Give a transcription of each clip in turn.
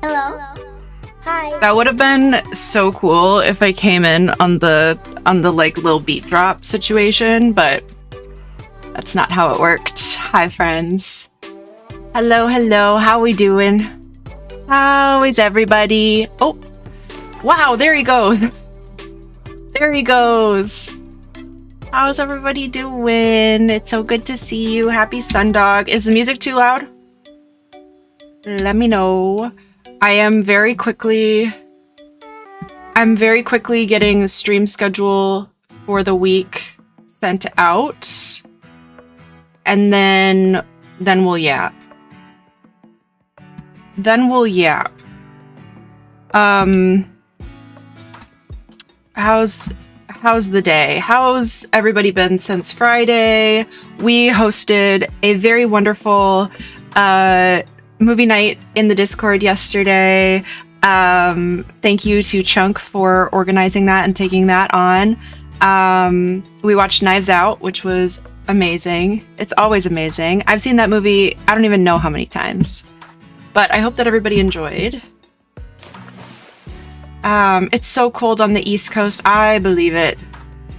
Hello. Hi. That would have been so cool if I came in on the like little beat drop situation, but that's not how it worked. Hi friends. Hello, how we doing? How is everybody? Oh, wow, there he goes. There he goes. How's everybody doing? It's so good to see you. Happy Sundog. Is the music too loud? Let me know. I'm very quickly getting the stream schedule for the week sent out, and then we'll yap. How's the day? How's everybody been since Friday? We hosted a very wonderful movie night in the Discord yesterday. Thank you to Chunk for organizing that and taking that on. We watched Knives Out, which was amazing. It's always amazing. I've seen that movie, I don't even know how many times. But I hope that everybody enjoyed. It's so cold on the East Coast. I believe it.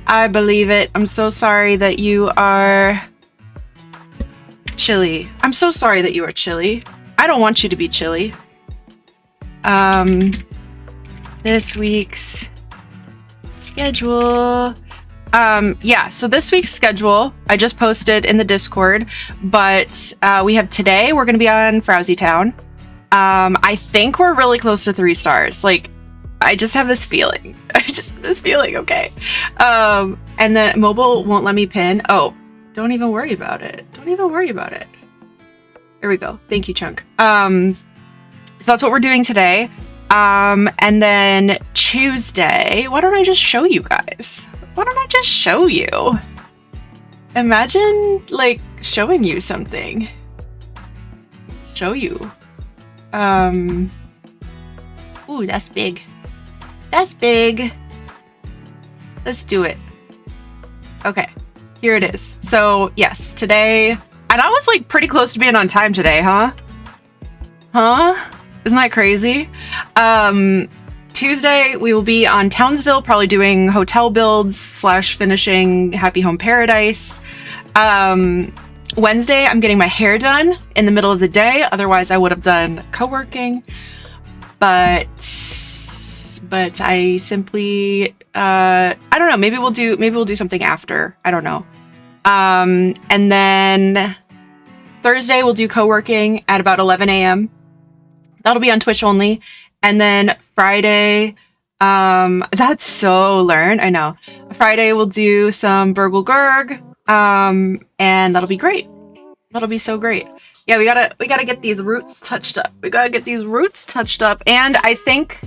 I believe it. I'm so sorry that you are chilly. I'm so sorry that you are chilly. I don't want you to be chilly. This week's schedule. Yeah, so this week's schedule, I just posted in the Discord, but we have today, we're going to be on Frowsy Town. I think we're really close to 3 stars. Like, I just have this feeling. Okay. And then mobile won't let me pin. Oh, don't even worry about it. There we go. Thank you, Chunk. So that's what we're doing today. And then Tuesday, why don't I just show you guys? Imagine, like, showing you something. Ooh, that's big. Let's do it. Okay, here it is. So, yes, today, and I was, like, pretty close to being on time today, huh? Isn't that crazy? Tuesday, we will be on Townsville, probably doing hotel builds / finishing Happy Home Paradise. Wednesday, I'm getting my hair done in the middle of the day. Otherwise, I would have done co-working. But I simply, I don't know. Maybe we'll do something after. I don't know. And then Thursday, we'll do co-working at about 11 a.m. That'll be on Twitch only. And then Friday, that's so Lurn. I know. Friday we'll do some Burgle Gurg, and that'll be great. That'll be so great. Yeah, we gotta get these roots touched up. And I think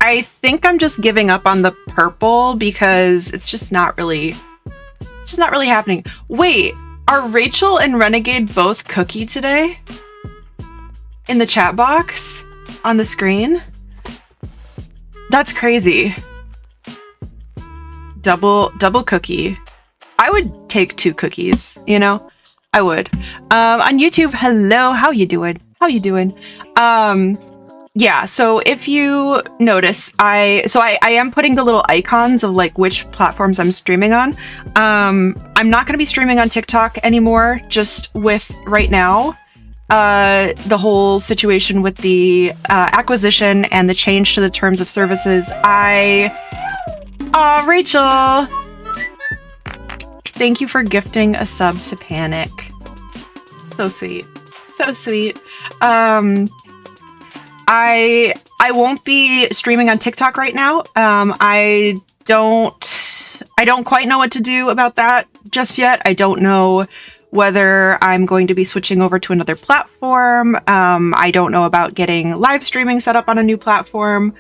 I'm just giving up on the purple because it's just not really happening. Wait, are Rachel and Renegade both cookie today? In the chat box? On the screen? That's crazy. Double cookie. I would take 2 cookies, you know? I would. On YouTube, hello, how you doing? Yeah, so if you notice, I am putting the little icons of like which platforms I'm streaming on. I'm not going to be streaming on TikTok anymore, just with right now. The whole situation with the acquisition and the change to the terms of services. Rachel! Thank you for gifting a sub to Panic. So sweet. I won't be streaming on TikTok right now. I don't quite know what to do about that just yet. I don't know whether I'm going to be switching over to another platform. I don't know about getting live streaming set up on a new platform.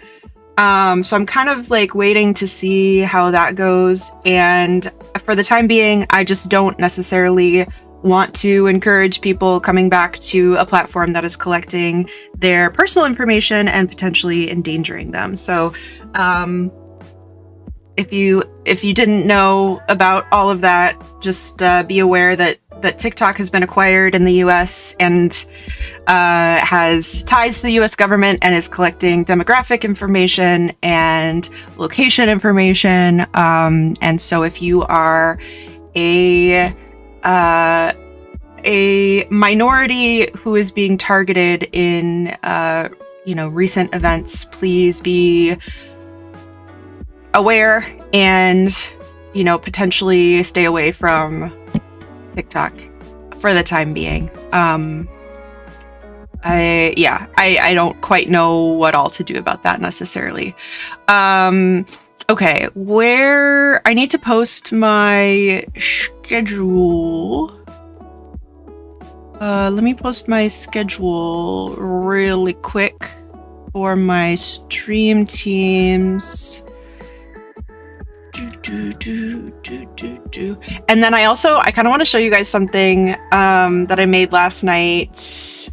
So I'm kind of like waiting to see how that goes. And for the time being, I just don't necessarily want to encourage people coming back to a platform that is collecting their personal information and potentially endangering them. So if you didn't know about all of that, just be aware that TikTok has been acquired in the US and has ties to the US government and is collecting demographic information and location information. And so if you are a minority who is being targeted in recent events, please be aware and potentially stay away from TikTok for the time being. I don't quite know what all to do about that necessarily. Okay, where I need to post my schedule. Let me post my schedule really quick for my stream teams. And then I kind of want to show you guys something that I made last night.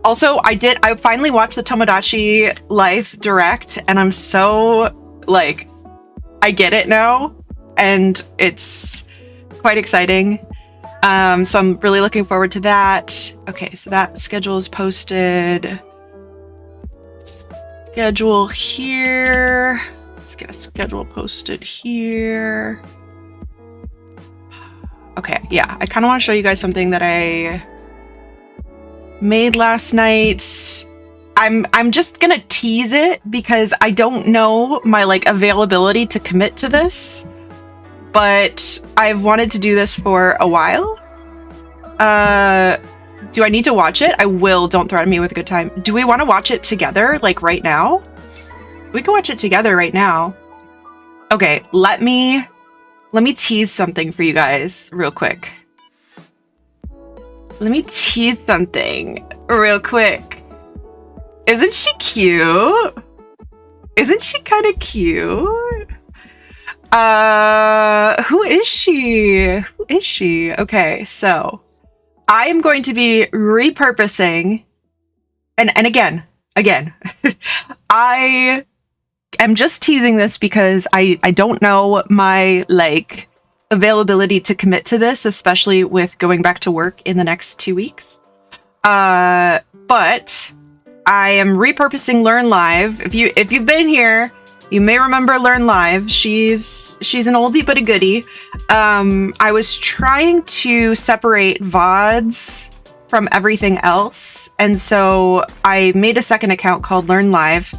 Also, I finally watched the Tomodachi Life Direct, and I'm so, like, I get it now, and it's quite exciting. So I'm really looking forward to that. Okay, so that schedule is posted. schedule here. Let's get a schedule posted here. Okay, yeah, I kind of want to show you guys something that I made last night. I'm just gonna tease it because I don't know my like availability to commit to this, but I've wanted to do this for a while. Do I need to watch it? I will. Don't threaten me with a good time. Do we want to watch it together, like right now? We can watch it together right now. Okay, let me tease something for you guys real quick. Let me tease something real quick. Isn't she cute? Isn't she kind of cute? Who is she? Who is she? Okay, so I am going to be repurposing, and again, I am just teasing this because I don't know my like availability to commit to this, especially with going back to work in the next 2 weeks. But I am repurposing Lurn Live. If you've been here, you may remember Lurn Live. She's an oldie but a goodie. I was trying to separate VODs from everything else, and so I made a second account called Lurn Live,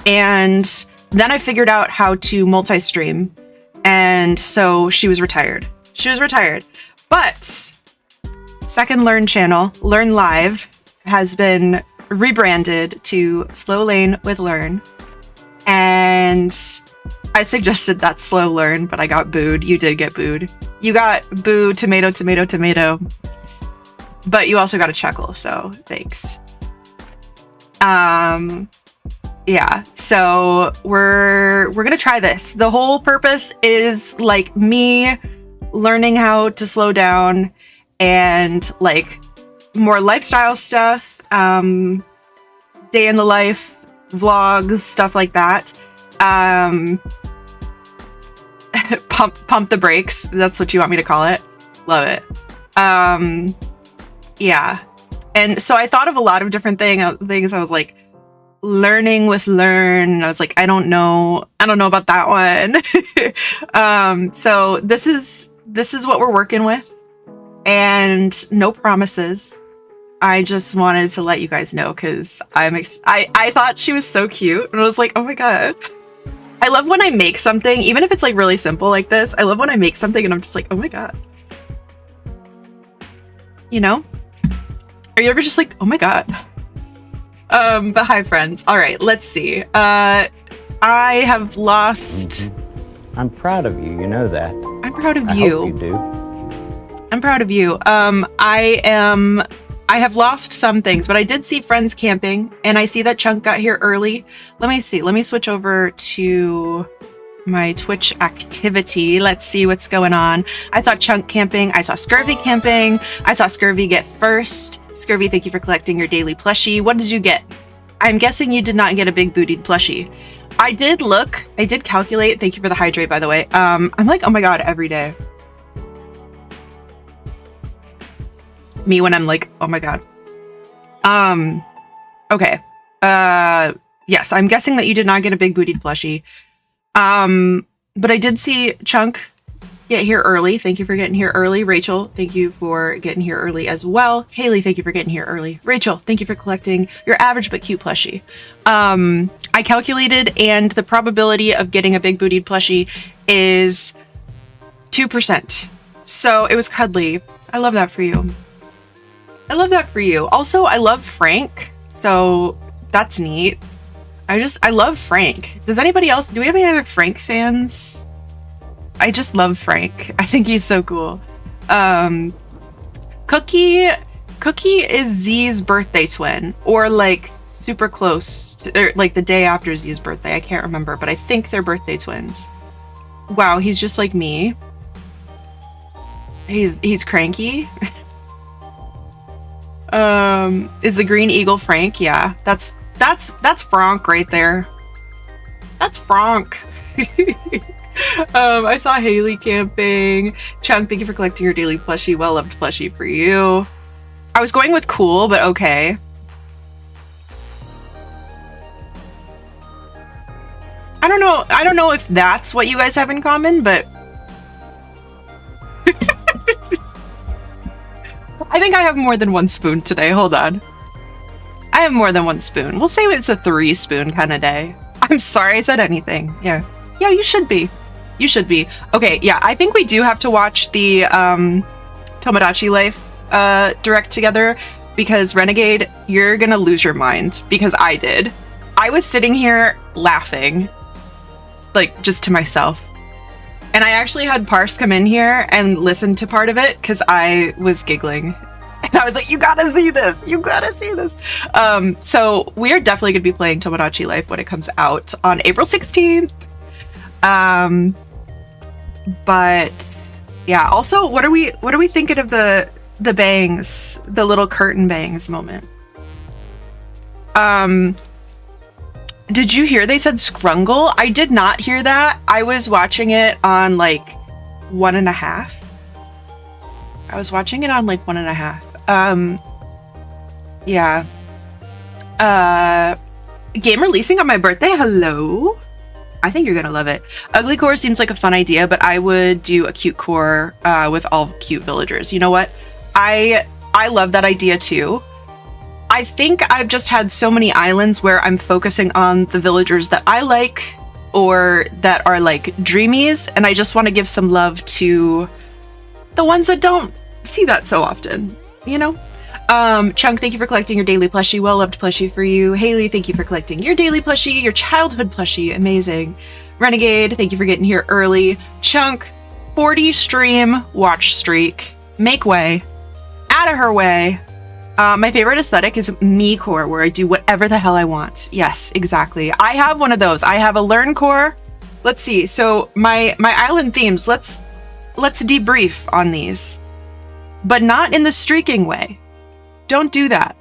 and then I figured out how to multi-stream, and so she was retired. But second Lurn channel, Lurn Live, has been rebranded to Slow Lane with Lurn, and I suggested that slow Lurn, but I got booed. You did get booed. You got boo, tomato, tomato, tomato, but you also got a chuckle, so thanks. Yeah, so we're gonna try this. The whole purpose is like me learning how to slow down and like more lifestyle stuff, day in the life vlogs, stuff like that. Pump the brakes. That's what you want me to call it. Love it. Yeah. And so I thought of a lot of different things. I was like, learning with Lurn. I was like, I don't know about that one. So this is what we're working with, and no promises. I just wanted to let you guys know because I thought she was so cute, and I was like, oh my god. I love when I make something, even if it's like really simple like this. I love when I make something and I'm just like, oh my god. You know? Are you ever just like, oh my god? But hi friends. All right, let's see. I have lost. I'm proud of you. You know that. I'm proud of I you. Hope you do. I'm proud of you. I have lost some things, but I did see friends camping, and I see that Chunk got here early. Let me see. Let me switch over to my Twitch activity. Let's see what's going on. I saw Chunk camping. I saw Scurvy camping. I saw Scurvy get first. Scurvy, thank you for collecting your daily plushie. What did you get? I'm guessing you did not get a big bootied plushie. I did look. I did calculate. Thank you for the hydrate, by the way. I'm like, oh my god, every day. Me when I'm like, oh my god. Okay. Yes, I'm guessing that you did not get a big bootied plushie. But I did see Chunk get here early. Thank you for getting here early. Rachel, thank you for getting here early as well. Haley, thank you for getting here early. Rachel, thank you for collecting your average but cute plushie. I calculated, and the probability of getting a big bootied plushie is 2%. So it was cuddly. I love that for you. I love that for you. Also, I love Frank, so that's neat. I love Frank. Does anybody else, do we have any other Frank fans? I just love Frank. I think he's so cool. Cookie is Z's birthday twin, or like super close to, or like the day after Z's birthday. I can't remember, but I think they're birthday twins. Wow, he's just like me. He's cranky. Is the green eagle Frank? Yeah, that's Frank right there. That's Frank. I saw Haley camping. Chunk, thank you for collecting your daily plushie. Well loved plushie for you. I was going with cool, but okay. I don't know if that's what you guys have in common, but I think I have more than one spoon today. Hold on. I have more than one spoon. We'll say it's a 3-spoon kind of day. I'm sorry I said anything. Yeah. Yeah, you should be. You should be. Okay, yeah, I think we do have to watch the Tomodachi Life direct together, because Renegade, you're gonna lose your mind, because I did. I was sitting here laughing, like, just to myself. And I actually had Parse come in here and listen to part of it, because I was giggling. And I was like, you gotta see this! You gotta see this! So we are definitely gonna be playing Tomodachi Life when it comes out on April 16th. But yeah, also, what are we thinking of the bangs, the little curtain bangs moment? Did you hear they said scrungle? I did not hear that. I was watching it on like 1.5. I was watching it on like 1.5. Yeah. Game releasing on my birthday. Hello. I think you're gonna love it. UGLYCORE seems like a fun idea, but I would do a cute core with all cute villagers. You know what? I love that idea too. I think I've just had so many islands where I'm focusing on the villagers that I like or that are like dreamies, and I just want to give some love to the ones that don't see that so often, you know? Chunk, thank you for collecting your daily plushie. Well-loved plushie for you. Haley, thank you for collecting your daily plushie, your childhood plushie. Amazing. Renegade, thank you for getting here early. Chunk, 40 stream watch streak. Make way. Out of her way. My favorite aesthetic is me core, where I do whatever the hell I want. Yes, exactly. I have one of those. I have a Lurn core. Let's see. So my island themes, let's debrief on these, but not in the streaking way. Don't do that.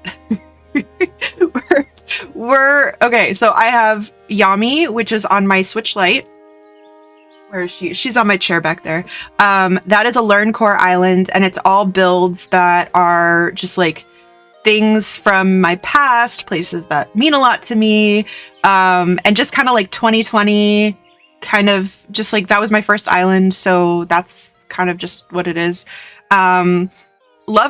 we're okay. So I have Yami, which is on my Switch Lite. Where is she? She's on my chair back there. That is a Lurn core island, and it's all builds that are just like things from my past, places that mean a lot to me, and just kind of like 2020, kind of just like that was my first island, so that's kind of just what it is. Love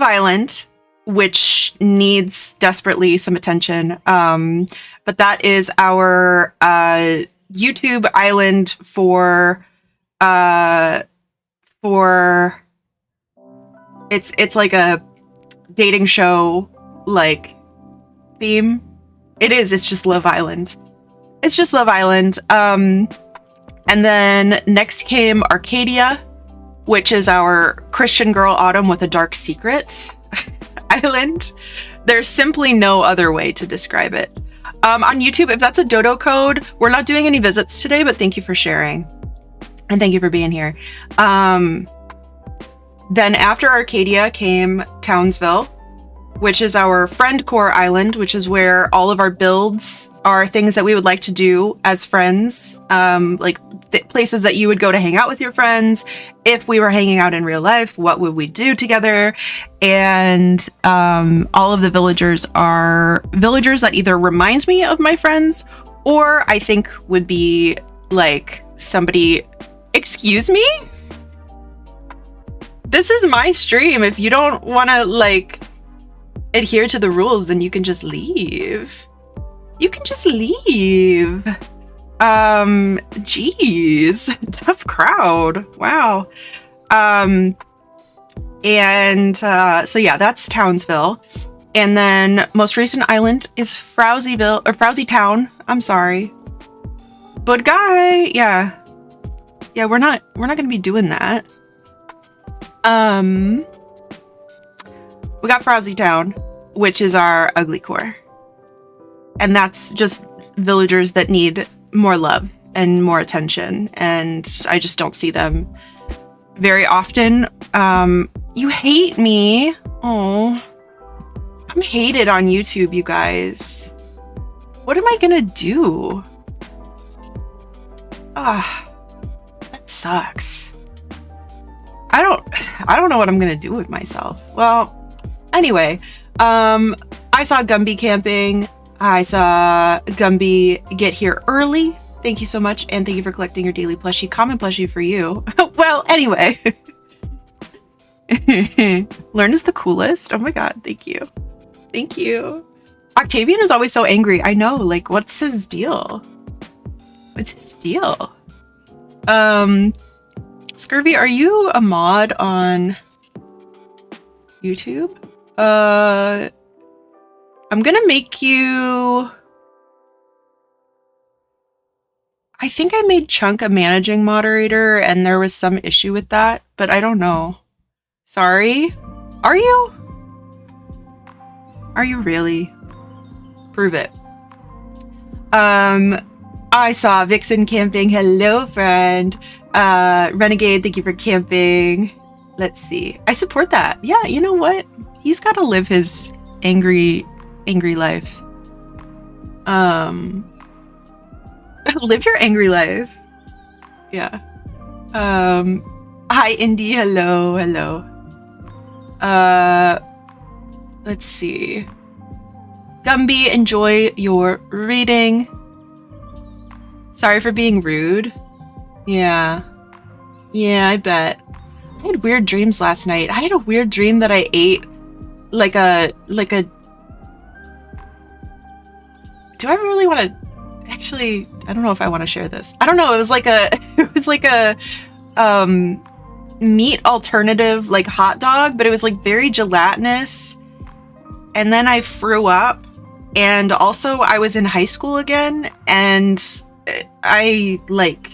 Island, which needs desperately some attention, but that is our YouTube island for it's like a dating show like theme. It's just Love Island. It's just Love Island. And then next came Arcadia, which is our Christian girl Autumn with a dark secret island. There's simply no other way to describe it. On YouTube, if that's a dodo code, we're not doing any visits today, but thank you for sharing. And thank you for being here. Then after Arcadia came Townsville, which is our friend core island, which is where all of our builds are things that we would like to do as friends, like places that you would go to hang out with your friends. If we were hanging out in real life, what would we do together? And all of the villagers are villagers that either remind me of my friends, or I think would be like somebody, excuse me? This is my stream. If you don't want to like adhere to the rules, then you can just leave. You can just leave. Geez, tough crowd. Wow. So yeah, that's Townsville. And then most recent island is Frowsyville, or Frowsy Town. I'm sorry. But guy, yeah. Yeah, we're not gonna be doing that. We got Frowsy Town, which is our UGLYCORE. And that's just villagers that need more love and more attention, and I just don't see them very often. You hate me. Oh, I'm hated on YouTube, you guys. What am I gonna do? That sucks. I don't know what I'm gonna do with myself. Well, anyway, I saw Gumby camping. I saw Gumby get here early, thank you so much, and thank you for collecting your daily plushie. Common plushie for you. Well, anyway. Lurn is the coolest. Oh my god, thank you. Thank you. Octavian is always so angry. I know, like, what's his deal? What's his deal? Scurvy, are you a mod on YouTube? I'm gonna make you... I think I made Chunk a managing moderator and there was some issue with that, but I don't know. Sorry? Are you? Are you really? Prove it. I saw Vixen camping. Hello, friend. Renegade, thank you for camping. Let's see. I support that. Yeah, you know what? He's got to live his angry life. Live your angry life. Yeah. Hi, Indy. Hello. Let's see. Gumby, enjoy your reading. Sorry for being rude. Yeah, I bet. I had weird dreams last night. I had a weird dream that I ate like a do I really want to actually, I don't know if I want to share this. I don't know. It was like a meat alternative like hot dog, but it was like very gelatinous. And then I threw up, and also I was in high school again, and I like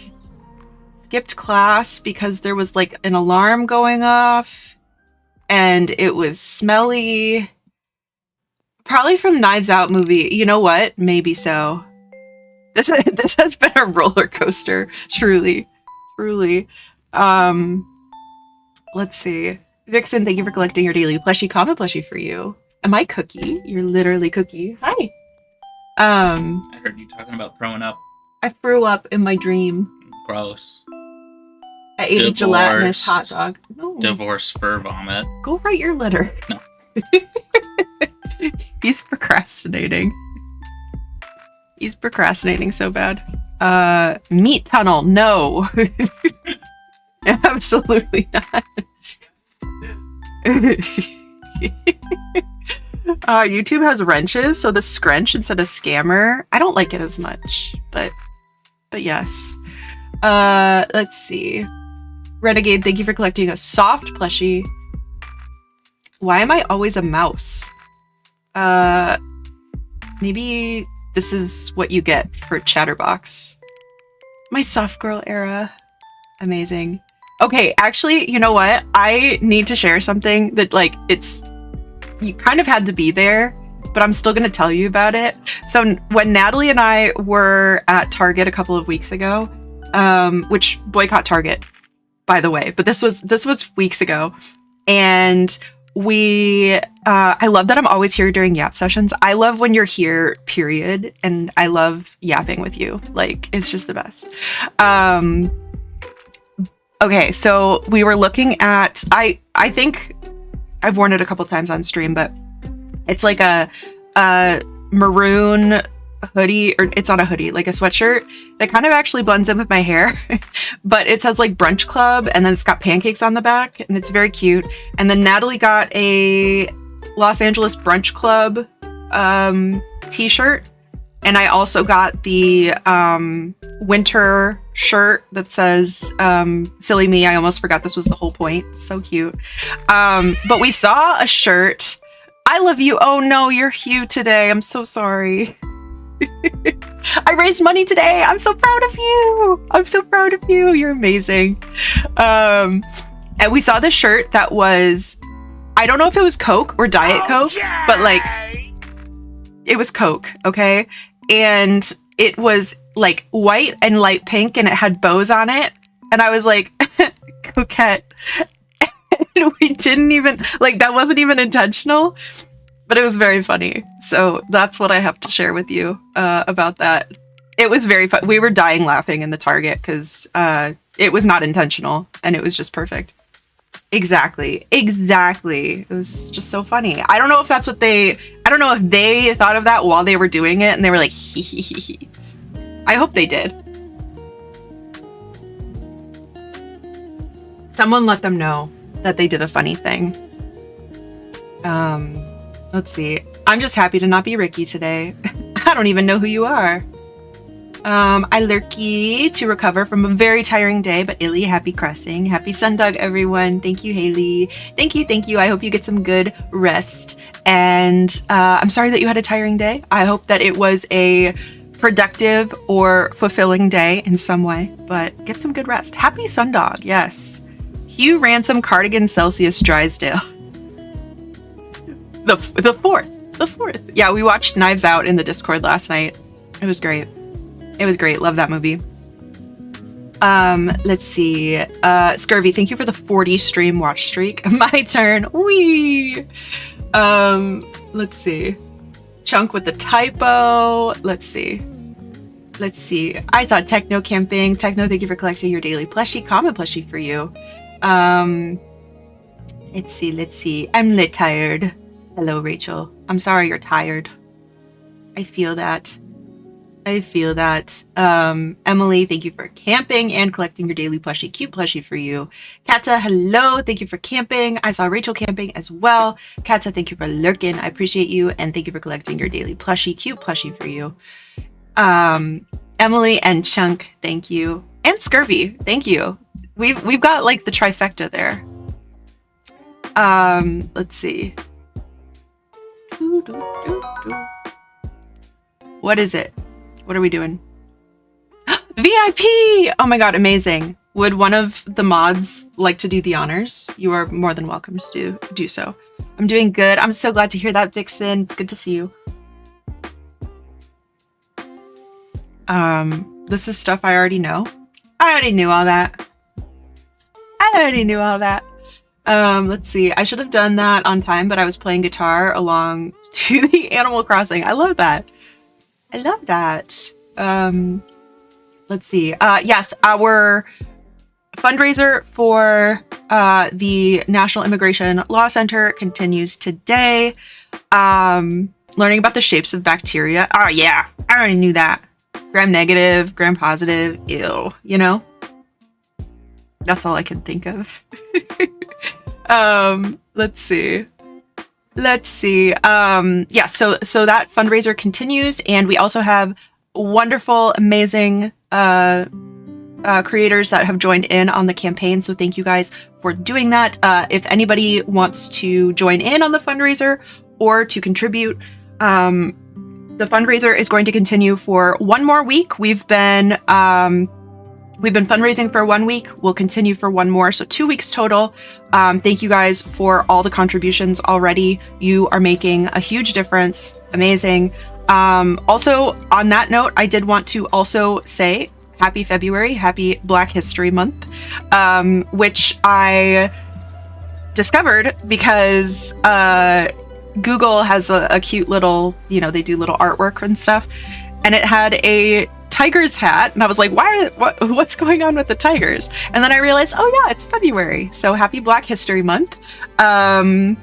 skipped class because there was like an alarm going off and it was smelly. Probably from Knives Out movie. You know what? Maybe so. This has been a roller coaster, truly. Let's see. Vixen, thank you for collecting your daily plushie. Common plushie for you. Am I Cookie? You're literally Cookie. Hi. I heard you talking about throwing up. I threw up in my dream. Gross. I ate a gelatinous hot dog. No. Divorce fur vomit. Go write your letter. No. He's procrastinating. He's procrastinating so bad. Meat tunnel. No. Absolutely not. YouTube has wrenches, so the scrunch instead of scammer. I don't like it as much, but yes. Let's see. Renegade, thank you for collecting a soft plushie. Why am I always a mouse? Maybe this is what you get for Chatterbox. My soft girl era. Amazing. Okay, actually, you know what? I need to share something that, like, you kind of had to be there, but I'm still going to tell you about it. So when Natalie and I were at Target a couple of weeks ago, which boycott Target, by the way, but this was weeks ago, and I love that I'm always here during yap sessions. I love when you're here, period, and I love yapping with you. Like, it's just the best. Okay, so we were looking at, I think I've worn it a couple times on stream, but it's like a maroon hoodie, or it's not a hoodie, like a sweatshirt that kind of actually blends in with my hair, but it says like brunch club, and then it's got pancakes on the back, and it's very cute. And then Natalie got a Los Angeles brunch club t-shirt, and I also got the winter shirt that says silly me, I almost forgot this was the whole point. So cute. But we saw a shirt. I love you. Oh no, you're Hugh today. I'm so sorry. I raised money today. I'm so proud of you. You're amazing. And we saw this shirt that was, I don't know if it was Coke or Diet Coke, but like it was Coke, okay? And it was like white and light pink, and it had bows on it. And I was like, coquette. And we didn't even, like, that wasn't even intentional, but it was very funny. So that's what I have to share with you about that. It was very fun. We were dying laughing in the Target because it was not intentional, and it was just perfect. Exactly. It was just so funny. I don't know if I don't know if they thought of that while they were doing it, and they were like, hee hee hee hee. I hope they did. Someone let them know that they did a funny thing. Let's see. I'm just happy to not be Ricky today. I don't even know who you are. I lurky to recover from a very tiring day, but Illy, happy crossing. Happy Sundog, everyone. Thank you, Haley. Thank you. I hope you get some good rest. And I'm sorry that you had a tiring day. I hope that it was a productive or fulfilling day in some way, but get some good rest. Happy Sundog, yes. Hugh Ransom, Cardigan, Celsius, Drysdale. The fourth. Yeah, we watched Knives Out in the Discord last night. It was great. Love that movie. Let's see. Scurvy, thank you for the 40 stream watch streak. My turn. Wee. Let's see. Chunk with the typo. Let's see. I thought techno camping. Techno, thank you for collecting your daily plushie. Common plushie for you. Let's see. I'm lit tired. Hello, Rachel. I'm sorry you're tired. I feel that. Emily, thank you for camping and collecting your daily plushie. Cute plushie for you. Kata, hello. Thank you for camping. I saw Rachel camping as well. Kata, thank you for lurking. I appreciate you. And thank you for collecting your daily plushie. Cute plushie for you. Emily and Chunk, thank you. And Scurvy, thank you. We've got like the trifecta there. Let's see. What is it? What are we doing? VIP! Oh my god, amazing. Would one of the mods like to do the honors? You are more than welcome to do so. I'm doing good. I'm so glad to hear that, Vixen. It's good to see you. This is stuff I already know. I already knew all that. Let's see. I should have done that on time, but I was playing guitar along to the Animal Crossing. I love that. Let's see. Yes, our fundraiser for the National Immigration Law Center continues today. Learning about the shapes of bacteria. Oh yeah, I already knew that. Gram negative, gram positive, ew, you know? That's all I can think of. Let's see. Yeah, so that fundraiser continues, and we also have wonderful, amazing creators that have joined in on the campaign. So thank you guys for doing that. If anybody wants to join in on the fundraiser or to contribute, the fundraiser is going to continue for one more week. We've been fundraising for 1 week. We'll continue for one more, so 2 weeks total. Thank you guys for all the contributions already. You are making a huge difference. Amazing. Also, on that note, I did want to also say happy February, happy Black History Month, which I discovered because Google has a cute little, they do little artwork and stuff, and it had a tiger's hat, and I was like, what's going on with the tigers? And then I realized, oh yeah, it's February, so happy Black History Month, and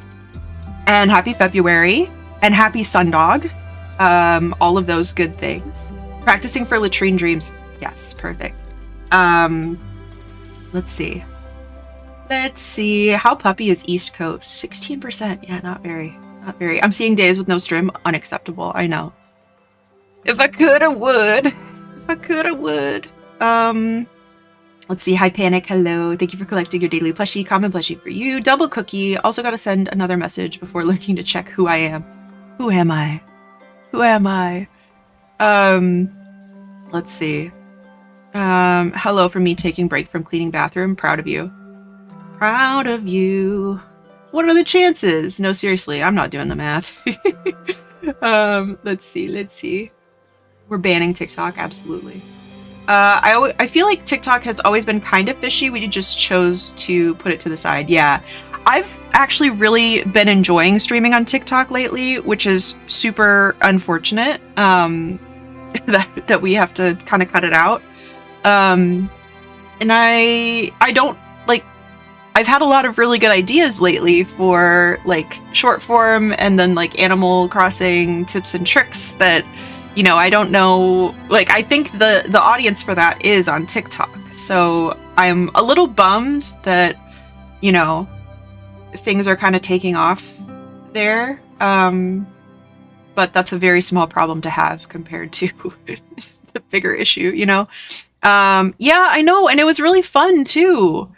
happy February, and happy Sundog, all of those good things. Practicing for latrine dreams, yes, perfect. Let's see, how puppy is East Coast? 16%, yeah, not very. I'm seeing days with no stream, unacceptable, I know. If I could, I would. Let's see. Hi, Panic. Hello. Thank you for collecting your daily plushie. Common plushie for you. Double cookie. Also got to send another message before lurking to check who I am. Who am I? Let's see. Hello from me taking break from cleaning bathroom. Proud of you. What are the chances? No, seriously. I'm not doing the math. Let's see. We're banning TikTok, absolutely. I feel like TikTok has always been kind of fishy. We just chose to put it to the side. Yeah, I've actually really been enjoying streaming on TikTok lately, which is super unfortunate that we have to kind of cut it out. And I don't like. I've had a lot of really good ideas lately for like short form and then like Animal Crossing tips and tricks that. I don't know, like, I think the audience for that is on TikTok. So I'm a little bummed that you know, things are kind of taking off there. But that's a very small problem to have compared to the bigger issue, you know? Yeah, I know. And it was really fun too.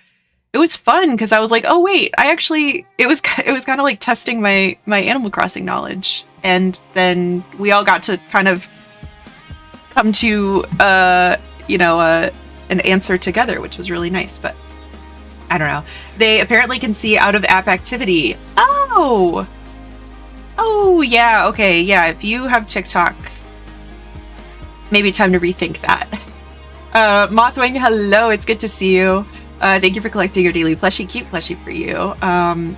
It was fun because I was like, oh wait, it was kind of like testing my Animal Crossing knowledge. And then we all got to kind of come to, you know, an answer together, which was really nice. But I don't know. They apparently can see out of app activity. Oh, yeah. Okay. Yeah. If you have TikTok, maybe time to rethink that. Mothwing, hello. It's good to see you. Thank you for collecting your daily plushie. Cute plushie for you.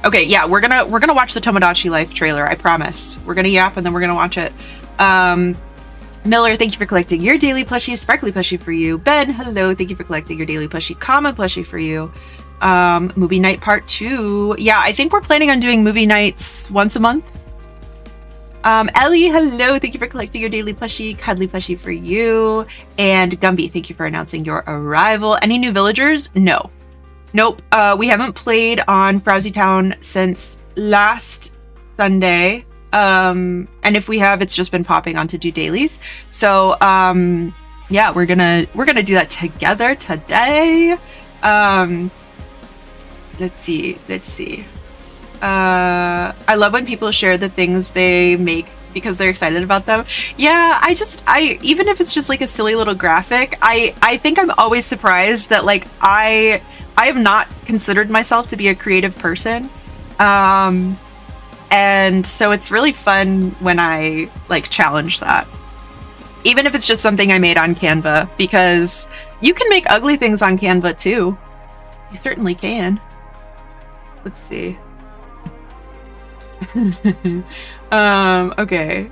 Okay. Yeah. We're gonna watch the Tomodachi Life trailer. I promise. We're gonna yap and then we're gonna watch it. Miller, thank you for collecting your daily plushie. Sparkly plushie for you. Ben, hello. Thank you for collecting your daily plushie. Common plushie for you. Movie night part 2. Yeah, I think we're planning on doing movie nights once a month. Ellie, hello. Thank you for collecting your daily plushie. Cuddly plushie for you. And Gumby, thank you for announcing your arrival. Any new villagers? No. Nope. We haven't played on Frowsy Town since last Sunday. And if we have, it's just been popping on to do dailies. So, yeah, we're gonna do that together today. Let's see. I love when people share the things they make because they're excited about them. Yeah, I even if it's just like a silly little graphic, I think I'm always surprised that like I have not considered myself to be a creative person. And so it's really fun when I like challenge that. Even if it's just something I made on Canva, because you can make ugly things on Canva too. You certainly can. Let's see. Okay.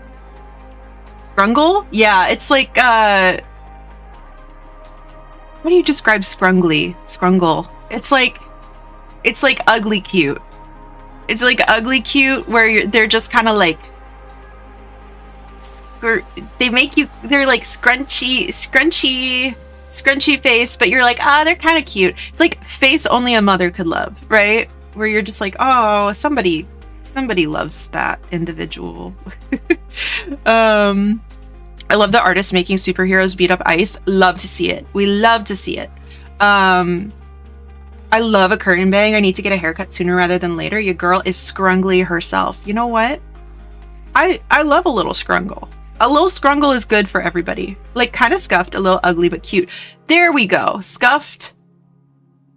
Scrungle? Yeah, it's like, how do you describe Scrungle? It's like ugly cute. It's like ugly cute where they're just kind of like, they're like scrunchy face, but you're like, they're kind of cute. It's like face only a mother could love, right? Where you're just like, oh, somebody loves that individual. I love the artists making superheroes beat up ice. Love to see it. We love to see it. I love a curtain bang. I need to get a haircut sooner rather than later. Your girl is scrungly herself. You know what? I love a little scrungle. A little scrungle is good for everybody. Like kind of scuffed, a little ugly, but cute. There we go. Scuffed.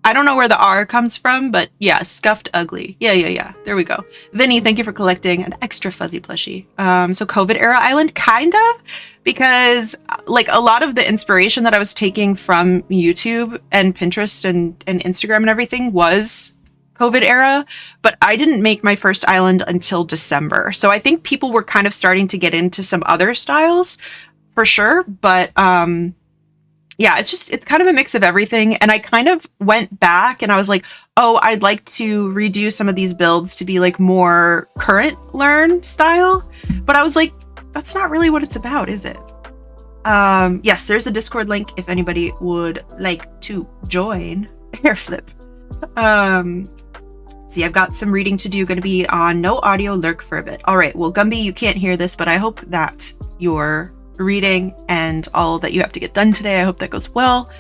I don't know where the R comes from, but yeah, scuffed ugly. Yeah. There we go. Vinny, thank you for collecting an extra fuzzy plushie. So COVID era island, kind of, because like a lot of the inspiration that I was taking from YouTube and Pinterest and Instagram and everything was COVID era, but I didn't make my first island until December. So I think people were kind of starting to get into some other styles for sure. But, yeah, it's kind of a mix of everything. And I kind of went back and I was like, oh, I'd like to redo some of these builds to be like more current Lurn style. But I was like, that's not really what it's about, is it? Yes, there's the Discord link if anybody would like to join. Hair flip. See, I've got some reading to do, going to be on no audio lurk for a bit. All right, well, Gumby, you can't hear this, but I hope that you're reading and all that you have to get done today. I hope that goes well.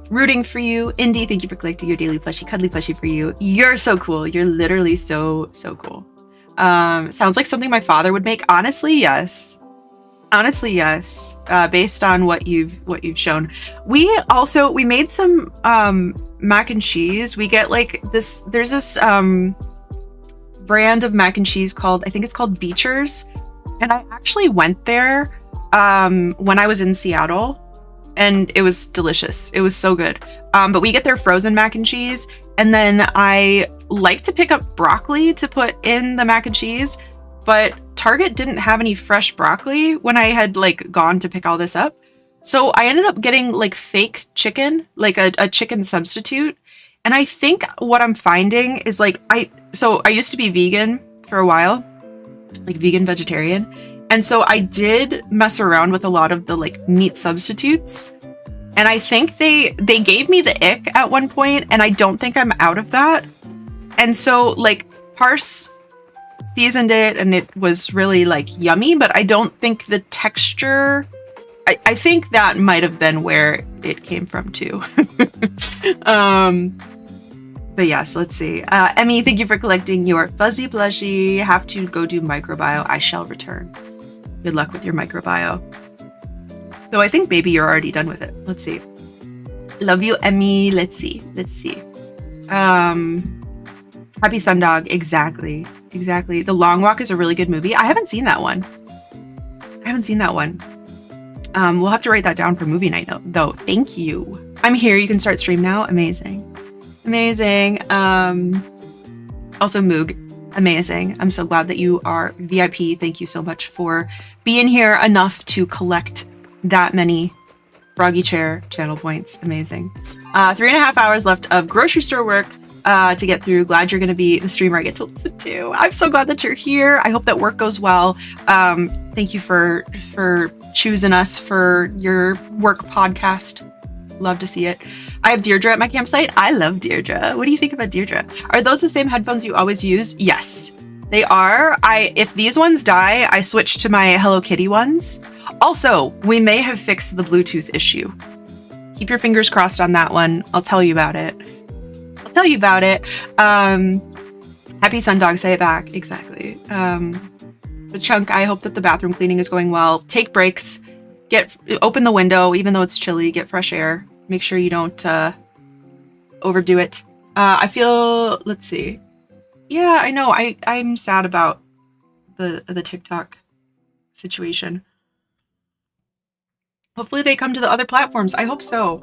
Rooting for you. Indy, thank you for collecting your daily plushie. Cuddly plushie for you. You're so cool. You're literally so cool. Sounds like something my father would make. Honestly, yes. Based on what you've shown. We made some mac and cheese. We get like this, there's this brand of mac and cheese called, I think it's called Beecher's. And I actually went there when I was in Seattle, and it was delicious. It was so good. But we get their frozen mac and cheese, and then I like to pick up broccoli to put in the mac and cheese, but Target didn't have any fresh broccoli when I had like gone to pick all this up. So I ended up getting like fake chicken, like a chicken substitute. And I think what I'm finding is like, I used to be vegan for a while, like vegan vegetarian. And so I did mess around with a lot of the like meat substitutes. And I think they gave me the ick at one point, and I don't think I'm out of that. And so like Parse seasoned it and it was really like yummy, but I don't think the texture, I think that might have been where it came from too. But yes, let's see. Emmy, thank you for collecting your fuzzy plushie. Have to go do microbio. I shall return. Good luck with your microbio. So I think maybe you're already done with it. Let's see. Love you, Emmy. Let's see. Happy Sundog. Exactly. The Long Walk is a really good movie. I haven't seen that one. We'll have to write that down for movie night though. Thank you. I'm here. You can start stream now. Amazing. Also Moog. Amazing. I'm so glad that you are VIP. Thank you so much for being here enough to collect that many Froggy Chair channel points. Amazing. 3.5 hours left of grocery store work to get through. Glad you're going to be the streamer I get to listen to. I'm so glad that you're here. I hope that work goes well. Thank you for choosing us for your work podcast. Love to see it. I have Deirdre at my campsite. I love Deirdre. What do you think about Deirdre? Are those the same headphones you always use? Yes, they are. If these ones die, I switch to my Hello Kitty ones. Also, we may have fixed the Bluetooth issue. Keep your fingers crossed on that one. I'll tell you about it. Happy Sundog, say it back. Exactly. The Chunk, I hope that the bathroom cleaning is going well. Take breaks. Open the window, even though it's chilly. Get fresh air. Make sure you don't overdo it. I feel, let's see. Yeah, I know. I'm sad about the TikTok situation. Hopefully they come to the other platforms. I hope so.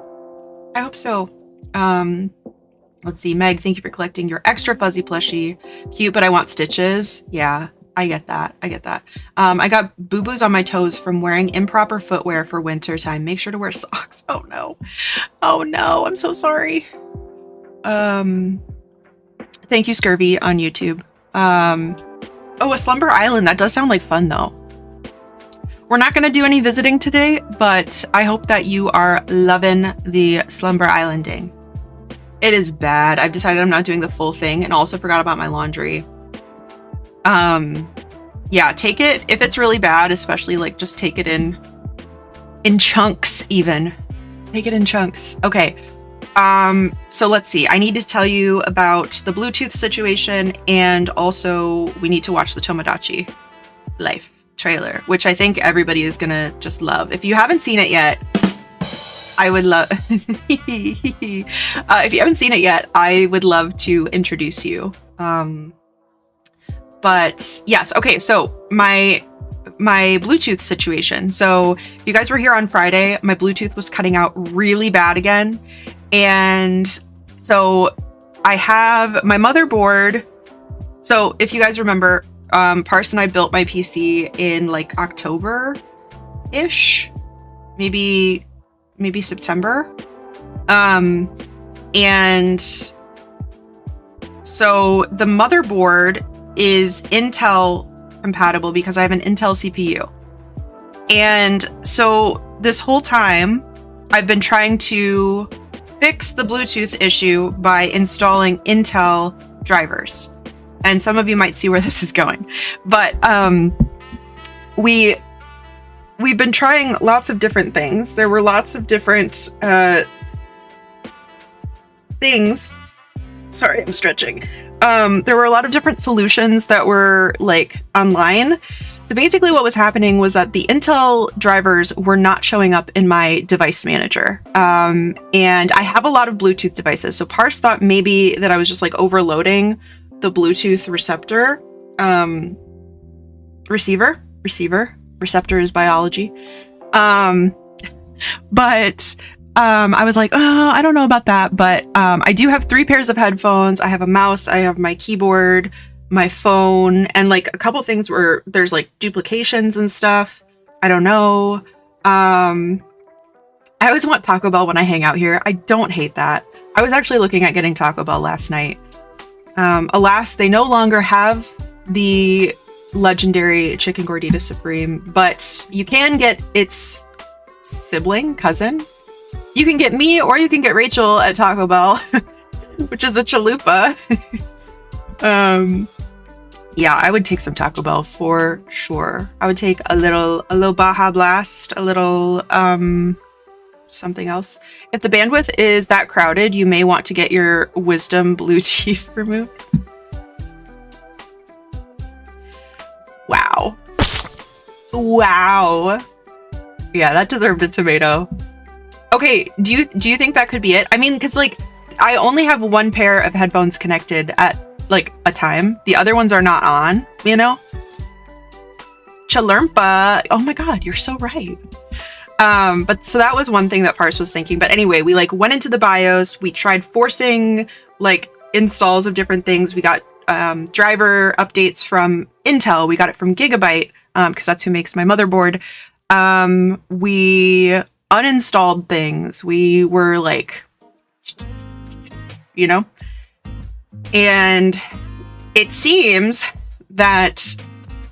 Let's see. Meg, thank you for collecting your extra fuzzy plushie. Cute, but I want stitches. Yeah, I get that. I got boo-boos on my toes from wearing improper footwear for winter time. Make sure to wear socks. Oh no. I'm so sorry. Thank you, Scurvy on YouTube. A Slumber Island. That does sound like fun though. We're not going to do any visiting today, but I hope that you are loving the Slumber Islanding. It is bad. I've decided I'm not doing the full thing and also forgot about my laundry. Yeah, take it if it's really bad, especially like just take it in chunks even. Take it in chunks. Okay. So let's see. I need to tell you about the Bluetooth situation, and also we need to watch the Tomodachi Life trailer, which I think everybody is gonna just love. If you haven't seen it yet, I would love if you haven't seen it yet, I would love to introduce you. But yes, okay, so my Bluetooth situation. So if you guys were here on Friday, my Bluetooth was cutting out really bad again. And so I have my motherboard. So if you guys remember, Parse and I built my PC in like October-ish, maybe September. And so the motherboard is Intel compatible because I have an Intel CPU. And so this whole time I've been trying to fix the Bluetooth issue by installing Intel drivers. And some of you might see where this is going. But we've been trying lots of different things. There were lots of different things. Sorry, I'm stretching. There were a lot of different solutions that were like online. So basically what was happening was that the Intel drivers were not showing up in my device manager. And I have a lot of Bluetooth devices. So Parse thought maybe that I was just like overloading the Bluetooth receptor is biology. But I was like, oh, I don't know about that. But I do have 3 pairs of headphones. I have a mouse. I have my keyboard, my phone, and like a couple things where there's like duplications and stuff. I don't know. I always want Taco Bell when I hang out here. I don't hate that. I was actually looking at getting Taco Bell last night. Alas, they no longer have the legendary Chicken Gordita Supreme, but you can get its cousin. You can get me or you can get Rachel at Taco Bell, which is a chalupa. Yeah, I would take some Taco Bell for sure. I would take a little Baja Blast, a little something else. If the bandwidth is that crowded, you may want to get your wisdom blue teeth removed. Wow. Wow. Yeah, that deserved a tomato. Okay, do you think that could be it? I mean, because like I only have one pair of headphones connected at like a time. The other ones are not on, you know? Chalurmpa. Oh my god, you're so right. But so that was one thing that Parse was thinking. But anyway, we like went into the BIOS, we tried forcing like installs of different things. We got driver updates from Intel, we got it from Gigabyte, because that's who makes my motherboard. We uninstalled things. We were like, you know, and it seems that,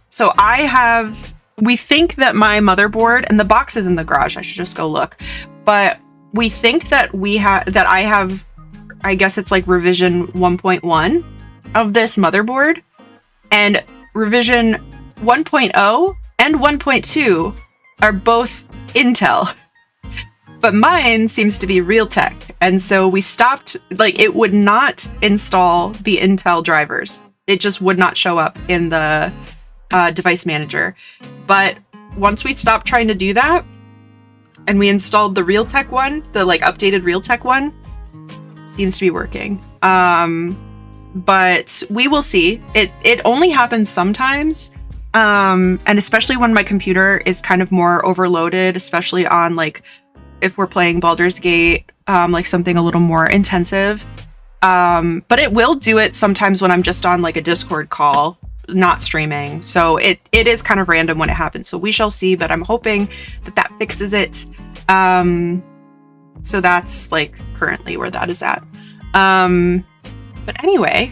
so we think that my motherboard, and the box is in the garage, I should just go look, but we think that I have, I guess it's like revision 1.1 of this motherboard, and revision 1.0 and 1.2 are both Intel. But mine seems to be Realtek, and so we stopped, like it would not install the Intel drivers. It just would not show up in the device manager. But once we stopped trying to do that, and we installed the Realtek one, the like updated Realtek one, seems to be working. But we will see. It only happens sometimes, and especially when my computer is kind of more overloaded, especially on like if we're playing Baldur's Gate, like something a little more intensive. But it will do it sometimes when I'm just on like a Discord call, not streaming. So it is kind of random when it happens. So we shall see, but I'm hoping that fixes it. So that's like currently where that is at. But anyway,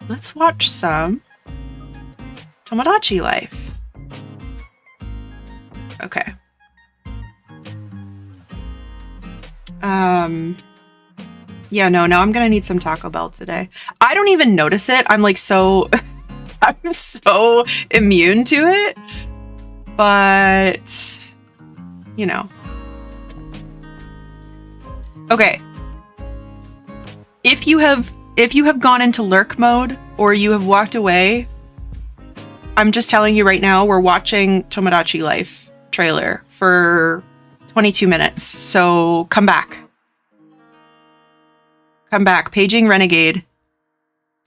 let's watch some Tomodachi Life. Okay. Yeah, no, I'm gonna need some Taco Bell today. I don't even notice it. I'm like so I'm so immune to it. But you know. Okay. If you have gone into lurk mode or you have walked away, I'm just telling you right now, we're watching Tomodachi Life trailer for 22 minutes. So come back. Come back. Paging Renegade.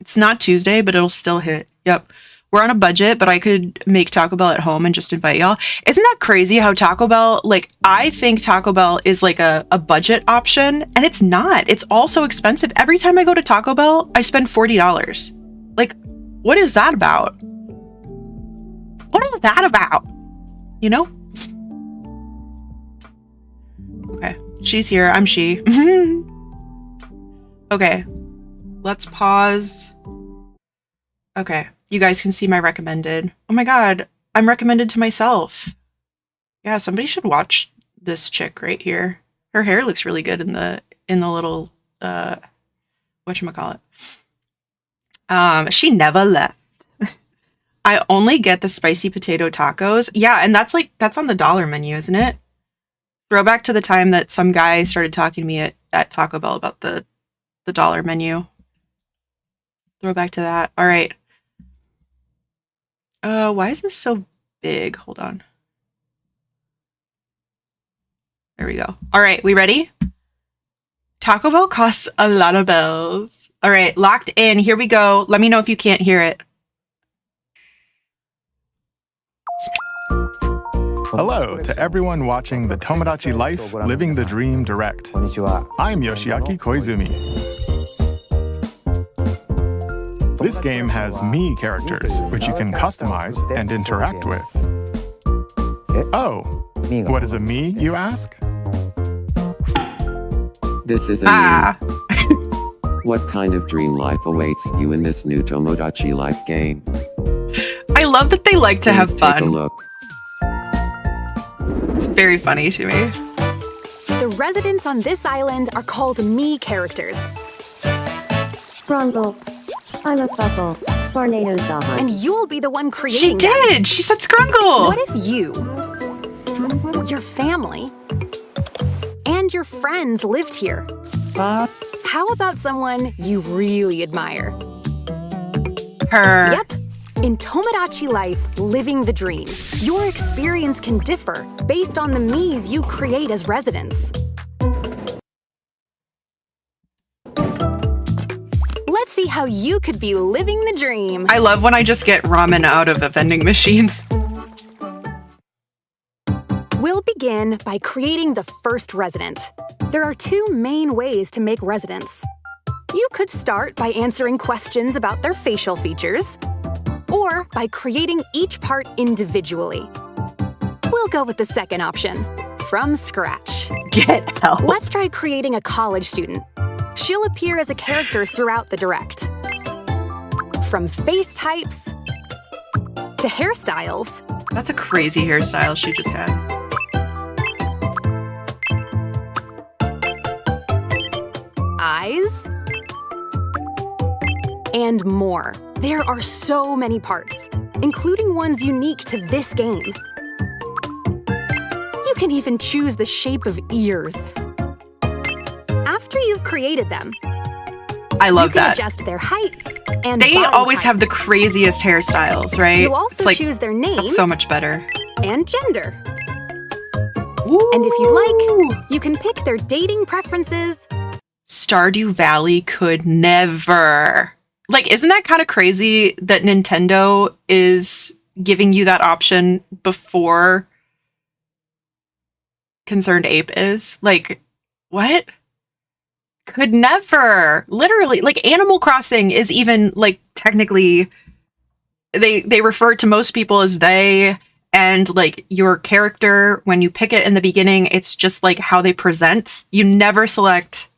It's not Tuesday, but it'll still hit. Yep. We're on a budget, but I could make Taco Bell at home and just invite y'all. Isn't that crazy how Taco Bell, like, I think Taco Bell is like a budget option, and it's not. It's all so expensive. Every time I go to Taco Bell, I spend $40. Like, what is that about? What is that about? You know? Okay. She's here. I'm she. Okay. Let's pause. Okay. You guys can see my recommended. Oh my god. I'm recommended to myself. Yeah, somebody should watch this chick right here. Her hair looks really good in the little whatchamacallit. She never left. I only get the spicy potato tacos. Yeah, and that's on the dollar menu, isn't it? Throwback to the time that some guy started talking to me at Taco Bell about the dollar menu. Throwback to that. All right. Why is this so big? Hold on. There we go. All right, we ready? Taco Bell costs a lot of bells. All right, locked in. Here we go. Let me know if you can't hear it. Hello to everyone watching the Tomodachi Life Living the Dream Direct. I'm Yoshiaki Koizumi. This game has me characters, which you can customize and interact with. Oh, what is a me, you ask? This is a me. What kind of dream life awaits you in this new Tomodachi Life game? I love that they like to have fun. Take a look. It's very funny to me. The residents on this island are called me characters. Pronto. I'm a fuckle. Tornadoes behind. And you'll be the one She creating them. did! She said Scrungle! What if you, your family, and your friends lived here? How about someone you really admire? Her. Yep. In Tomodachi Life, Living the Dream, your experience can differ based on the me's you create as residents. Let's see how you could be living the dream. I love when I just get ramen out of a vending machine. We'll begin by creating the first resident. There are two main ways to make residents. You could start by answering questions about their facial features, or by creating each part individually. We'll go with the second option, from scratch. Get out. Let's try creating a college student. She'll appear as a character throughout the direct. From face types to hairstyles. That's a crazy hairstyle she just had. Eyes, and more. There are so many parts, including ones unique to this game. You can even choose the shape of ears. After you've created them, I love you can that. adjust their height and They body always type. have the craziest hairstyles, right? You also It's like, choose their name that's so much better. and gender. Ooh. And if you'd like, you can pick their dating preferences. Stardew Valley could never. Like, isn't that kind of crazy that Nintendo is giving you that option before Concerned Ape is? Like, what? Could never. Literally, like, Animal Crossing is even, like, technically, they refer to most people as they, and, like, your character, when you pick it in the beginning, it's just, like, how they present. You never select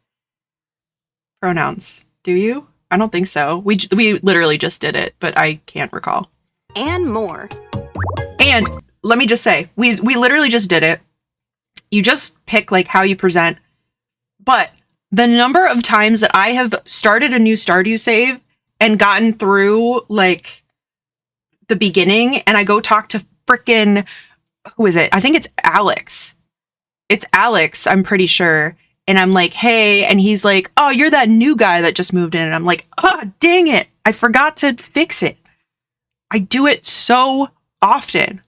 pronouns, do you? I don't think so. We literally just did it, but I can't recall. And more. And let me just say, we literally just did it. You just pick like how you present. But the number of times that I have started a new Stardew save and gotten through like the beginning and I go talk to frickin' who is it? I think it's Alex. It's Alex, I'm pretty sure. And I'm like, hey, and he's like, oh, you're that new guy that just moved in. And I'm like, oh, dang it. I forgot to fix it. I do it so often.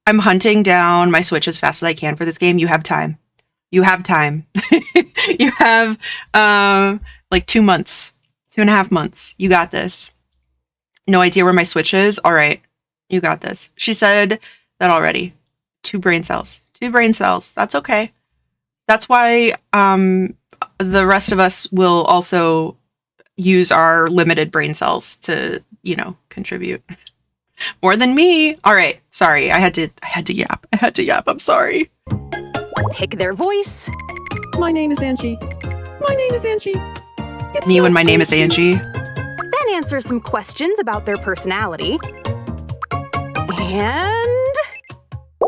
I'm hunting down my Switch as fast as I can for this game. You have time. You have time. You have like 2 months, 2.5 months. You got this. No idea where my Switch is? All right. You got this. She said that already. 2 brain cells. 2 brain cells. That's okay. That's why the rest of us will also use our limited brain cells to, you know, contribute more than me. All right. Sorry. I had to yap. I'm sorry. Pick their voice. My name is Angie. My name is Angie. It's Me when nice my to name meet is you. Angie. Then answer some questions about their personality. And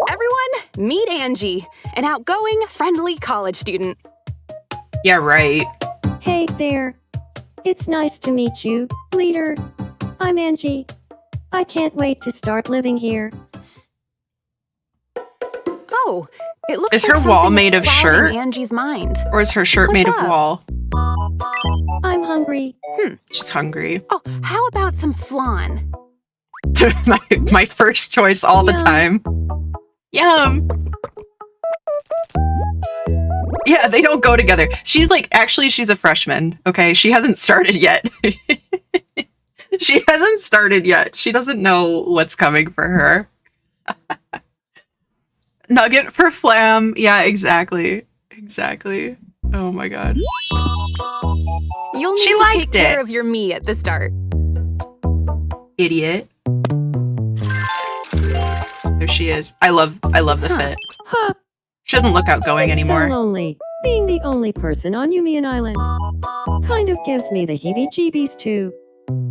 everyone, meet Angie, an outgoing, friendly college student. Yeah, right. Hey there. It's nice to meet you, leader. I'm Angie. I can't wait to start living here. Oh, it looks Is like her wall something made of clouding shirt? Angie's mind. Or is her shirt What's made up? of wall? I'm hungry. She's hungry. Oh, how about some flan? my first choice all the Yum. time. Yum. Yeah, they don't go together. She's like, actually, she's a freshman. Okay, she hasn't started yet. She hasn't started yet. She doesn't know what's coming for her. Nugget for Flam. Yeah, exactly. Exactly. Oh my god. You'll need She to liked take care it. of your me at the start. Idiot. There she is. I love the fit. Huh. She doesn't look outgoing It's anymore. so lonely. Being the only person on Yumian Island kind of gives me the heebie-jeebies too.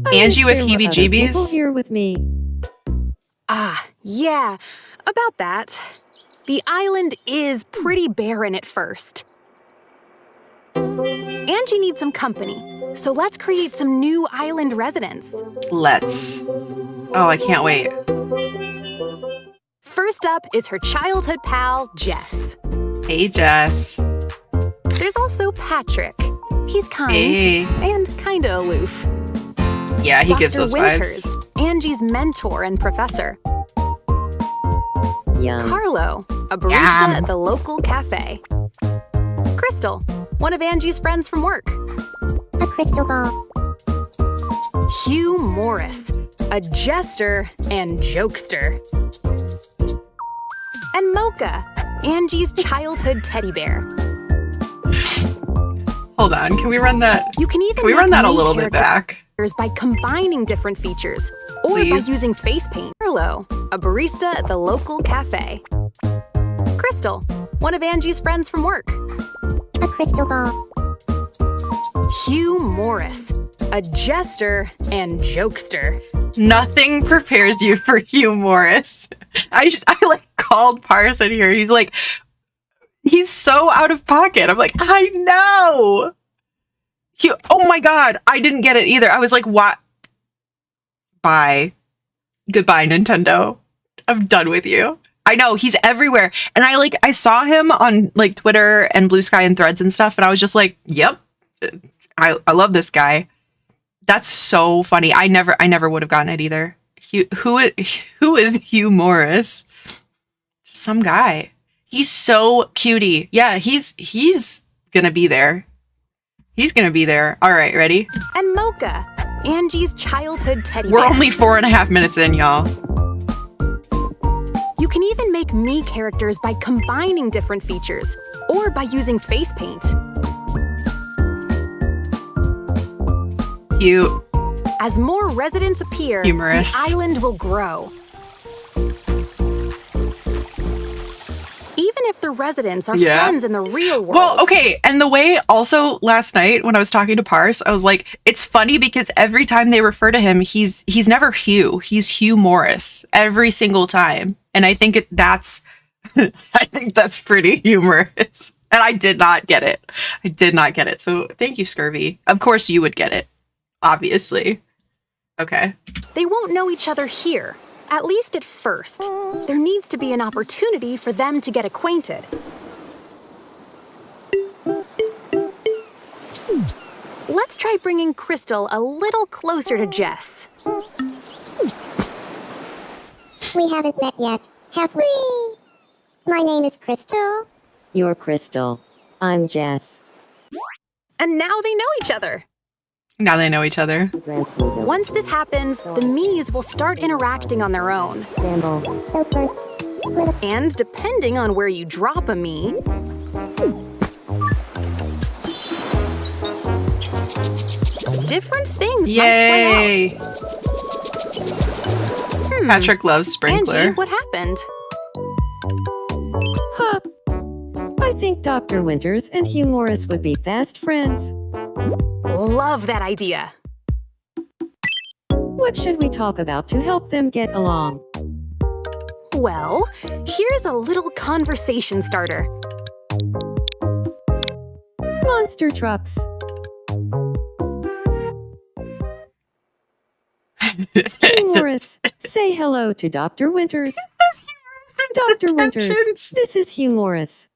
I Angie wish with there were other heebie-jeebies? people here with me. Ah, yeah, about that. The island is pretty barren at first. Angie needs some company. So let's create some new island residents. Let's. Oh, I can't wait. First up is her childhood pal, Jess. Hey, Jess. There's also Patrick. He's kind Hey. and kinda aloof. Yeah, he Dr. gives those Winters, vibes. Angie's mentor and professor. Yum. Carlo, a barista Yum. at the local cafe. Crystal, one of Angie's friends from work. A crystal ball. Hugh Morris, a jester and jokester. And Mocha, Angie's childhood teddy bear. Hold on, can we run that? You can even Can we run make that a main little bit back? characters by combining different features or by Please. using face paint. Carlo, a barista at the local cafe. Crystal, one of Angie's friends from work. A crystal ball. Hugh Morris, a jester and jokester. Nothing prepares you for Hugh Morris. I like called Parson here. He's like, he's so out of pocket. I'm like, I know. Oh my God, I didn't get it either. I was like, what? Bye. Goodbye, Nintendo. I'm done with you. I know, he's everywhere. And I saw him on like Twitter and Blue Sky and Threads and stuff. And I was just like, yep, I love this guy. That's so funny. I never would have gotten it either. Who is Hugh Morris? Some guy. He's so cutie. Yeah, he's gonna be there. He's gonna be there. All right, ready? And Mocha, Angie's childhood teddy We're bear. only 4.5 minutes in, y'all. You can even make me characters by combining different features or by using face paint. Cute. As more residents appear, Humorous. the island will grow. Even if the residents are Yeah. friends in the real world. Well, okay, and the way also last night when I was talking to Parse, I was like, it's funny because every time they refer to him, he's never Hugh. He's Hugh Morris every single time. And I think that's I think that's pretty humorous. And I did not get it. I did not get it. So thank you, Scurvy. Of course you would get it. Obviously. Okay. They won't know each other here, at least at first. There needs to be an opportunity for them to get acquainted. Let's try bringing Crystal a little closer to Jess. We haven't met yet, have we? My name is Crystal. You're Crystal. I'm Jess. And now they know each other. Now they know each other. Once this happens, the Mies will start interacting on their own. And depending on where you drop a Mii, different things might play Yay! out. Patrick loves Sprinkler. Angie, what happened? Huh. I think Dr. Winters and Hugh Morris would be fast friends. Love that idea. What should we talk about to help them get along? Well, here's a little conversation starter. Monster trucks. Hugh Morris, say hello to Dr. Winters. Dr. Winters, this is Hugh Morris.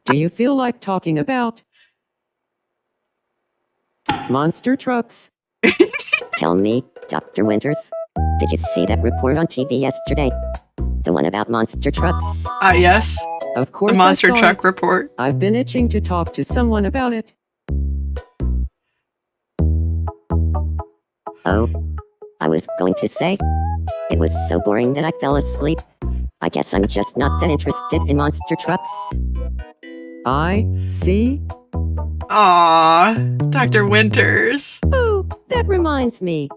Do you feel like talking about monster trucks? Tell me, Dr. Winters, did you see that report on TV yesterday? The one about monster trucks? Ah, yes. Of course The monster I saw truck it. report. I've been itching to talk to someone about it. Oh, I was going to say, it was so boring that I fell asleep. I guess I'm just not that interested in monster trucks. I see. Aw, Dr. Winters. Oh, that reminds me.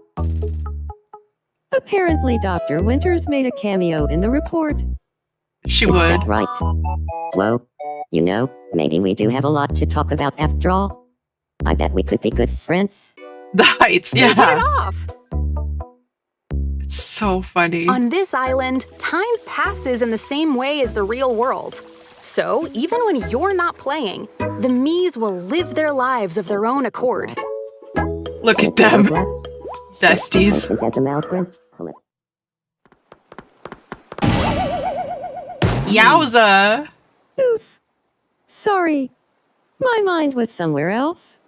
Apparently Dr. Winters made a cameo in the report. She Is would. that right? Whoa, you know, maybe we do have a lot to talk about after all. I bet we could be good friends. The heights, Hit it yeah. off. It's so funny. On this island, time passes in the same way as the real world. So, even when you're not playing, the Mies will live their lives of their own accord. Look at them. Besties. Yowza! Oof. Sorry. My mind was somewhere else.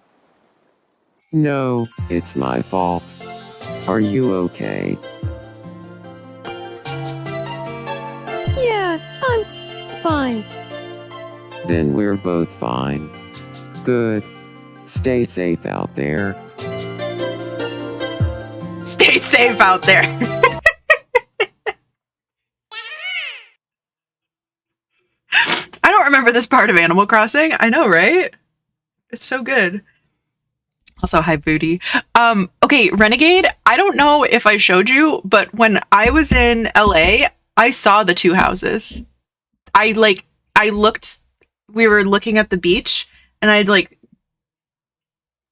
No, it's my fault. Are you okay? Yeah, I'm fine. Then we're both fine. Good. Stay safe out there. Stay safe out there. I don't remember this part of Animal Crossing. I know, right? It's so good. Also, hi, Booty. Okay, Renegade, I don't know if I showed you, but when I was in LA, I saw the two houses. I looked, we were looking at the beach, and I'd like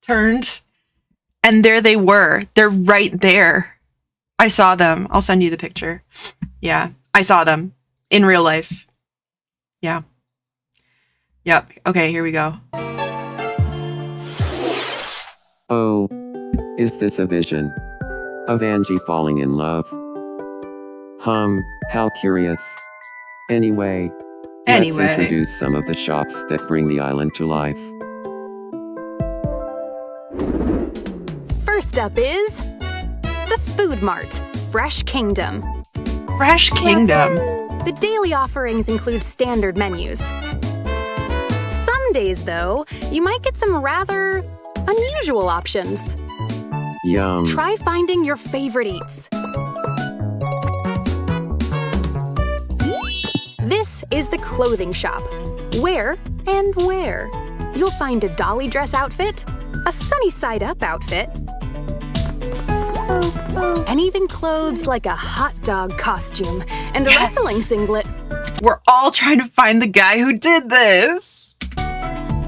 turned, and there they were. They're right there. I saw them. I'll send you the picture. Yeah, I saw them in real life. Yeah. Yep. Okay, here we go. Oh. Is this a vision? Of Angie falling in love? How curious. Anyway, let's introduce some of the shops that bring the island to life. First up is the Food Mart, Fresh Kingdom. Fresh Kingdom. The daily offerings include standard menus. Some days, though, you might get some rather unusual options. Yum. Try finding your favorite eats. This is the clothing shop. Where and where? You'll find a dolly dress outfit, a sunny side up outfit, and even clothes like a hot dog costume and a wrestling singlet. We're all trying to find the guy who did this.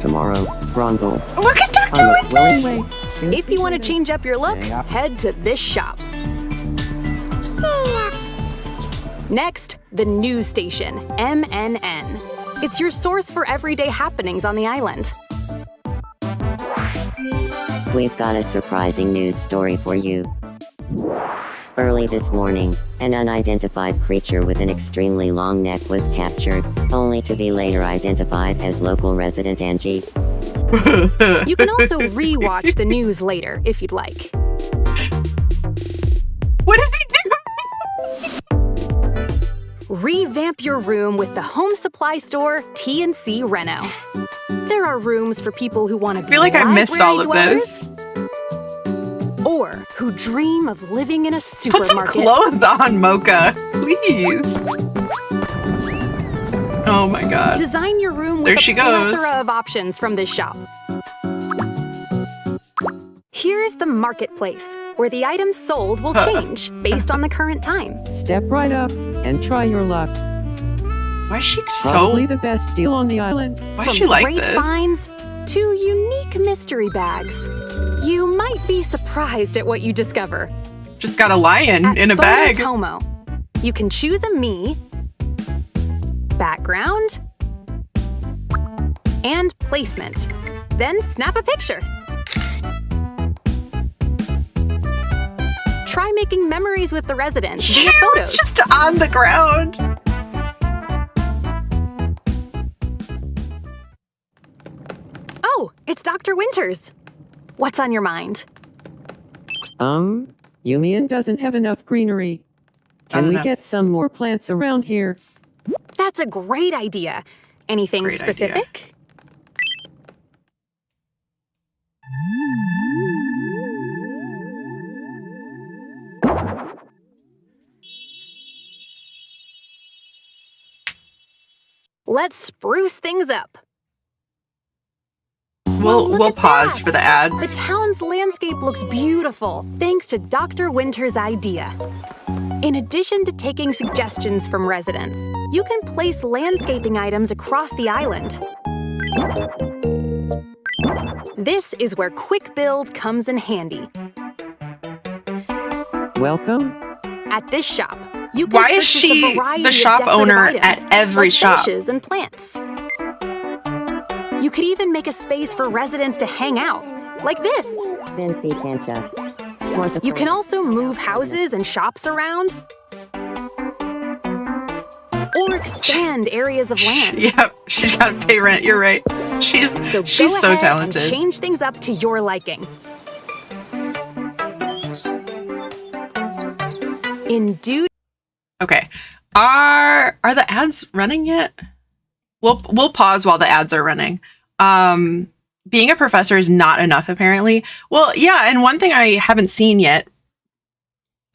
Tomorrow, Bronco. Look at Dr. Winters! If you want to change up your look, head to this shop. Next, the news station, MNN. It's your source for everyday happenings on the island. We've got a surprising news story for you. Early this morning, an unidentified creature with an extremely long neck was captured, only to be later identified as local resident Angie. You can also re-watch the news later if you'd like. What is he doing? Revamp your room with the home supply store T&C Reno. There are rooms for people who want to be I feel like I missed all of this. Or who dream of living in a supermarket. Put some clothes on, Mocha, please. Oh my god. Design your room with a plethora of options from this shop. Here's the marketplace, where the items sold will change based on the current time. Step right up and try your luck. Why is she so... Probably the best deal on the island. Why is she like great this? finds to unique mystery bags. You might be surprised at what you discover. Just got a lion in a bag. Tomo, you can choose a me, background, and placement. Then snap a picture. Try making memories with the residents via photos. It's just on the ground. Oh, it's Dr. Winters. What's on your mind? Yumian doesn't have enough greenery. Can we get some more plants around here? That's a great idea. Anything specific? Let's spruce things up. We'll pause for the ads. The town's landscape looks beautiful, thanks to Dr. Winter's idea. In addition to taking suggestions from residents, you can place landscaping items across the island. This is where quick build comes in handy. Welcome. At this shop, you can Why is purchase she a variety the of shop decorative owner items, at every like shop? benches and plants. You could even make a space for residents to hang out, like this. You can also move houses and shops around, or expand areas of land. Yep, she's got to pay rent. You're right. She's So so talented. And change things up to your liking. In due. Okay, are the ads running yet? We'll pause while the ads are running. Being a professor is not enough, apparently. Well, yeah, and one thing I haven't seen yet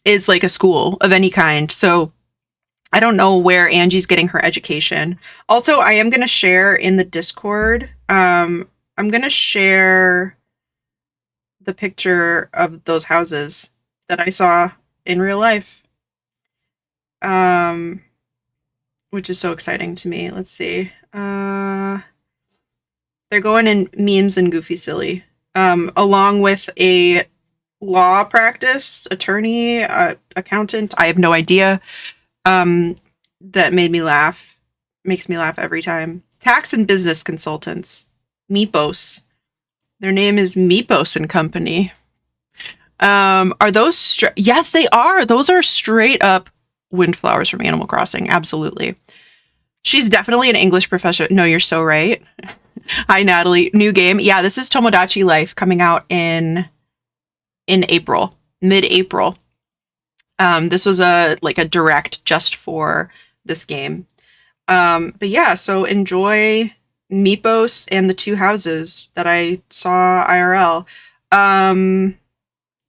is like a school of any kind. So I don't know where Angie's getting her education. Also, I am going to share in the Discord. I'm going to share the picture of those houses that I saw in real life. Which is so exciting to me. Let's see. They're going in memes and goofy silly, along with a law practice, attorney, accountant. I have no idea. That made me laugh. Makes me laugh every time. Tax and business consultants. Meepos. Their name is Meepos and Company. Are those yes, they are. Those are straight up windflowers from Animal Crossing. Absolutely. She's definitely an English professor. No, you're so right. Hi, Natalie. New game. Yeah, this is Tomodachi Life coming out in April, mid-April. This was a direct just for this game. But yeah, so enjoy Meepos and the two houses that I saw IRL.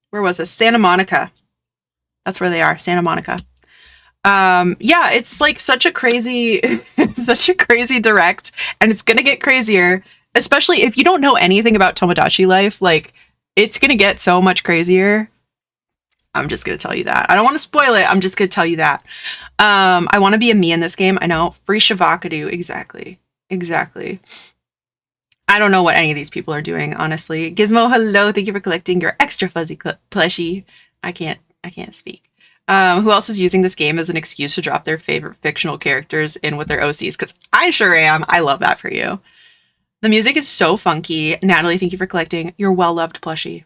Where was this? Santa Monica. That's where they are, Santa Monica. Yeah, it's like such a crazy direct, and it's gonna get crazier, especially if you don't know anything about Tomodachi Life. Like, it's gonna get so much crazier. I'm just gonna tell you that. I don't want to spoil it. I'm just gonna tell you that. I want to be a me in this game. I know. Free Shavakadu. Exactly. I don't know what any of these people are doing, honestly. Gizmo, hello. Thank you for collecting your extra fuzzy plushie. I can't speak. Who else is using this game as an excuse to drop their favorite fictional characters in with their OCs? Because I sure am. I love that for you. The music is so funky. Natalie, thank you for collecting your well-loved plushie.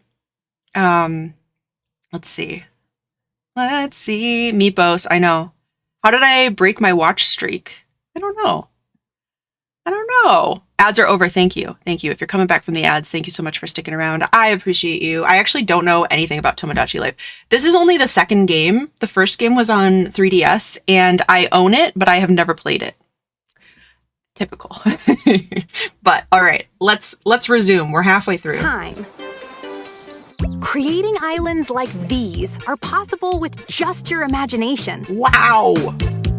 Let's see. Meepos, I know. How did I break my watch streak? I don't know. Ads are over. Thank you. If you're coming back from the ads, thank you so much for sticking around. I appreciate you. I actually don't know anything about Tomodachi Life. This is only the second game. The first game was on 3DS, and I own it, but I have never played it. Typical. But all right, let's resume. We're halfway through. Time. Creating islands like these are possible with just your imagination. Wow!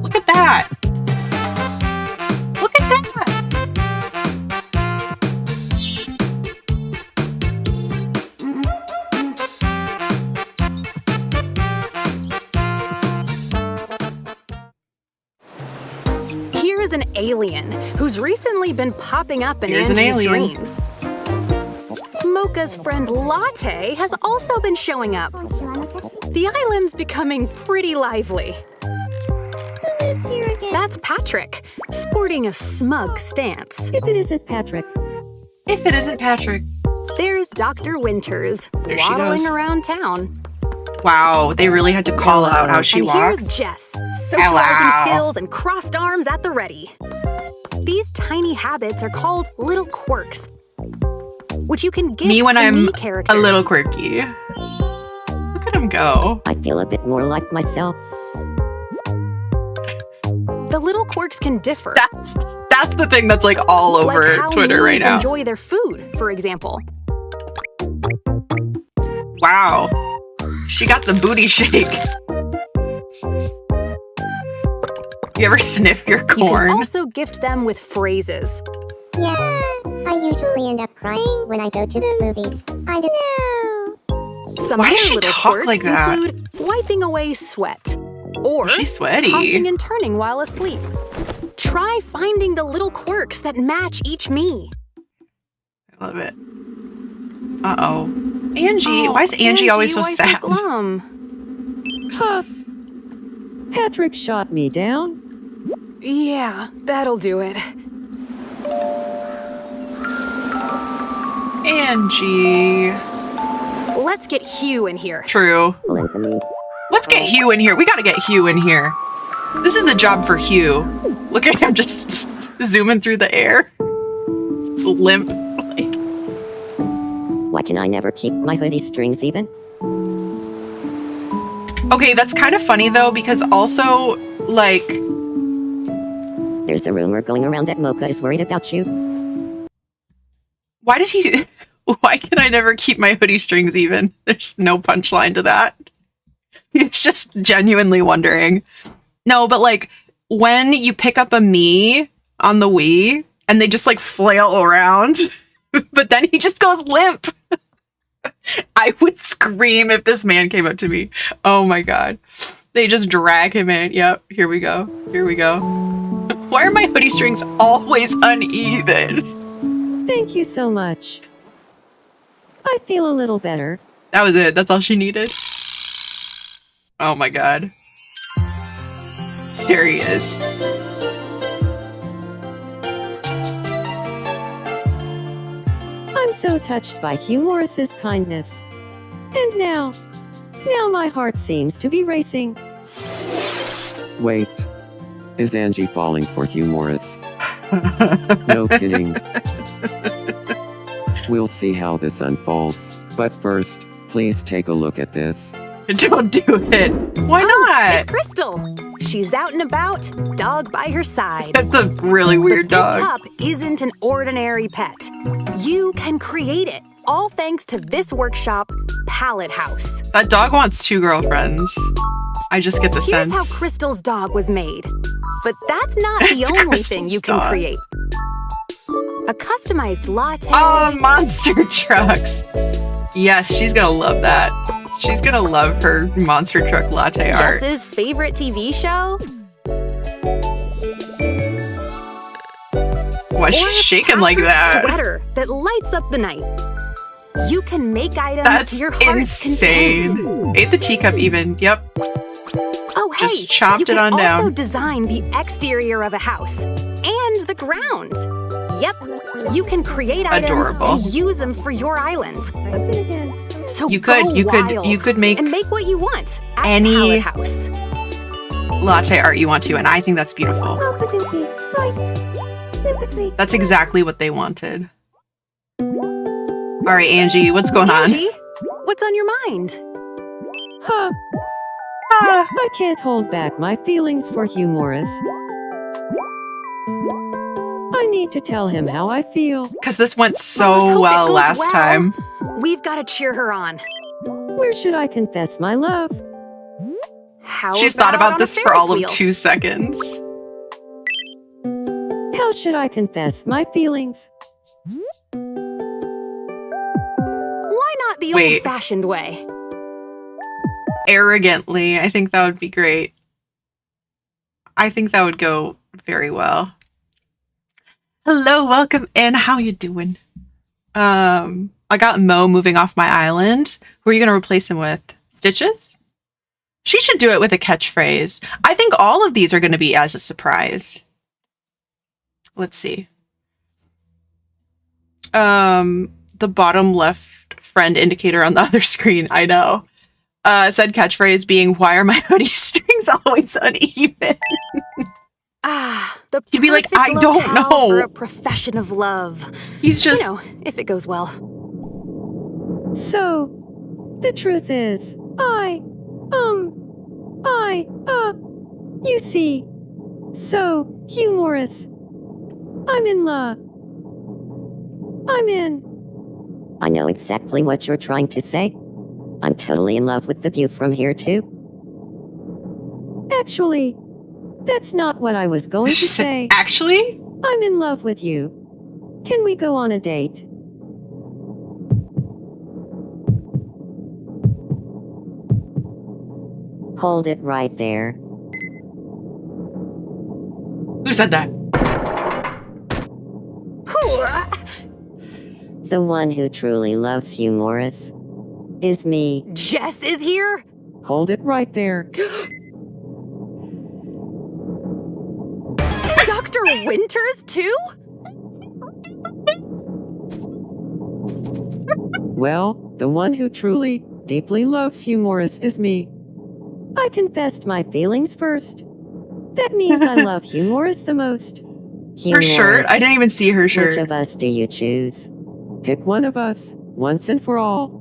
Look at that! Here's an alien who's recently been popping up in Angie's dreams. Mocha's friend Latte has also been showing up. The island's becoming pretty lively. That's Patrick, sporting a smug stance. If it isn't Patrick. There's Dr. Winters, waddling around town. Wow, they really had to call out how she walks. Here's Jess, socializing skills and crossed arms at the ready. These tiny habits are called little quirks, which you can give me when I'm characters. A little quirky. Look at him go. I feel a bit more like myself. The little quirks can differ. That's the thing that's like all over like how Twitter right now. Enjoy their food, for example. Wow. She got the booty shake. You ever sniff your corn? You can also gift them with phrases. Yeah, I usually end up crying when I go to the movies. I don't know. Some Why does other she little talk quirks like that? include wiping away sweat, or she's sweaty. tossing and turning while asleep. Try finding the little quirks that match each me. I love it. Uh-oh. Angie, why is Angie always so sad? Glum. Patrick shot me down. Yeah, that'll do it. Angie. Let's get Hugh in here. True. Let's get Hugh in here. We gotta get Hugh in here. This is the job for Hugh. Look at him just zooming through the air. Limp. Like. Why can I never keep my hoodie strings even? Okay, that's kind of funny though, because also, like... There's a rumor going around that Mocha is worried about you. Why did he... Why can I never keep my hoodie strings even? There's no punchline to that. It's just genuinely wondering. No, but like, when you pick up a me on the Wii, and they just like flail around, but then he just goes limp. I would scream if this man came up to me. Oh my god. They just drag him in. Yep, here we go. Here we go. Why are my hoodie strings always uneven? Thank you so much. I feel a little better. That was it. That's all she needed. Oh my god. Here he is. I'm so touched by Hugh Morris's kindness. And now my heart seems to be racing. Wait. Is Angie falling for Hugh Morris? No kidding. We'll see how this unfolds. But first, please take a look at this. Don't do it. Why not? It's Crystal. She's out and about, dog by her side. That's a really weird dog. This pup isn't an ordinary pet. You can create it, all thanks to this workshop, Palette House. That dog wants 2 girlfriends. I just get the sense. Here's how Crystal's dog was made. But that's not the only Crystal's thing you can dog. create. A customized latte. Oh, monster trucks. Yes, she's gonna love that. She's gonna love her monster truck latte art. Jess's favorite TV show. Why is she shaking like that? Sweater that lights up the night. You can make items That's to your heart's insane. content. Ate the teacup even. Yep. Oh, hey, Just chopped you it on can also down. design the exterior of a house and the ground. Yep, you can create items Adorable. and use them for your island. So You could make and make what you want at any Palette House. latte art you want to, and I think that's beautiful. That's exactly what they wanted. All right, Angie, what's going on? Angie, what's on your mind? Huh. Ah, I can't hold back my feelings for Hugh Morris. I need to tell him how I feel. because this went Let's so hope it well goes last well. time. We've got to cheer her on. Where should I confess my love? How She's thought on about a this for Ferris all of wheel? 2 seconds. How should I confess my feelings? Why not the Wait. old-fashioned way? Arrogantly, I think that would be great. I think that would go very well. Hello, welcome in. How you doing? I got Mo moving off my island. Who are you going to replace him with? Stitches? She should do it with a catchphrase. I think all of these are going to be as a surprise. Let's see. The bottom left friend indicator on the other screen. I know. Said catchphrase being, why are my hoodie strings always uneven? The He'd be like, perfect I don't locale know. for a profession of love. He's just... You know, if it goes well. So, the truth is, you see. So, Hugh Morris, I'm in love. I'm in. I know exactly what you're trying to say. I'm totally in love with the view from here too. Actually, that's not what I was going to She said, say. actually? I'm in love with you. Can we go on a date? Hold it right there. Who said that? The one who truly loves Hugh Morris is me. Jess is here? Hold it right there. Winters too? Well, the one who truly, deeply loves Humorous is me. I confessed my feelings first. That means I love Humorous the most. Her shirt? I didn't even see her Which shirt. of us do you choose? Pick one of us, once and for all.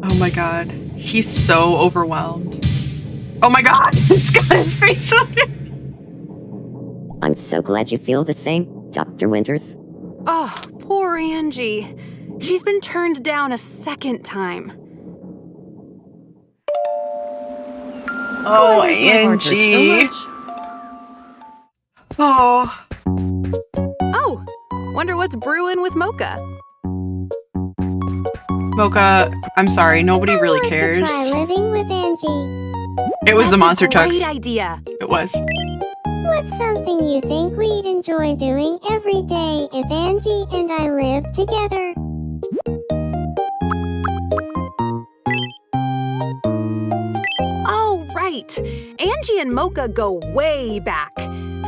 Oh my god. He's so overwhelmed. Oh my god! It's got his face on it! I'm so glad you feel the same, Dr. Winters. Oh, poor Angie. She's been turned down a second time. Oh, Why does my Angie. heart hurt so much? Oh. Oh, wonder what's brewing with Mocha. Mocha, I'm sorry, nobody really I want cares. to try living with Angie. It was the That's monster a great tux. idea. It was. What's something you think we'd enjoy doing every day if Angie and I lived together? Oh, right. Angie and Mocha go way back.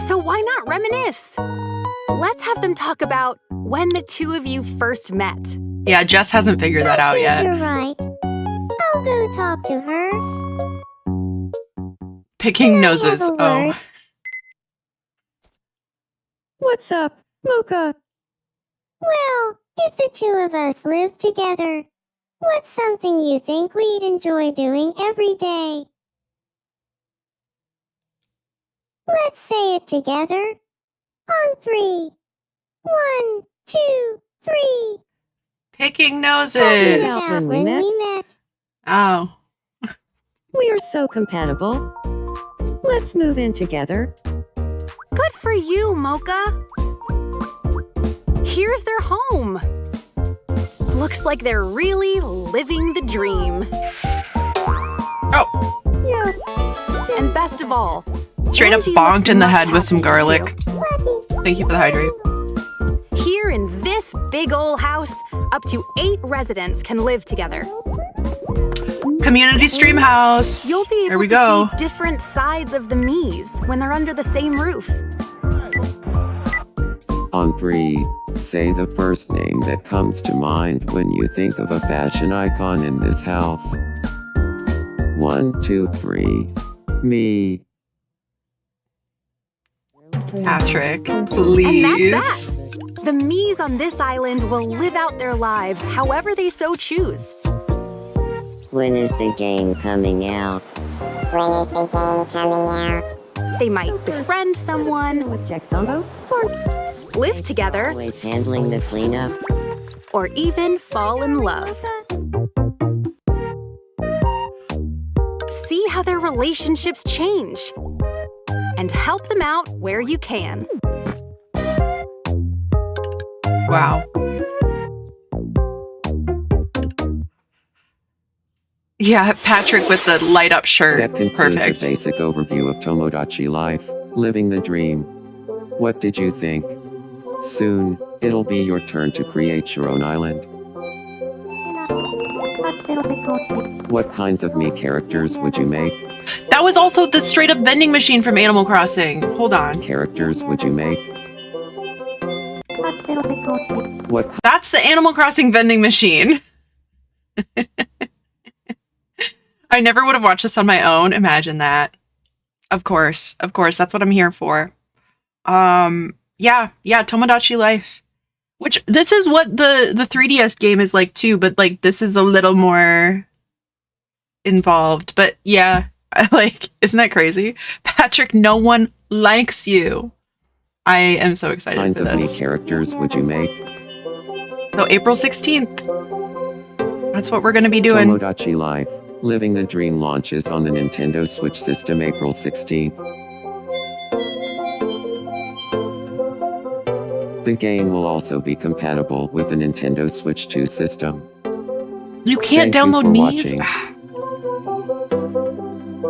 So why not reminisce? Let's have them talk about when the two of you first met. Yeah, Jess hasn't figured that out yet. You're right. I'll go talk to her. Picking noses. have a Oh. word? What's up, Mocha? Well, if the two of us lived together, what's something you think we'd enjoy doing every day? Let's say it together. On 3. 1, 2, 3. Picking Talking noses. about when we When met? we met. Oh. We are so compatible. Let's move in together. Good for you, Mocha. Here's their home. Looks like they're really living the dream. Oh. Yeah. And best of all, Straight up Angie bonked looks in the much head with some happier, garlic. too. Thank you for the hydrate. Here in this big ol' house, up to 8 residents can live together. Community stream house. You'll be There able we to go. see different sides of the Mies when they're under the same roof. On 3, say the first name that comes to mind when you think of a fashion icon in this house. 1, 2, 3. Me. Patrick, And please. that's that. The Mies on this island will live out their lives however they so choose. When is the game coming out? When is the game coming out? They might befriend someone, With Jack Dumbo? Or live together, Always handling the cleanup? or even fall in love. See how their relationships change. And help them out where you can. Wow. Yeah, Patrick with the light up shirt. That concludes Perfect. a basic overview of Tomodachi life, living the dream. What did you think? Soon, it'll be your turn to create your own island. What kinds of me characters would you make? That was also the straight up vending machine from Animal Crossing. Hold on. Characters would you make? What That's the Animal Crossing vending machine. I never would have watched this on my own. Imagine that. Of course. Of course. That's what I'm here for. Yeah, Tomodachi Life. Which this is what the 3DS game is like too, but like this is a little more involved. But yeah, isn't that crazy? Patrick, no one likes you. I am so excited kinds for of me this. characters would you make? So April 16th. That's what we're gonna be doing. Tomodachi Life, Living the Dream launches on the Nintendo Switch system April 16th. The game will also be compatible with the Nintendo Switch 2 system. You can't Thank you download for Mies?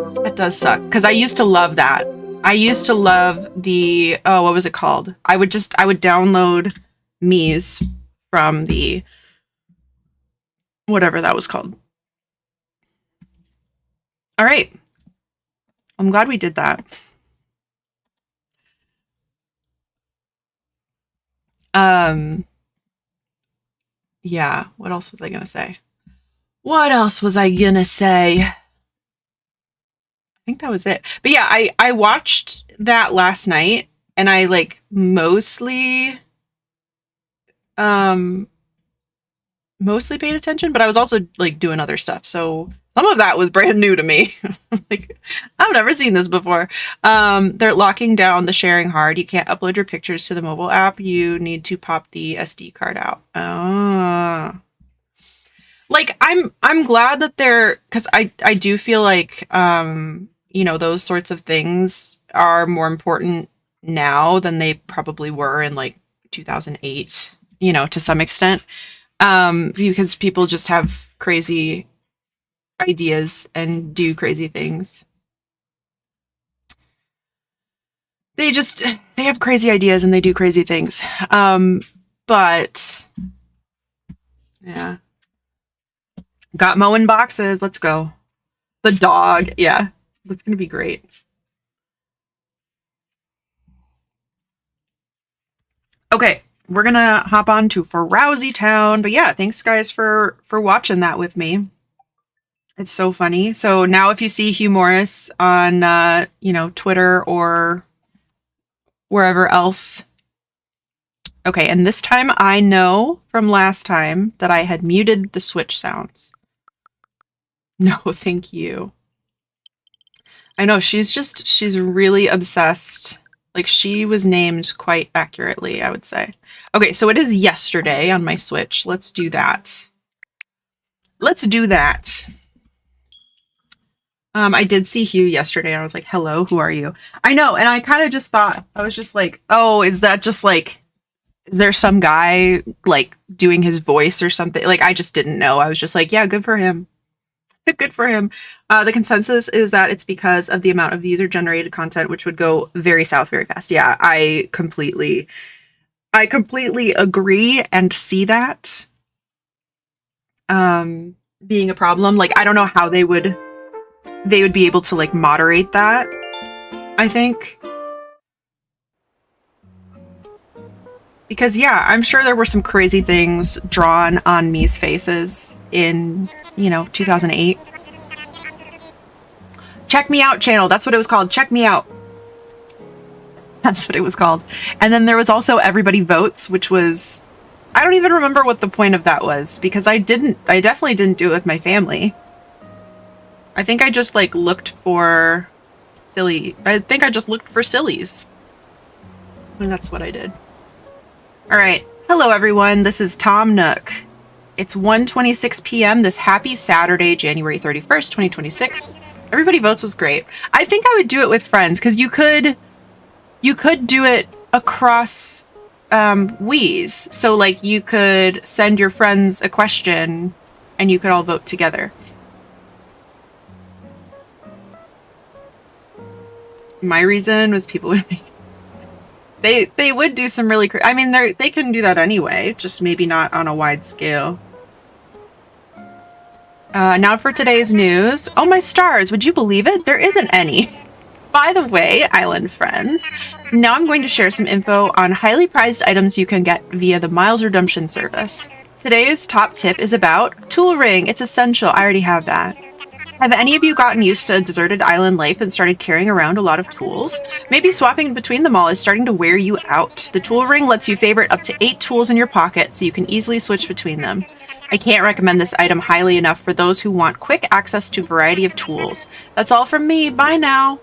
watching. That does suck, because I used to love that. I used to love the, oh, what was it called? I would download Mies from the, whatever that was called. All right. I'm glad we did that. Yeah, what else was I gonna say? What else was I gonna say? I think that was it. But yeah, I watched that last night and I like mostly paid attention, but I was also like doing other stuff. So some of that was brand new to me. Like I've never seen this before. They're locking down the sharing hard. You can't upload your pictures to the mobile app. You need to pop the SD card out. Like I'm glad that they're, because I do feel like you know, those sorts of things are more important now than they probably were in like 2008, you know, to some extent. Because people just have crazy ideas and do crazy things. They have crazy ideas and they do crazy things. But yeah. Got mowing boxes. Let's go. The dog. Yeah. That's going to be great. Okay. We're going to hop on to Frowsy Town. But yeah, thanks guys for watching that with me. It's so funny. So now if you see Hugh Morris on, you know, Twitter or wherever else. Okay, and this time I know from last time that I had muted the Switch sounds. No, thank you. I know, she's really obsessed. Like, she was named quite accurately, I would say. Okay, so it is yesterday on my Switch. Let's do that. Let's do that. I did see Hugh yesterday. And I was like, hello, who are you? I know, and I kind of just thought, I was just like, oh, is that just like, is there some guy like doing his voice or something? Like, I just didn't know. I was just like, yeah, good for him. Good for him. The consensus is that it's because of the amount of user generated content, which would go very south very fast. Yeah, I completely agree and see that being a problem. Like, I don't know how they would be able to like moderate that, I think. Because yeah, I'm sure there were some crazy things drawn on Mii's faces in, you know, 2008. Check Me Out channel. That's what it was called. Check Me Out. That's what it was called. And then there was also Everybody Votes, which was, I don't even remember what the point of that was, because I definitely didn't do it with my family. I think I just like looked for sillies. And that's what I did. All right. Hello, everyone. This is Tom Nook. It's 1:26 p.m. this happy Saturday, January 31st, 2026. Everybody Votes was great. I think I would do it with friends because you could do it across Wii's. So like you could send your friends a question and you could all vote together. My reason was people would make they would do some really I mean they can do that anyway, just maybe not on a wide scale. Now for today's news. Oh my stars, would you believe it? There isn't any. By the way, island friends, now I'm going to share some info on highly prized items you can get via the Miles Redemption service. Today's top tip is about tool ring. It's essential. I already have that. Have any of you gotten used to a deserted island life and started carrying around a lot of tools? Maybe swapping between them all is starting to wear you out. The tool ring lets you favorite up to 8 tools in your pocket so you can easily switch between them. I can't recommend this item highly enough for those who want quick access to a variety of tools. That's all from me. Bye now.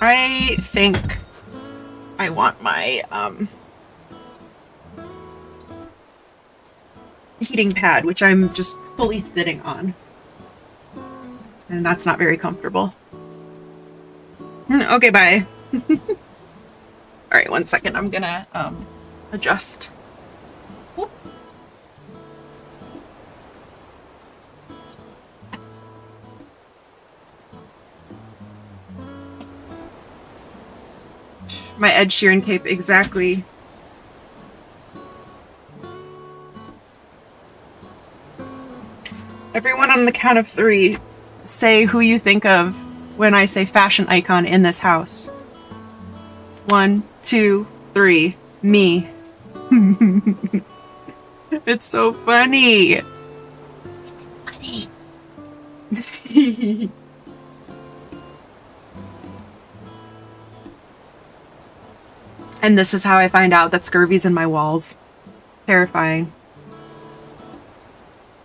I think I want my heating pad, which I'm just fully sitting on. And that's not very comfortable. Okay, bye. Alright, 1 second. I'm gonna adjust. Whoop. My Ed Sheeran cape, exactly. Everyone on the count of 3, say who you think of when I say fashion icon in this house. 1, 2, 3. Me. It's so funny. It's funny. And this is how I find out that scurvy's in my walls. Terrifying.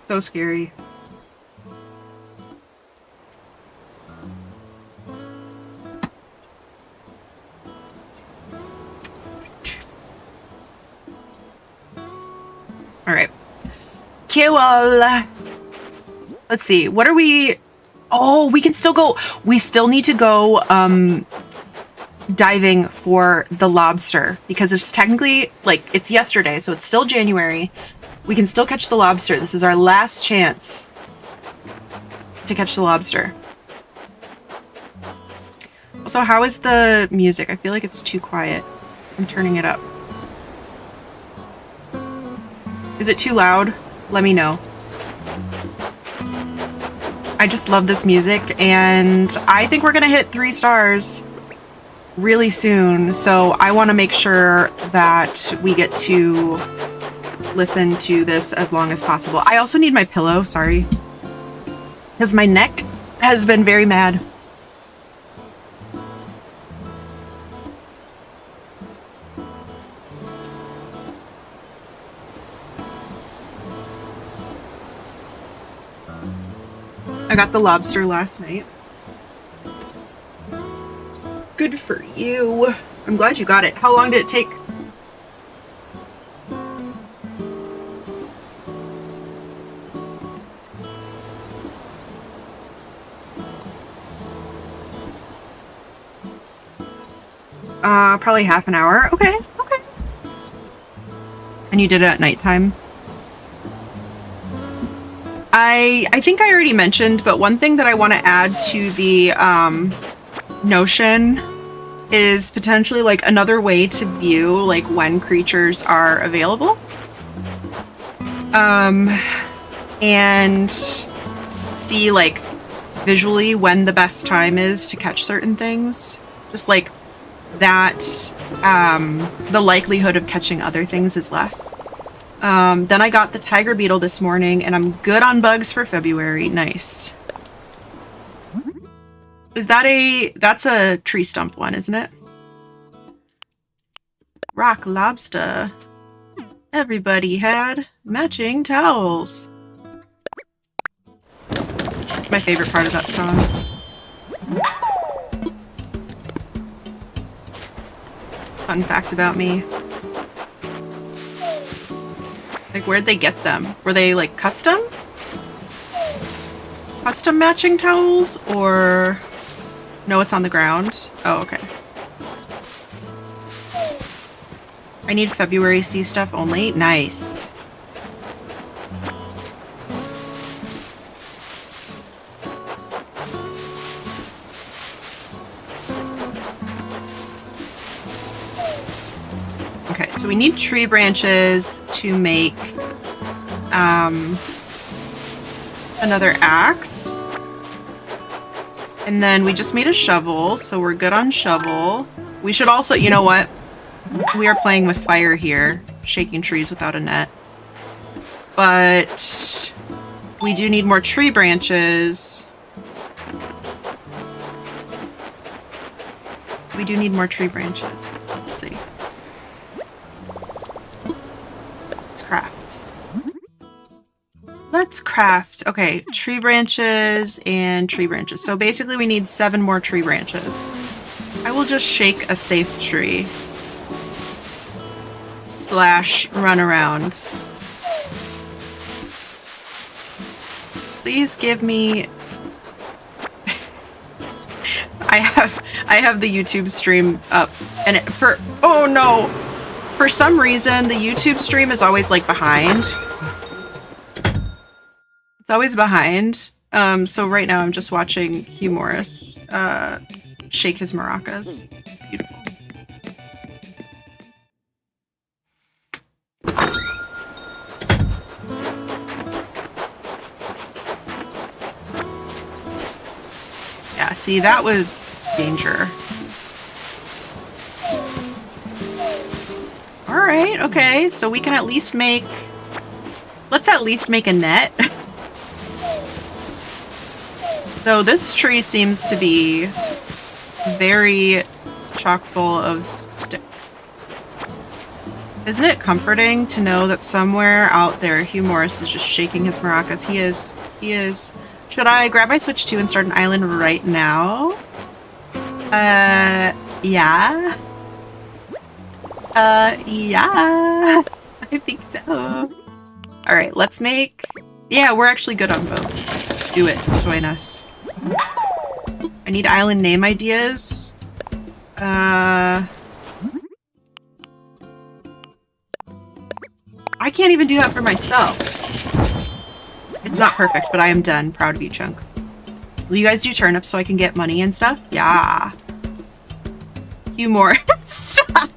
So scary. All right. Cool. Let's see. What are we? Oh, we can still go. We still need to go diving for the lobster because it's technically like it's yesterday, so it's still January. We can still catch the lobster. This is our last chance to catch the lobster. Also, how is the music? I feel like it's too quiet. I'm turning it up. Is it too loud? Let me know. I just love this music, and I think we're gonna hit 3 stars really soon, so I want to make sure that we get to listen to this as long as possible. I also need my pillow, sorry, because my neck has been very mad. I got the lobster last night. Good for you. I'm glad you got it. How long did it take? Probably half an hour. Okay, okay. And you did it at nighttime? I think I already mentioned, but one thing that I want to add to the notion is potentially like another way to view like when creatures are available. And see like visually when the best time is to catch certain things. Just like that the likelihood of catching other things is less. Then I got the tiger beetle this morning and I'm good on bugs for February. Nice. Is that that's a tree stump one, isn't it? Rock lobster. Everybody had matching towels. My favorite part of that song. Fun fact about me. Like, where'd they get them? Were they, like, custom? Custom matching towels? Or... No, it's on the ground? Oh, okay. I need February sea stuff only? Nice. Okay, so we need tree branches to make another axe. And then we just made a shovel, so we're good on shovel. We should also, you know what? We are playing with fire here, shaking trees without a net. But we do need more tree branches. We do need more tree branches. Let's see. Let's craft. Let's craft. Okay, tree branches and tree branches. So basically we need 7 more tree branches. I will just shake a safe tree. / run around. Please give me... I have the YouTube stream up and oh no! For some reason the YouTube stream is always like behind. It's always behind. So right now I'm just watching Hugh Morris shake his maracas. Beautiful. see, that was danger. Alright, okay, so we can at least make... Let's at least make a net. Though this tree seems to be very chock full of sticks. Isn't it comforting to know that somewhere out there Hugh Morris is just shaking his maracas? He is. He is. Should I grab my Switch 2 and start an island right now? Yeah. Yeah. I think so. Alright, let's make... Yeah, we're actually good on both. Do it. Join us. I need island name ideas. I can't even do that for myself. It's not perfect, but I am done. Proud of you, Chunk. Will you guys do turnips so I can get money and stuff? Yeah. Humor. Stop.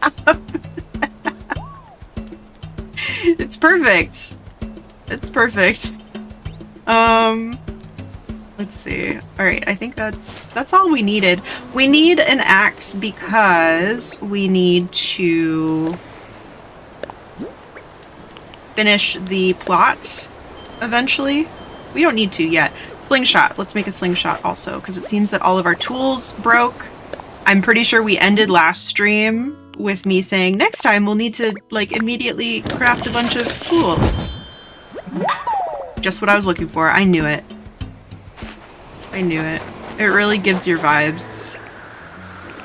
It's perfect. It's perfect. Let's see. All right, I think that's all we needed. We need an axe because we need to finish the plot eventually. We don't need to yet. Slingshot. Let's make a slingshot also because it seems that all of our tools broke. I'm pretty sure we ended last stream with me saying next time we'll need to like immediately craft a bunch of tools. Just what I was looking for. I knew it. I knew it. It really gives your vibes.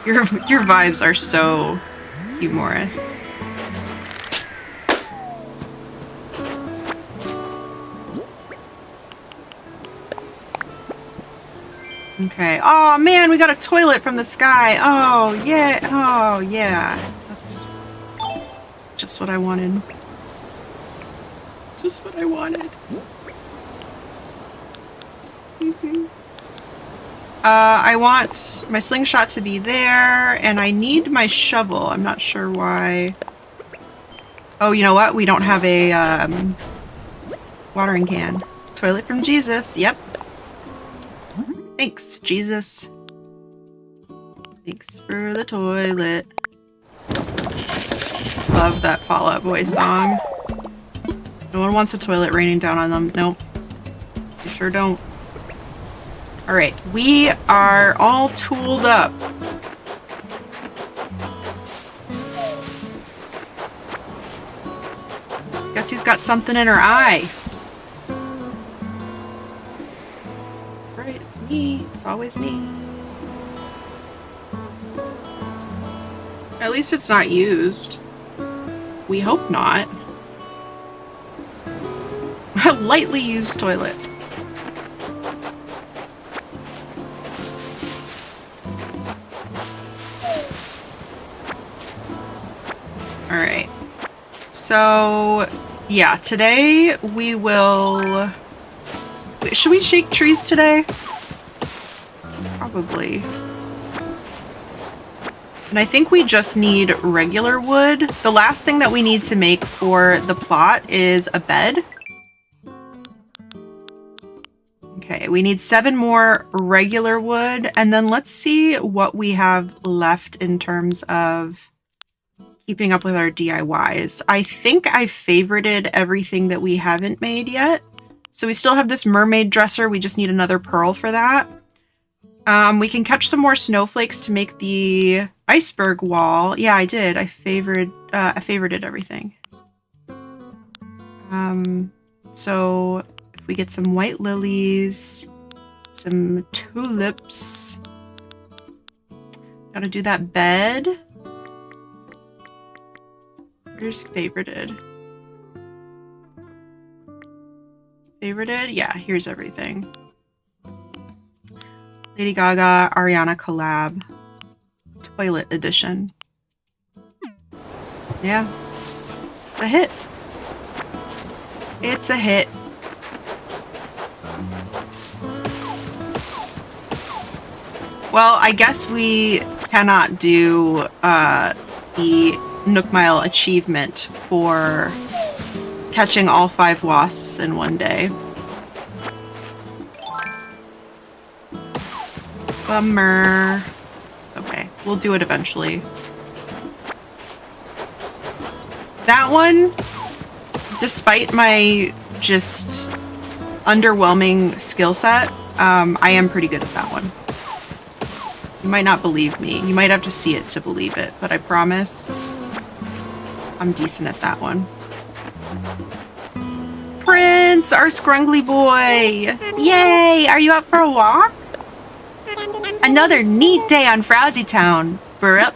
Your vibes are so humorous. Okay. Oh man, we got a toilet from the sky. Oh yeah. Oh yeah. That's just what I wanted. Just what I wanted. I want my slingshot to be there, and I need my shovel. I'm not sure why. Oh, you know what? We don't have a watering can. Toilet from Jesus. Yep. Thanks, Jesus. Thanks for the toilet. Love that Fall Out Boy song. No one wants a toilet raining down on them. Nope. You sure don't. Alright, we are all tooled up. Guess who's got something in her eye? That's right, it's me. It's always me. At least it's not used. We hope not. A lightly used toilet. Alright. So, yeah, today we will... Should we shake trees today? Probably. And I think we just need regular wood. The last thing that we need to make for the plot is a bed. Okay, we need 7 more regular wood, and then let's see what we have left in terms of keeping up with our DIYs. I think I favorited everything that we haven't made yet. So we still have this mermaid dresser. We just need another pearl for that. We can catch some more snowflakes to make the iceberg wall. Yeah, I did. I favorited everything. So if we get some white lilies, some tulips, gotta do that bed. Where's favorited? Favorited? Yeah, here's everything. Lady Gaga, Ariana collab. Toilet edition. Yeah. It's a hit. It's a hit. Well, I guess we cannot do the Nook Mile achievement for catching all 5 wasps in one day. Bummer. Okay, we'll do it eventually. That one, despite my just underwhelming skill set, I am pretty good at that one. You might not believe me. You might have to see it to believe it, but I promise I'm decent at that one. Prince, our scrungly boy! Yay! Are you up for a walk? Another neat day on Frowsy Town. Burp.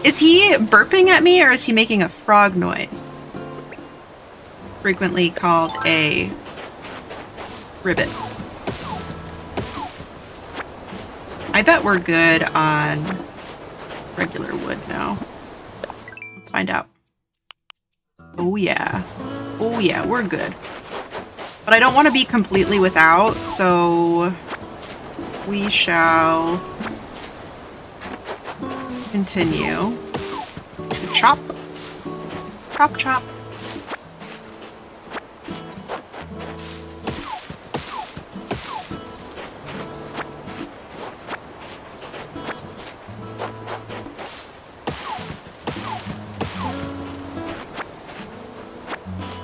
Is he burping at me or is he making a frog noise? Frequently called a ribbit. I bet we're good on regular wood now. Let's find out. Oh yeah. Oh yeah, we're good. But I don't want to be completely without, so we shall continue to chop. Chop, chop.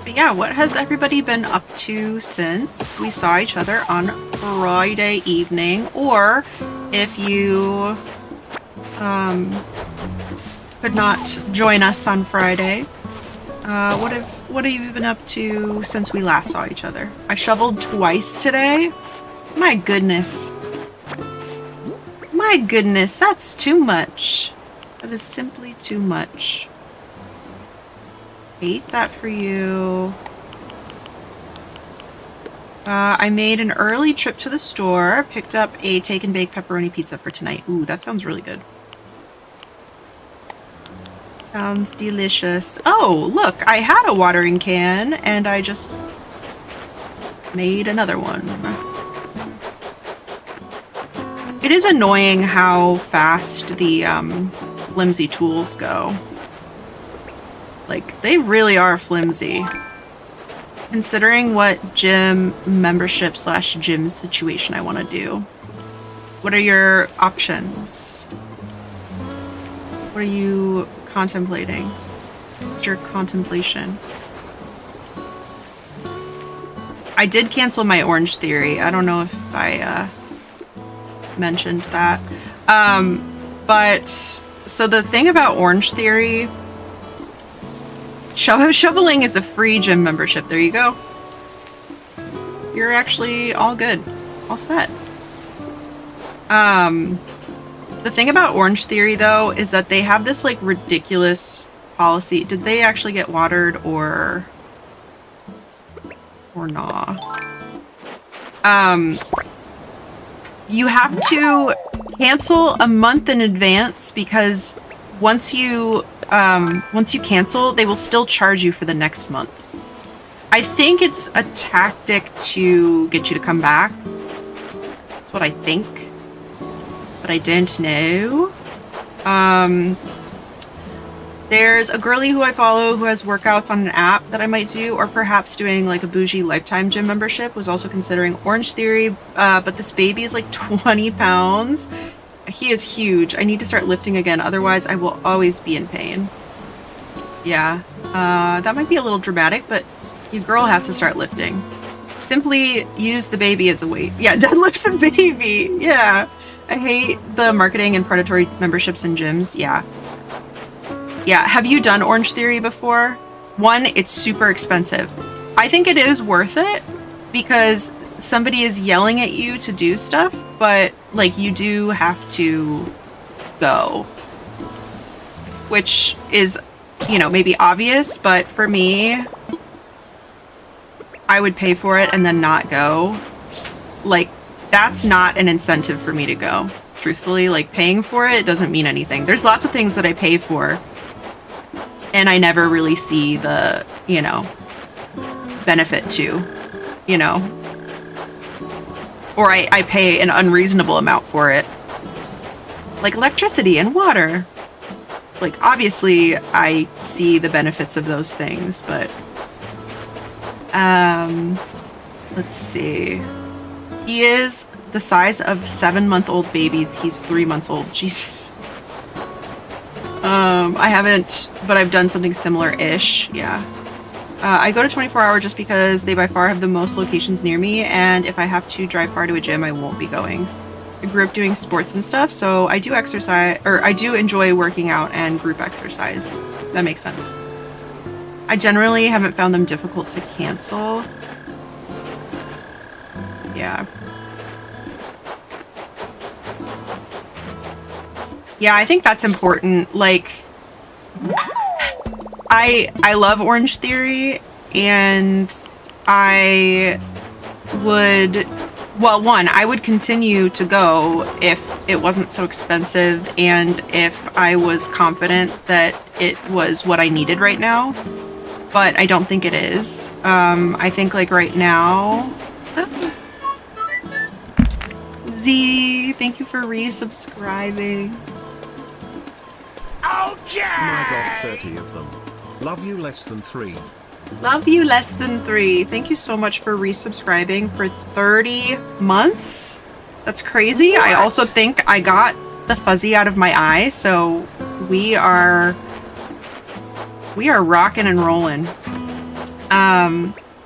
But yeah, what has everybody been up to since we saw each other on Friday evening? Or if you could not join us on Friday, what have you been up to since we last saw each other? I shoveled twice today. My goodness. My goodness, that's too much. That is simply too much. Hate that for you. I made an early trip to the store, picked up a take and bake pepperoni pizza for tonight. Ooh, that sounds really good. Sounds delicious. Oh, look, I had a watering can and I just made another one. It is annoying how fast the flimsy tools go. Like, they really are flimsy. Considering what gym membership / gym situation I want to do. What are your options? What are you contemplating? What's your contemplation? I did cancel my Orange Theory. I don't know if I mentioned that. But, so the thing about Orange Theory... Shoveling is a free gym membership. There you go. You're actually all good. All set. The thing about Orange Theory, though, is that they have this, like, ridiculous policy. Did they actually get watered or nah? You have to cancel a month in advance because once you cancel, they will still charge you for the next month. I think it's a tactic to get you to come back. That's what I think. But I don't know. There's a girly who I follow who has workouts on an app that I might do, or perhaps doing like a bougie lifetime gym membership. Was also considering Orange Theory, but this baby is like 20 pounds. He is huge. I need to start lifting again, otherwise I will always be in pain. Yeah, that might be a little dramatic, but your girl has to start lifting. Simply use the baby as a weight. Yeah, deadlift the baby. Yeah. I hate the marketing and predatory memberships in gyms. Yeah. Yeah, have you done Orange Theory before? One, it's super expensive. I think it is worth it because somebody is yelling at you to do stuff, but like you do have to go. Which is, you know, maybe obvious, but for me, I would pay for it and then not go. Like, that's not an incentive for me to go. Truthfully, like, paying for it doesn't mean anything. There's lots of things that I pay for, and I never really see the, you know, benefit to, you know. Or I pay an unreasonable amount for it. Like electricity and water. Like, obviously, I see the benefits of those things, but... let's see. He is the size of 7-month-old babies. He's 3 months old. Jesus. I haven't, but I've done something similar-ish. Yeah. I go to 24-hour just because they by far have the most locations near me, and if I have to drive far to a gym, I won't be going. I grew up doing sports and stuff, so I do exercise, or I do enjoy working out and group exercise. That makes sense. I generally haven't found them difficult to cancel. Yeah. Yeah, I think that's important. Like, I love Orange Theory, and I would, well, one, I would continue to go if it wasn't so expensive and if I was confident that it was what I needed right now. But I don't think it is. I think like right now... Z, thank you for resubscribing. Okay! I got 30 of them. Love you less than 3. Love you less than 3. Thank you so much for resubscribing for 30 months. That's crazy. What? I also think I got the fuzzy out of my eye, so we are rocking and rolling.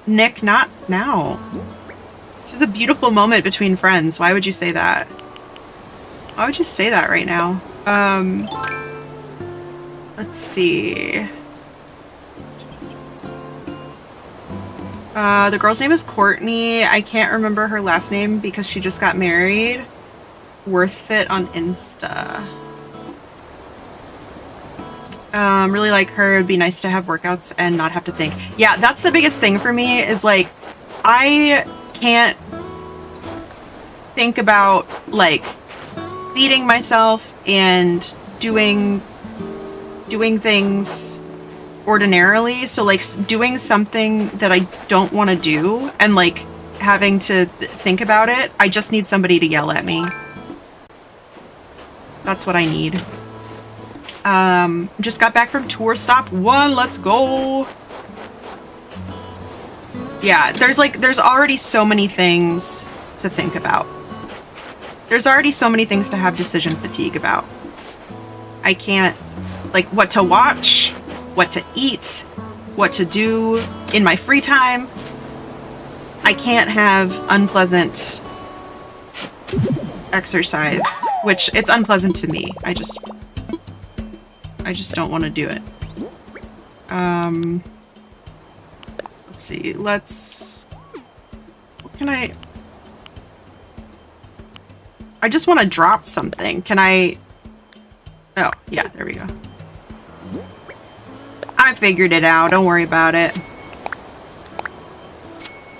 Nick, not now. This is a beautiful moment between friends. Why would you say that? Why would you say that right now? Let's see. The girl's name is Courtney. I can't remember her last name because she just got married. Worthfit on Insta. Really like her. It'd be nice to have workouts and not have to think. Yeah, that's the biggest thing for me is like, I can't think about like feeding myself and doing things ordinarily. So like doing something that I don't want to do and like having to think about it, I just need somebody to yell at me. That's what I need. Just got back from tour stop 1. Let's go. Yeah, there's already so many things to think about. There's already so many things to have decision fatigue about. I can't, like, what to watch, what to eat, what to do in my free time. I can't have unpleasant exercise, which it's unpleasant to me. I just don't want to do it. Let's see. What can I just want to drop something. Can I? Oh, yeah, there we go. I figured it out. Don't worry about it.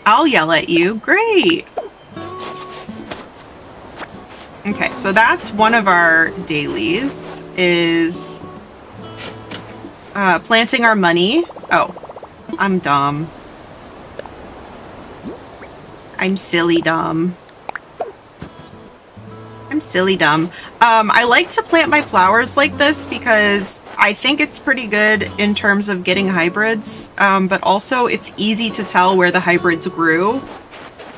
I'll yell at you. Great. Okay, so that's one of our dailies, is planting our money. Oh, I'm dumb. I'm silly dumb. I'm silly dumb. I like to plant my flowers like this because I think it's pretty good in terms of getting hybrids, but also it's easy to tell where the hybrids grew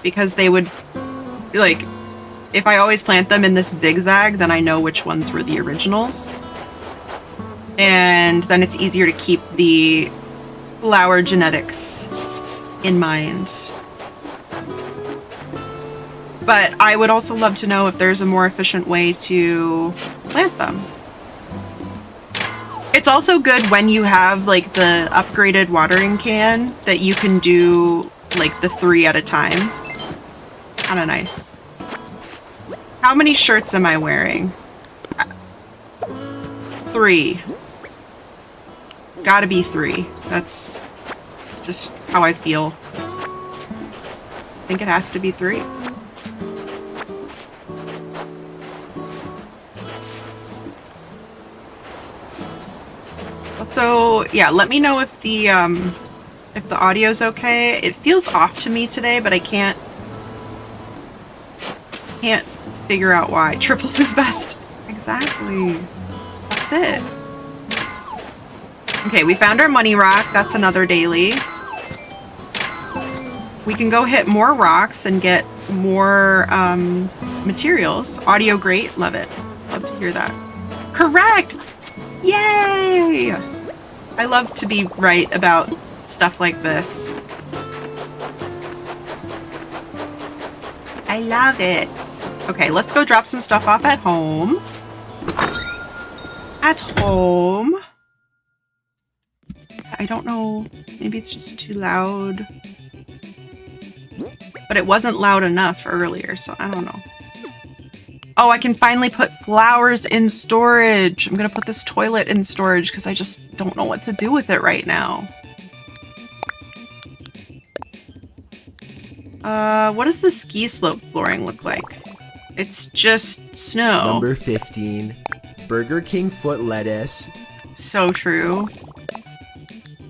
because they would, like, if I always plant them in this zigzag, then I know which ones were the originals. And then it's easier to keep the flower genetics in mind. But I would also love to know if there's a more efficient way to plant them. It's also good when you have like the upgraded watering can that you can do like the 3 at a time. Kinda nice. How many shirts am I wearing? 3. Gotta be 3. That's just how I feel. I think it has to be 3. So yeah, let me know if the audio's okay. It feels off to me today, but I can't figure out why. Triples is best. Exactly. That's it. Okay, we found our money rock. That's another daily. We can go hit more rocks and get more materials. Audio great, love it. Love to hear that. Correct! Yay! I love to be right about stuff like this. I love it. Okay, let's go drop some stuff off at home. At home. I don't know. Maybe it's just too loud. But it wasn't loud enough earlier, so I don't know. Oh, I can finally put flowers in storage. I'm gonna put this toilet in storage because I just don't know what to do with it right now. What does the ski slope flooring look like? It's just snow. Number 15. Burger King foot lettuce. So true.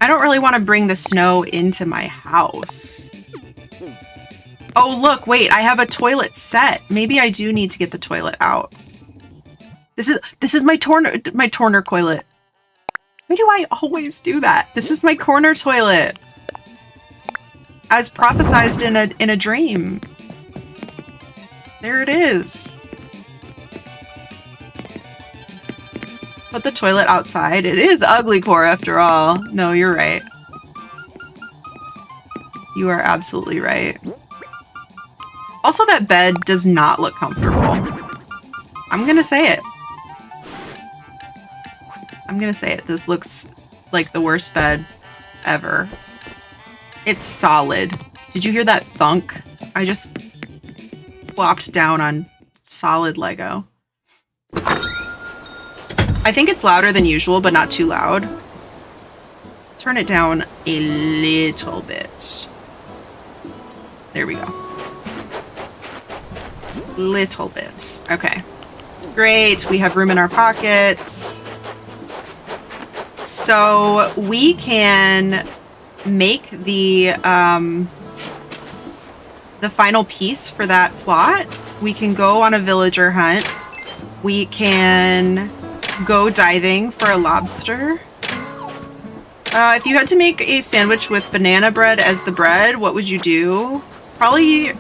I don't really want to bring the snow into my house. Oh, look, wait, I have a toilet set. Maybe I do need to get the toilet out. This is my corner toilet. Why do I always do that? This is my corner toilet. As prophesized in a dream. There it is. Put the toilet outside. It is UGLYCORE after all. No, you're right. You are absolutely right. Also, that bed does not look comfortable. I'm gonna say it. I'm gonna say it. This looks like the worst bed ever. It's solid. Did you hear that thunk? I just plopped down on solid Lego. I think it's louder than usual, but not too loud. Turn it down a little bit. There we go. Little bit. Okay. Great. We have room in our pockets. So we can make the final piece for that plot. We can go on a villager hunt. We can go diving for a lobster. If you had to make a sandwich with banana bread as the bread, what would you do? Probably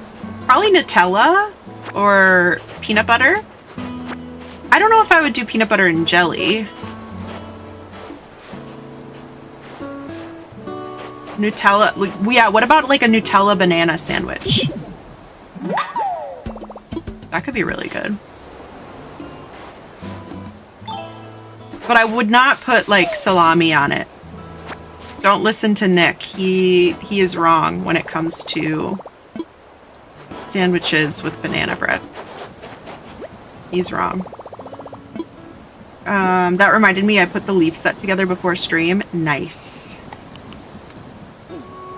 Nutella or peanut butter. I don't know if I would do peanut butter and jelly. Nutella, yeah, what about like a Nutella banana sandwich? That could be really good. But I would not put like salami on it. Don't listen to Nick. He is wrong when it comes to sandwiches with banana bread. He's wrong. That reminded me, I put the leaf set together before stream. Nice.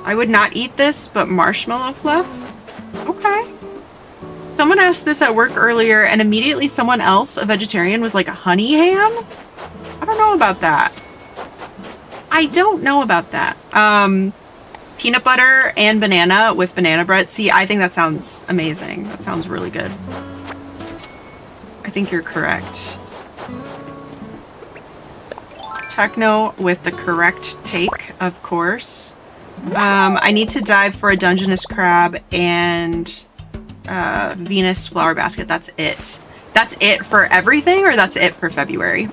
I would not eat this, but marshmallow fluff? Okay. Someone asked this at work earlier, and immediately someone else, a vegetarian, was like, a honey ham? I don't know about that. I don't know about that. Peanut butter and banana with banana bread. See, I think that sounds amazing. That sounds really good. I think you're correct. Techno with the correct take, of course. I need to dive for a Dungeness crab and Venus flower basket. That's it. That's it for everything, or that's it for February?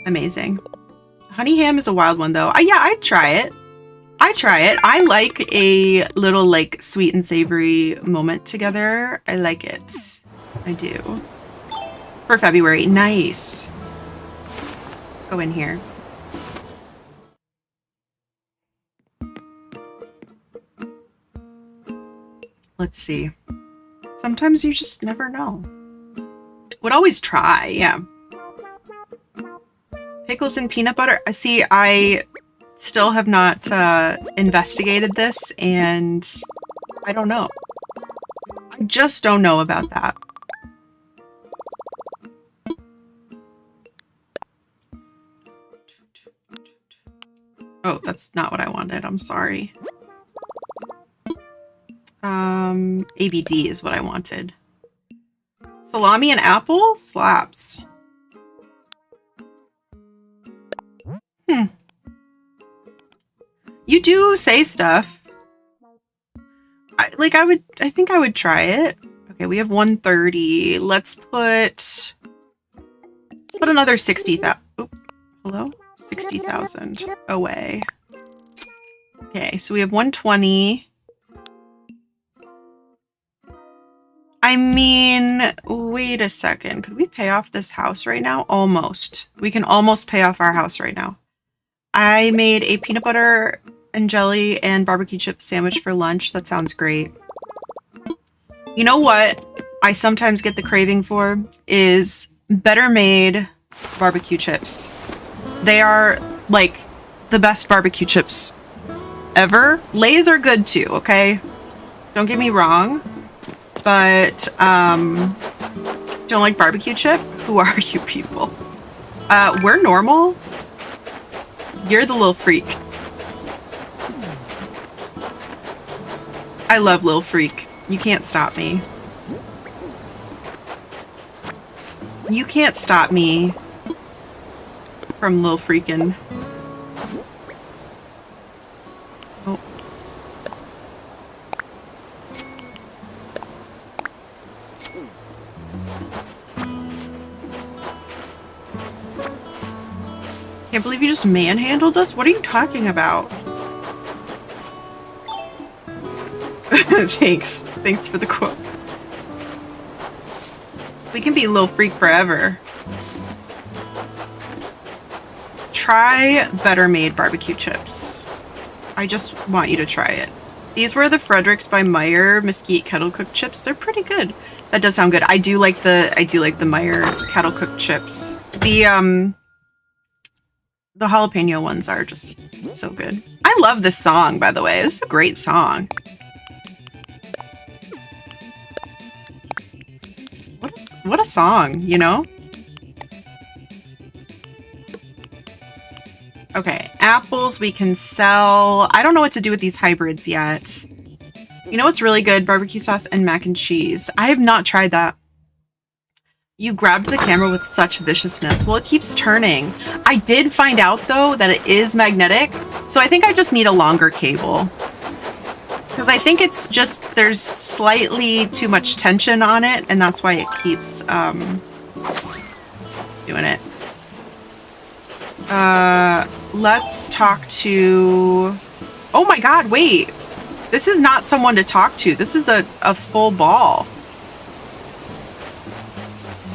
Amazing. Honey ham is a wild one, though. Yeah, I'd try it. I try it. I like a little, like, sweet and savory moment together. I like it. I do. For February. Nice. Let's go in here. Let's see. Sometimes you just never know. Would always try, yeah. Pickles and peanut butter. See, I still have not investigated this, and I don't know. I just don't know about that. Oh, that's not what I wanted. I'm sorry. ABD is what I wanted. Salami and apple? Slaps. You do say stuff. I think I would try it. Okay, we have 130. Let's put another 60,000. Hello? 60,000 away. Okay, so we have 120. I mean, wait a second. Could we pay off this house right now? Almost. We can almost pay off our house right now. I made a peanut butter and jelly and barbecue chip sandwich for lunch. That sounds great. You know what I sometimes get the craving for is better made barbecue chips. They are like the best barbecue chips ever. Lay's are good too, okay? Don't get me wrong. But, don't like barbecue chip? Who are you people? We're normal. You're the little freak. I love Lil Freak. You can't stop me. You can't stop me from Lil Freakin'. Oh. Can't believe you just manhandled us? What are you talking about? Thanks. Thanks for the quote. We can be Lil Freak forever. Try better made barbecue chips. I just want you to try it. These were the Fredericks by Meyer Mesquite kettle cooked chips. They're pretty good. That does sound good. I do like the Meyer kettle cooked chips. The jalapeno ones are just so good. I love this song, by the way. This is a great song. What a song, you know? Okay, apples we can sell. I don't know what to do with these hybrids yet. You know what's really good? Barbecue sauce and mac and cheese. I have not tried that. You grabbed the camera with such viciousness. Well, it keeps turning. I did find out, though, that it is magnetic, so I think I just need a longer cable. Because I think it's just, there's slightly too much tension on it, and that's why it keeps doing it. Let's talk to... Oh my god, wait! This is not someone to talk to. This is a full ball.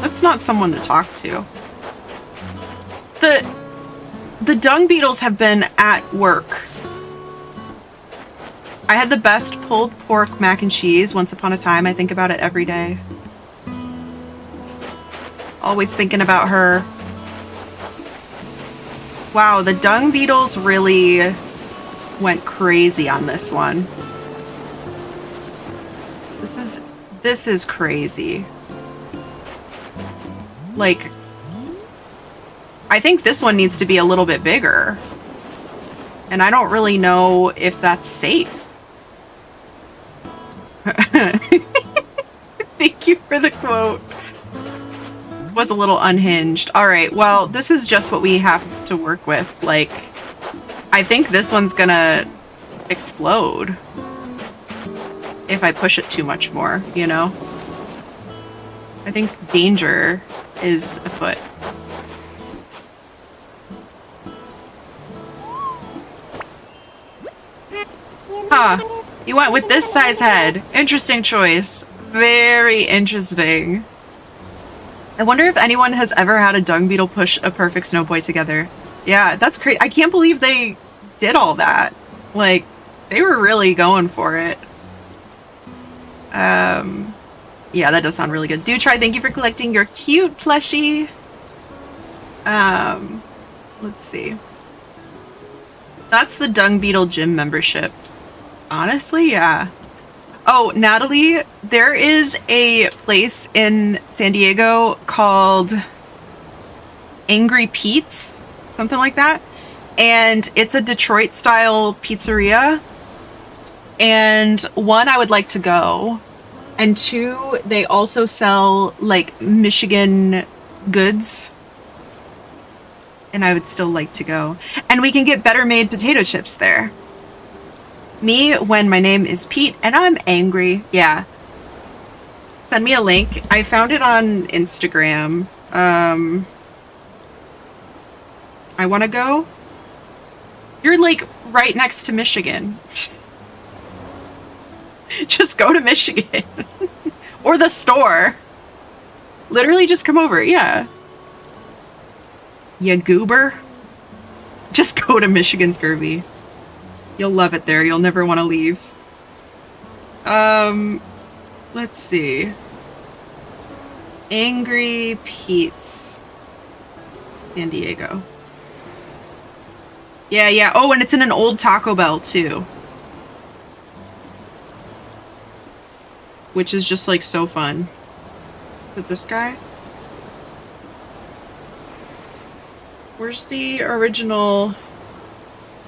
That's not someone to talk to. The dung beetles have been at work. I had the best pulled pork mac and cheese once upon a time. I think about it every day. Always thinking about her. Wow, the dung beetles really went crazy on this one. This is crazy. Like, I think this one needs to be a little bit bigger. And I don't really know if that's safe. Thank you for the quote. Was a little unhinged. All right, well, this is just what we have to work with. Like, I think this one's gonna explode if I push it too much more, you know? I think danger is afoot. Huh. You went with this size head. Interesting choice. Very interesting. I wonder if anyone has ever had a dung beetle push a perfect snow boy together. Yeah, that's crazy. I can't believe they did all that. Like, they were really going for it. Yeah, that does sound really good. Do try. Thank you for collecting your cute plushie. Let's see. That's the dung beetle gym membership. Honestly, yeah. Oh, Natalie, there is a place in San Diego called Angry Pete's, something like that. And it's a Detroit-style pizzeria. And one, I would like to go. And two, they also sell, like, Michigan goods. And I would still like to go. And we can get better made potato chips there. Me when my name is Pete and I'm angry. Yeah. Send me a link. I found it on Instagram. I want to go. You're like right next to Michigan. Just go to Michigan. Or the store. Literally just come over. Yeah. You goober. Just go to Michigan's Scurvy. You'll love it there. You'll never want to leave. Let's see. Angry Pete's. San Diego. Yeah, yeah. Oh, and it's in an old Taco Bell, too. Which is just, like, so fun. Is it this guy? Where's the original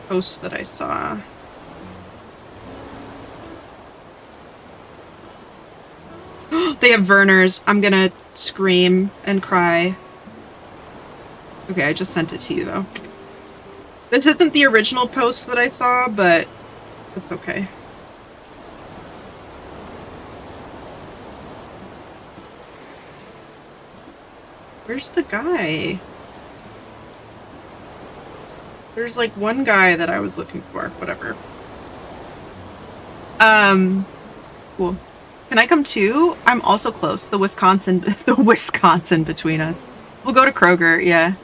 post that I saw? They have Verner's. I'm gonna scream and cry. Okay, I just sent it to you, though. This isn't the original post that I saw, but it's okay. Where's the guy? There's like one guy that I was looking for. Whatever. Cool. Can I come too? I'm also close. The Wisconsin between us. We'll go to Kroger, yeah.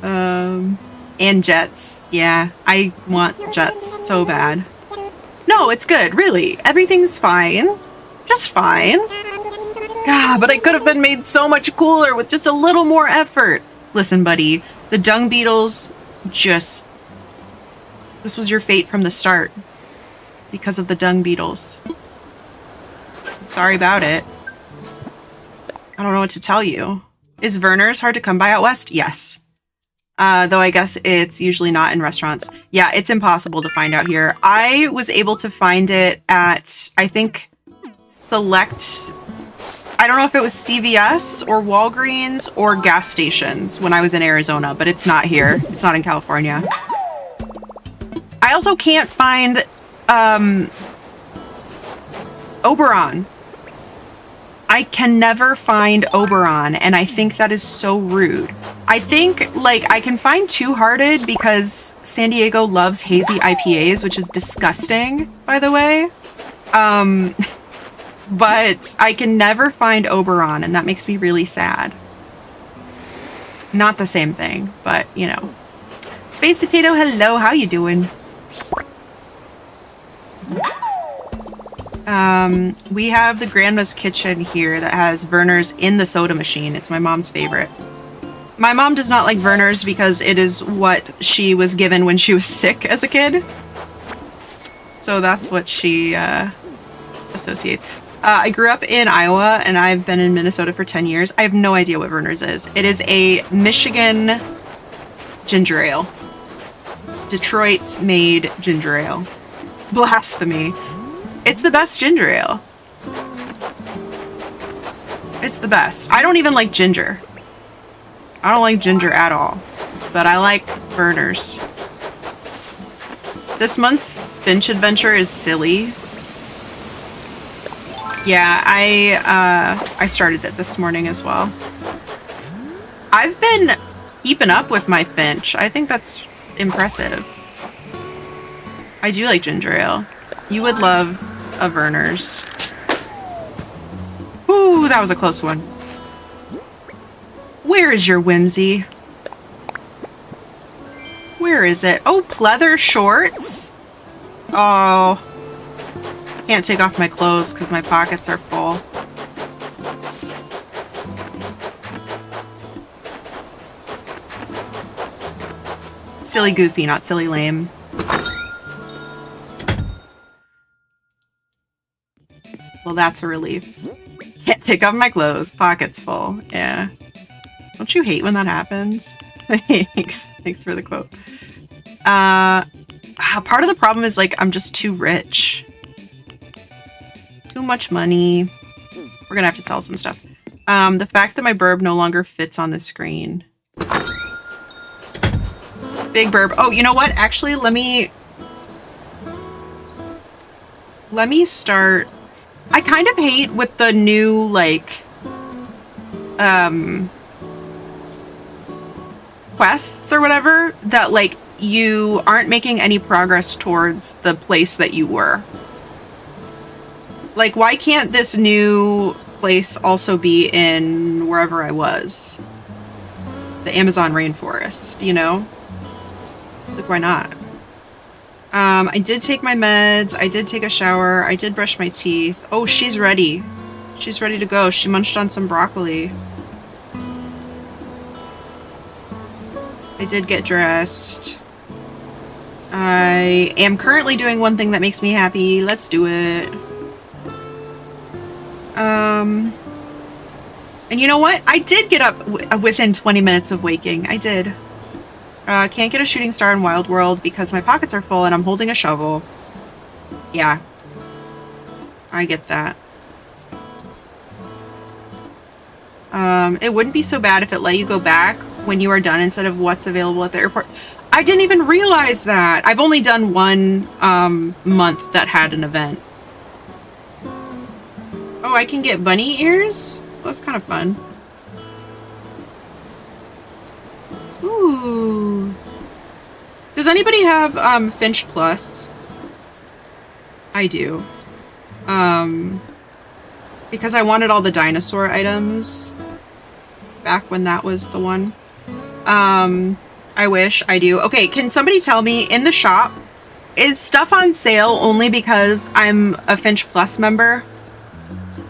And Jets. Yeah, I want Jets so bad. No, it's good, really. Everything's fine. Just fine. God, but I could have been made so much cooler with just a little more effort. Listen, buddy, the dung beetles just... This was your fate from the start. Because of the dung beetles. Sorry about it. I don't know what to tell you. Is Verner's hard to come by out west? Yes. Though I guess it's usually not in restaurants. Yeah, it's impossible to find out here. I was able to find it at, I think, select... I don't know if it was CVS or Walgreens or gas stations when I was in Arizona, but it's not here. It's not in California. I also can't find Oberon. I can never find Oberon, and I think that is so rude. I think, like, I can find Two Hearted because San Diego loves hazy IPAs, which is disgusting, by the way. But I can never find Oberon, and that makes me really sad. Not the same thing, but, you know. Space Potato, hello, how you doing? We have the Grandma's Kitchen here that has Verner's in the soda machine. It's my mom's favorite. My mom does not like Verner's because it is what she was given when she was sick as a kid. So that's what she associates. I grew up in Iowa and I've been in Minnesota for 10 years. I have no idea what Verner's is. It is a Michigan ginger ale. Detroit-made ginger ale. Blasphemy. It's the best ginger ale. It's the best. I don't even like ginger. I don't like ginger at all. But I like Verner's. This month's Finch Adventure is silly. Yeah, I started it this morning as well. I've been keeping up with my Finch. I think that's impressive. I do like ginger ale. You would love a Verner's. Ooh, that was a close one. Where is your whimsy? Where is it? Oh, pleather shorts? Oh. Can't take off my clothes because my pockets are full. Silly goofy, not silly lame. Well, that's a relief. Can't take off my clothes, pockets full. Yeah. Don't you hate when that happens? Thanks. Thanks for the quote. Part of the problem is, like, I'm just too rich. Too much money. We're gonna have to sell some stuff. The fact that my burb no longer fits on the screen. Big burb. Oh, you know what? Actually, let me let me start. I kind of hate with the new, like, quests or whatever, that, like, you aren't making any progress towards the place that you were. Like, why can't this new place also be in wherever I was? The Amazon rainforest, you know? Like, why not? I did take my meds, I did take a shower, I did brush my teeth. Oh, she's ready. She's ready to go. She munched on some broccoli. I did get dressed. I am currently doing one thing that makes me happy. Let's do it. And you know what? I did get up within 20 minutes of waking. I did. Can't get a shooting star in Wild World because my pockets are full and I'm holding a shovel. Yeah. I get that. It wouldn't be so bad if it let you go back when you are done instead of what's available at the airport. I didn't even realize that. I've only done one month that had an event. Oh, I can get bunny ears? Well, that's kind of fun. Ooh. Does anybody have Finch Plus? I do. Because I wanted all the dinosaur items back when that was the one. I wish I do. Okay, can somebody tell me in the shop, is stuff on sale only because I'm a Finch Plus member?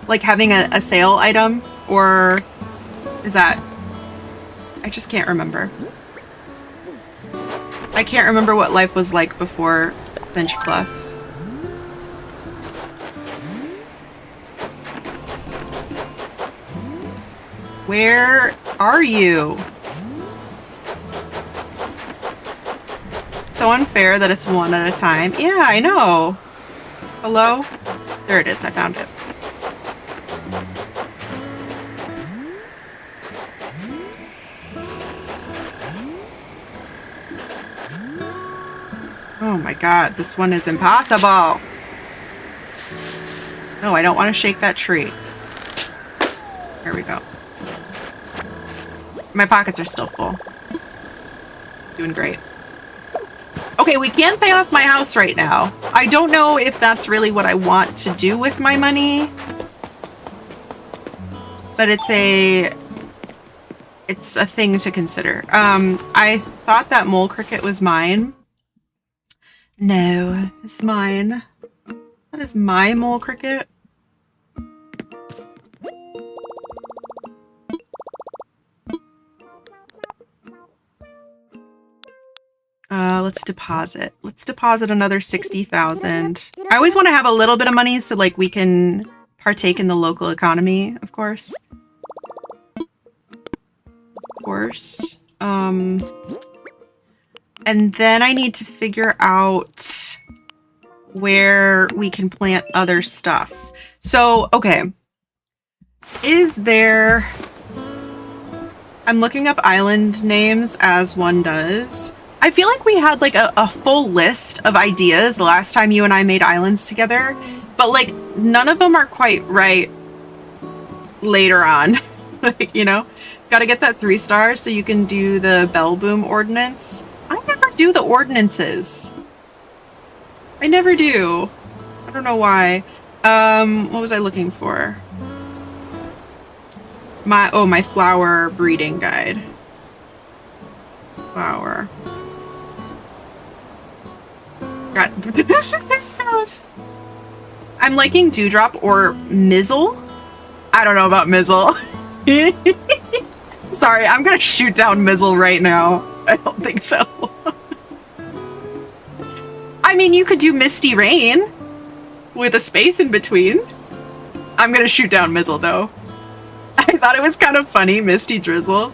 Like having a sale item? Or is that... I just can't remember. I can't remember what life was like before Finch Plus. Where are you? So unfair that it's one at a time. Yeah, I know. Hello? There it is. I found it. Oh my god, this one is impossible. No, I don't want to shake that tree. There we go. My pockets are still full. Doing great. Okay, we can't pay off my house right now. I don't know if that's really what I want to do with my money. But it's a thing to consider. I thought that mole cricket was mine. No, it's mine. That is my mole cricket. Let's deposit. Let's deposit another 60,000. I always want to have a little bit of money so like we can partake in the local economy, of course. Of course. And then I need to figure out where we can plant other stuff. So, okay. Is there... I'm looking up island names as one does. I feel like we had like a full list of ideas the last time you and I made islands together, but like none of them are quite right later on. Like, you know, gotta get that 3 stars so you can do the bell boom ordinance. I never do the ordinances. I never do. I don't know why. What was I looking for? My flower breeding guide. Flower. God. I'm liking Dewdrop or Mizzle. I don't know about Mizzle. Sorry, I'm gonna shoot down Mizzle right now. I don't think so. I mean, you could do Misty Rain with a space in between. I'm gonna shoot down Mizzle though. I thought it was kind of funny, Misty Drizzle.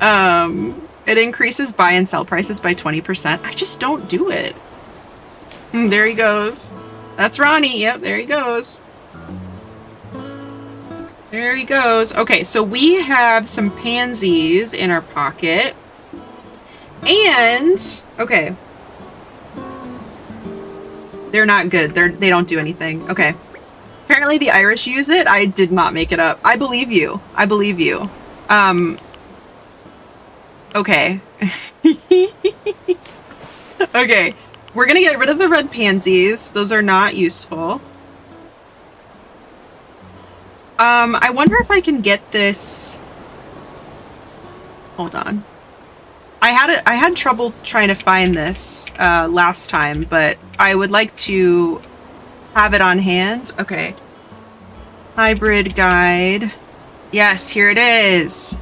It increases buy and sell prices by 20%. I just don't do it. There he goes. That's Ronnie. Yep, there he goes. There he goes. Okay, so we have some pansies in our pocket. And, okay. They're not good. They don't do anything. Okay. Apparently the Irish use it. I did not make it up. I believe you. I believe you. Okay. Okay. We're gonna get rid of the red pansies. Those are not useful. I wonder if I can get this. Hold on. I had trouble trying to find this last time, but I would like to have it on hand. Okay. Hybrid guide. Yes, here it is.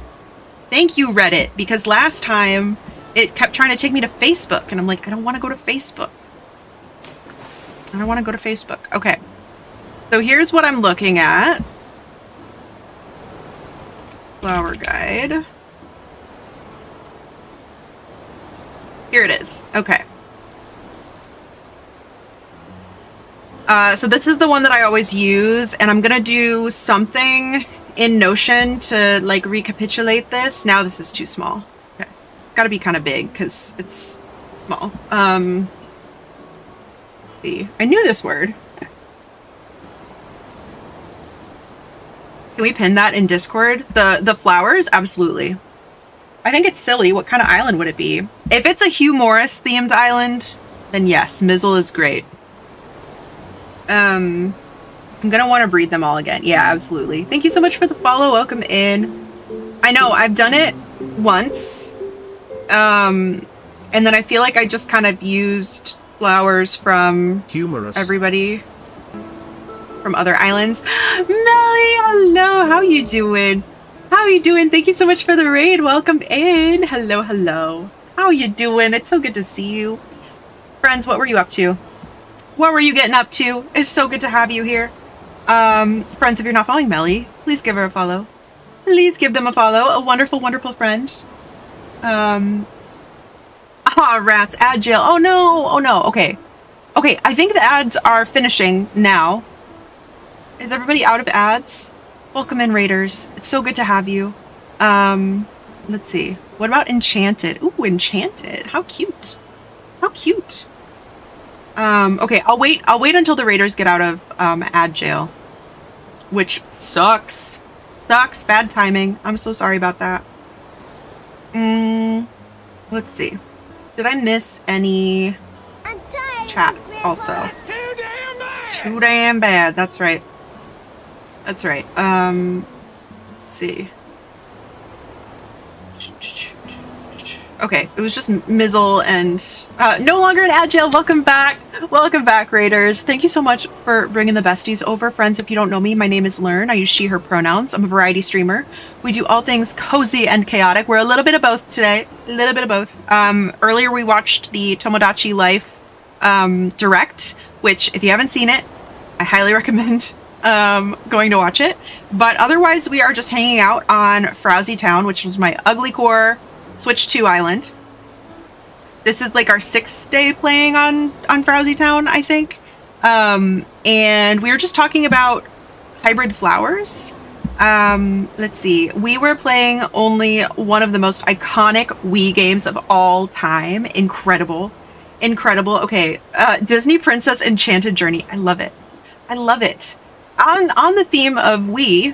Thank you, Reddit, because last time it kept trying to take me to Facebook, and I'm like, I don't want to go to Facebook. I don't want to go to Facebook. Okay. So here's what I'm looking at. Flower guide. Here it is. Okay. So this is the one that I always use, and I'm gonna do something in Notion to like recapitulate this. Now this is too small. Okay. It's gotta be kind of big because it's small. Let's see. I knew this word. Can we pin that in Discord? The flowers? Absolutely. I think it's silly. What kind of island would it be? If it's a Hugh Morris themed island, then yes, Mizzle is great. I'm gonna want to breed them all again. Yeah, absolutely. Thank you so much for the follow. Welcome in. I know, I've done it once. And then I feel like I just kind of used flowers from everybody from other islands. Melly, hello. How you doing? How you doing? Thank you so much for the raid. Welcome in. Hello, hello. How you doing? It's so good to see you. Friends, what were you up to? What were you getting up to? It's so good to have you here. Friends, if you're not following Melly, please give her a follow. Please give them a follow. A wonderful, wonderful friend. Rats, ad jail. Oh no, oh no. Okay. Okay, I think the ads are finishing now. Is everybody out of ads? Welcome in, Raiders. It's so good to have you. Let's see. What about Enchanted? Ooh, Enchanted. How cute. How cute. Okay, I'll wait until the Raiders get out of ad jail. Which sucks. Sucks. Bad timing. I'm so sorry about that. Let's see. Did I miss any chats also? Too damn bad. That's right. That's right. Let's see. Okay, it was just Mizzle and no longer in ad jail. Welcome back. Welcome back, Raiders. Thank you so much for bringing the besties over. Friends, if you don't know me, my name is Lurn. I use she, her pronouns. I'm a variety streamer. We do all things cozy and chaotic. We're a little bit of both today. A little bit of both. Earlier we watched the Tomodachi Life direct, which if you haven't seen it, I highly recommend going to watch it. But otherwise, we are just hanging out on Frowsy Town, which was my UGLYCORE Switch 2 island. This is like our 6th day playing on Frowsy Town, I think. And we were just talking about hybrid flowers. Let's see. We were playing only one of the most iconic Wii games of all time. Incredible. Incredible. Okay. Disney Princess Enchanted Journey. I love it. I love it. On the theme of Wii,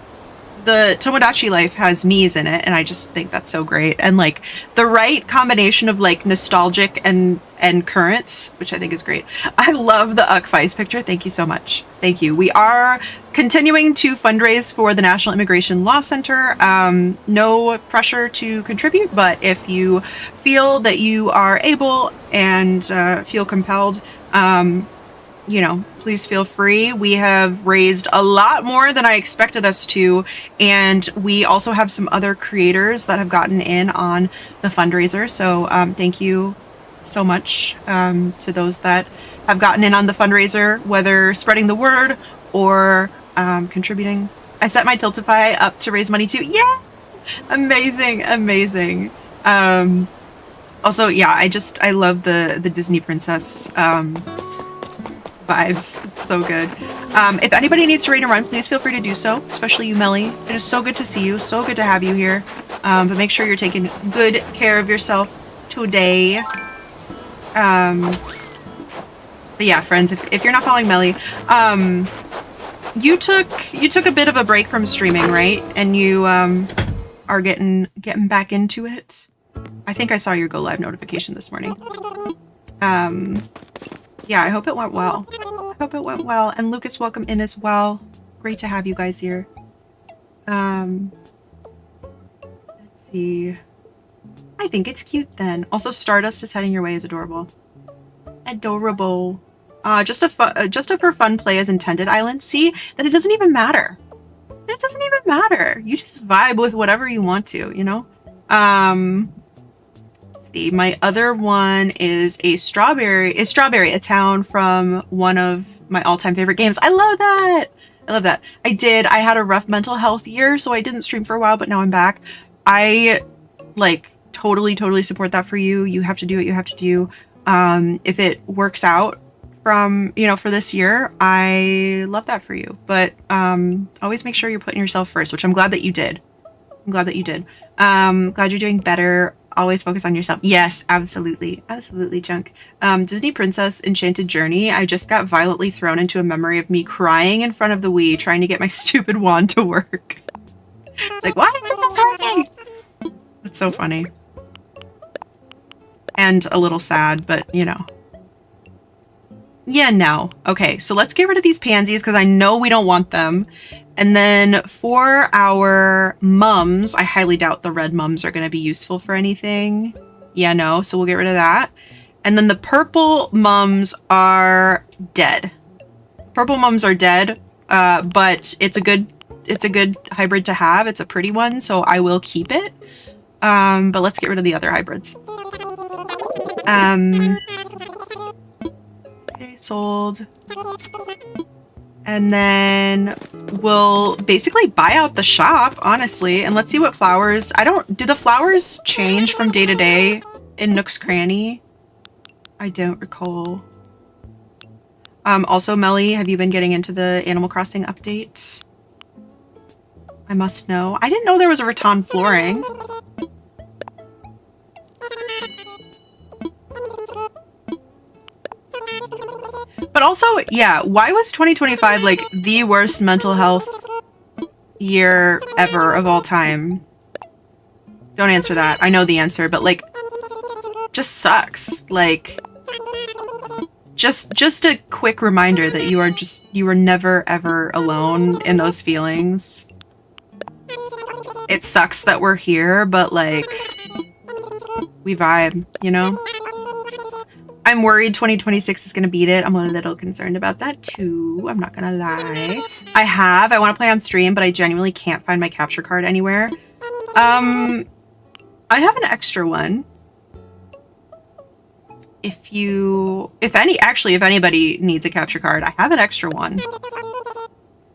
the Tomodachi Life has Mii's in it, and I just think that's so great. And like the right combination of like nostalgic and current, which I think is great. I love the UGFI's picture. Thank you so much. Thank you. We are continuing to fundraise for the National Immigration Law Center. No pressure to contribute, but if you feel that you are able and feel compelled, you know, please feel free. We have raised a lot more than I expected us to, and we also have some other creators that have gotten in on the fundraiser. So thank you so much to those that have gotten in on the fundraiser, whether spreading the word or contributing. I set my Tiltify up to raise money too. Yeah, amazing, amazing. Also, yeah, I love the Disney princess vibes. It's so good. If anybody needs to raid and run, please feel free to do so, especially you, Melly. It is so good to see you. So good to have you here. But make sure you're taking good care of yourself today. But yeah, friends, if you're not following Melly, you took a bit of a break from streaming, right? And you are getting back into it. I think I saw your go live notification this morning. Yeah, I hope it went well. I hope it went well. And Lucas, welcome in as well. Great to have you guys here. Let's see. I think it's cute then. Also, Stardust is heading your way is adorable. Adorable. Just a for fun play as intended island. See, that it doesn't even matter. It doesn't even matter. You just vibe with whatever you want to, you know? Let's see. My other one is Strawberry, a town from one of my all-time favorite games. I love that. I love that. I had a rough mental health year, so I didn't stream for a while, but now I'm back. I like totally support that for you. You have to do what you have to do. If it works out from, you know, for this year, I love that for you. But always make sure you're putting yourself first, which I'm glad that you did. I'm glad that you did. Glad you're doing better. Always focus on yourself. Yes, absolutely. Absolutely, Junk. Disney Princess Enchanted Journey. I just got violently thrown into a memory of me crying in front of the Wii trying to get my stupid wand to work. Like, why isn't this working? That's so funny. And a little sad, but you know. Yeah, no. Okay, so let's get rid of these pansies because I know we don't want them. And then for our mums, I highly doubt the red mums are going to be useful for anything. Yeah, no. So we'll get rid of that. And then the purple mums are dead. Purple mums are dead, but it's a good hybrid to have. It's a pretty one, so I will keep it. But let's get rid of the other hybrids. Okay, sold. And then we'll basically buy out the shop, honestly, and let's see what flowers. Do the flowers change from day to day in Nook's Cranny? I don't recall. Also, Melly, have you been getting into the Animal Crossing updates? I must know. I didn't know there was a rattan flooring. But also, yeah, why was 2025 like the worst mental health year ever of all time? Don't answer that. I know the answer, but like, just sucks. Like, just a quick reminder that you are never ever alone in those feelings. It sucks that we're here, but like, we vibe, you know? I'm worried 2026 is going to beat it. I'm a little concerned about that too. I'm not going to lie. I want to play on stream, but I genuinely can't find my capture card anywhere. I have an extra one. If anybody needs a capture card, I have an extra one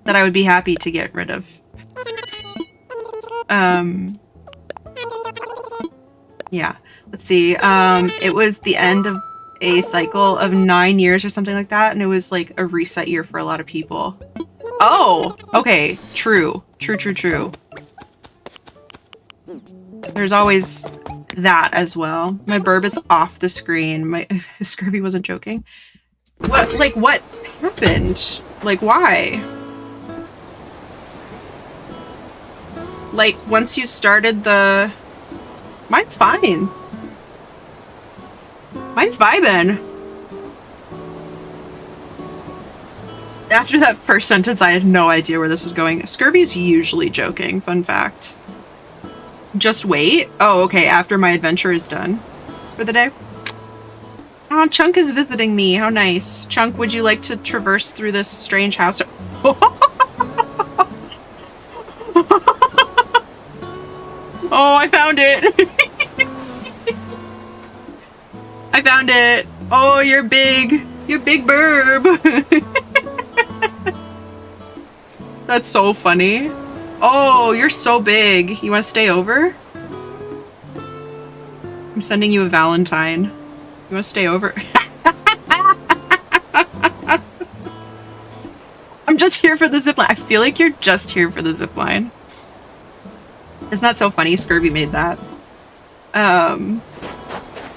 that I would be happy to get rid of. Yeah, let's see. It was the end of a cycle of 9 years or something like that, and it was like a reset year for a lot of people. Oh, okay, true. There's always that as well. My burb is off the screen. My Scurvy wasn't joking. What happened? Like, why? Like, once you started the... Mine's fine. Mine's vibing. After that first sentence, I had no idea where this was going. Scurvy's usually joking, fun fact. Just wait? Oh, okay, after my adventure is done for the day. Oh, Chunk is visiting me. How nice. Chunk, would you like to traverse through this strange house? Oh, I found it. I found it. Oh, you're big. You're big burb. That's so funny. Oh, you're so big. You want to stay over? I'm sending you a Valentine. You want to stay over? I'm just here for the zipline. I feel like you're just here for the zipline. Isn't that so funny? Scurvy made that.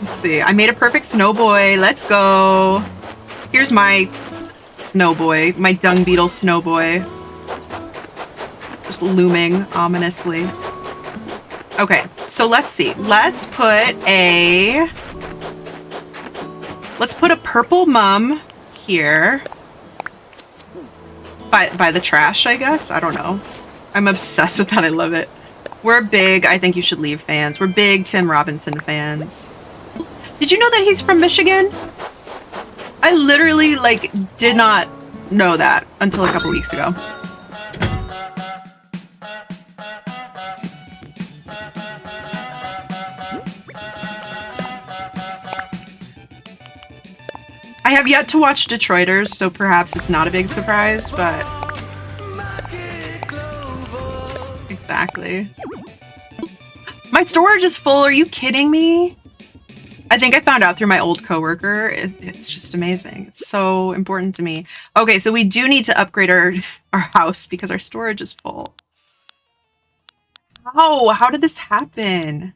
Let's see. I made a perfect snow boy. Let's go. Here's my snow boy, my dung beetle snow boy. Just looming ominously. Okay, so let's see. Let's put a purple mum here. By the trash, I guess? I don't know. I'm obsessed with that. I love it. We're big I Think You Should Leave fans. We're big Tim Robinson fans. Did you know that he's from Michigan? I literally, like, did not know that until a couple weeks ago. I have yet to watch Detroiters, so perhaps it's not a big surprise, but... Exactly. My storage is full, are you kidding me? I think I found out through my old coworker. It's just amazing. It's so important to me. Okay, so we do need to upgrade our house because our storage is full. Oh, how did this happen?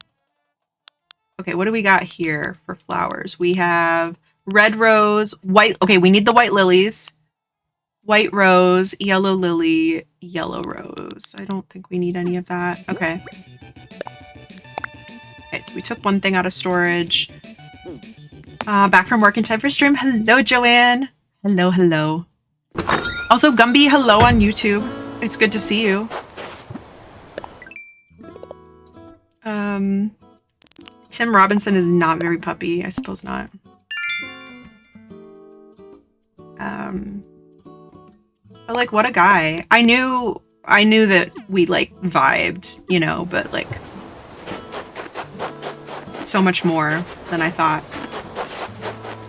Okay, what do we got here for flowers? We have red rose, white. Okay, we need the white lilies. White rose, yellow lily, yellow rose. I don't think we need any of that. Okay. Okay, so we took one thing out of storage. Back from work in time for stream. Hello, Joanne. Hello, hello. Also, Gumby, hello on YouTube. It's good to see you. Tim Robinson is not very puppy. I suppose not. But like, what a guy. I knew that we like vibed, you know, but like so much more than I thought.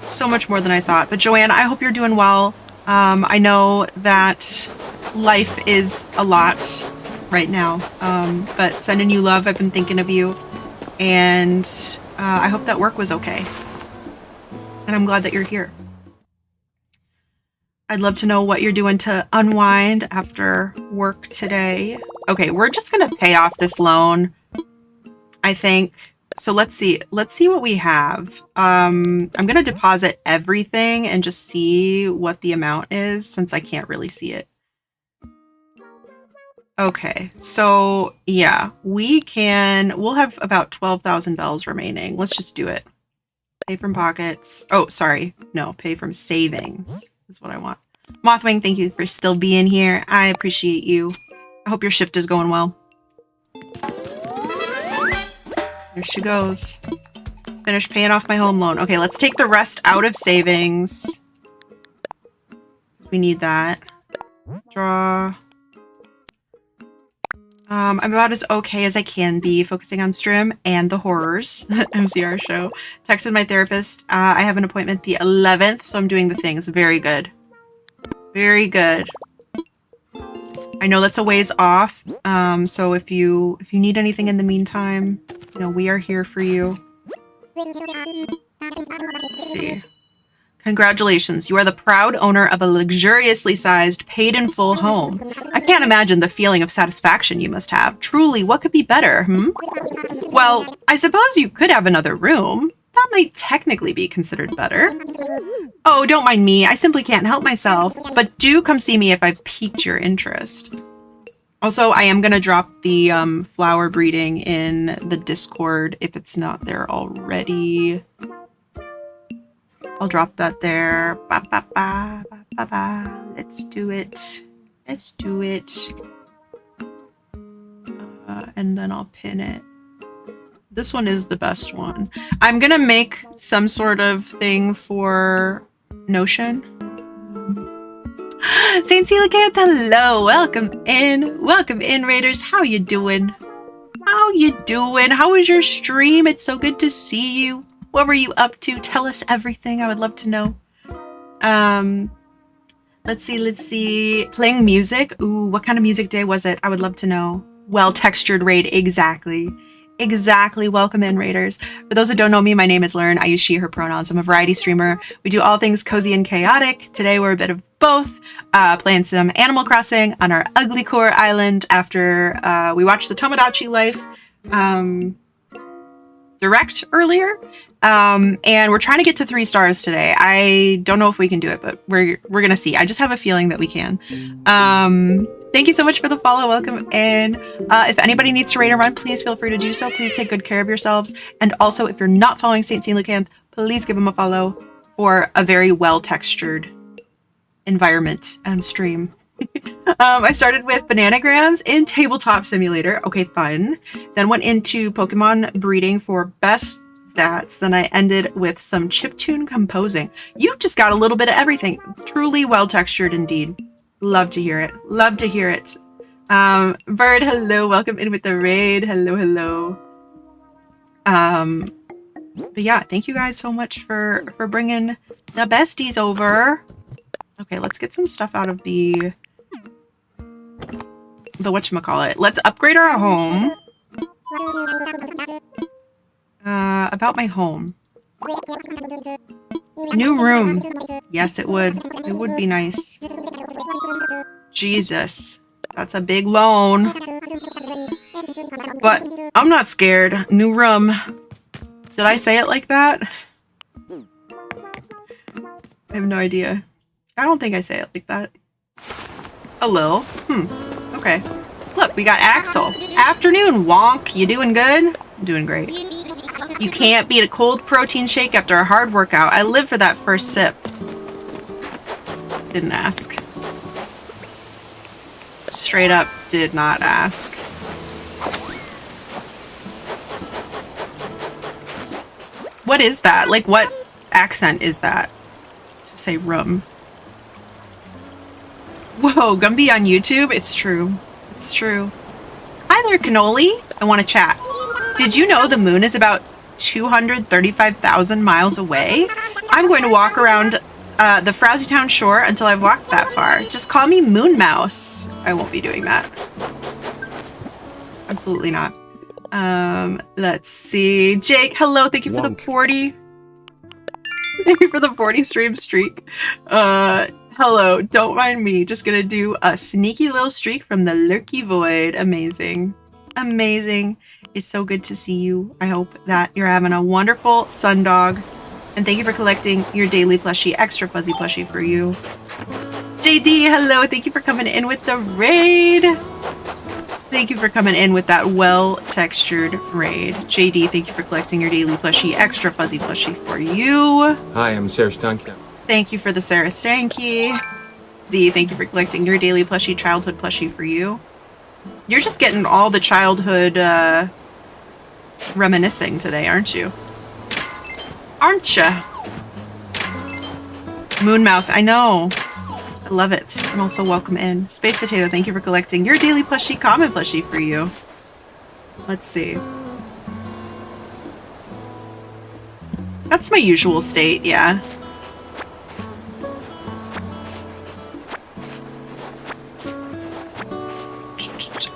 So much more than I thought. But Joanne, I hope you're doing well. I know that life is a lot right now, but sending you love. I've been thinking of you, and I hope that work was okay. And I'm glad that you're here. I'd love to know what you're doing to unwind after work today. Okay, we're just gonna pay off this loan, I think. So let's see what we have. I'm gonna deposit everything and just see what the amount is since I can't really see it. Okay, so yeah, we'll have about 12,000 bells remaining. Let's just do it. Pay from pockets. Oh, sorry. No, pay from savings is what I want. Mothwing, thank you for still being here. I appreciate you. I hope your shift is going well. There she goes. Finish paying off my home loan. Okay, let's take the rest out of savings. We need that. Draw. I'm about as okay as I can be, focusing on stream and the horrors. MCR show. Texted my therapist. I have an appointment the 11th, so I'm doing the things. Very good. Very good. I know that's a ways off, so if you need anything in the meantime, you know, we are here for you. Let's see. Congratulations, you are the proud owner of a luxuriously sized, paid-in-full home. I can't imagine the feeling of satisfaction you must have. Truly, what could be better, hmm? Well, I suppose you could have another room. That might technically be considered better. Oh, don't mind me. I simply can't help myself. But do come see me if I've piqued your interest. Also, I am going to drop the flower breeding in the Discord if it's not there already. I'll drop that there. Ba, ba, ba, ba, ba, ba. Let's do it. Let's do it. And then I'll pin it. This one is the best one. I'm gonna make some sort of thing for Notion. Saint Coelacanth, hello. Welcome in, Raiders. How you doing? How you doing? How was your stream? It's so good to see you. What were you up to? Tell us everything. I would love to know. Let's see. Playing music. Ooh, what kind of music day was it? I would love to know. Well-textured raid, exactly. Exactly. Welcome in, Raiders. For those who don't know me, my name is Lurn. I use she, her pronouns. I'm a variety streamer. We do all things cozy and chaotic. Today we're a bit of both, playing some Animal Crossing on our UGLYCORE island after we watched the Tomodachi Life direct earlier. And we're trying to get to 3 stars today. I don't know if we can do it, but we're gonna see. I just have a feeling that we can. Thank you so much for the follow. Welcome in. If anybody needs to raid or run, please feel free to do so. Please take good care of yourselves. And also, if you're not following St. Coelacanth, please give him a follow for a very well-textured environment and stream. I started with bananagrams in Tabletop Simulator. Okay, fun. Then went into Pokemon breeding for best stats. Then I ended with some chiptune composing. You just got a little bit of everything. Truly well-textured indeed. Love to hear it. Love to hear it. Bird, hello. Welcome in with the raid. Hello, hello. But yeah, thank you guys so much for bringing the besties over. Okay, let's get some stuff out of the whatchamacallit. Let's upgrade our home. About my home. New room. Yes, it would. It would be nice. Jesus. That's a big loan. But I'm not scared. New room. Did I say it like that? I have no idea. I don't think I say it like that. A little. Okay. Look, we got Axel. Afternoon, Wonk. You doing good? I'm doing great. You can't beat a cold protein shake after a hard workout. I live for that first sip. Didn't ask. Straight up did not ask. What is that? Like, what accent is that? Say room. Whoa, Gumby on YouTube? It's true. It's true. Hi there, Cannoli. I want to chat. Did you know the moon is about 235,000 miles away? I'm going to walk around the Frowsy Town shore until I've walked that far. Just call me Moon Mouse. I won't be doing that. Absolutely not. Let's see. Jake, hello. Thank you for the 40. Thank you for the 40 stream streak. Hello. Don't mind me. Just gonna do a sneaky little streak from the Lurky Void. Amazing. Amazing. It's so good to see you. I hope that you're having a wonderful sundog. And thank you for collecting your daily plushie. Extra fuzzy plushie for you. JD, hello. Thank you for coming in with the raid. Thank you for coming in with that well-textured raid. JD, thank you for collecting your daily plushie. Extra fuzzy plushie for you. Hi, I'm Sarah Stanky. Thank you for the Sarah Stanky. D, thank you for collecting your daily plushie, childhood plushie for you. You're just getting all the childhood reminiscing today, aren't you? Aren't ya? Moon Mouse, I know. I love it. And also welcome in. Space Potato, thank you for collecting your daily plushie, common plushie for you. Let's see. That's my usual state, yeah.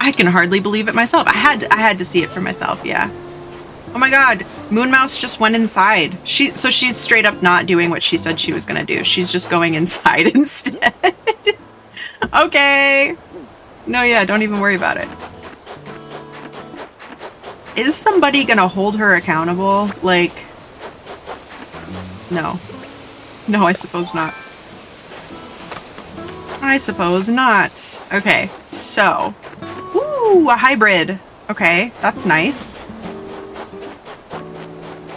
I can hardly believe it myself. I had to see it for myself, yeah. Oh my god, Moon Mouse just went inside. So she's straight up not doing what she said she was gonna do. She's just going inside instead. Okay. No, yeah, don't even worry about it. Is somebody gonna hold her accountable? Like, no. No, I suppose not. I suppose not. Okay, so. Ooh, a hybrid. Okay, that's nice.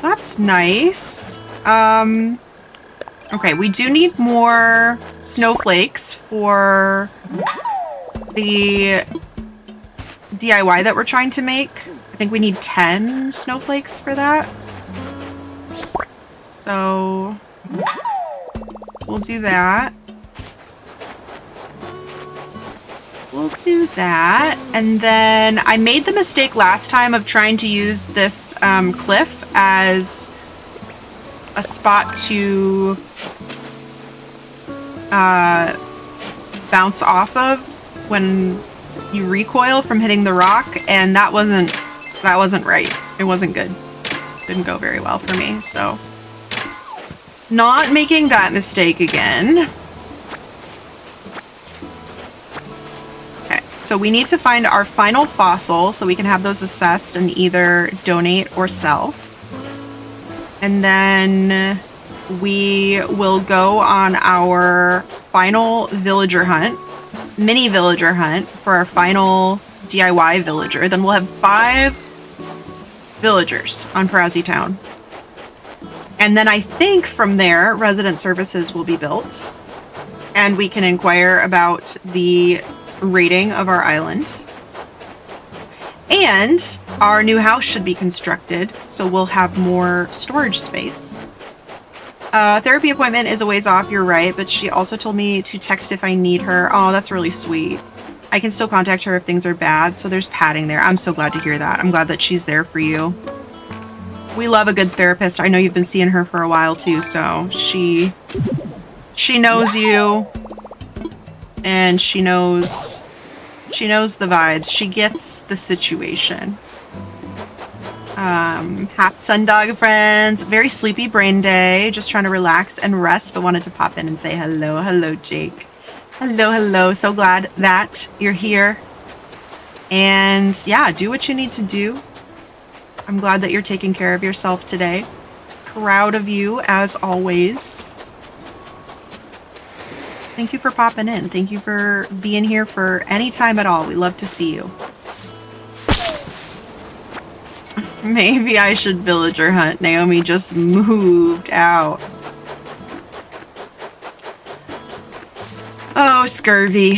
That's nice. Okay, we do need more snowflakes for the DIY that we're trying to make. I think we need 10 snowflakes for that. So we'll do that. We'll do that. And then I made the mistake last time of trying to use this cliff as a spot to bounce off of when you recoil from hitting the rock, and that wasn't right. It wasn't good. Didn't go very well for me, so not making that mistake again. So we need to find our final fossil so we can have those assessed and either donate or sell. And then we will go on our final villager hunt, mini villager hunt for our final DIY villager. Then we'll have 5 villagers on Frowsy Town. And then I think from there, resident services will be built. And we can inquire about the rating of our island. And our new house should be constructed, so we'll have more storage space. Therapy appointment is a ways off, you're right, but she also told me to text if I need her. Oh, that's really sweet. I can still contact her if things are bad, so there's padding there. I'm so glad to hear that. I'm glad that she's there for you. We love a good therapist. I know you've been seeing her for a while too, so she knows you, and she knows the vibes. She gets the situation. Happy Sundog friends. Very sleepy brain day. Just trying to relax and rest, but wanted to pop in and say hello. Hello, Jake. Hello, hello. So glad that you're here. And yeah, do what you need to do. I'm glad that you're taking care of yourself today. Proud of you as always. Thank you for popping in. Thank you for being here for any time at all. We love to see you. Maybe I should villager hunt. Naomi just moved out. Oh, Scurvy.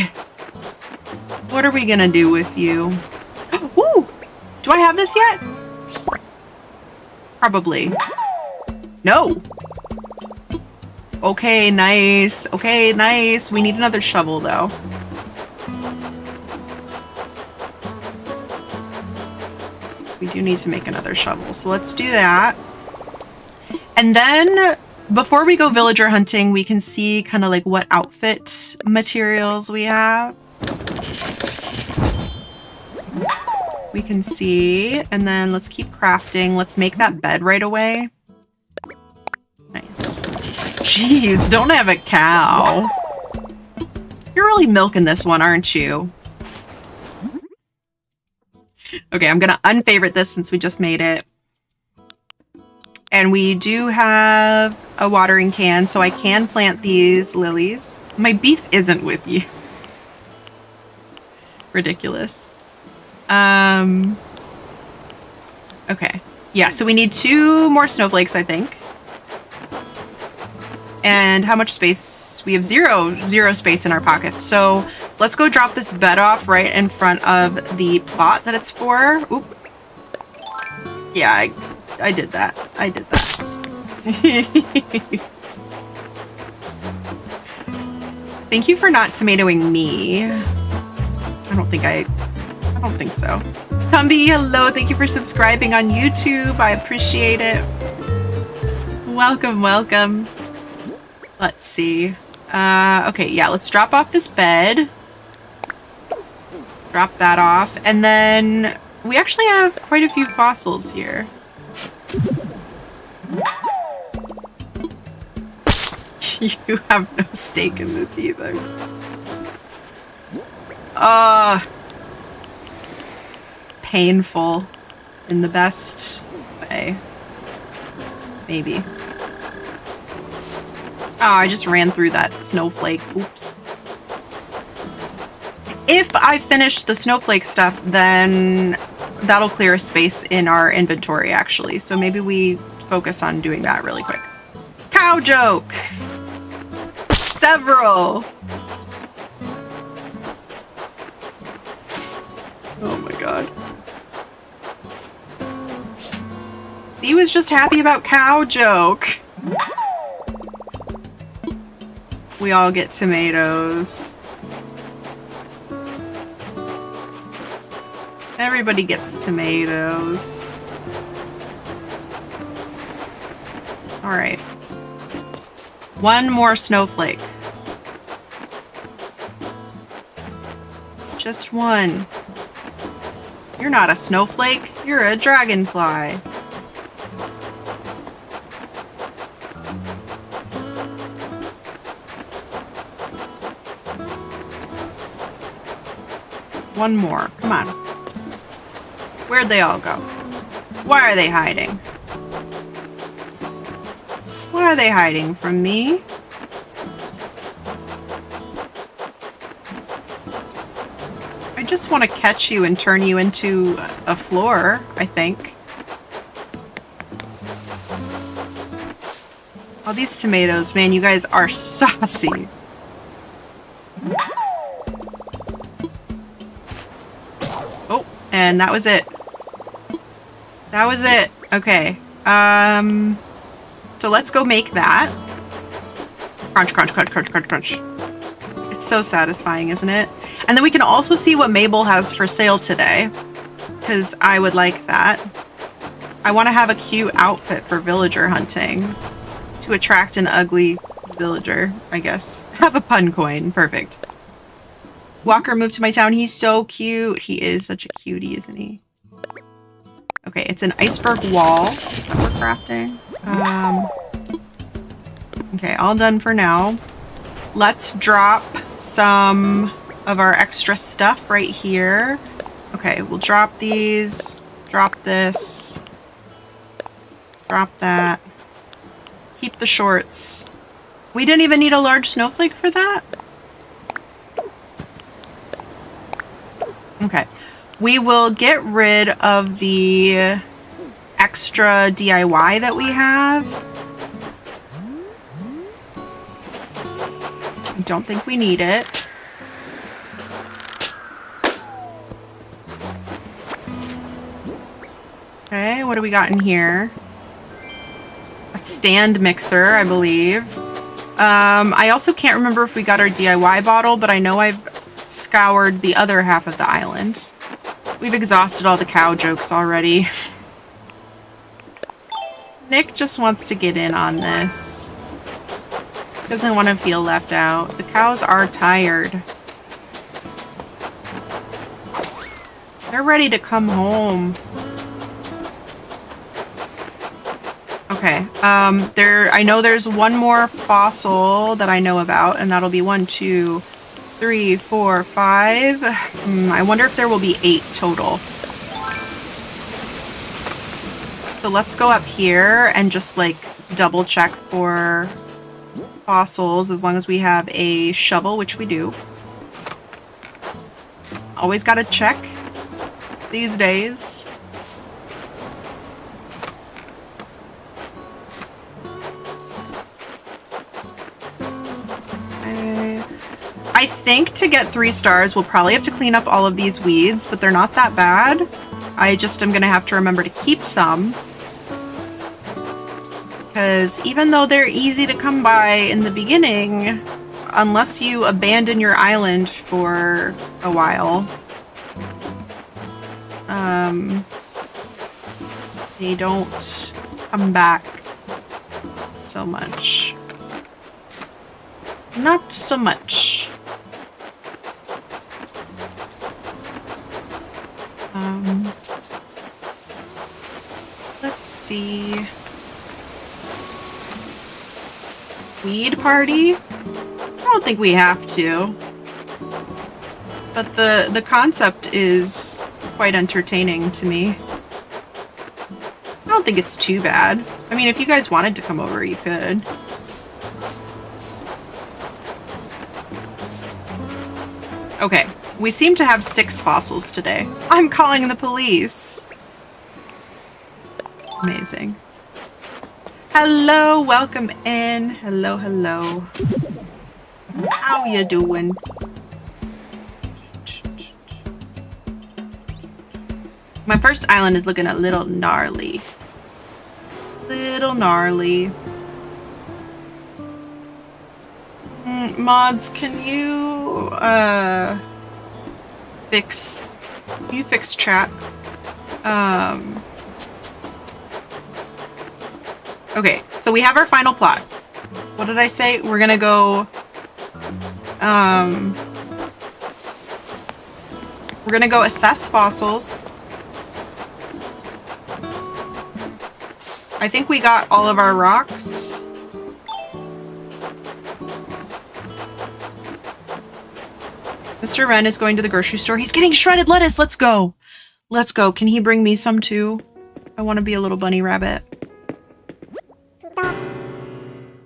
What are we gonna do with you? Ooh! Do I have this yet? Probably. No! Okay, nice. Okay, nice. We need another shovel, though. We do need to make another shovel, so let's do that. And then, before we go villager hunting, we can see kind of like what outfit materials we have. We can see, and then let's keep crafting. Let's make that bed right away. Nice. Jeez, don't have a cow. You're really milking this one, aren't you? Okay, I'm gonna unfavorite this since we just made it. And we do have a watering can, so I can plant these lilies. My beef isn't with you. Ridiculous. Okay. Yeah, so we need 2 more snowflakes, I think. And how much space? We have zero space in our pockets. So let's go drop this bed off right in front of the plot that it's for. Oop. Yeah, I did that. I did that. Thank you for not tomatoing me. I don't think so. Tumby, hello. Thank you for subscribing on YouTube. I appreciate it. Welcome, welcome. Let's see. Okay, yeah, let's drop off this bed. Drop that off. And then we actually have quite a few fossils here. You have no stake in this either. Painful in the best way. Maybe. Oh, I just ran through that snowflake. Oops. If I finish the snowflake stuff, then that'll clear a space in our inventory, actually. So maybe we focus on doing that really quick. Cow joke! Several! Oh my god. He was just happy about cow joke. We all get tomatoes. Everybody gets tomatoes. All right. 1 more snowflake. Just 1. You're not a snowflake. You're a dragonfly. One more. Come on. Where'd they all go? Why are they hiding? are they hiding from me? I just want to catch you and turn you into a floor, I think. All these tomatoes, man, you guys are saucy. Oh, and that was it. That was it. Okay. So let's go make that. Crunch, crunch, crunch, crunch, crunch, crunch. It's so satisfying, isn't it? And then we can also see what Mabel has for sale today, because I would like that. I want to have a cute outfit for villager hunting to attract an ugly villager, I guess. Have a pun coin. Perfect. Walker moved to my town. He's so cute. He is such a cutie, isn't he? Okay, it's an iceberg wall that we're crafting. Okay, all done for now. Let's drop some of our extra stuff right here. Okay, we'll drop these, drop this, drop that. Keep the shorts. We didn't even need a large snowflake for that? Okay. We will get rid of the extra DIY that we have. I don't think we need it. Okay, what do we got in here? A stand mixer, I believe. I also can't remember if we got our DIY bottle, but I know I've scoured the other half of the island. We've exhausted all the cow jokes already. Nick just wants to get in on this. Doesn't want to feel left out. The cows are tired. They're ready to come home. Okay, I know there's one more fossil that I know about, and that'll be 1, 2, 3, 4, 5. I wonder if there will be 8 total. So let's go up here and just like double check for fossils as long as we have a shovel, which we do. Always gotta check these days. I think to get 3 stars, we'll probably have to clean up all of these weeds, but they're not that bad. I just am going to have to remember to keep some. Because even though they're easy to come by in the beginning, unless you abandon your island for a while, they don't come back so much. Not so much. Let's see. Weed party? I don't think we have to. But the concept is quite entertaining to me. I don't think it's too bad. I mean, if you guys wanted to come over, you could. Okay, we seem to have 6 fossils today. I'm calling the police. Amazing. Hello, welcome in. Hello, hello. How you doing? My first island is looking a little gnarly. Little gnarly. Mods, can you fix chat? Okay, so we have our final plot. What did I say? We're gonna go assess fossils. I think we got all of our rocks. Mr. Wren is going to the grocery store. He's getting shredded lettuce. Let's go. Let's go. Can he bring me some too? I want to be a little bunny rabbit.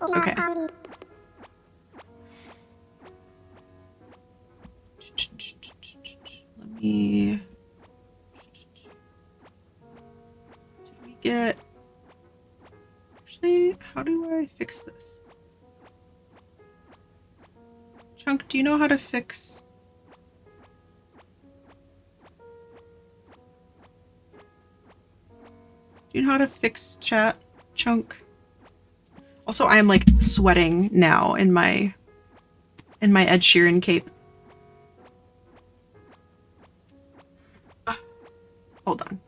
Okay. Let me... Did we get... Actually, how do I fix this? Chunk, do you know how to fix... Do you know how to fix chat, Chunk? Also, I am like sweating now in my Ed Sheeran cape. Hold on.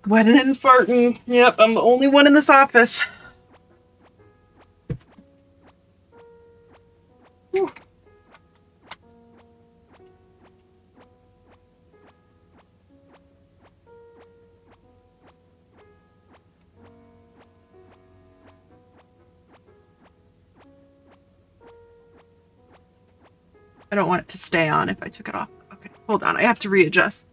Sweating and farting. Yep, I'm the only one in this office. Whew. I don't want it to stay on if I took it off. Okay, hold on. I have to readjust.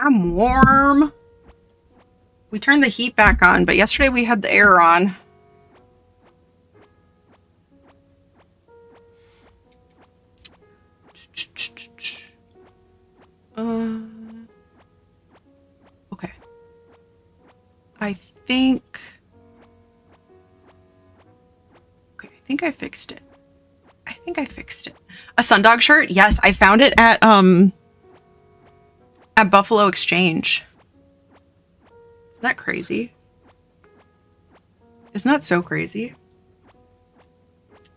I'm warm. We turned the heat back on, but yesterday we had the air on. Okay. I think I fixed it. I think I fixed it. A Sundog shirt? Yes, I found it at Buffalo Exchange. Isn't that crazy? Isn't that so crazy?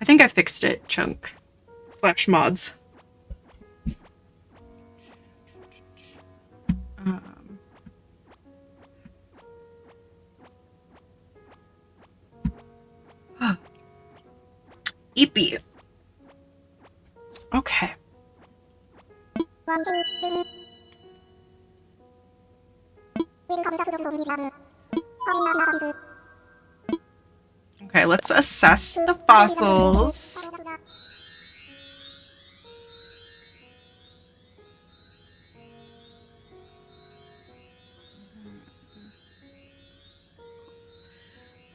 I think I fixed it, Chunk. / mods. Eepy. Okay. Okay, let's assess the fossils.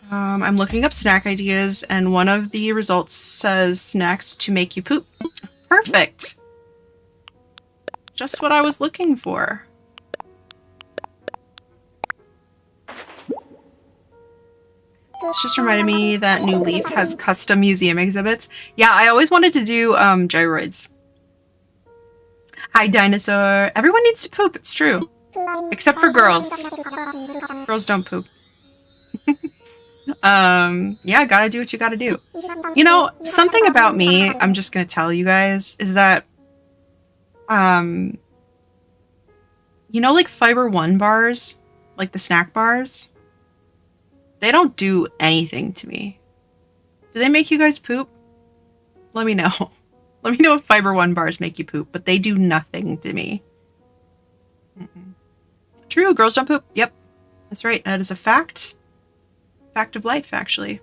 I'm looking up snack ideas, and one of the results says snacks to make you poop. Perfect. Just what I was looking for. This just reminded me that New Leaf has custom museum exhibits. Yeah, I always wanted to do gyroids. Hi, dinosaur. Everyone needs to poop, it's true. Except for girls. Girls don't poop. Yeah, gotta do what you gotta do. You know, something about me, I'm just gonna tell you guys, is that, you know, like Fiber One bars, like the snack bars, they don't do anything to me. Do they make you guys poop? Let me know. Let me know if Fiber One bars make you poop, but they do nothing to me. True, girls don't poop. Yep, that's right. That is a fact. Fact of life, actually.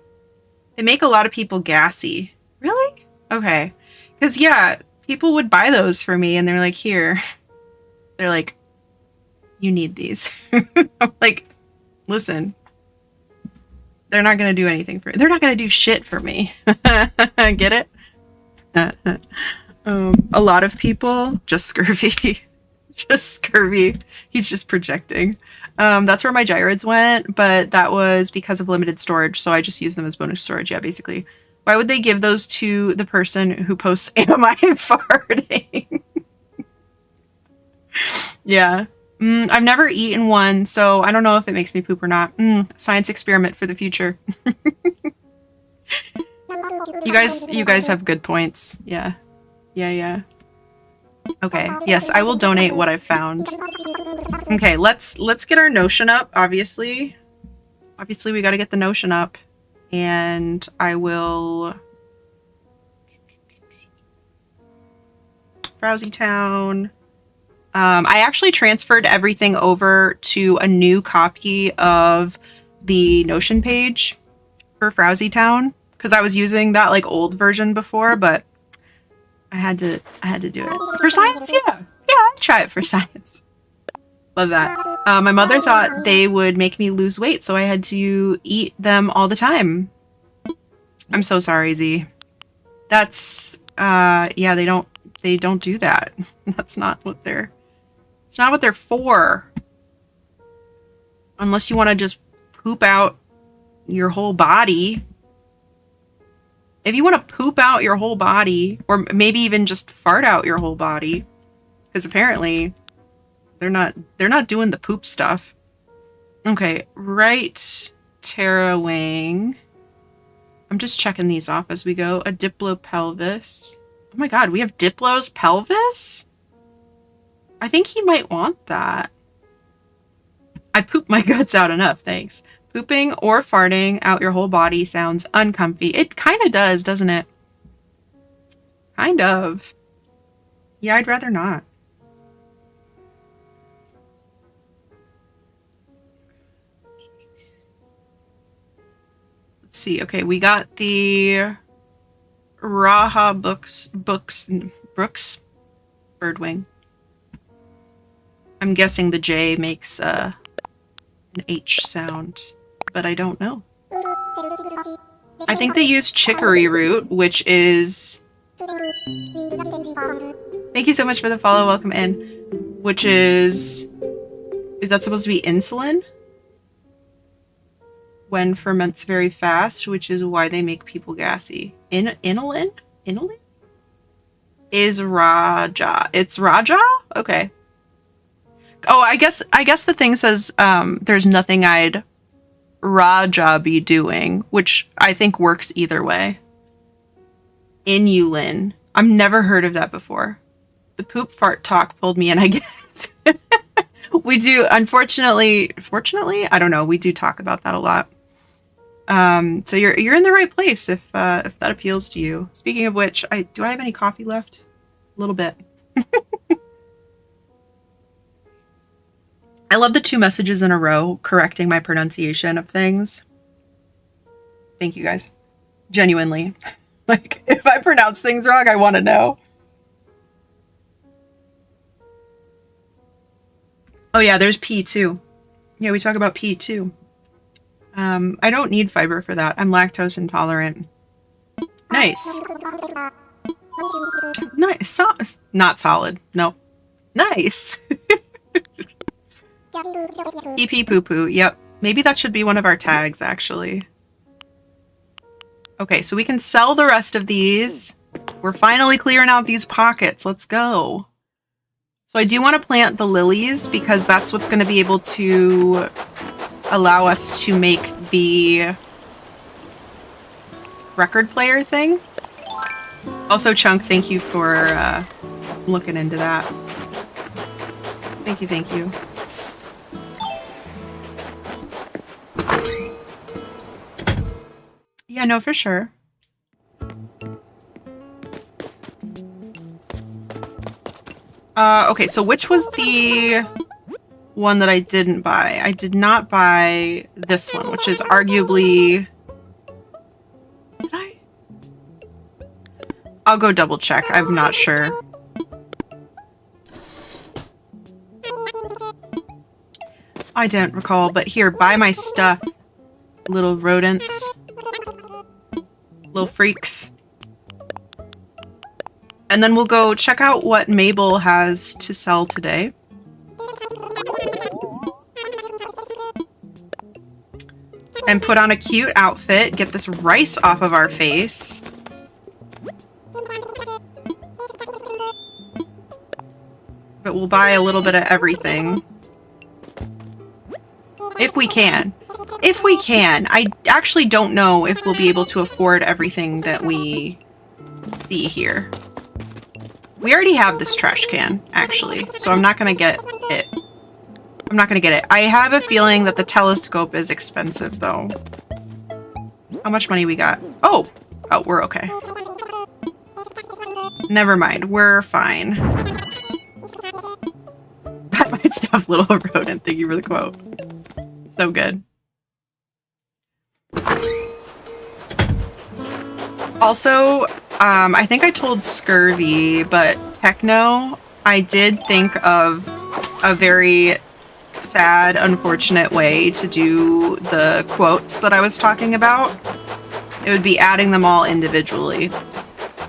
They make a lot of people gassy. Really? Okay. Because, yeah, people would buy those for me, and they're like, here. They're like, you need these. I'm like, listen. They're not going to do anything for me. They're not going to do shit for me. Get it? A lot of people, just scurvy. Just scurvy. He's just projecting. That's where my gyroids went, but that was because of limited storage, so I just used them as bonus storage. Yeah, basically. Why would they give those to the person who posts "Am I farting?" Yeah. I've never eaten one, so I don't know if it makes me poop or not. Science experiment for the future. You guys have good points. Yeah. Yeah. Okay. Yes, I will donate what I've found. Okay, let's get our Notion up, obviously. Obviously, we got to get the Notion up. And I will... Frowsy Town. I actually transferred everything over to a new copy of the Notion page for Frowsy Town because I was using that like old version before, but I had to do it for science. Yeah, I'd try it for science. Love that. My mother thought they would make me lose weight, so I had to eat them all the time. I'm so sorry, Z. That's yeah, they don't do that. That's not what they're. It's not what they're for. Unless you want to just poop out your whole body. If you want to poop out your whole body, or maybe even just fart out your whole body, because apparently they're not doing the poop stuff. Okay, right, Tara Wang. I'm just checking these off as we go. A diplopelvis. Oh my god, we have Diplo's pelvis? I think he might want that. I pooped my guts out enough, thanks. Pooping or farting out your whole body sounds uncomfy. It kind of does, doesn't it? Kind of. Yeah, I'd rather not. Let's see. Okay, we got the Raha Brooks Birdwing. I'm guessing the J makes an H sound, but I don't know. I think they use chicory root, which is... Thank you so much for the follow. Welcome in. Which is... Is that supposed to be insulin? When ferments very fast, which is why they make people gassy. Inulin? Inulin? Is Raja. It's Raja? Okay. Oh, I guess the thing says there's nothing I'd Raja be doing, which I think works either way. Inulin. I've never heard of that before. The poop fart talk pulled me in, I guess. We do, fortunately, I don't know, we do talk about that a lot. So you're in the right place if that appeals to you. Speaking of which, do I have any coffee left? A little bit. I love the 2 messages in a row correcting my pronunciation of things. Thank you guys. Genuinely. Like, if I pronounce things wrong, I want to know. Oh yeah, there's pee too. Yeah, we talk about pee too. I don't need fiber for that. I'm lactose intolerant. Nice. Nice. Not solid. No. Nice. EP poo poo. Yep. Maybe that should be one of our tags, actually. Okay, so we can sell the rest of these. We're finally clearing out these pockets. Let's go. So I do want to plant the lilies because that's what's going to be able to allow us to make the record player thing. Also, Chunk, thank you for looking into that. Thank you, thank you. Yeah, no, for sure. Okay, so which was the one that I didn't buy? I did not buy this one, which is arguably... Did I? I'll go double check. I'm not sure. I don't recall, but here, buy my stuff. Little rodents. Little freaks. And then we'll go check out what Mabel has to sell today. And put on a cute outfit, get this rice off of our face. But we'll buy a little bit of everything. If we can. If we can. I actually don't know if we'll be able to afford everything that we see here. We already have this trash can, actually, so I'm not gonna get it. I'm not gonna get it. I have a feeling that the telescope is expensive, though. How much money we got? Oh! Oh, we're okay. Never mind. We're fine. Pat my stuff, little rodent. Thank you for the quote. So good. Also, I think I told Scurvy, but Techno, I did think of a very sad, unfortunate way to do the quotes that I was talking about. It would be adding them all individually.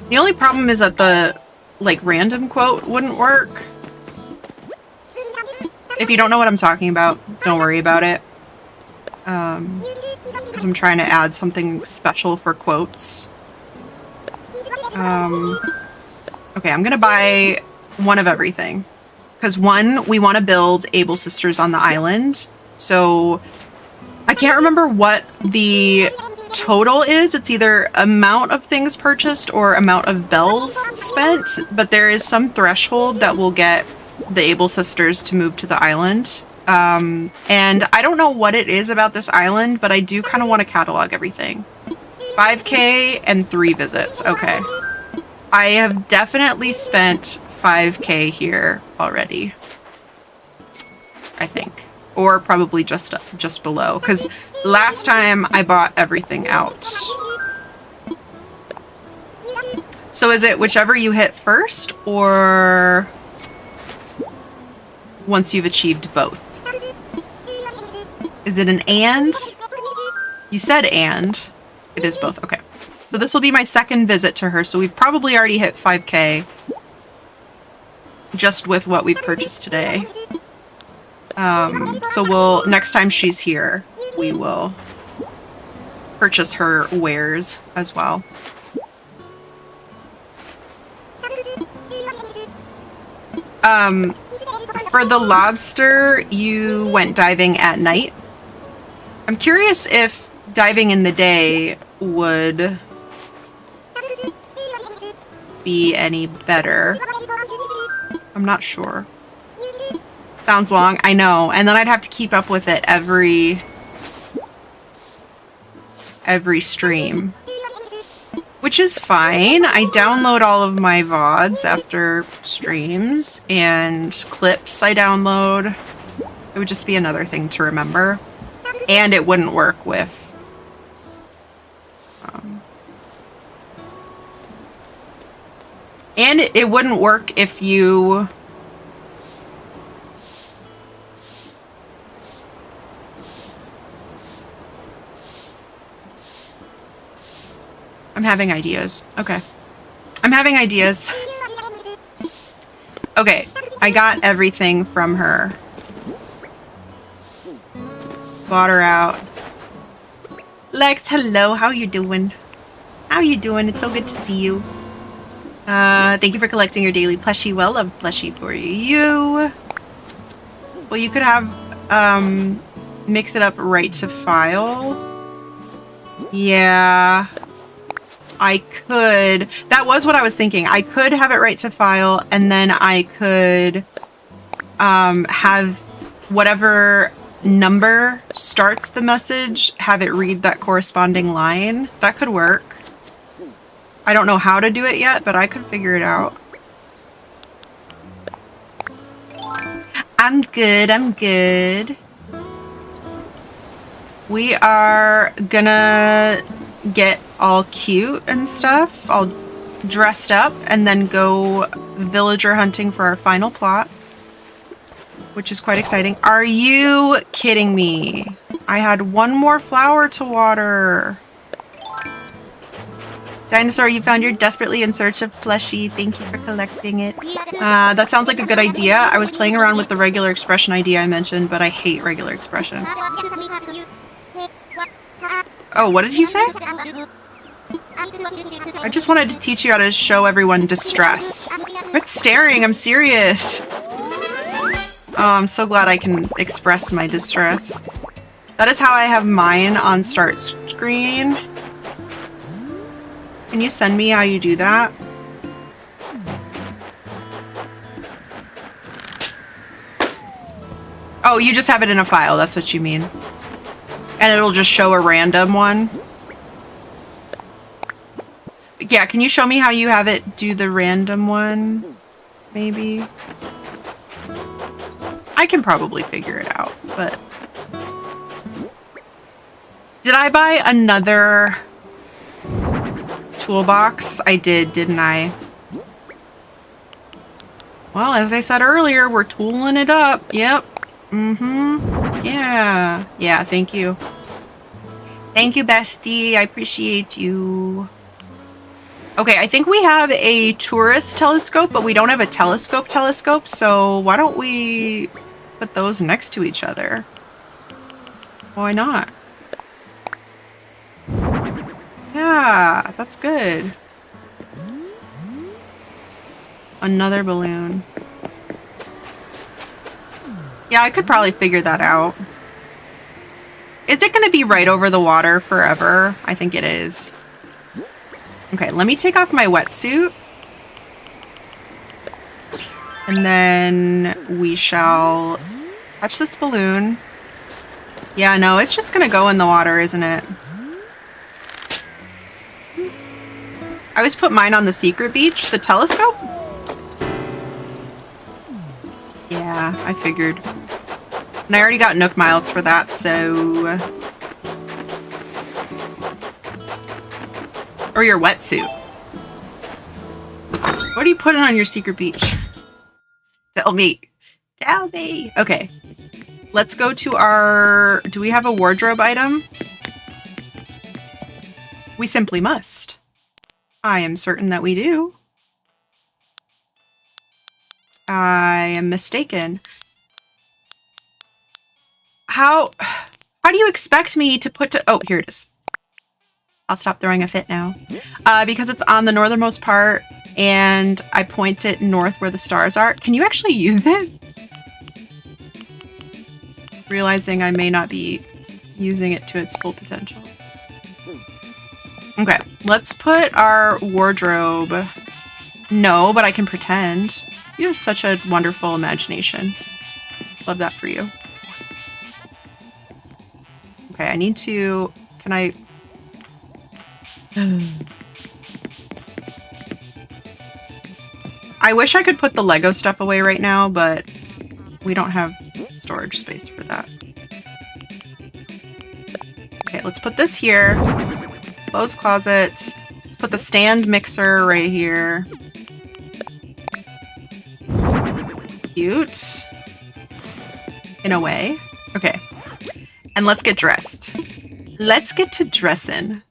The only problem is that the, like, random quote wouldn't work. If you don't know what I'm talking about, don't worry about it. Because I'm trying to add something special for quotes. Okay, I'm gonna buy one of everything. Because one, we want to build Able Sisters on the island. So I can't remember what the total is. It's either amount of things purchased or amount of bells spent. But there is some threshold that will get the Able Sisters to move to the island. And I don't know what it is about this island, but I do kind of want to catalog everything. 5K and 3 visits. Okay. I have definitely spent 5K here already. I think. Or probably just below. Because last time I bought everything out. So is it whichever you hit first, or once you've achieved both? Is it an and? You said and. It is both. Okay. So this will be my second visit to her, so we've probably already hit 5K. Just with what we've purchased today. So we'll, next time she's here, we will purchase her wares as well. For the lobster, you went diving at night. I'm curious if diving in the day would be any better. I'm not sure. Sounds long, I know. And then I'd have to keep up with it every stream. Which is fine. I download all of my VODs after streams, and clips I download. It would just be another thing to remember. And it wouldn't work with and it wouldn't work if you I'm having ideas. Okay. I'm having ideas. Okay, I got everything from her. Bought her out. Lex, hello. How you doing? How you doing? It's so good to see you. Thank you for collecting your daily plushie. Well, love plushie for you. Well, you could have, mix it up right to file. Yeah. I could. That was what I was thinking. I could have it right to file, and then I could, have whatever number starts the message, have it read that corresponding line. That could work. I don't know how to do it yet, but I could figure it out. I'm good, I'm good. We are gonna get all cute and stuff, all dressed up, and then go villager hunting for our final plot, which is quite exciting. Are you kidding me? I had one more flower to water. Dinosaur, you found you're desperately in search of plushie. Thank you for collecting it. That sounds like a good idea. I was playing around with the regular expression idea I mentioned, but I hate regular expressions. Oh, what did he say? I just wanted to teach you how to show everyone distress. Quit staring, I'm serious. Oh, I'm so glad I can express my distress. That is how I have mine on start screen. Can you send me how you do that? Oh, you just have it in a file, that's what you mean. And it'll just show a random one. Yeah, can you show me how you have it do the random one? Maybe? I can probably figure it out, but... Did I buy another toolbox? I did, didn't I? Well, as I said earlier, we're tooling it up. Yep. Mm-hmm. Yeah. Yeah, thank you. Thank you, bestie. I appreciate you. Okay, I think we have a tourist telescope, but we don't have a telescope, so why don't we put those next to each other? Why not? Yeah, that's good. Another balloon. Yeah, I could probably figure that out. Is it going to be right over the water forever? I think it is. Okay, let me take off my wetsuit. And then we shall touch this balloon. Yeah, no, it's just going to go in the water, isn't it? I always put mine on the secret beach, the telescope. Yeah, I figured. And I already got Nook miles for that, so... Or your wetsuit. What are you putting on your secret beach? Tell me. Tell me. Okay. Let's go to our... Do we have a wardrobe item? We simply must. I am certain that we do. I am mistaken. How do you expect me to put to... Oh, here it is. I'll stop throwing a fit now. Because it's on the northernmost part, and I point it north where the stars are. Can you actually use it? Realizing I may not be using it to its full potential. Okay, let's put our wardrobe... No, but I can pretend. You have such a wonderful imagination. Love that for you. Okay, I need to... Can I... I wish I could put the Lego stuff away right now, but we don't have storage space for that. Okay, let's put this here. Close closet. Let's put the stand mixer right here. Cute. In a way. Okay. And let's get dressed. Let's get to dressing.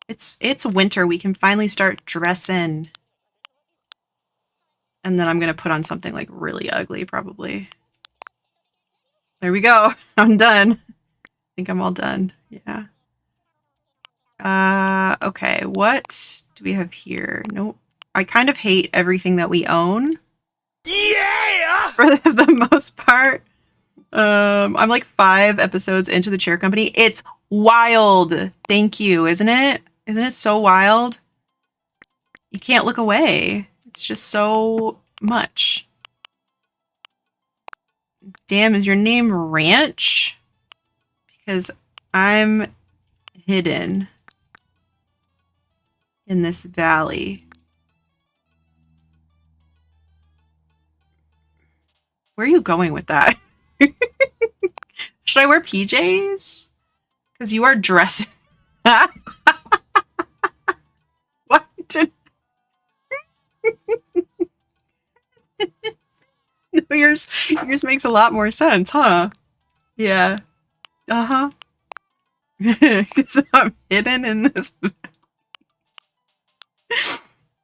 It's winter. We can finally start dressing. And then I'm going to put on something like really ugly, probably. There we go. I'm done. I think I'm all done. Yeah. Okay. What do we have here? Nope. I kind of hate everything that we own. Yeah! For the most part. I'm like 5 episodes into the chair company. It's wild. Thank you. Isn't it? Isn't it so wild? You can't look away. It's just so much. Damn, is your name Ranch? Because I'm hidden in this valley. Where are you going with that? Should I wear PJs? Because you are dressing. What? No, yours makes a lot more sense, huh? Yeah. Uh-huh. Because I'm hidden in this.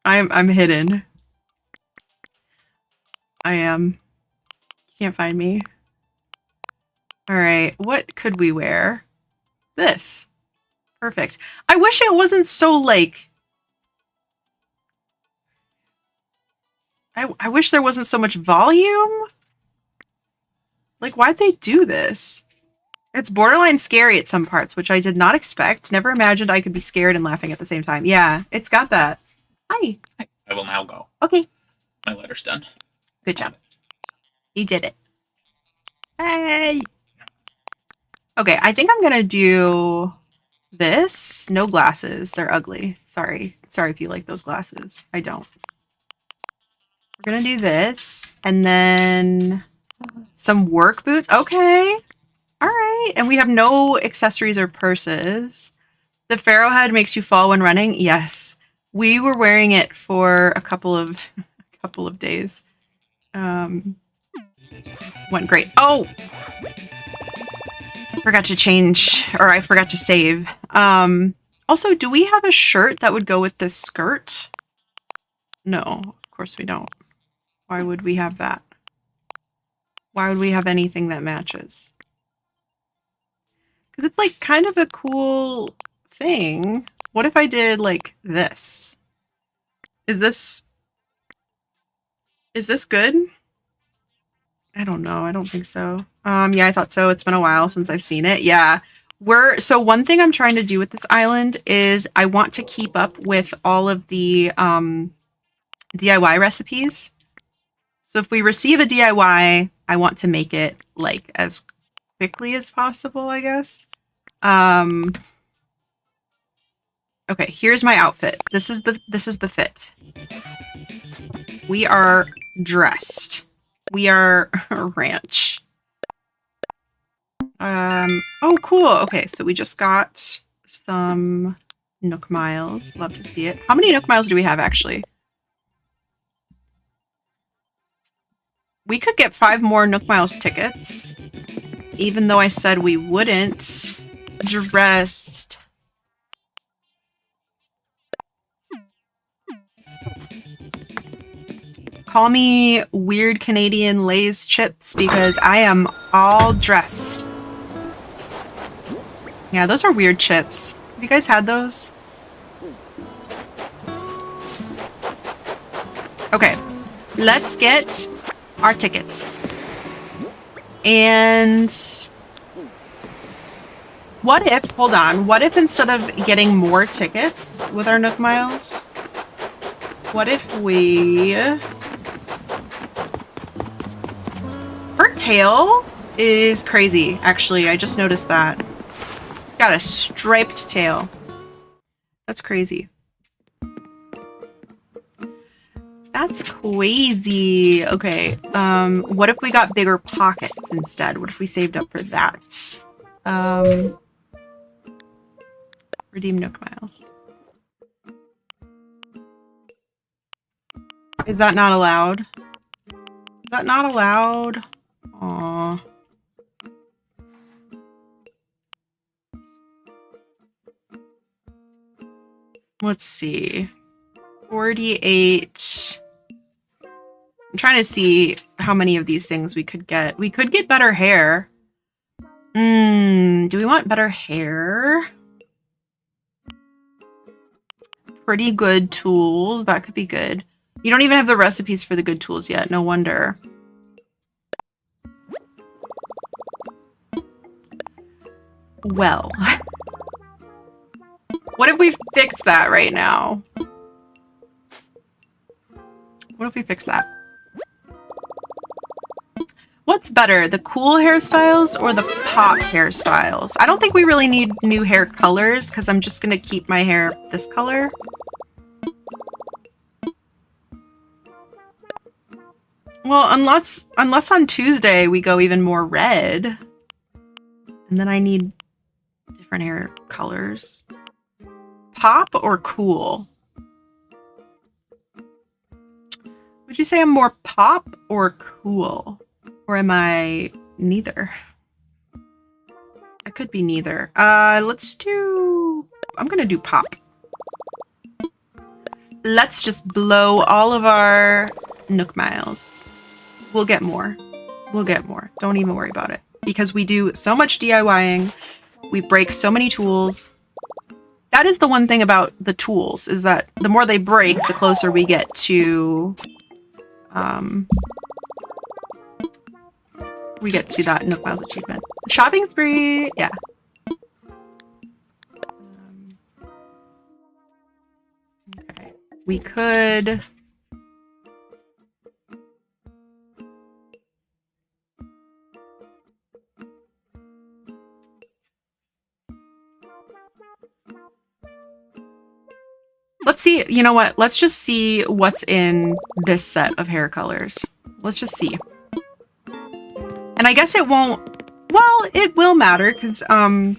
I'm hidden. I am. You can't find me. Alright, what could we wear? This. Perfect. I wish it wasn't so, like... I wish there wasn't so much volume. Like, why'd they do this? It's borderline scary at some parts, which I did not expect. Never imagined I could be scared and laughing at the same time. Yeah, it's got that. Hi. I will now go. Okay. My letter's done. Good job. You did it. Hey. Okay, I think I'm gonna do this. No glasses. They're ugly. Sorry. Sorry if you like those glasses. I don't. We're gonna do this. And then some work boots. Okay. All right. And we have no accessories or purses. The pharaoh head makes you fall when running. Yes. We were wearing it for a couple of days. Went great. Oh! Forgot to change, or I forgot to save. Also, do we have a shirt that would go with this skirt? No, of course we don't. Why would we have that? Why would we have anything that matches? Because it's like kind of a cool thing. What if I did like this? Is this good? I don't know. I don't think so. Yeah, I thought so. It's been a while since I've seen it. Yeah. So one thing I'm trying to do with this island is I want to keep up with all of the DIY recipes. So if we receive a DIY, I want to make it like as quickly as possible, I guess. Okay, here's my outfit. This is the fit. We are dressed. We are ranch. Oh, cool. Okay, so we just got some Nook Miles. Love to see it. How many Nook Miles do we have, actually? We could get 5 more Nook Miles tickets, even though I said we wouldn't. Dressed. Call me weird Canadian Lay's chips because I am all dressed. Yeah, those are weird chips. Have you guys had those? Okay, let's get our tickets. And what if, hold on, what if instead of getting more tickets with our Nook Miles, what if we... Her tail is crazy, actually. I just noticed that. Got a striped tail. That's crazy. That's crazy. Okay, what if we got bigger pockets instead? What if we saved up for that? Redeem Nook Miles. Is that not allowed? Is that not allowed? Aww. Let's see. 48. I'm trying to see how many of these things we could get. We could get better hair. Do we want better hair? Pretty good tools. That could be good. You don't even have the recipes for the good tools yet. No wonder. Well. What if we fix that right now? What if we fix that? What's better, the cool hairstyles or the pop hairstyles? I don't think we really need new hair colors because I'm just going to keep my hair this color. Well, unless on Tuesday we go even more red. And then I need different hair colors. Pop or cool? Would you say I'm more pop or cool? Or am I neither? I could be neither. Let's do... I'm gonna do pop. Let's just blow all of our Nook Miles. We'll get more. We'll get more. Don't even worry about it. Because we do so much DIYing. We break so many tools. That is the one thing about the tools, is that the more they break, the closer we get to... we get to that Nook Miles achievement. Shopping spree! Yeah. Okay. We could... Let's see, you know what? Let's just see what's in this set of hair colors. Let's just see. And I guess it won't, well, it will matter because I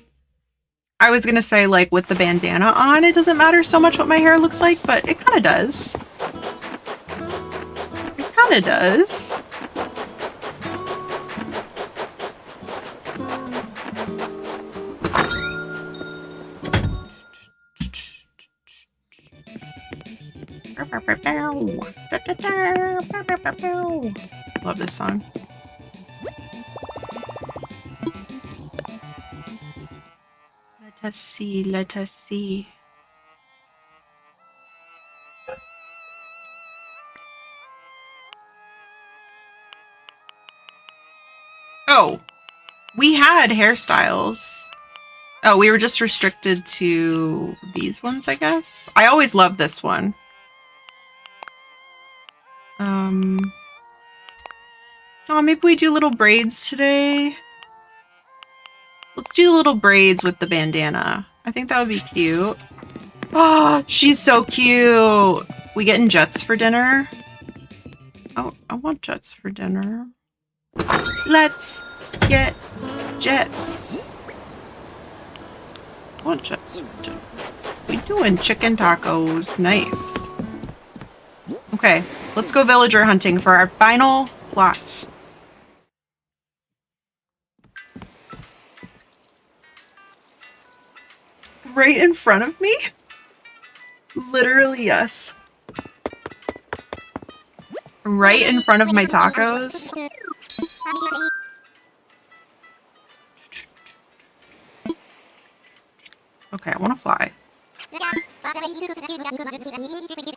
was gonna say like with the bandana on, it doesn't matter so much what my hair looks like, but it kind of does. It kind of does. Love this song. Let us see, let us see. Oh, we had hairstyles. Oh, we were just restricted to these ones, I guess. I always love this one. Oh, maybe we do little braids today. Let's do little braids with the bandana. I think that would be cute. Oh, she's so cute. We getting jets for dinner? Oh, I want jets for dinner. Let's get jets. I want jets for dinner. We doing chicken tacos. Nice. Okay, let's go villager hunting for our final plot. Right in front of me? Literally, yes. Right in front of my tacos? Okay, I want to fly.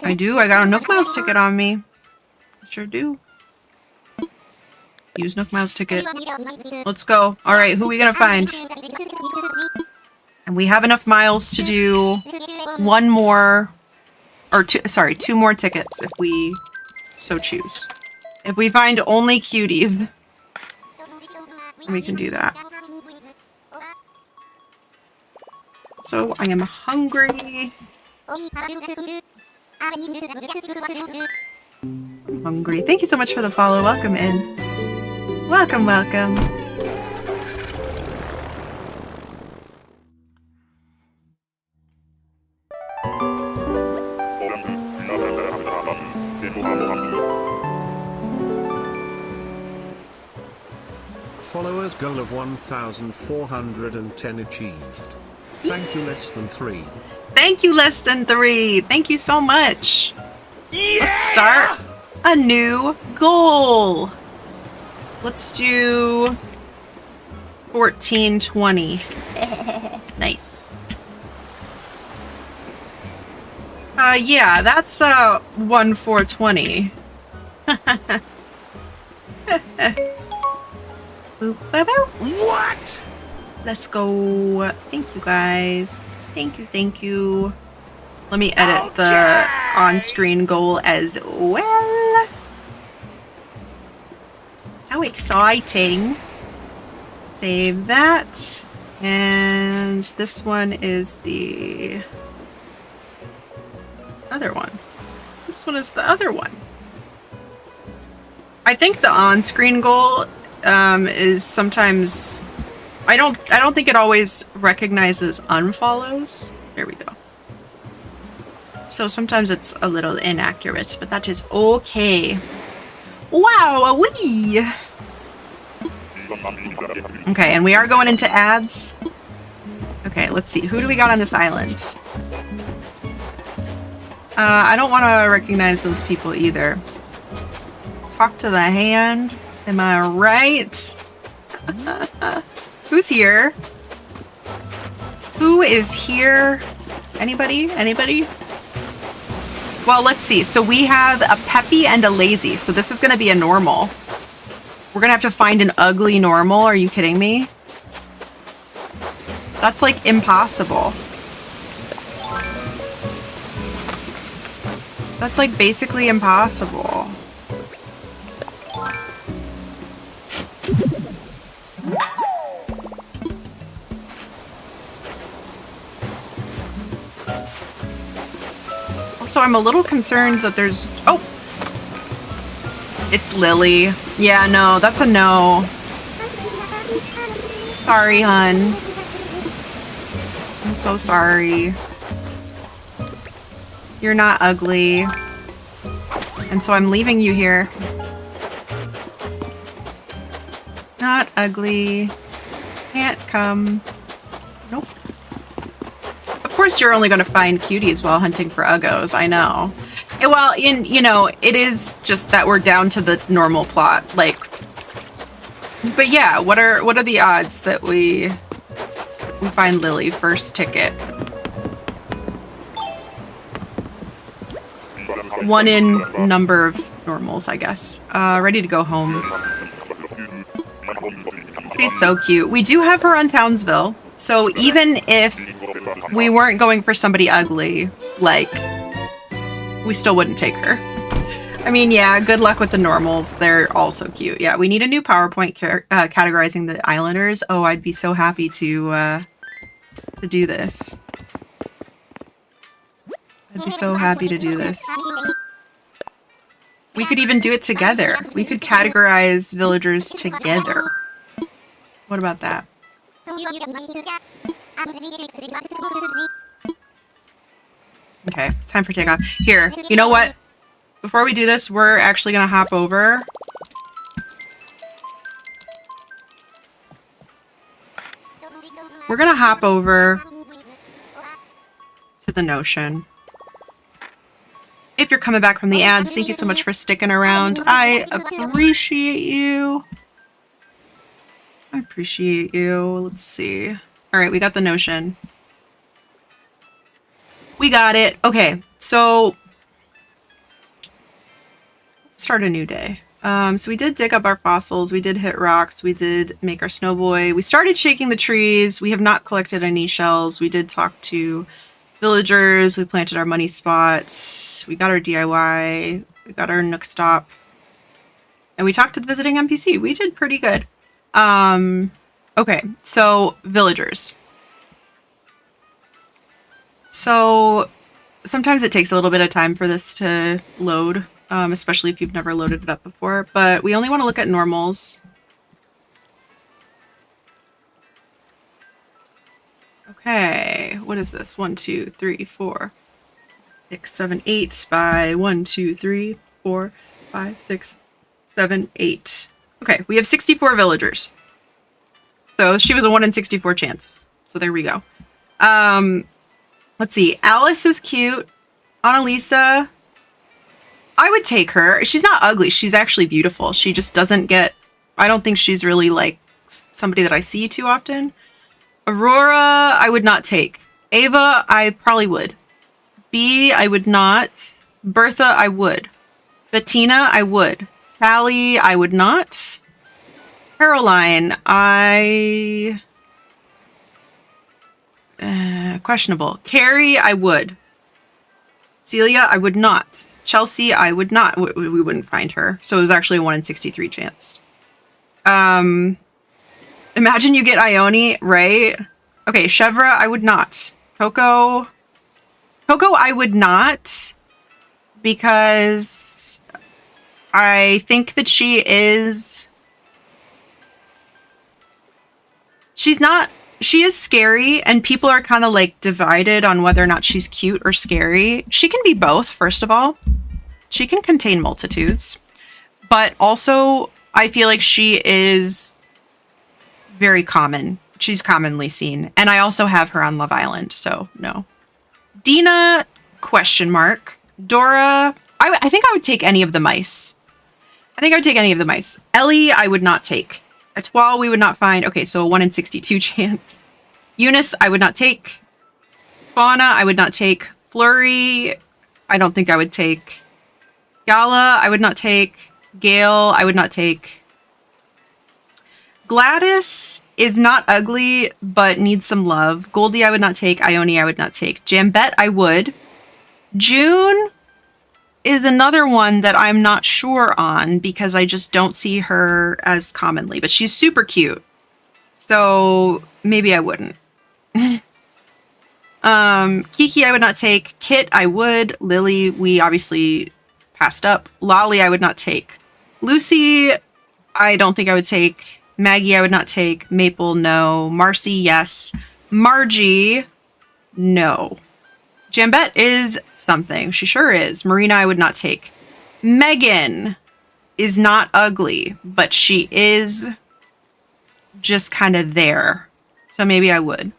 I do. I got a Nook Miles ticket on me. I sure do. Use Nook Miles ticket. Let's go. All right, who are we gonna find? And we have enough miles to do one more, or two more tickets if we so choose. If we find only cuties, we can do that. So I am hungry. I'm hungry. Thank you so much for the follow. Welcome in. Welcome, welcome. Followers goal of 1,410 achieved. Thank you, less than 3. Thank you, less than 3. Thank you so much. Yeah! Let's start a new goal. Let's do 1420. Nice. Yeah, that's 1,420. What? Let's go. Thank you, guys. Thank you, thank you. Let me edit the on-screen goal as well. So exciting. Save that. And this one is the other one. This one is the other one. I think the on-screen goal is sometimes I don't think it always recognizes unfollows. There we go. So sometimes it's a little inaccurate, but that is okay. Wow, wee. Okay, and we are going into ads. Okay, let's see. Who do we got on this island? I don't want to recognize those people either. Talk to the hand. Am I right? Who's here? Who is here? Anybody? Anybody? Well, let's see. So we have a peppy and a lazy. So this is going to be a normal. We're gonna have to find an ugly normal. Are you kidding me? That's like impossible. That's like basically impossible. Also, I'm a little concerned that there's... Oh! It's Lily. Yeah, no, that's a no. Sorry, hun. I'm so sorry. You're not ugly. And so I'm leaving you here. Not ugly. Can't come. Nope. Of course you're only going to find cuties while hunting for uggos, I know. Well, you know, it is just that we're down to the normal plot, like... But yeah, what are the odds that we find Lily first ticket? 1 in number of normals, I guess. Ready to go home. She's so cute. We do have her on Townsville, so even if we weren't going for somebody ugly, like, we still wouldn't take her. I mean, yeah, good luck with the normals. They're also cute. Yeah, we need a new PowerPoint categorizing the islanders. Oh, I'd be so happy to do this. I'd be so happy to do this. We could even do it together. We could categorize villagers together. What about that? Okay, time for takeoff. Here, you know what? Before we do this, we're actually gonna hop over. We're gonna hop over to the Notion. If you're coming back from the ads, thank you so much for sticking around. I appreciate you. I appreciate you. Let's see. All right, we got the Notion. We got it. Okay, so let's start a new day. So we did dig up our fossils. We did hit rocks. We did make our snowboy. We started shaking the trees. We have not collected any shells. We did talk to villagers. We planted our money spots. We got our DIY. We got our Nook Stop. And we talked to the visiting NPC. We did pretty good. Okay, so villagers. So sometimes it takes a little bit of time for this to load, especially if you've never loaded it up before, but we only want to look at normals. Okay, what is this? 1, 2, 3, 4, 6, 7, 8 by 1, 2, 3, 4, 5, 6, 7, 8. Okay, we have 64 villagers. So she was a 1 in 64 chance. So there we go. Let's see. Alice is cute. Annalisa, I would take her. She's not ugly. She's actually beautiful. She just doesn't get... I don't think she's really like somebody that I see too often. Aurora, I would not take. Ava, I probably would. Bea, I would not. Bertha, I would. Bettina, I would. Callie, I would not. Caroline, questionable. Carrie, I would. Celia, I would not. Chelsea, I would not. We wouldn't find her. So it was actually a 1 in 63 chance. Imagine you get Ione, right? Okay, Chevra, I would not. Coco, I would not. Because I think that she is... She is scary, and people are kind of like divided on whether or not she's cute or scary. She can be both, first of all. She can contain multitudes. But also, I feel like she is very common. She's commonly seen. And I also have her on Love Island, so no. Dina, question mark. Dora, I think I would take any of the mice. Ellie, I would not take. Etoile, we would not find. Okay, so a 1 in 62 chance. Eunice, I would not take. Fauna, I would not take. Flurry, I don't think I would take. Gala, I would not take. Gale, I would not take. Gladys is not ugly, but needs some love. Goldie I would not take. Ione I would not take. Jambette I would. June is another one that I'm not sure on because I just don't see her as commonly, but she's super cute. So maybe I wouldn't. Kiki I would not take. Kit I would. Lily we obviously passed up. Lolly I would not take. Lucy I don't think I would take. Maggie I would not take. Maple no. Marcy yes. Margie no. Jambette is something. She sure is. Marina I would not take. Megan is not ugly, but she is just kind of there. So maybe I would.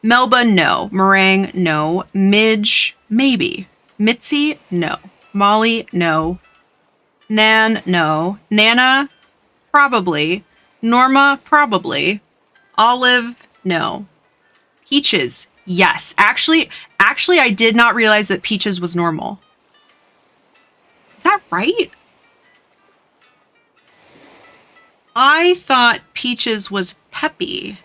Melba, no. Meringue, no. Midge, maybe. Mitzi, no. Molly, no. Nan, no. Nana, probably. Norma, probably. Olive, no. Peaches, yes. Actually, I did not realize that Peaches was normal. Is that right? I thought Peaches was peppy.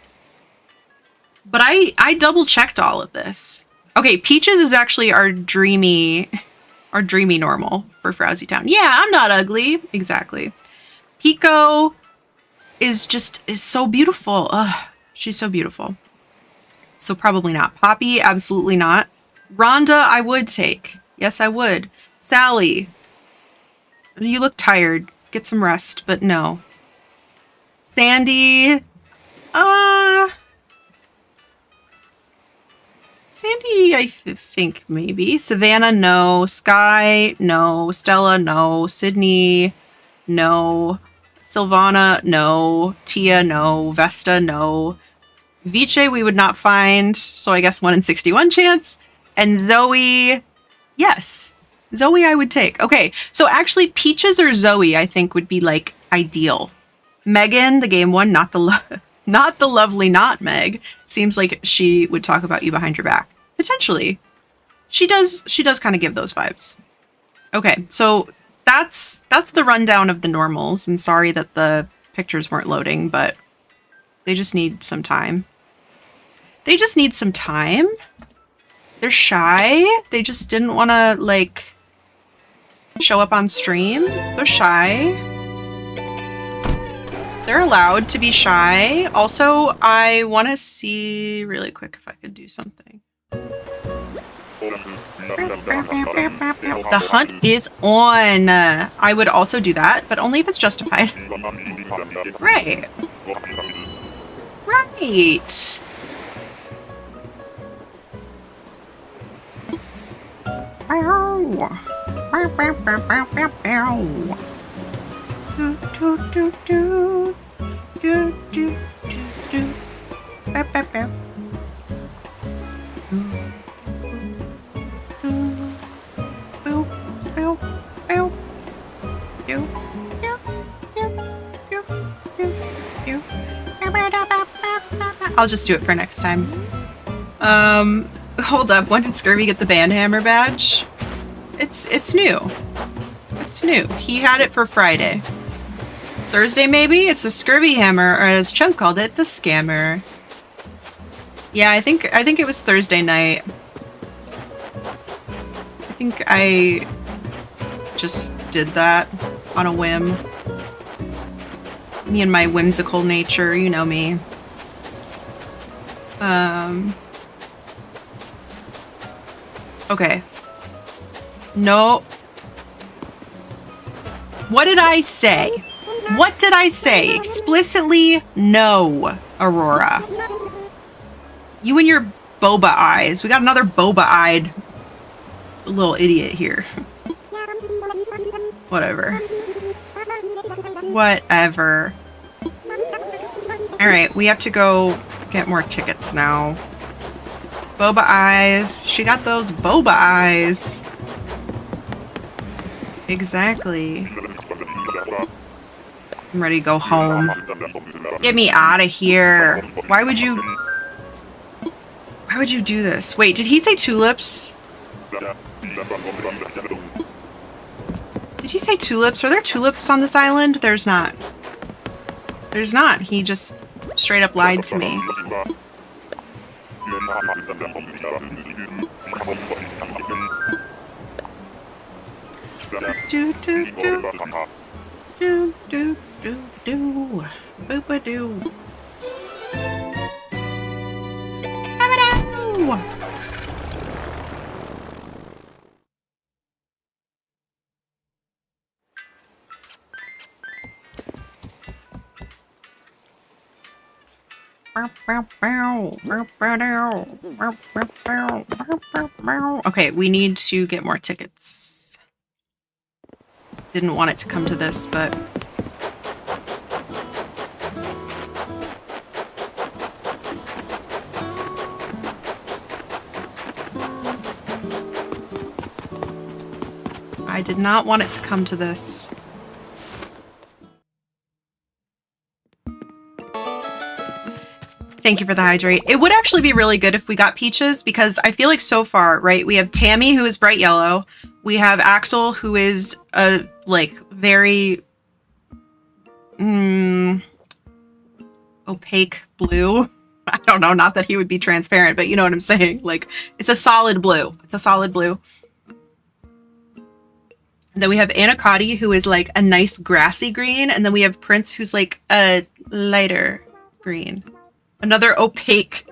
But I double checked all of this. Okay, Peaches is actually our dreamy normal for Frowsy Town. Yeah, I'm not ugly. Exactly. Pico is so beautiful. Ugh, she's so beautiful. So probably not. Poppy, absolutely not. Rhonda, I would take. Yes, I would. Sally, you look tired. Get some rest, but no. Sandy, Sandy, I think maybe. Savannah, no. Sky, no. Stella, no. Sydney, no. Silvana, no. Tia, no. Vesta, no. Viche, we would not find, so I guess 1 in 61 chance. And Zoe, yes. Zoe I would take. Okay, so actually Peaches or Zoe I think would be like ideal. Megan, the game one, not the lovely not Meg. Seems like she would talk about you behind your back. Potentially. She does kind of give those vibes. Okay, so that's the rundown of the normals, and sorry that the pictures weren't loading, but they just need some time. They just need some time. They're shy. They just didn't want to, like, show up on stream. They're shy. They're allowed to be shy. Also, I want to see really quick if I could do something. The hunt is on. I would also do that, but only if it's justified. Right. Right. I'll just do it for next time. Hold up. When did Scurvy get the Bandhammer badge? It's new. It's new. He had it for Friday. Thursday, maybe? It's the Scurvy Hammer, or as Chunk called it, the Scammer. Yeah, I think it was Thursday night. I think I just did that on a whim. Me and my whimsical nature, you know me. Okay. No. What did I say? What did I say? Explicitly no, Aurora. You and your boba eyes. We got another boba-eyed little idiot here. Whatever. Whatever. Alright, we have to go get more tickets now. Boba eyes. She got those boba eyes. Exactly. I'm ready to go home. Get me out of here. Why would you do this? Wait, did he say tulips? Did he say tulips? Are there tulips on this island? There's not. There's not. He just straight up lied to me. Do do do do do do do boopa doo. Okay, we need to get more tickets. Didn't want it to come to this, but... I did not want it to come to this. Thank you for the hydrate. It would actually be really good if we got peaches because I feel like so far, right? We have Tammy, who is bright yellow. We have Axel, who is a like very opaque blue. I don't know, not that he would be transparent, but you know what I'm saying. Like it's a solid blue. It's a solid blue. Then we have Anacotti, who is like a nice grassy green, and then we have Prince, who's like a lighter green. Another opaque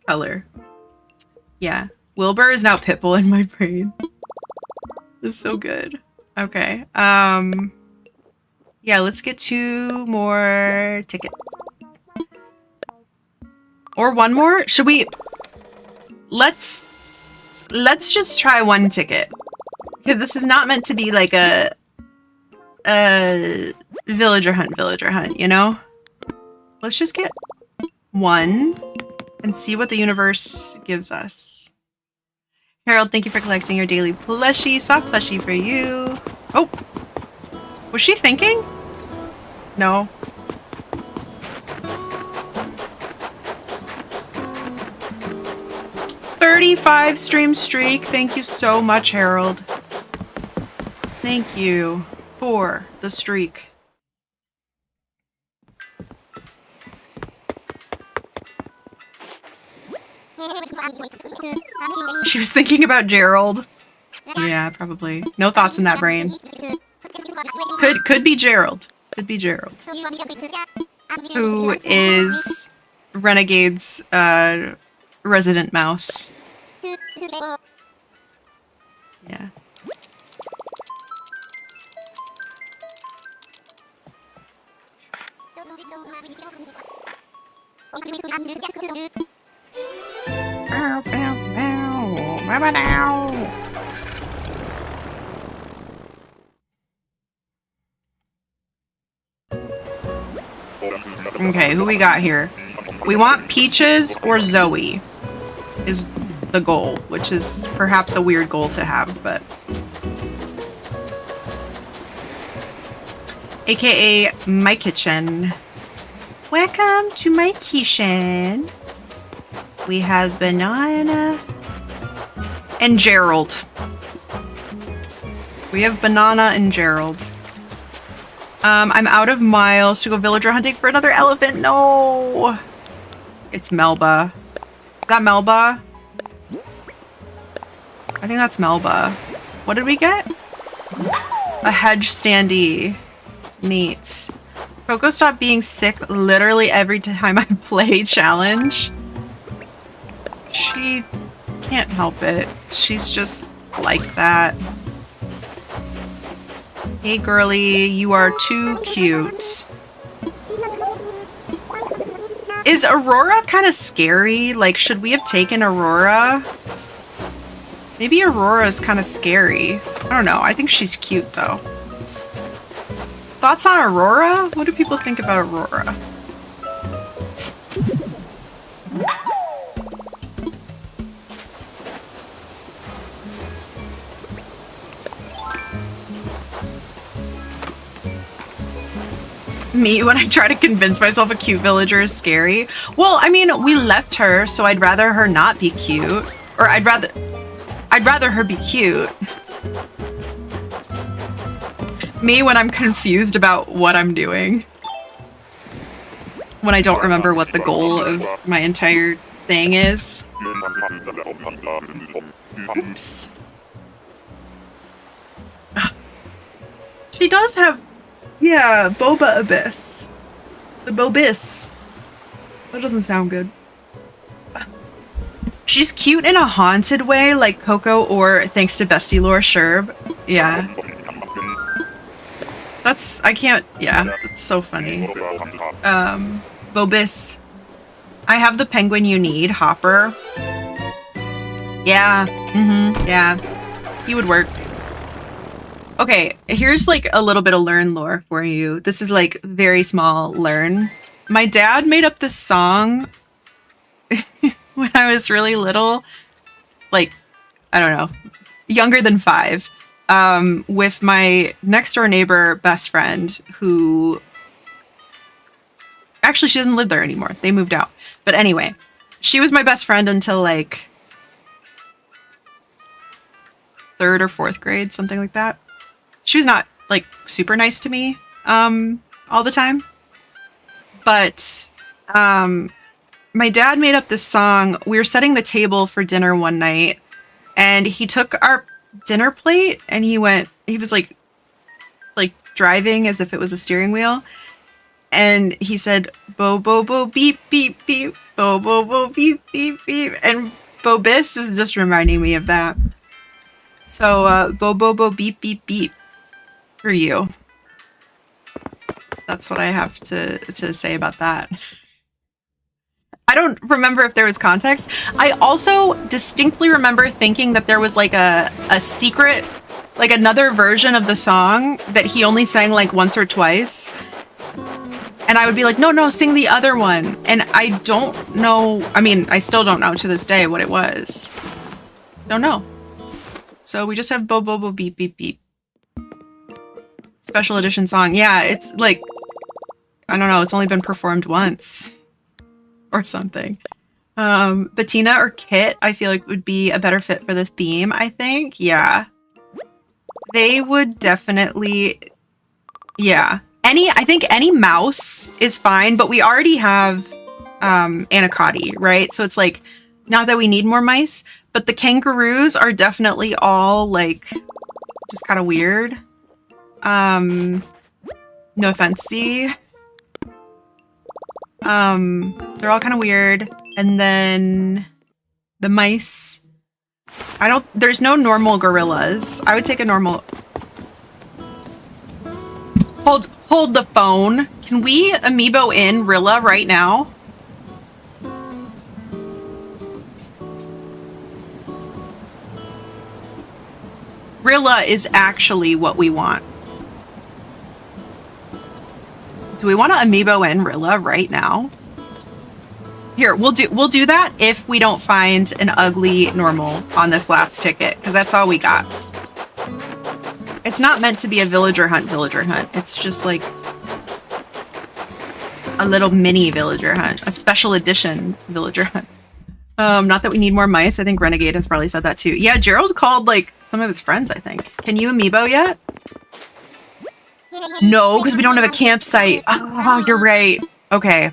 color. Yeah. Wilbur is now Pitbull in my brain. This is so good. Okay. Yeah, let's get 2 more tickets. Or 1 more? Should we... Let's just try 1 ticket. Because this is not meant to be like a villager hunt, you know? Let's just get 1 and see what the universe gives us. Harold, thank you for collecting your daily plushie. Soft plushie for you. Oh, was she thinking? No. $35 stream streak. Thank you so much, Harold. Thank you for the streak. She was thinking about Gerald. Yeah, probably. No thoughts in that brain. Could be Gerald. Could be Gerald. Who is Renegade's resident mouse. Yeah. Bow, bow, bow. Bow, bow, bow. Okay, who we got here? We want Peaches or Zoe is the goal, which is perhaps a weird goal to have, but... AKA my kitchen. Welcome to my kitchen. We have Banana and Gerald. We have Banana and Gerald. I'm out of miles to go villager hunting for another elephant. No! It's Melba. Is that Melba? I think that's Melba. What did we get? A hedge standee. Neat. Coco stopped being sick literally every time I play challenge. She can't help it. She's just like that. Hey girly, you are too cute. Is Aurora kind of scary? Like, should we have taken Aurora? Maybe Aurora is kind of scary. I don't know. I think she's cute though. Thoughts on Aurora? What do people think about Aurora? Me when I try to convince myself a cute villager is scary. Well, I mean, we left her, so I'd rather her not be cute. Or I'd rather her be cute. Me when I'm confused about what I'm doing. when I don't remember what the goal of my entire thing is. Oops. She does have, yeah, Boba Abyss. The Bobis. That doesn't sound good. She's cute in a haunted way, like Coco or thanks to Bestie Lore Sherb. Yeah. That's, I can't, yeah, that's so funny. Bobis. I have the penguin you need, Hopper. Yeah, yeah, he would work. Okay, here's like a little bit of Lurn lore for you. This is like very small Lurn. My dad made up this song when I was really little, like, I don't know, younger than 5, with my next door neighbor best friend who, actually she doesn't live there anymore. They moved out. But anyway, she was my best friend until like 3rd or 4th grade, something like that. She was not like super nice to me all the time. But my dad made up this song. We were setting the table for dinner one night and he took our dinner plate and he was like driving as if it was a steering wheel. And he said, bo, bo, bo, beep, beep, beep, bo, bo, bo, beep, beep, beep. And Bobis is just reminding me of that. So, bo, bo, bo, beep, beep, beep for you. That's what I have to say about that. I don't remember if there was context. I also distinctly remember thinking that there was like a secret, like another version of the song that he only sang like once or twice. And I would be like, no, sing the other one. And I don't know. I mean, I still don't know to this day what it was. Don't know. So we just have bo, bo, bo, beep, beep, beep. Special edition song. Yeah, it's like, I don't know. It's only been performed once or something. Bettina or Kit, I feel like would be a better fit for this theme, I think. Yeah. They would definitely, yeah. I think any mouse is fine, but we already have Anacotti, right? So it's like, not that we need more mice, but the kangaroos are definitely all like, just kind of weird. No offense-y. They're all kind of weird. And then the mice, there's no normal gorillas. I would take a normal... Hold the phone. Can we amiibo in Rilla right now? Rilla is actually what we want. Do we want to amiibo in Rilla right now? Here, we'll do that if we don't find an ugly normal on this last ticket, because that's all we got. It's not meant to be a villager hunt. It's just like a little mini villager hunt, a special edition villager hunt. Not that we need more mice. I think Renegade has probably said that too. Yeah, Gerald called like some of his friends, I think. Can you amiibo yet? No, because we don't have a campsite. Oh, you're right. Okay.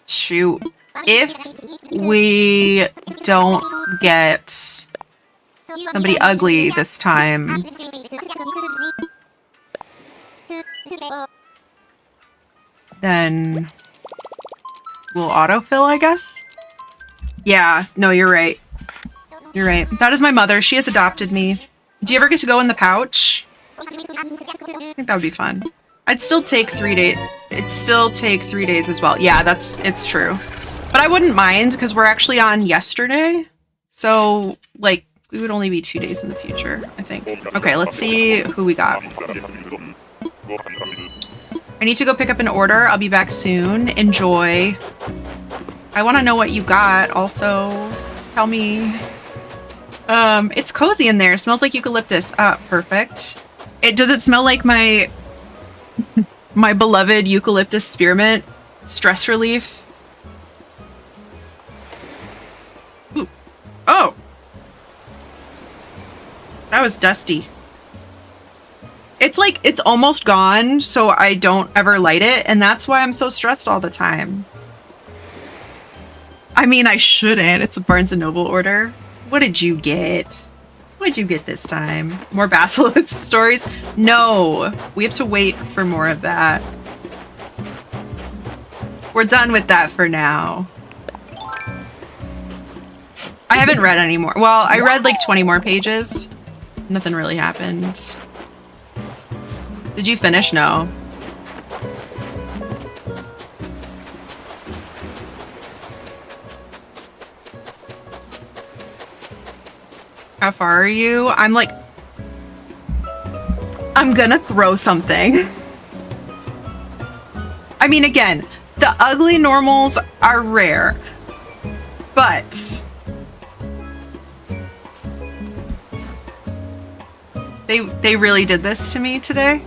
Shoot. If we don't get somebody ugly this time, then we'll autofill, I guess? Yeah, no, you're right. You're right. That is my mother. She has adopted me. Do you ever get to go in the pouch? I think that would be fun. I'd still take 3 days. It'd still take 3 days as well. Yeah, it's true. But I wouldn't mind because we're actually on yesterday. So, like, we would only be 2 days in the future, I think. Okay, let's see who we got. I need to go pick up an order. I'll be back soon. Enjoy. I want to know what you got. Also, tell me. It's cozy in there. It smells like eucalyptus. Perfect. Does it smell like my my beloved eucalyptus spearmint stress relief? Ooh. Oh. That was dusty. It's like, it's almost gone, so I don't ever light it, and that's why I'm so stressed all the time. I mean, I shouldn't. It's a Barnes & Noble order. What did you get? What did you get this time? More Basilisk stories? No, we have to wait for more of that. We're done with that for now. I haven't read any more. Well, I read like 20 more pages. Nothing really happened. Did you finish? No. How far are you? I'm like... I'm gonna throw something. I mean, again, the ugly normals are rare, but... They really did this to me today?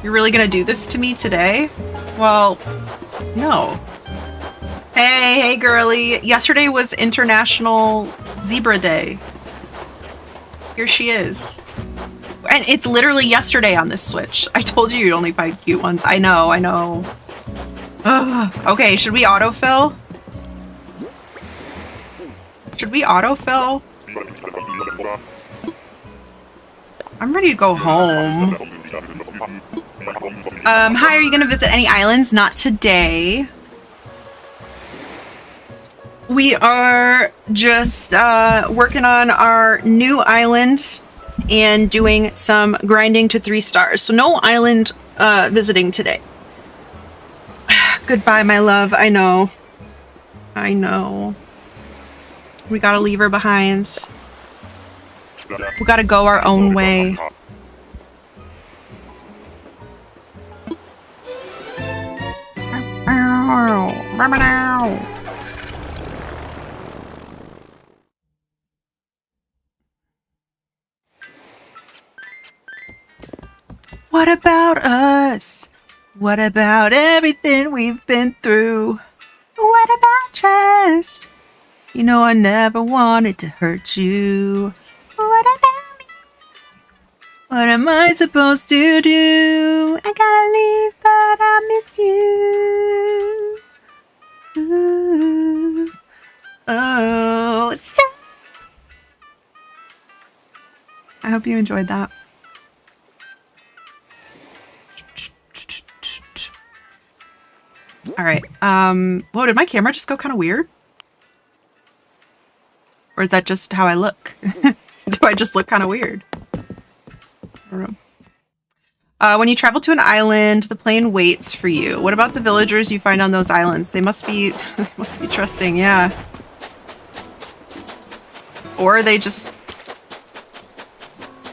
You're really gonna do this to me today? Well, no. Hey girly. Yesterday was International Zebra Day. Here she is. And it's literally yesterday on this Switch. I told you you'd only find cute ones. I know. Ugh. Okay, should we autofill? Should we autofill? I'm ready to go home. Hi, are you gonna visit any islands? Not today. We are just working on our new island and doing some grinding to 3 stars. So no island visiting today. Goodbye, my love. I know. We gotta leave her behind. We gotta go our own way. What about us? What about everything we've been through? What about trust? You know I never wanted to hurt you. What about me? What am I supposed to do? I gotta leave, but I miss you. Ooh. Oh, so I hope you enjoyed that. All right. Whoa, did my camera just go kind of weird? Or is that just how I look? Do I just look kind of weird? I don't know. When you travel to an island, the plane waits for you. What about the villagers you find on those islands? They must be trusting, yeah. Or they just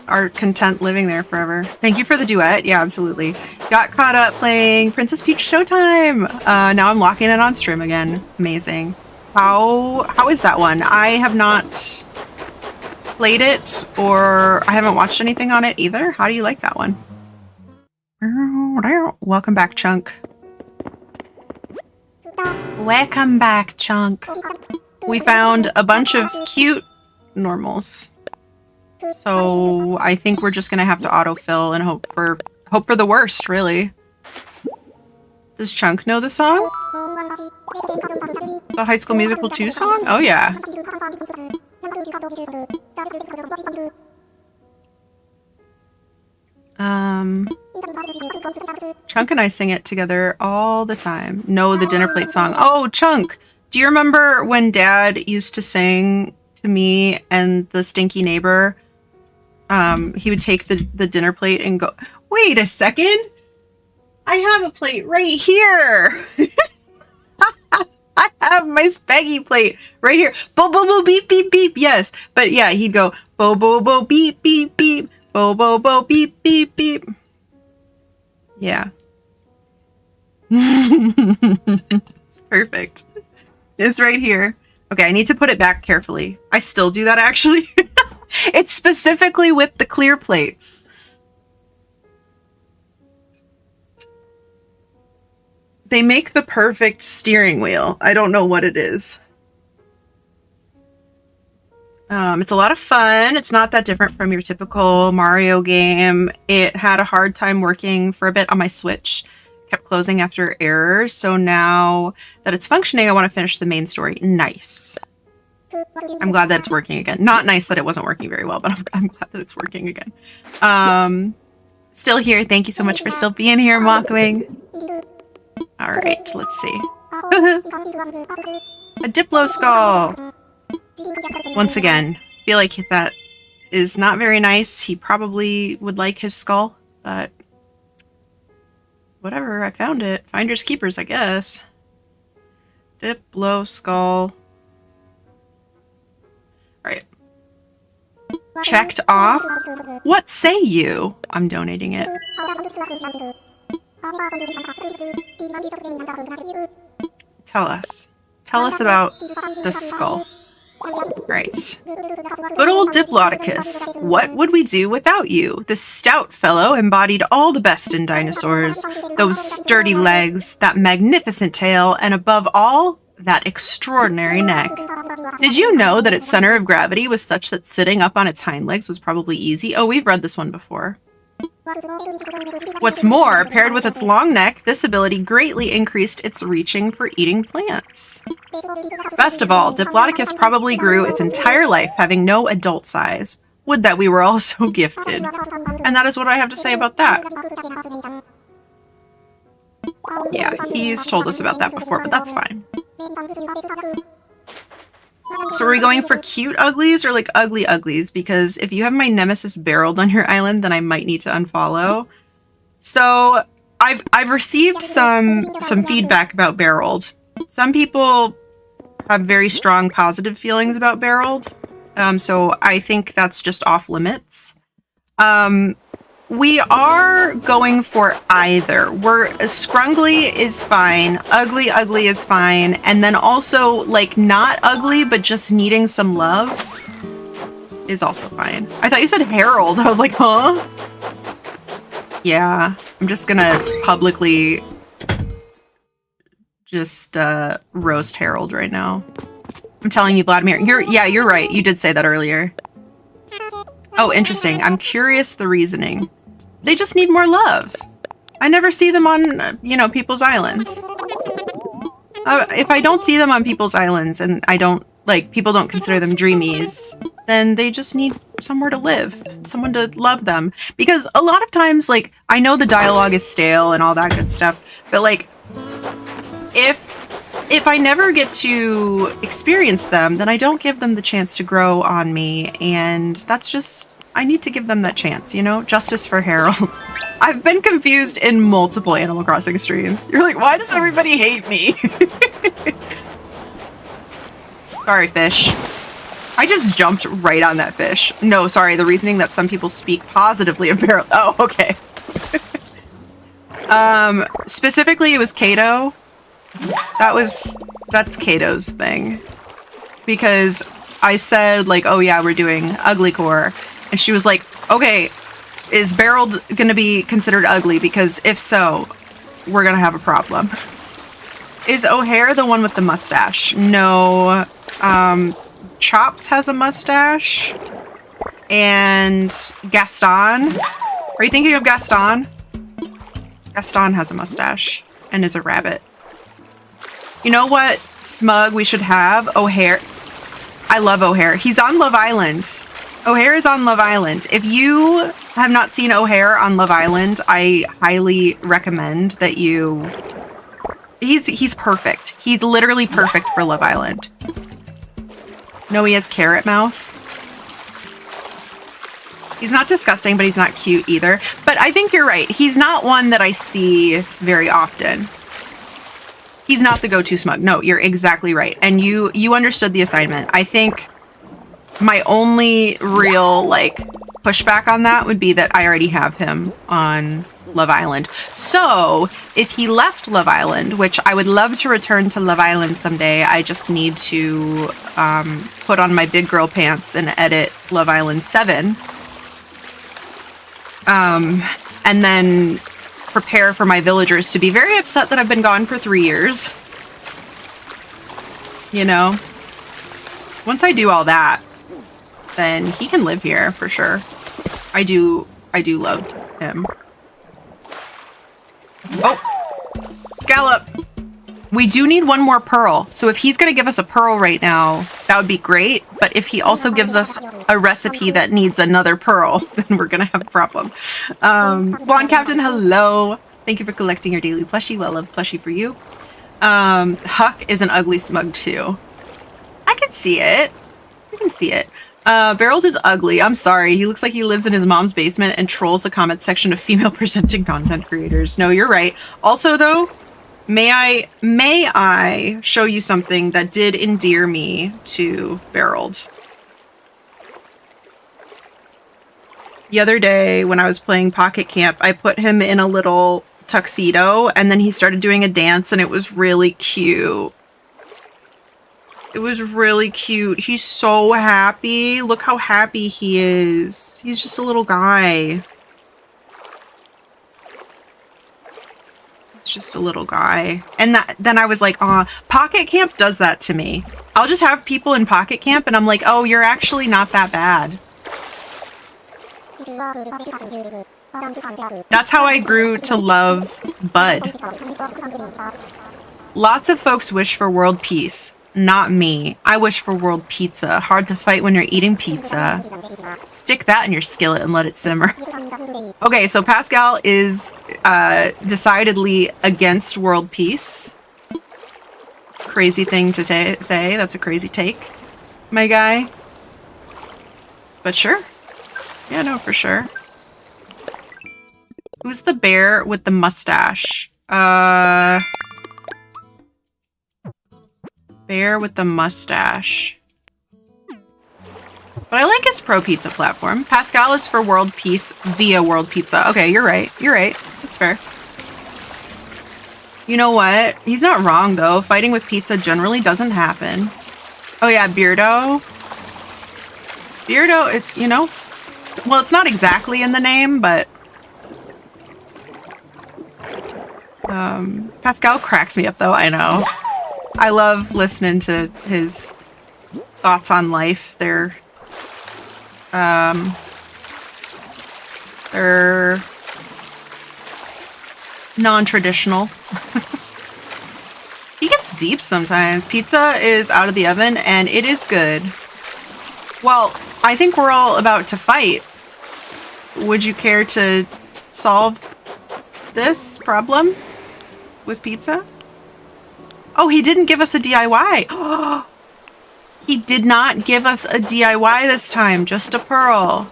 are content living there forever. Thank you for the duet. Yeah, absolutely. Got caught up playing Princess Peach Showtime. Now I'm locking it on stream again. Amazing. How is that one? I have not played it, or I haven't watched anything on it either. How do you like that one? Welcome back, Chunk. Welcome back, Chunk. We found a bunch of cute normals. So I think we're just gonna have to autofill and hope for the worst, really. Does Chunk know the song? The High School Musical 2 song? Oh yeah. Chunk and I sing it together all the time. No, the dinner plate song. Oh, Chunk! Do you remember when Dad used to sing to me and the stinky neighbor? He would take the dinner plate and go, wait a second! I have a plate right here! I have my spaggy plate right here. Bo bo bo beep beep beep. Yes, but yeah, he'd go bo bo bo beep beep beep. Bo bo bo beep beep beep. Yeah. It's perfect. It's right here. Okay, I need to put it back carefully. I still do that actually. It's specifically with the clear plates. They make the perfect steering wheel. I don't know what it is. It's a lot of fun. It's not that different from your typical Mario game. It had a hard time working for a bit on my Switch. Kept closing after errors. So now that it's functioning, I want to finish the main story. Nice. I'm glad that it's working again. Not nice that it wasn't working very well, but I'm glad that it's working again. Still here. Thank you so much for still being here, Mothwing. All right, let's see. A Diplo skull. Once again, feel like that is not very nice. He probably would like his skull, but whatever. I found it. Finders keepers, I guess. Diplo skull. All right. Checked off. What say you? I'm donating it. Tell us. Tell us about the skull. Right. Good old Diplodocus. What would we do without you? The stout fellow embodied all the best in dinosaurs. Those sturdy legs, that magnificent tail, and above all, that extraordinary neck. Did you know that its center of gravity was such that sitting up on its hind legs was probably easy? Oh, we've read this one before. What's more, paired with its long neck, this ability greatly increased its reaching for eating plants. Best of all, Diplodocus probably grew its entire life having no adult size. Would that we were all so gifted. And that is what I have to say about that. Yeah, he's told us about that before, but that's fine. So are we going for cute uglies or like ugly uglies? Because if you have my nemesis barreled on your island, then I might need to unfollow. So I've received some feedback about barreled. Some people have very strong positive feelings about barreled. So I think that's just off limits. We are going for either. Scrungly is fine, ugly is fine, and then also like not ugly but just needing some love is also fine. I thought you said Harold. I was like, huh? Yeah, I'm just gonna publicly just roast Harold right now. I'm telling you, Vladimir. You're right. You did say that earlier. Oh, interesting. I'm curious the reasoning. They just need more love. I never see them on, people's islands. If I don't see them on people's islands and people don't consider them dreamies, then they just need somewhere to live, someone to love them. Because a lot of times, I know the dialogue is stale and all that good stuff, but if I never get to experience them, then I don't give them the chance to grow on me, and that's just, I need to give them that chance, Justice for Harold. I've been confused in multiple Animal Crossing streams. You're like, why does everybody hate me? Sorry, fish. I just jumped right on that fish. No, sorry, the reasoning that some people speak positively of Harold. Oh, okay. Specifically, it was Kato. That's Kato's thing. Because I said, oh yeah, we're doing UGLYCORE. And she was like, okay, is Barreled gonna be considered ugly? Because if so, we're gonna have a problem. Is O'Hare the one with the mustache? No. Chops has a mustache. And Gaston. Are you thinking of Gaston? Gaston has a mustache and is a rabbit. You know what smug we should have? O'Hare. I love O'Hare. He's on Love Island. O'Hare is on Love Island. If you have not seen O'Hare on Love Island, I highly recommend that you... He's perfect. He's literally perfect for Love Island. No, he has carrot mouth. He's not disgusting, but he's not cute either. But I think you're right. He's not one that I see very often. He's not the go-to smug. No, you're exactly right. And you understood the assignment. I think my only real, pushback on that would be that I already have him on Love Island. So, if he left Love Island, which I would love to return to Love Island someday, I just need to put on my big girl pants and edit Love Island 7. And then prepare for my villagers to be very upset that I've been gone for 3 years. Once I do all that, then he can live here for sure. I do love him. Oh, Scallop. We do need one more pearl. So if he's going to give us a pearl right now, that would be great. But if he also gives us a recipe that needs another pearl, then we're going to have a problem. Blonde Captain, hello. Thank you for collecting your daily plushie. Well loved plushie for you. Huck is an ugly smug too. I can see it. I can see it. Beryl is ugly. I'm sorry. He looks like he lives in his mom's basement and trolls the comment section of female presenting content creators. No, you're right. Also though, may I show you something that did endear me to Beryl? The other day when I was playing Pocket Camp, I put him in a little tuxedo and then he started doing a dance and it was really cute. It was really cute. He's so happy. Look how happy he is. He's just a little guy. He's just a little guy. And then I was like, Pocket Camp does that to me. I'll just have people in Pocket Camp and I'm like, oh, you're actually not that bad. That's how I grew to love Bud. Lots of folks wish for world peace. Not me. I wish for world pizza. Hard to fight when you're eating pizza. Stick that in your skillet and let it simmer. Okay, so Pascal is decidedly against world peace. Crazy thing to say. That's a crazy take, my guy. But sure. Yeah, no, for sure. Who's the bear with the mustache? Bear with the mustache. But I like his pro pizza platform. Pascal is for world peace via world pizza. Okay, you're right. You're right. That's fair. You know what? He's not wrong, though. Fighting with pizza generally doesn't happen. Oh, yeah, Beardo. Beardo, it, you know. Well, it's not exactly in the name, but... Pascal cracks me up, though. I know. I love listening to his thoughts on life. They're non-traditional. He gets deep sometimes. Pizza is out of the oven and it is good. Well, I think we're all about to fight. Would you care to solve this problem with pizza? Oh, he didn't give us a DIY. Oh, he did not give us a DIY this time, just a pearl.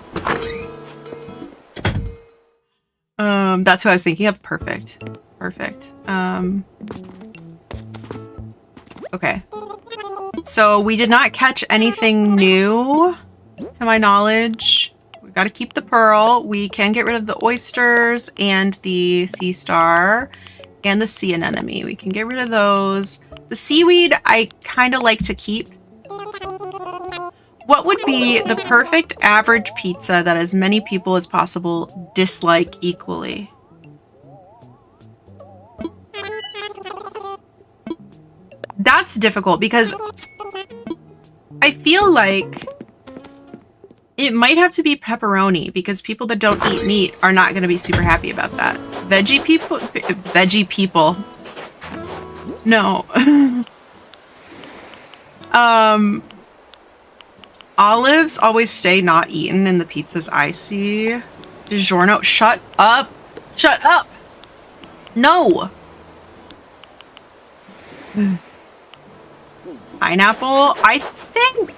That's what I was thinking of. Perfect. Perfect. Okay. So we did not catch anything new, to my knowledge. We got to keep the pearl. We can get rid of the oysters and the sea star. And the sea anemone. We can get rid of those. The seaweed, I kind of like to keep. What would be the perfect average pizza that as many people as possible dislike equally? That's difficult because I feel like it might have to be pepperoni because people that don't eat meat are not going to be super happy about that. Veggie people. No. Olives always stay not eaten in the pizzas I see. DiGiorno, shut up. Shut up. No. Pineapple, I think...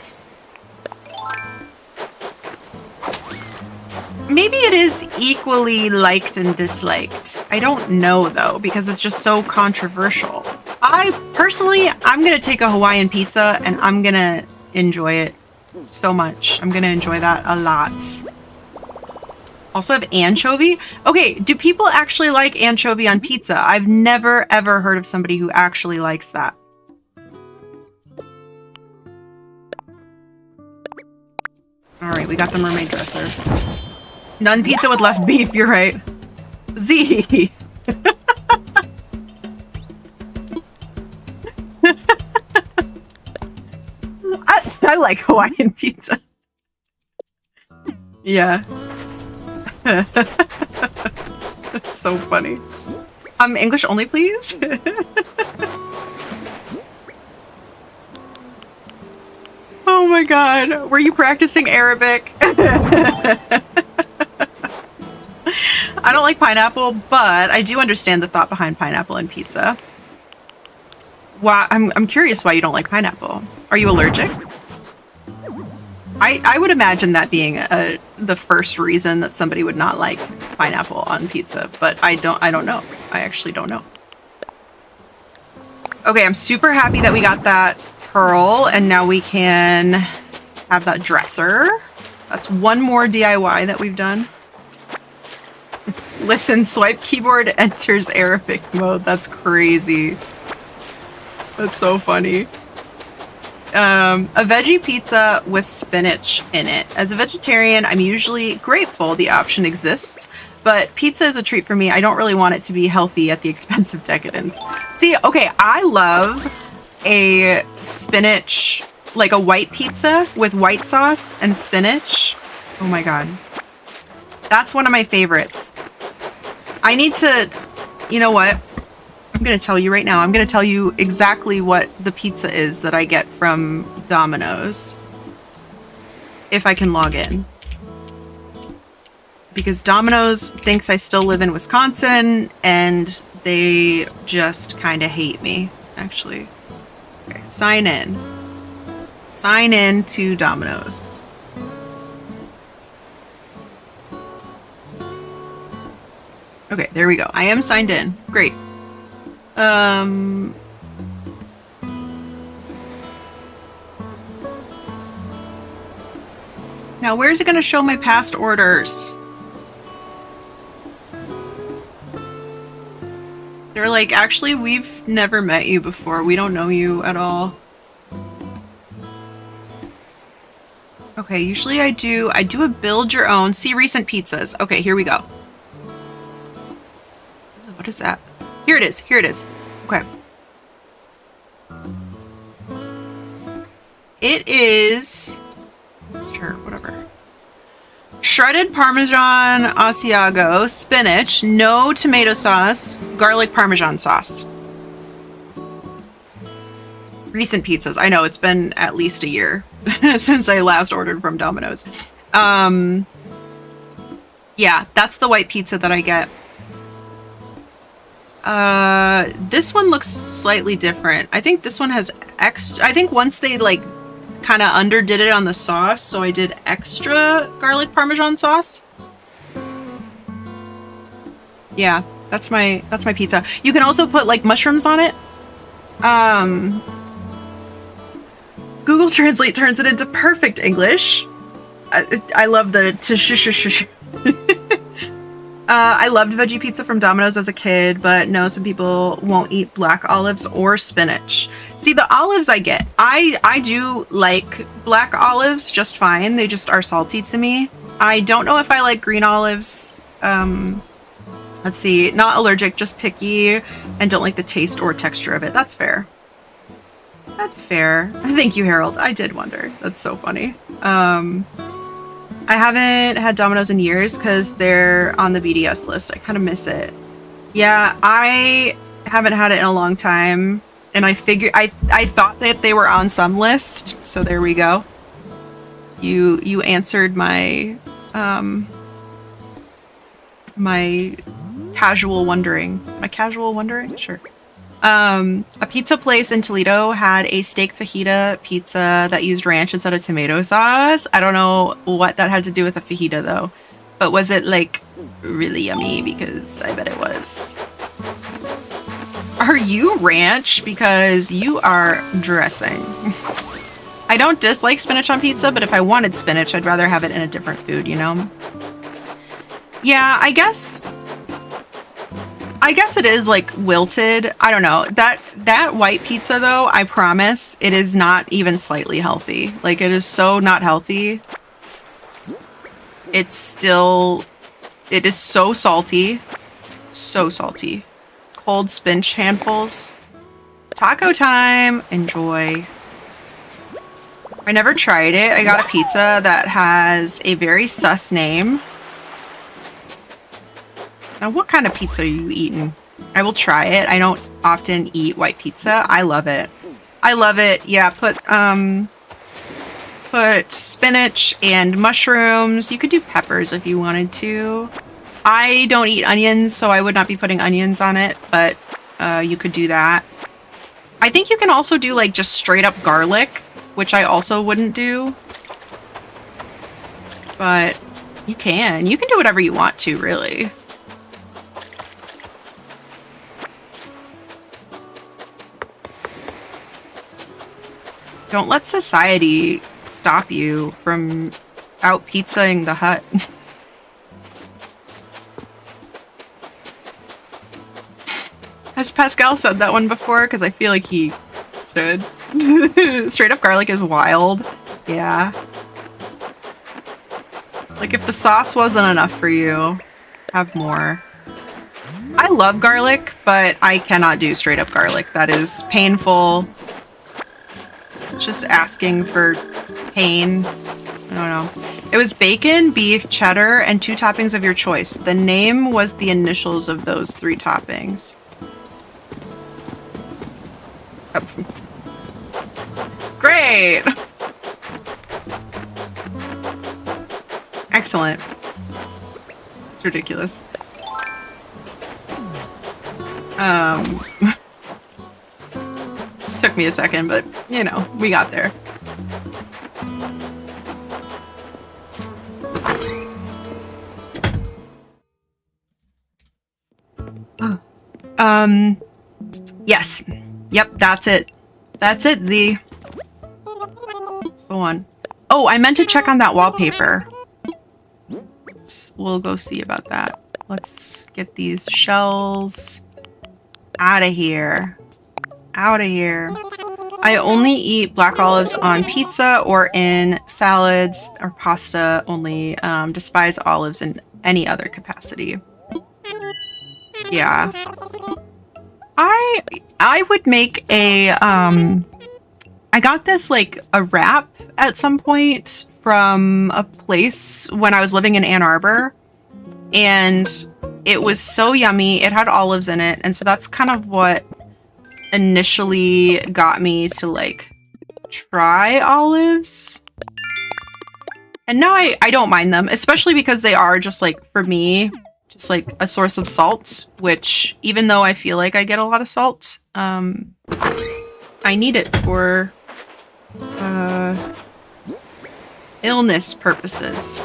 Maybe it is equally liked and disliked. I don't know, though, because it's just so controversial. I'm going to take a Hawaiian pizza, and I'm going to enjoy it so much. I'm going to enjoy that a lot. Also have anchovy. Okay, do people actually like anchovy on pizza? I've never, ever heard of somebody who actually likes that. All right, we got the mermaid dresser. None pizza with left beef, you're right. Z. I like Hawaiian pizza. Yeah. That's so funny. English only, please? Oh my god. Were you practicing Arabic? I don't like pineapple, but I do understand the thought behind pineapple and pizza. Why? I'm curious why you don't like pineapple. Are you allergic? I would imagine that being the first reason that somebody would not like pineapple on pizza, but I don't know. I actually don't know. Okay, I'm super happy that we got that pearl, and now we can have that dresser. That's one more DIY that we've done. Listen, swipe keyboard enters Arabic mode. That's crazy. That's so funny. A veggie pizza with spinach in it. As a vegetarian, I'm usually grateful the option exists, but pizza is a treat for me. I don't really want it to be healthy at the expense of decadence. See, okay, I love a spinach, like a white pizza with white sauce and spinach. Oh my god. That's one of my favorites. I need to, you know what? I'm going to tell you right now. I'm going to tell you exactly what the pizza is that I get from Domino's. If I can log in. Because Domino's thinks I still live in Wisconsin, and they just kind of hate me, actually. Okay, sign in. Sign in to Domino's. Okay, there we go. I am signed in. Great. Now where's it going to show my past orders? They're like, actually, we've never met you before. We don't know you at all. Okay, usually I do a build your own. See recent pizzas. Okay, here we go. What is that? Here it is. Here it is. Okay. It is... Sure, whatever. Shredded Parmesan Asiago, spinach, no tomato sauce, garlic Parmesan sauce. Recent pizzas. I know, it's been at least a year since I last ordered from Domino's. Yeah, that's the white pizza that I get. This one looks slightly different. I think this one has extra. I think once they like kind of underdid it on the sauce, so I did extra garlic Parmesan sauce. Yeah, that's my pizza. You can also put like mushrooms on it. Google Translate turns it into perfect English. I love the I loved veggie pizza from Domino's as a kid, but no, some people won't eat black olives or spinach. See, the olives I get. I do like black olives just fine. They just are salty to me. I don't know if I like green olives. Let's see. Not allergic, just picky, and don't like the taste or texture of it. That's fair. That's fair. Thank you, Harold. I did wonder. That's so funny. I haven't had Domino's in years because they're on the BDS list. I kind of miss it. Yeah, I haven't had it in a long time, and I figured I thought that they were on some list, so there we go. You answered my my casual wondering. My casual wondering? Sure. A pizza place in Toledo had a steak fajita pizza that used ranch instead of tomato sauce. I don't know what that had to do with a fajita though, but was it like really yummy? Because I bet it was. Are you ranch? Because you are dressing. I don't dislike spinach on pizza, but if I wanted spinach, I'd rather have it in a different food, you know? Yeah, I guess it is like wilted. I don't know. That white pizza though, I promise, it is not even slightly healthy. Like it is so not healthy. It is so salty. So salty. Cold spinach handfuls. Taco time. Enjoy. I never tried it. I got a pizza that has a very sus name. Now, what kind of pizza are you eating? I will try it. I don't often eat white pizza. I love it. I love it. Yeah, put spinach and mushrooms. You could do peppers if you wanted to. I don't eat onions, so I would not be putting onions on it, but you could do that. I think you can also do like just straight up garlic, which I also wouldn't do. But you can. You can do whatever you want to, really. Don't let society stop you from out pizzaing the hut. Has Pascal said that one before? Because I feel like he should. Straight up garlic is wild. Yeah. Like if the sauce wasn't enough for you, have more. I love garlic, but I cannot do straight up garlic. That is painful. Just asking for pain. I don't know. It was bacon, beef, cheddar, and 2 toppings of your choice. The name was the initials of those 3 toppings. Great! Excellent. It's ridiculous. Took me a second, but you know, we got there. Yes. Yep, that's it. That's it, Z. Go on. Oh, I meant to check on that wallpaper. We'll go see about that. Let's get these shells out of here. Out of here. I only eat black olives on pizza or in salads or pasta only. Despise olives in any other capacity. Yeah. I would make a I got this like a wrap at some point from a place when I was living in Ann Arbor, and it was so yummy. It had olives in it, and so that's kind of what initially got me to like try olives. And now I don't mind them, especially because they are just like, for me, just like a source of salt, which even though I feel like I get a lot of salt, I need it for illness purposes.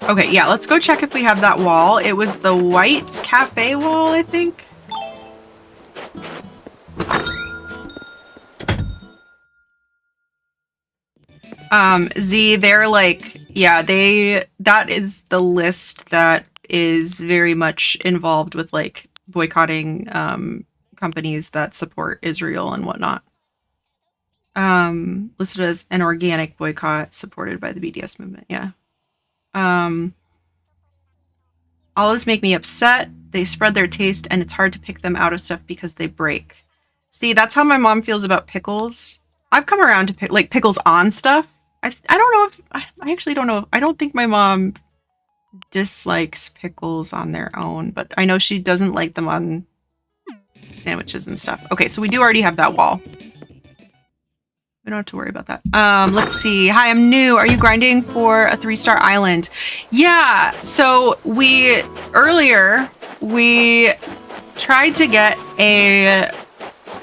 Okay, yeah, let's go check if we have that wall. It was the white cafe wall, I think. Z, they're like, yeah, that is the list that is very much involved with like boycotting companies that support Israel and whatnot. Listed as an organic boycott supported by the BDS movement, yeah. Olives make me upset. They spread their taste and it's hard to pick them out of stuff because they break. See, that's how my mom feels about pickles. I've come around to like pickles on stuff. I don't know if I actually don't know. I don't think my mom dislikes pickles on their own, but I know she doesn't like them on sandwiches and stuff. Okay, so we do already have that wall. We don't have to worry about that. Let's see. Hi, I'm new. Are you grinding for a 3-star island? Yeah. So earlier we tried to get a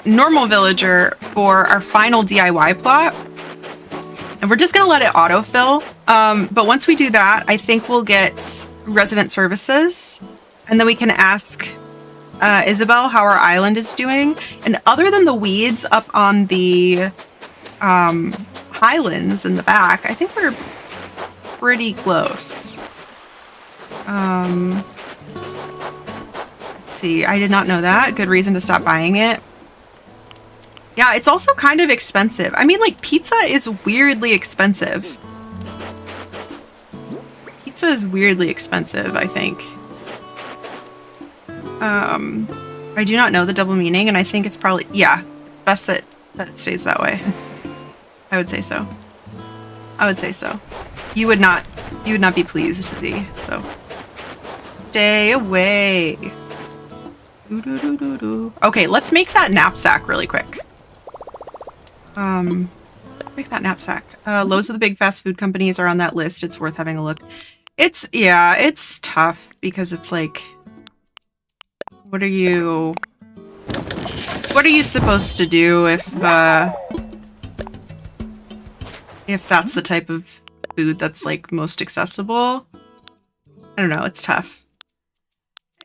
normal villager for our final DIY plot. And we're just going to let it autofill. But once we do that, I think we'll get resident services. And then we can ask Isabel how our island is doing. And other than the weeds up on the highlands in the back, I think we're pretty close. Let's see. I did not know that. Good reason to stop buying it. Yeah, it's also kind of expensive. I mean, like, pizza is weirdly expensive. Pizza is weirdly expensive, I think. I I do not know the double meaning, and I think it's probably, yeah, it's best that it stays that way. I would say so. I would say so. You would not be pleased, Z, so stay away. Okay, let's make that knapsack really quick. Let's make that knapsack. Loads of the big fast food companies are on that list. It's worth having a look. It's tough because it's like, what are you supposed to do if that's the type of food that's like most accessible? I don't know, it's tough.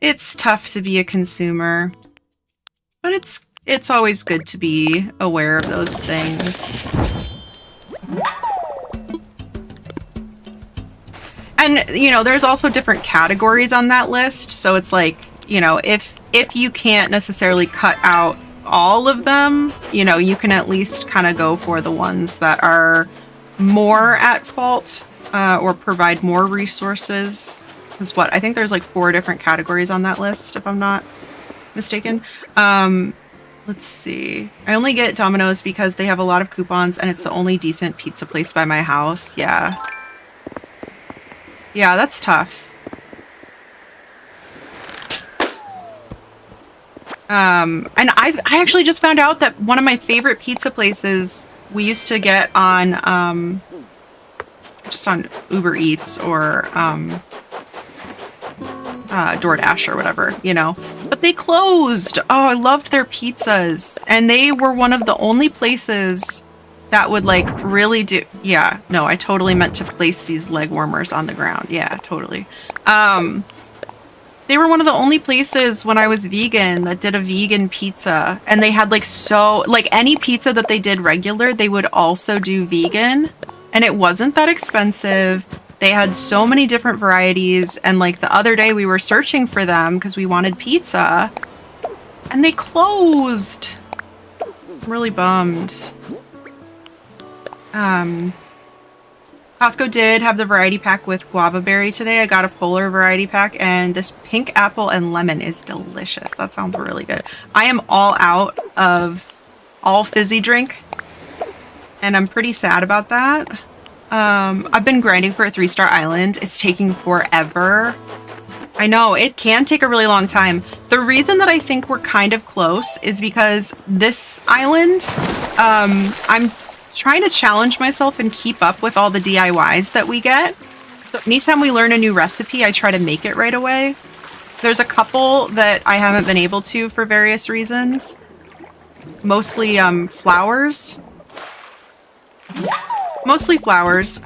It's tough to be a consumer, but it's always good to be aware of those things. And, you know, there's also different categories on that list, so it's like, you know, if you can't necessarily cut out all of them, you know, you can at least kind of go for the ones that are more at fault or provide more resources. Is what I think there's like 4 different categories on that list, if I'm not mistaken. Let's see. I only get Domino's because they have a lot of coupons and it's the only decent pizza place by my house. Yeah. Yeah, that's tough. And I actually just found out that one of my favorite pizza places we used to get on just on Uber Eats or DoorDash or whatever, you know, but they closed. Oh, I loved their pizzas, and they were one of the only places that would like really do. Yeah, no, I totally meant to place these leg warmers on the ground. Yeah, totally. They were one of the only places when I was vegan that did a vegan pizza, and they had like any pizza that they did regular, they would also do vegan, and it wasn't that expensive. They had so many different varieties, and like the other day we were searching for them because we wanted pizza, and they closed. I'm really bummed. Costco did have the variety pack with guava berry today. I got a polar variety pack, and this pink apple and lemon is delicious. That sounds really good. I am all out of all fizzy drink, and I'm pretty sad about that. I've been grinding for a 3-star island. It's taking forever. I know, it can take a really long time. The reason that I think we're kind of close is because this island, I'm trying to challenge myself and keep up with all the DIYs that we get. So anytime we learn a new recipe, I try to make it right away. There's a couple that I haven't been able to for various reasons. Mostly flowers. Mostly flowers.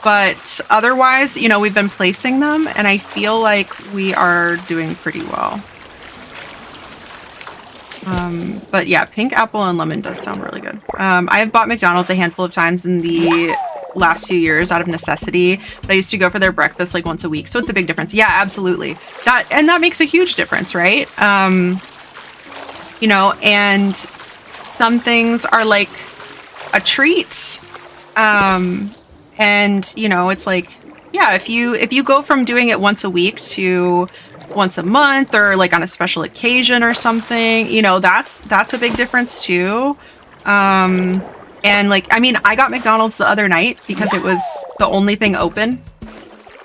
But otherwise, you know, we've been placing them, and I feel like we are doing pretty well. But yeah, pink apple and lemon does sound really good. I have bought McDonald's a handful of times in the last few years out of necessity, but I used to go for their breakfast like once a week, so it's a big difference. Yeah, absolutely. That makes a huge difference, right? You know, and some things are like a treat. And you know, it's like, yeah, if you go from doing it once a week to once a month or like on a special occasion or something, you know, that's a big difference too. And like, I mean, I got McDonald's the other night because it was the only thing open,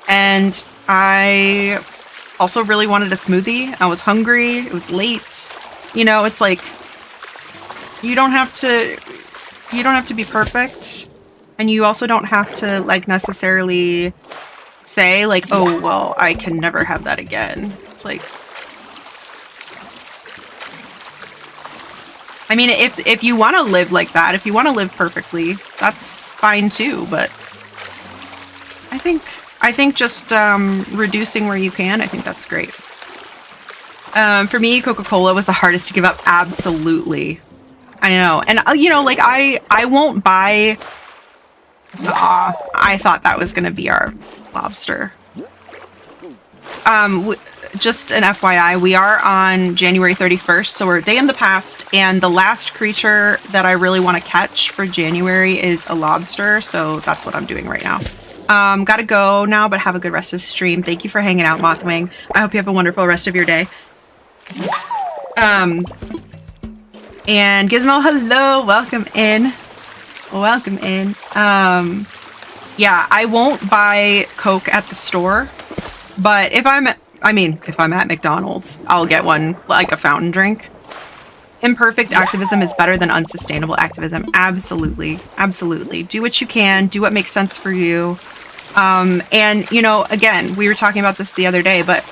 and I also really wanted a smoothie. I was hungry. It was late. You know, it's like you don't have to be perfect, and you also don't have to like necessarily say like, oh, well, I can never have that again. It's like, I mean, if you want to live like that, if you want to live perfectly, that's fine too. But I think just reducing where you can, I think that's great. For me, Coca-Cola was the hardest to give up. Absolutely. I know. And you know, like I won't buy. I thought that was going to be our lobster. Just an FYI, we are on January 31st, so we're a day in the past, and the last creature that I really want to catch for January is a lobster, so that's what I'm doing right now. Gotta go now, but have a good rest of the stream. Thank you for hanging out, Mothwing. I hope you have a wonderful rest of your day. And Gizmo, hello, welcome in. Welcome in. Yeah, I won't buy Coke at the store, but if I'm at McDonald's, I'll get one, like a fountain drink. Imperfect activism is better than unsustainable activism. Absolutely. Absolutely. Do what you can. Do what makes sense for you. And, you know, again, we were talking about this the other day, but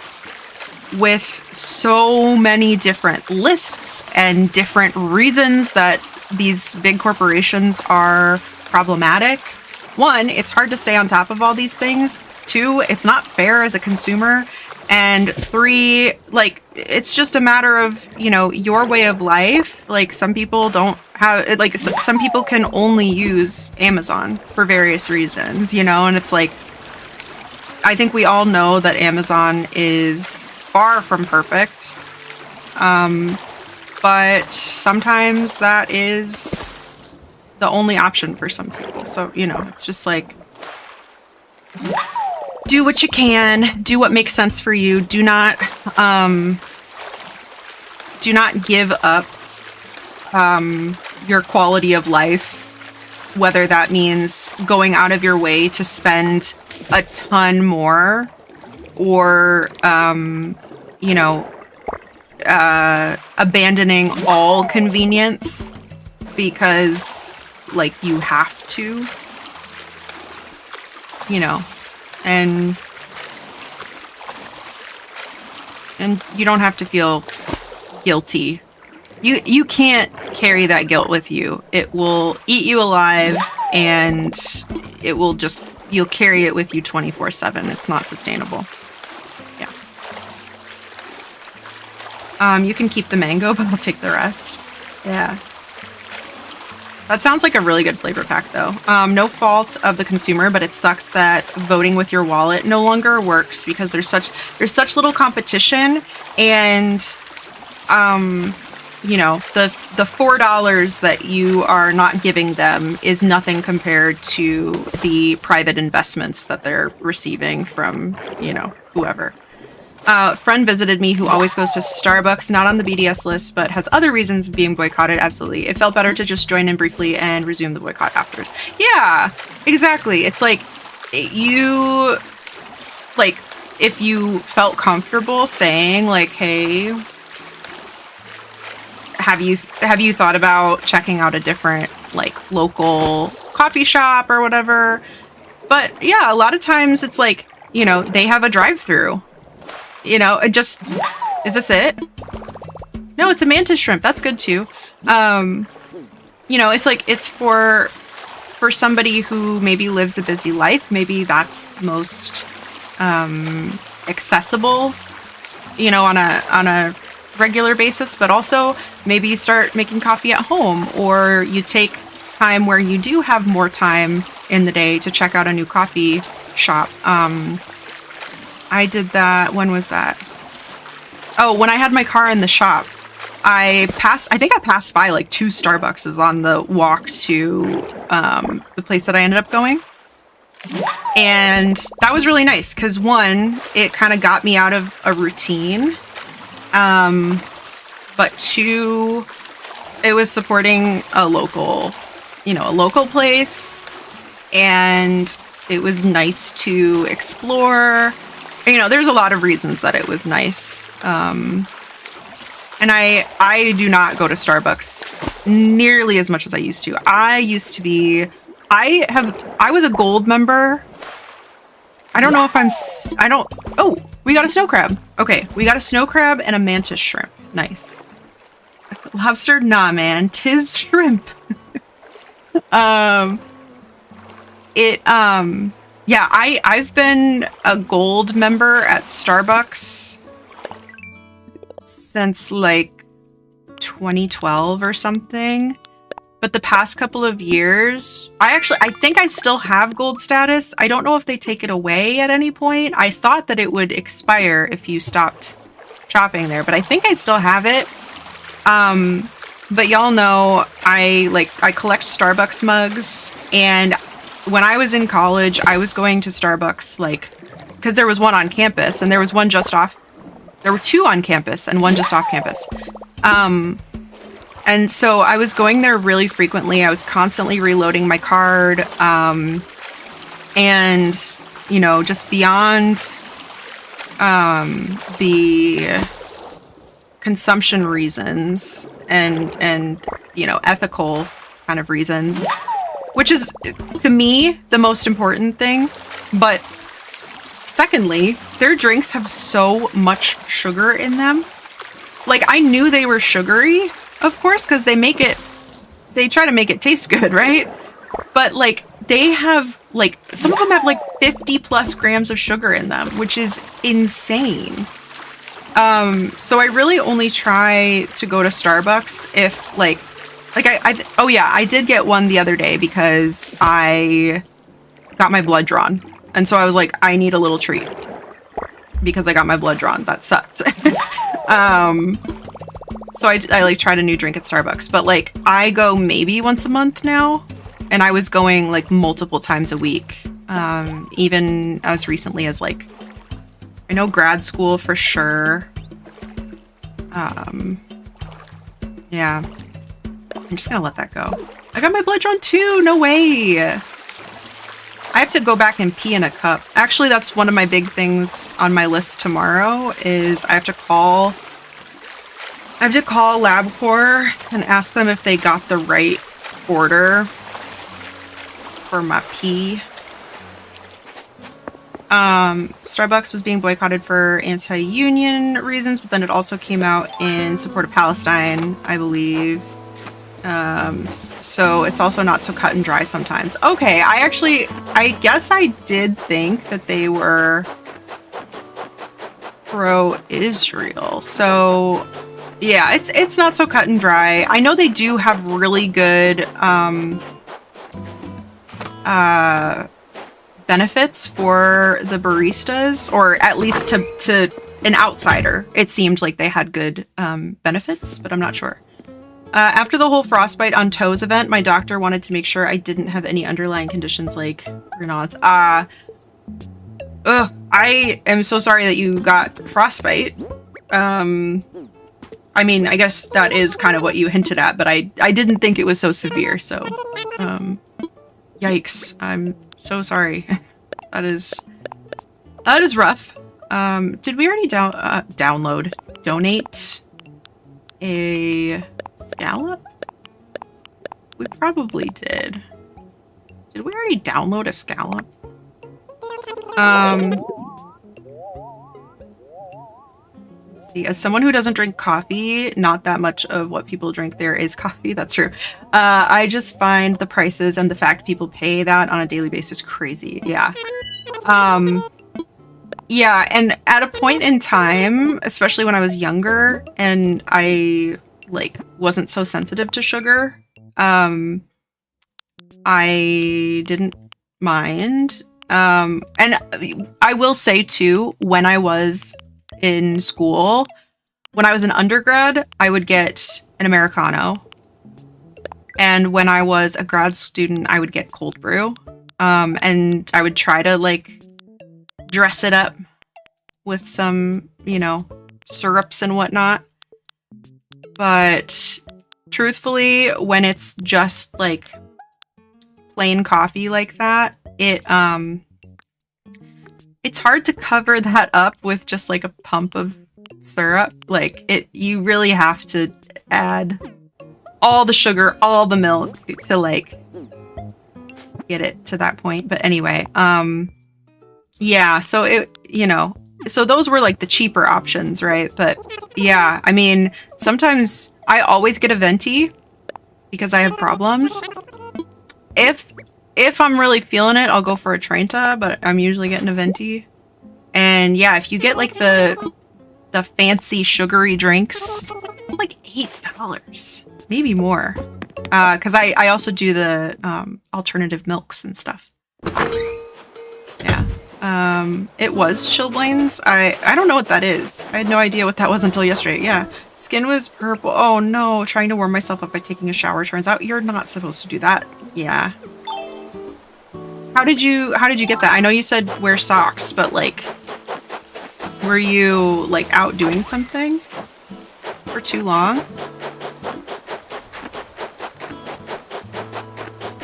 with so many different lists and different reasons that these big corporations are problematic, one, it's hard to stay on top of all these things. Two, it's not fair as a consumer. And three, like, it's just a matter of, you know, your way of life. Like, some people don't have, like, some people can only use Amazon for various reasons, you know? And it's like, I think we all know that Amazon is far from perfect. But sometimes that is the only option for some people. So, you know, it's just like, do what you can, do what makes sense for you. Do not give up your quality of life, whether that means going out of your way to spend a ton more or, you know, abandoning all convenience because, like, you have to, you know. And you don't have to feel guilty. You can't carry that guilt with you. It will eat you alive, and it will just, you'll carry it with you 24/7. It's not sustainable. Yeah. You can keep the mango, but I'll take the rest. Yeah. That sounds like a really good flavor pack, though. No fault of the consumer, but it sucks that voting with your wallet no longer works because there's such little competition, and you know, the $4 that you are not giving them is nothing compared to the private investments that they're receiving from, you know, whoever. Friend visited me who always goes to Starbucks, not on the BDS list, but has other reasons of being boycotted. Absolutely. It felt better to just join in briefly and resume the boycott afterwards. Yeah, exactly. It's like, you, like, if you felt comfortable saying, like, hey, have you thought about checking out a different, like, local coffee shop or whatever? But yeah, a lot of times it's like, you know, they have a drive-through. You know, it just, is this it? No, it's a mantis shrimp. That's good too. You know, it's like, it's for somebody who maybe lives a busy life. Maybe that's most accessible, you know, on a regular basis, but also maybe you start making coffee at home, or you take time where you do have more time in the day to check out a new coffee shop. I did that. When was that? Oh, when I had my car in the shop, I think I passed by like 2 Starbucks on the walk to the place that I ended up going. And that was really nice because, one, it kind of got me out of a routine. But 2, it was supporting a local place, and it was nice to explore. You know, there's a lot of reasons that it was nice. And I do not go to Starbucks nearly as much as I used to. I was a gold member. I don't know if oh, we got a snow crab. Okay, we got a snow crab and a mantis shrimp. Nice. Lobster? Nah, man. 'Tis shrimp. Yeah, I've been a gold member at Starbucks since like 2012 or something. But the past couple of years, I think I still have gold status. I don't know if they take it away at any point. I thought that it would expire if you stopped shopping there, but I think I still have it. But y'all know I collect Starbucks mugs, and when I was in college, I was going to Starbucks, like, because there was one on campus and there was one just off There were 2 on campus and 1 just off campus. And so I was going there really frequently. I was constantly reloading my card. And, you know, just beyond the consumption reasons and, you know, ethical kind of reasons, which is, to me, the most important thing. But secondly, their drinks have so much sugar in them. Like, I knew they were sugary, of course, because they try to make it taste good, right? But, like, they have, like, some of them have, like, 50 plus grams of sugar in them, which is insane. So I really only try to go to Starbucks if, oh yeah, I did get one the other day because I got my blood drawn. And so I was like, I need a little treat because I got my blood drawn. That sucked. So I like tried a new drink at Starbucks, but like I go maybe once a month now, and I was going like multiple times a week. Even as recently as like, I know grad school for sure. Yeah, I'm just gonna let that go. I got my blood drawn too. No way. I have to go back and pee in a cup. Actually, that's one of my big things on my list tomorrow is I have to call LabCorp and ask them if they got the right order for my pee. Starbucks was being boycotted for anti-union reasons, but then it also came out in support of Palestine, I believe. So it's also not so cut and dry sometimes. Okay, I guess I did think that they were pro-Israel. So yeah, it's not so cut and dry. I know they do have really good benefits for the baristas, or at least to an outsider. It seemed like they had good benefits, but I'm not sure. After the whole frostbite on toes event, my doctor wanted to make sure I didn't have any underlying conditions like Raynaud's. I am so sorry that you got frostbite. I mean, I guess that is kind of what you hinted at, but I didn't think it was so severe, so yikes. I'm so sorry. That is rough. Did we already donate a scallop? We probably did. Did we already download a scallop? Let's see. As someone who doesn't drink coffee, not that much of what people drink there is coffee. That's true. I just find the prices and the fact people pay that on a daily basis crazy. Yeah. Yeah, and at a point in time, especially when I was younger and I like wasn't so sensitive to sugar, I didn't mind. And I will say too, when I was in school, when I was an undergrad, I would get an Americano. And when I was a grad student, I would get cold brew. And I would try to like dress it up with some, you know, syrups and whatnot. But truthfully, when it's just like plain coffee like that, it's hard to cover that up with just like a pump of syrup. Like you really have to add all the sugar, all the milk to like get it to that point. But anyway, yeah, so so those were like the cheaper options, right? But yeah, I mean, sometimes I always get a venti because I have problems. If I'm really feeling it, I'll go for a Trenta, but I'm usually getting a venti. And yeah, if you get like the fancy sugary drinks, it's like $8, maybe more. Because I also do the alternative milks and stuff. Yeah. It was chilblains. I don't know what that is. I had no idea what that was until yesterday. Yeah. Skin was purple. Oh no, trying to warm myself up by taking a shower. Turns out you're not supposed to do that. Yeah. How did you get that? I know you said wear socks, but like Were you, like, out doing something for too long?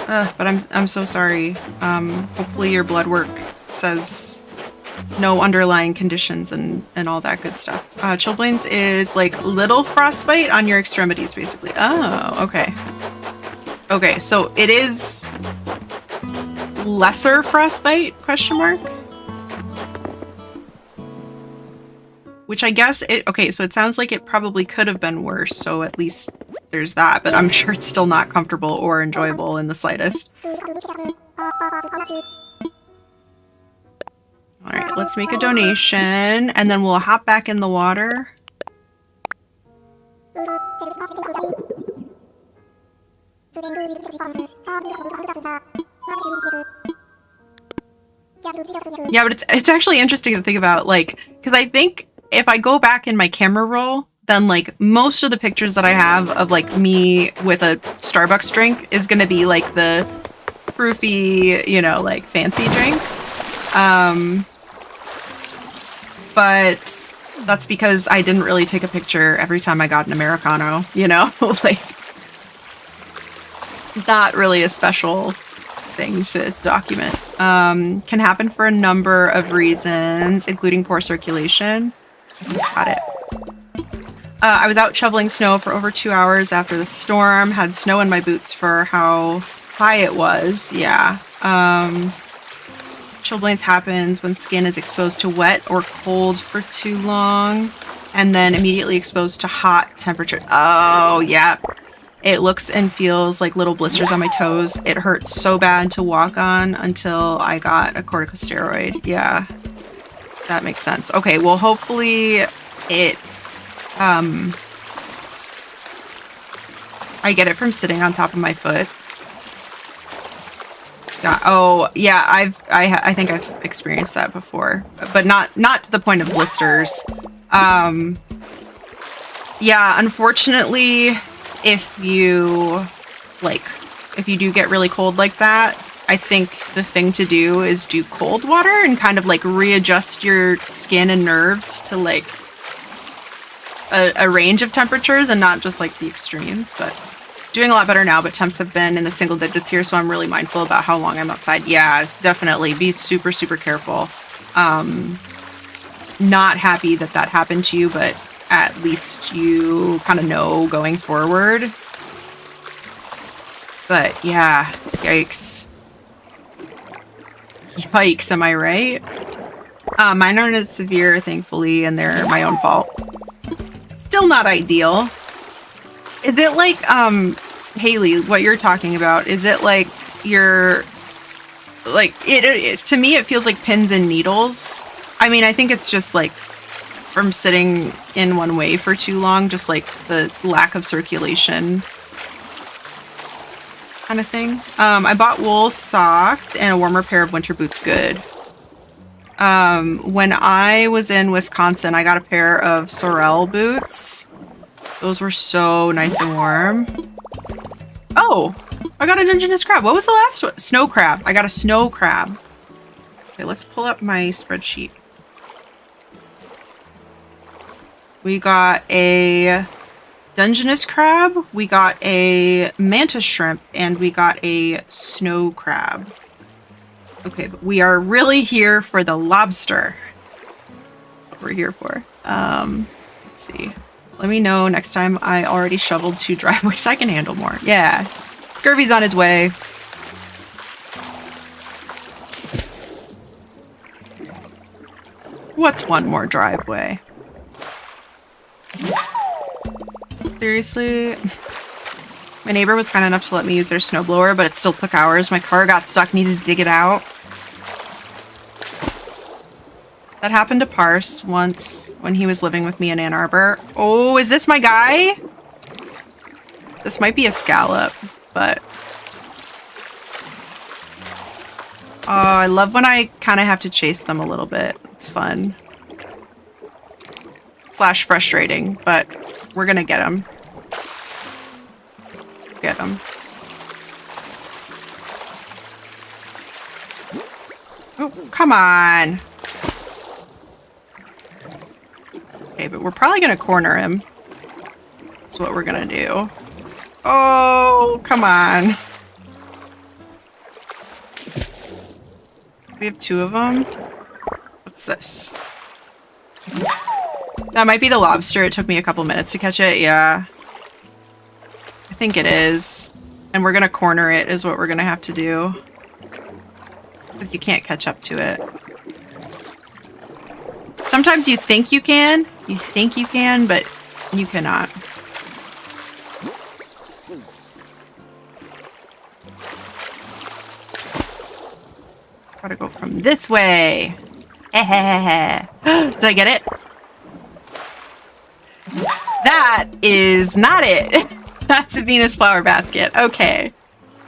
But I'm so sorry. Hopefully your blood work says no underlying conditions and all that good stuff. Chilblains is like little frostbite on your extremities, basically. Oh, okay. Okay, so it is lesser frostbite, question mark? Which I guess okay, so it sounds like it probably could have been worse, so at least there's that, but I'm sure it's still not comfortable or enjoyable in the slightest. Alright, let's make a donation, and then we'll hop back in the water. Yeah, but it's actually interesting to think about, like, because I think if I go back in my camera roll, then, like, most of the pictures that I have of, like, me with a Starbucks drink is gonna be, like, the proofy, you know, like, fancy drinks. But that's because I didn't really take a picture every time I got an Americano, you know? Like, not really a special thing to document. Can happen for a number of reasons, including poor circulation. Got it. I was out shoveling snow for over 2 hours after the storm. Had snow in my boots for how high it was. Yeah. Chilblains happens when skin is exposed to wet or cold for too long, and then immediately exposed to hot temperature. Oh, yeah. It looks and feels like little blisters on my toes. It hurts so bad to walk on until I got a corticosteroid. Yeah, that makes sense. Okay, well, hopefully it's... I get it from sitting on top of my foot. Yeah, oh, yeah, I think I've experienced that before, but not to the point of blisters. Yeah, unfortunately, if you do get really cold like that, I think the thing to do is do cold water and kind of like readjust your skin and nerves to like a range of temperatures and not just like the extremes. But doing a lot better now, but temps have been in the single digits here, so I'm really mindful about how long I'm outside. Yeah, definitely be super, super careful. Not happy that that happened to you, but at least you kind of know going forward. But yeah, yikes. Yikes, am I right? Mine aren't as severe, thankfully, and they're my own fault. Still not ideal. Is it like, Haley, what you're talking about, is it like you're, like, it to me, it feels like pins and needles. I mean, I think it's just like from sitting in one way for too long, just like the lack of circulation kind of thing. I bought wool socks and a warmer pair of winter boots. Good. When I was in Wisconsin, I got a pair of Sorel boots. Those were so nice and warm. Oh, I got a Dungeness crab. What was the last one? Snow crab. I got a snow crab. Okay, let's pull up my spreadsheet. We got a Dungeness crab, we got a mantis shrimp, and we got a snow crab. Okay, but we are really here for the lobster. That's what we're here for. Let's see. Let me know next time I already shoveled 2 driveways. I can handle more. Yeah. Scurvy's on his way. What's one more driveway? Seriously? My neighbor was kind enough to let me use their snowblower, but it still took hours. My car got stuck, needed to dig it out. That happened to Parse once when he was living with me in Ann Arbor. Oh, is this my guy? This might be a scallop, but... Oh, I love when I kind of have to chase them a little bit. It's fun. Slash frustrating, but we're gonna get him. Get him. Oh, come on. Okay, but we're probably gonna corner him. That's what we're gonna do. Oh, come on. We have 2 of them. What's this? That might be the lobster. It took me a couple minutes to catch it. Yeah. I think it is. And we're gonna corner it is what we're gonna have to do. Because you can't catch up to it. Sometimes you think you can, but you cannot. Gotta go from this way. Did I get it? That is not it. That's a Venus flower basket. Okay.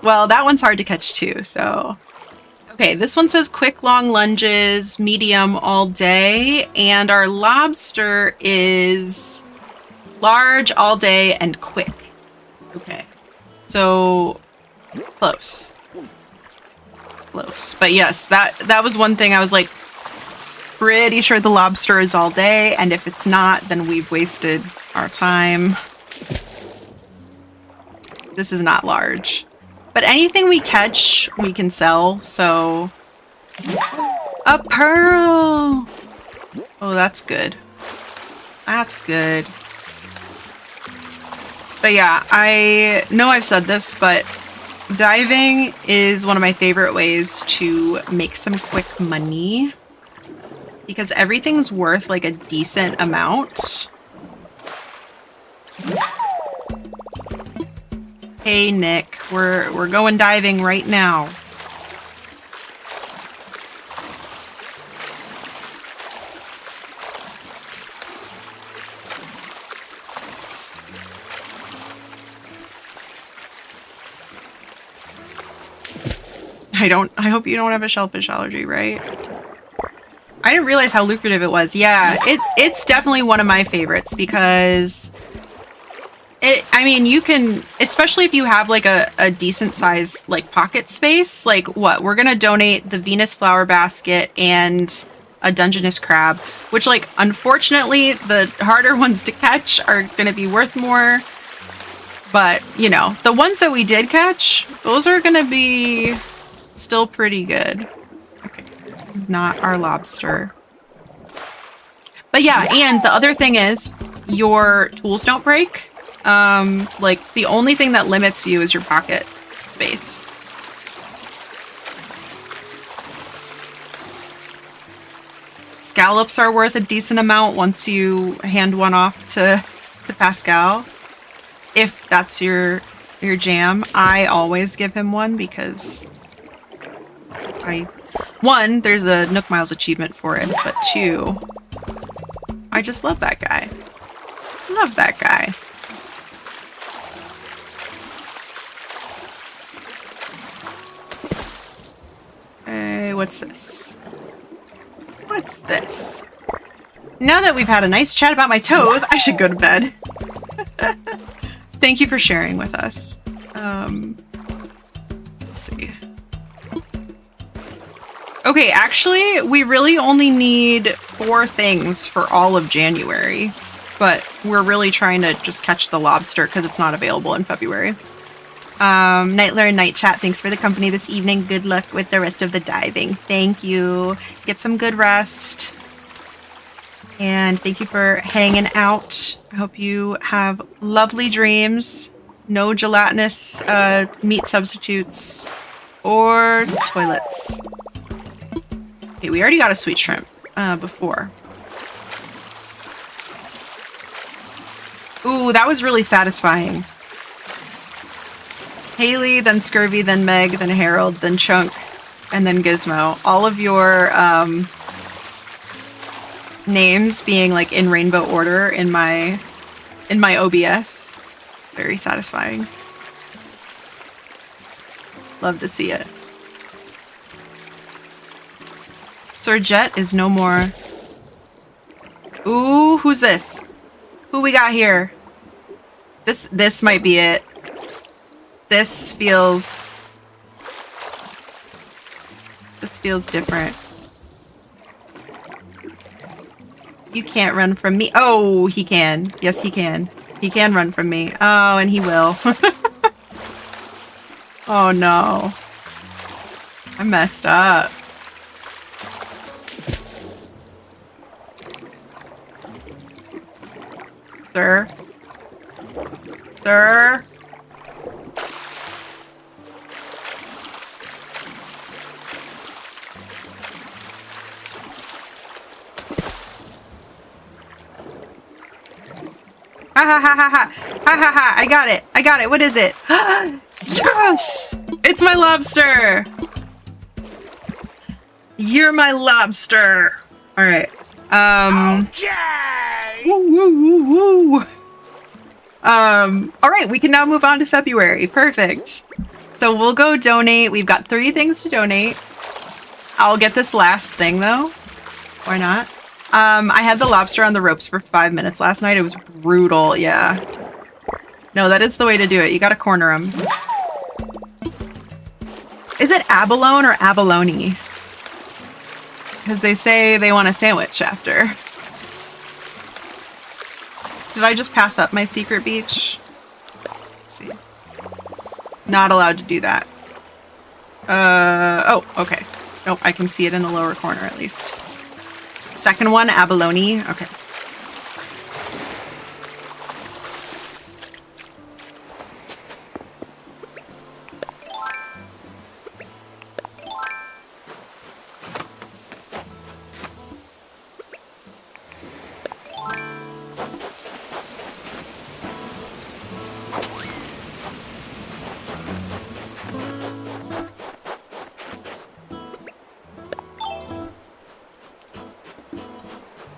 Well, that one's hard to catch too, so. Okay, this one says quick long lunges, medium all day, and our lobster is large all day and quick. Okay. So close. Close. But yes, that was one thing I was like pretty sure the lobster is all day, and if it's not, then we've wasted our time. This is not large. But anything we catch, we can sell, so... A pearl! Oh, that's good. That's good. But yeah, I know I've said this, but diving is one of my favorite ways to make some quick money. Because everything's worth like a decent amount. Hey Nick, we're going diving right now. I hope you don't have a shellfish allergy, right? I didn't realize how lucrative it was. Yeah, it's definitely one of my favorites because I mean, you can, especially if you have like a decent size like pocket space, like what? We're going to donate the Venus flower basket and a Dungeness crab, which like, unfortunately, the harder ones to catch are going to be worth more. But, you know, the ones that we did catch, those are going to be still pretty good. Okay, this is not our lobster. But yeah, and the other thing is your tools don't break. Like the only thing that limits you is your pocket space. Scallops are worth a decent amount once you hand one off to Pascal. If that's your jam, I always give him one because one, there's a Nook Miles achievement for it, but two, I just love that guy. Love that guy. Hey, what's this? What's this? Now that we've had a nice chat about my toes, I should go to bed. Thank you for sharing with us. Let's see. Okay, actually, we really only need 4 things for all of January, but we're really trying to just catch the lobster because it's not available in February. Night Lurn, Night Chat, thanks for the company this evening. Good luck with the rest of the diving. Thank you. Get some good rest. And thank you for hanging out. I hope you have lovely dreams. No gelatinous meat substitutes or toilets. Okay, we already got a sweet shrimp before. Ooh, that was really satisfying. Haley, then Scurvy, then Meg, then Harold, then Chunk, and then Gizmo. All of your names being like in rainbow order in my OBS. Very satisfying. Love to see it. Sir Jet is no more. Ooh, who's this? Who we got here? This might be it. This feels different. You can't run from me. Oh, he can. Yes, he can. He can run from me. Oh, and he will. Oh no. I messed up. Sir? Sir? Ha ha ha ha ha! Ha ha ha! I got it! I got it! What is it? Yes! It's my lobster! You're my lobster! Alright. Okay! Woo woo woo woo! Alright, we can now move on to February. Perfect. So we'll go donate. We've got 3 things to donate. I'll get this last thing though. Why not? I had the lobster on the ropes for 5 minutes last night. It was brutal, yeah. No, that is the way to do it. You gotta corner them. Is it abalone or abalone? Because they say they want a sandwich after. Did I just pass up my secret beach? Let's see. Not allowed to do that. Oh, okay. Nope, I can see it in the lower corner at least. Second one, abalone. Okay.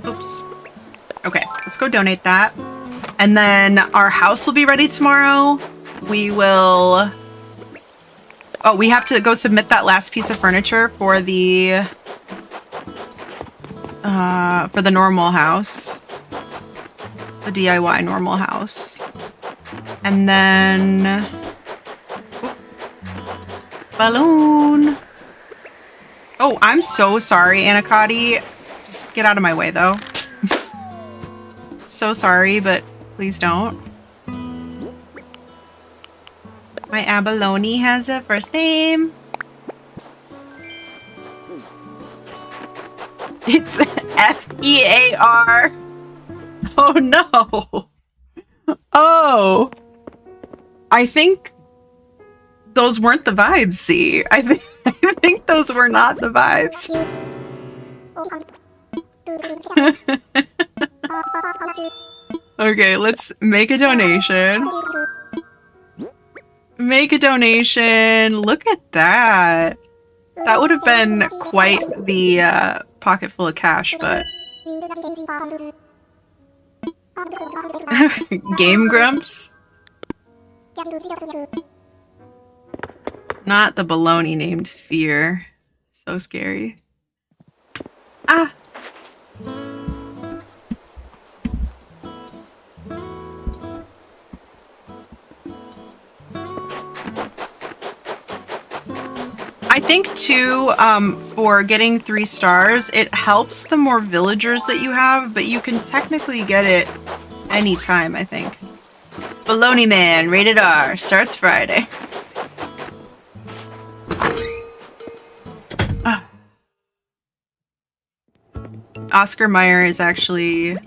Oops. Okay, let's go donate that. And then our house will be ready tomorrow. We will... Oh, we have to go submit that last piece of furniture for the normal house. The DIY normal house. And then... Balloon! Oh, I'm so sorry, Anacotti. Just get out of my way, though. So sorry, but please don't. My abalone has a first name. It's F-E-A-R. Oh, no. Oh. I think those weren't the vibes, see? I think those were not the vibes. Okay, let's make a donation. Make a donation. Look at that. That would have been quite the pocket full of cash, but... Game Grumps? Not the baloney named Fear. So scary. Ah! I think too, for getting 3 stars, it helps the more villagers that you have, but you can technically get it anytime, I think. Baloney Man, rated R, starts Friday. Oscar Mayer is actually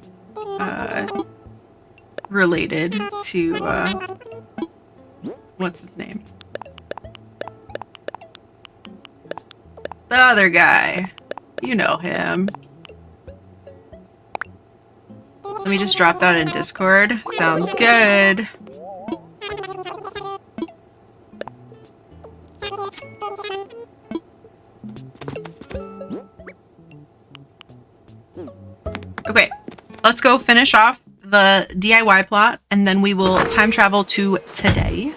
related to what's his name? The other guy. You know him. Let me just drop that in Discord. Sounds good. Okay, let's go finish off the DIY plot, and then we will time travel to today.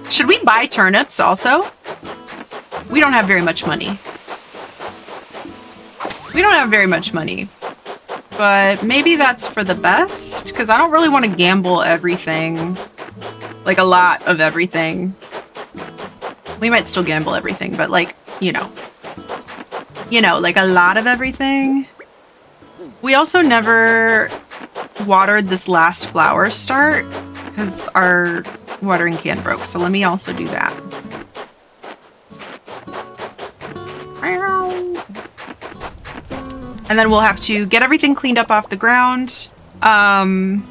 Should we buy turnips also? We don't have very much money. We don't have very much money. But maybe that's for the best, because I don't really want to gamble everything. Like, a lot of everything. We might still gamble everything, but like, you know. You know, like a lot of everything. We also never watered this last flower start because our watering can broke. So let me also do that. And then we'll have to get everything cleaned up off the ground. And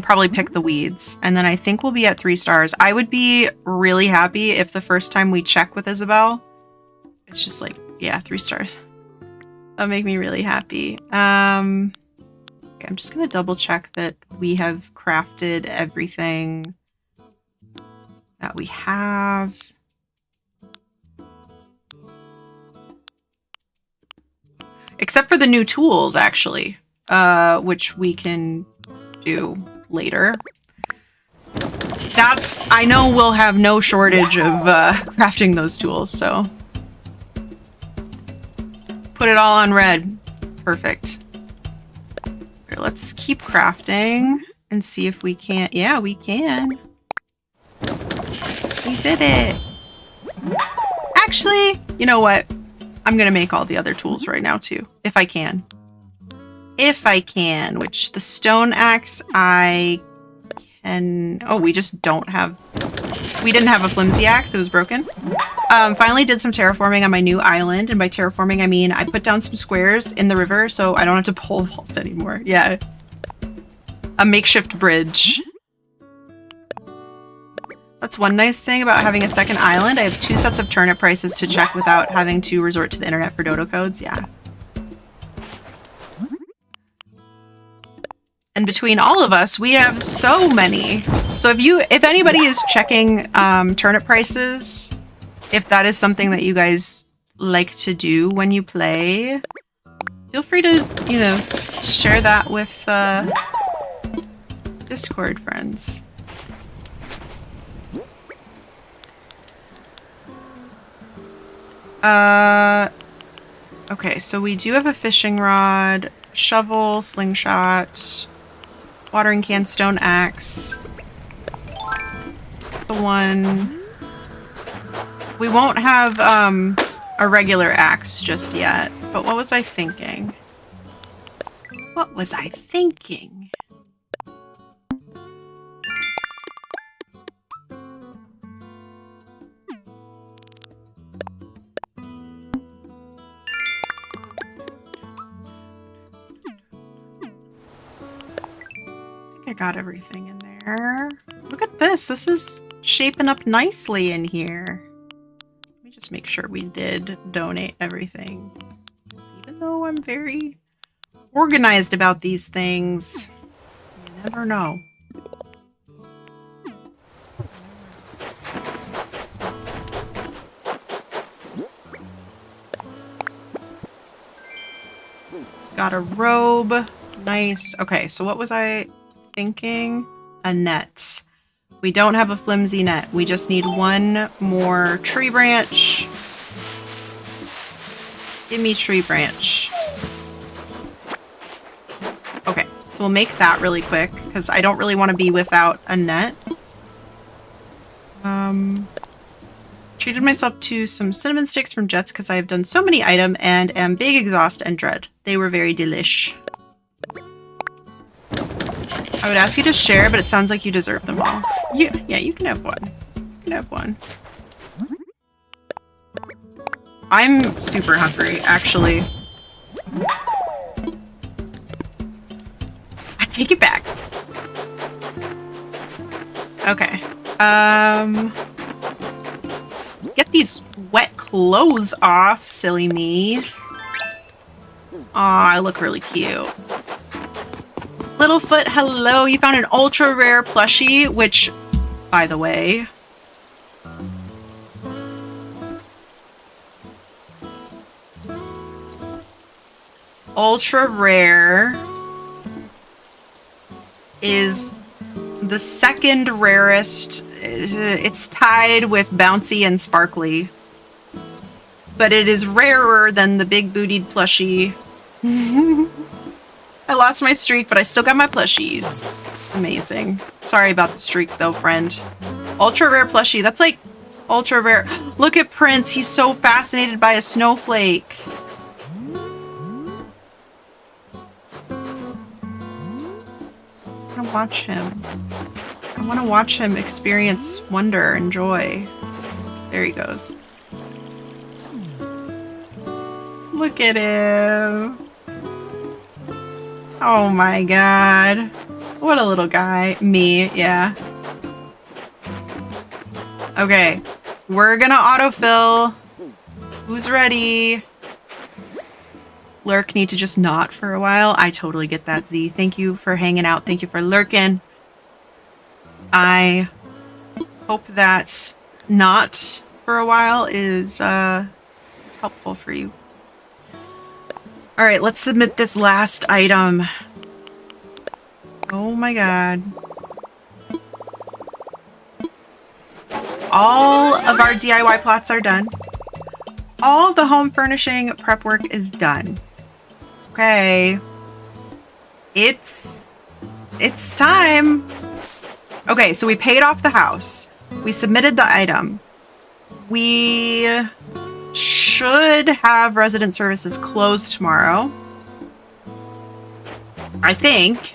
probably pick the weeds. And then I think we'll be at 3 stars. I would be really happy if the first time we check with Isabel, it's just like, yeah, 3 stars. That'll make me really happy. Okay, I'm just gonna double check that we have crafted everything that we have. Except for the new tools, actually, which we can do later. I know we'll have no shortage of crafting those tools, so. Put it all on red. Perfect. Here, let's keep crafting and see if we can't. Yeah, we can. We did it. Actually, you know what? I'm gonna make all the other tools right now too, if I can. If I can, which the stone axe I can... Oh, we just don't have... We didn't have a flimsy axe, it was broken. Finally did some terraforming on my new island, and by terraforming I mean I put down some squares in the river so I don't have to pole vault anymore. Yeah. A makeshift bridge. That's one nice thing about having a second island. I have 2 sets of turnip prices to check without having to resort to the internet for dodo codes. Yeah. And between all of us, we have so many. So if anybody is checking turnip prices, if that is something that you guys like to do when you play, feel free to, you know, share that with Discord friends. Okay, so we do have a fishing rod, shovel, slingshot, watering can, stone axe. The one... We won't have a regular axe just yet, but what was I thinking? What was I thinking? I got everything in there. Look at this. This is shaping up nicely in here. Let me just make sure we did donate everything. Even though I'm very organized about these things, you never know. Got a robe. Nice. Okay, so what was I thinking? A net. We don't have a flimsy net. We just need one more tree branch. Give me tree branch. Okay, so we'll make that really quick because I don't really want to be without a net. Treated myself to some cinnamon sticks from Jets because I have done so many items and am big exhaust and dread. They were very delish. I would ask you to share, but it sounds like you deserve them all. Yeah, you can have one. You can have one. I'm super hungry, actually. I take it back. Okay. Let's get these wet clothes off, silly me. Aw, I look really cute. Littlefoot, hello. You found an ultra rare plushie, which, by the way, ultra rare is the second rarest. It's tied with bouncy and sparkly, but it is rarer than the big bootied plushie. I lost my streak, but I still got my plushies. Amazing. Sorry about the streak, though, friend. Ultra rare plushie. That's like ultra rare. Look at Prince. He's so fascinated by a snowflake. watch him. I want to watch him experience wonder and joy. There he goes. Look at him. Oh my god. What a little guy. Me, yeah. Okay. We're gonna autofill. Who's ready? Lurk need to just not for a while. I totally get that, Z. Thank you for hanging out. Thank you for lurking. I hope that not for a while is helpful for you. All right, let's submit this last item. Oh my god. All of our DIY plots are done. All the home furnishing prep work is done. Okay. It's time. Okay, so we paid off the house. We submitted the item. We should have resident services closed tomorrow. I think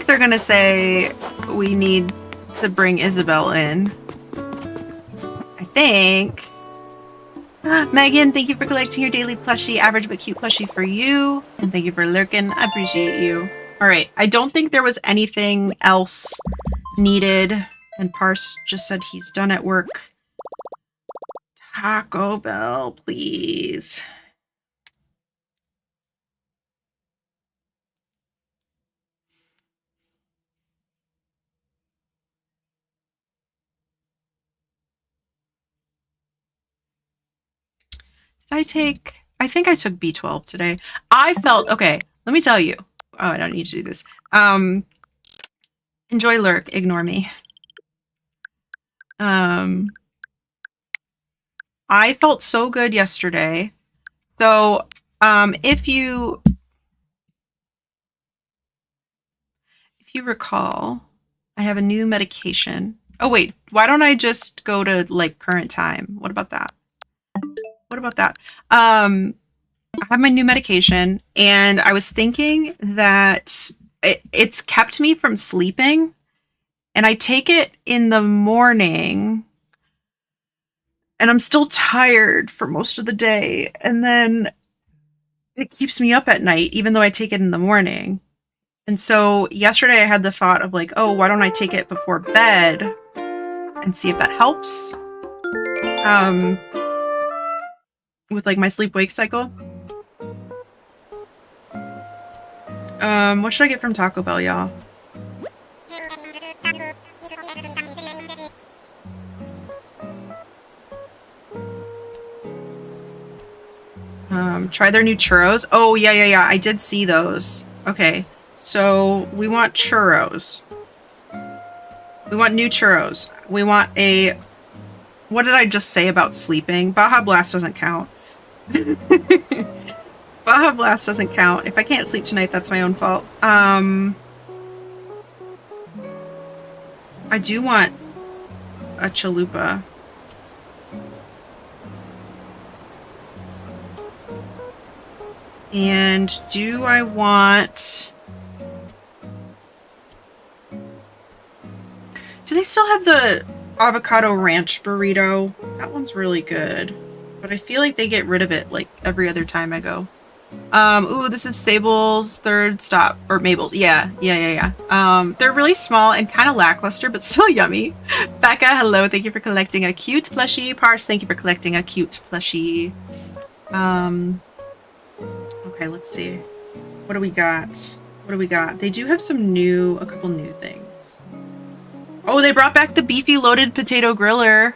they're gonna say we need to bring Isabel in. I think. Megan, thank you for collecting your daily plushie, average but cute plushie for you. And thank you for lurking. I appreciate you. All right, I don't think there was anything else needed. And Parse just said he's done at work. Taco Bell, please. I think I took B12 today. I felt, okay, let me tell you. Oh, I don't need to do this. Enjoy lurk, ignore me. I felt so good yesterday. So, if you recall, I have a new medication. Oh wait, why don't I just go to like current time? What about that? What about that? I have my new medication, and I was thinking that it's kept me from sleeping, and I take it in the morning, and I'm still tired for most of the day, and then it keeps me up at night, even though I take it in the morning. And so yesterday I had the thought of like, oh, why don't I take it before bed and see if that helps? With like my sleep-wake cycle. What should I get from Taco Bell, y'all? Try their new churros. Oh, yeah. I did see those. Okay, so we want churros. We want new churros. We want a... What did I just say about sleeping? Baja Blast doesn't count. Baja Blast doesn't count. If I can't sleep tonight, that's my own fault. I do want a chalupa. And do I want... Do they still have the avocado ranch burrito? That one's really good. But I feel like they get rid of it like every other time I go. Ooh, this is Sable's third stop. Or Mabel's. Yeah. They're really small and kind of lackluster, but still yummy. Becca, hello. Thank you for collecting a cute plushie. Parse, thank you for collecting a cute plushie. Okay, let's see. What do we got? They do have a couple new things. Oh, they brought back the beefy loaded potato griller.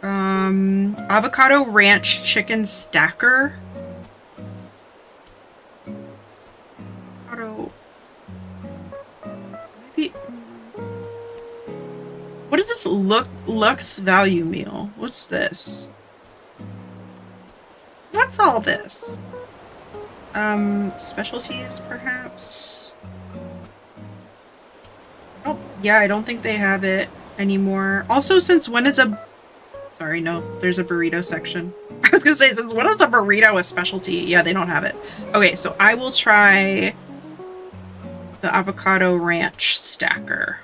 Avocado ranch chicken stacker. Maybe. What is this Lux value meal? What's this? What's all this? Specialties, perhaps? Oh, yeah, I don't think they have it anymore. Also, since when is a... Sorry, no, there's a burrito section. was gonna say, what is a burrito with specialty? Yeah, they don't have it. Okay, so I will try the avocado ranch stacker.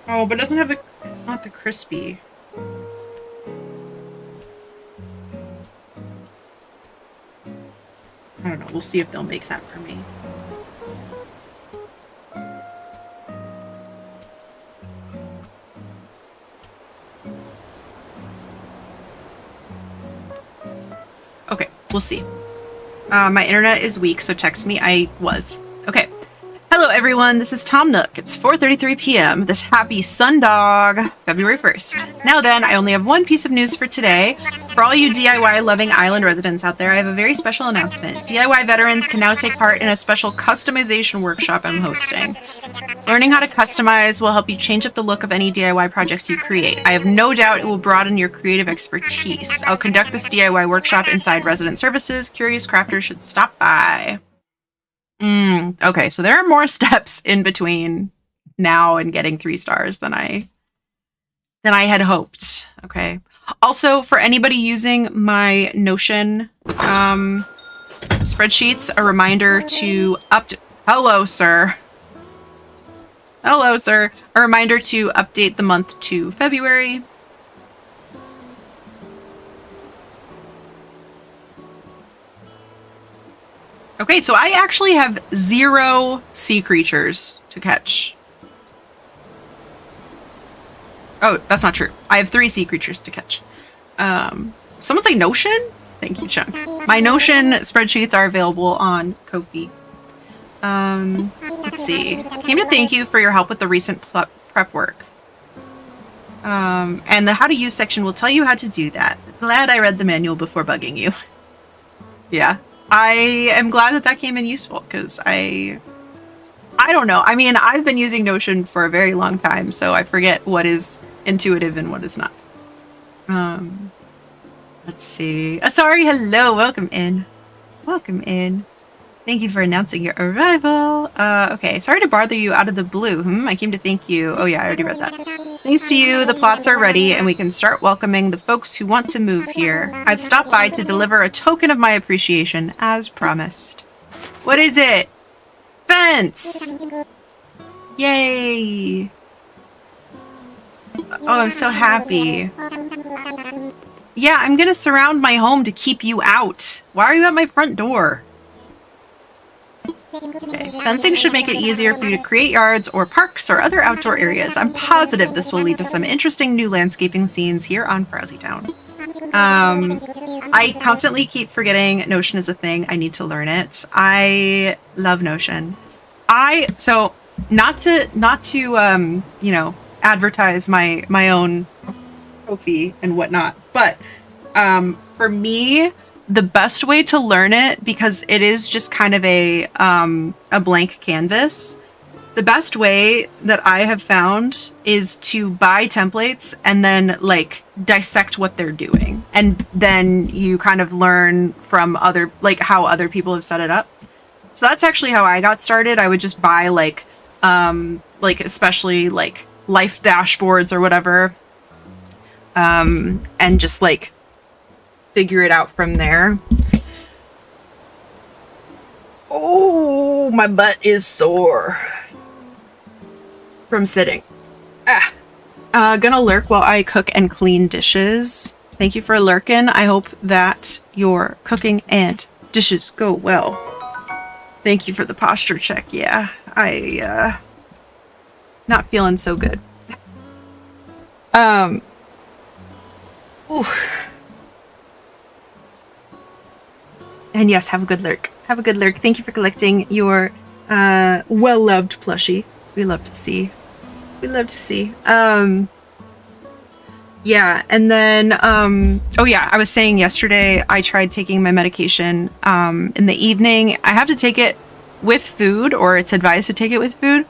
Oh, but it doesn't have the, it's not the crispy. I don't know, we'll see if they'll make that for me. Okay, we'll see. My internet is weak, so text me. I was. Okay. Hello, everyone. This is Tom Nook. It's 4:33 p.m. this happy Sundog, February 1st. Now then, I only have one piece of news for today. For all you DIY-loving island residents out there, I have a very special announcement. DIY veterans can now take part in a special customization workshop I'm hosting. Learning how to customize will help you change up the look of any DIY projects you create. I have no doubt it will broaden your creative expertise. I'll conduct this DIY workshop inside Resident Services. Curious crafters should stop by. Okay, so there are more steps in between now and getting 3 stars than I had hoped. Okay. Also, for anybody using my Notion spreadsheets, a reminder to Hello, sir. Hello, sir. A reminder to update the month to February. Okay, so I actually have 0 sea creatures to catch. Oh, that's not true. I have 3 sea creatures to catch. Someone say Notion? Thank you, Chunk. My Notion spreadsheets are available on Ko-fi. Let's see. Came to thank you for your help with the recent prep work. And the how to use section will tell you how to do that. Glad I read the manual before bugging you. Yeah. I am glad that came in useful, because I don't know. I mean, I've been using Notion for a very long time, so I forget what is intuitive and what is not. Let's see. Sorry, hello, welcome in. Welcome in. Thank you for announcing your arrival. Okay, sorry to bother you out of the blue. I came to thank you. Oh yeah, I already read that. Thanks to you, the plots are ready and we can start welcoming the folks who want to move here. I've stopped by to deliver a token of my appreciation, as promised. What is it? Fence! Yay! Oh, I'm so happy. Yeah, I'm gonna surround my home to keep you out. Why are you at my front door? Okay. Fencing should make it easier for you to create yards or parks or other outdoor areas. I'm positive this will lead to some interesting new landscaping scenes here on Frowsy Town. I constantly keep forgetting Notion is a thing. I need to learn it. I love Notion. So not to you know, advertise my own trophy and whatnot, but for me, the best way to learn it, because it is just kind of a blank canvas, the best way that I have found is to buy templates and then like dissect what they're doing, and then you kind of learn from other, like how other people have set it up. So that's actually how I got started. I would just buy like especially like life dashboards or whatever, and just like figure it out from there. Oh, my butt is sore from sitting. Gonna lurk while I cook and clean dishes. Thank you for lurking. I hope that your cooking and dishes go well. Thank you for the posture check. Yeah, I not feeling so good. Ooh. And yes, have a good lurk. Have a good lurk. Thank you for collecting your well-loved plushie. We love to see. We love to see. Yeah, and then oh yeah, I was saying yesterday I tried taking my medication in the evening. I have to take it with food, or it's advised to take it with food.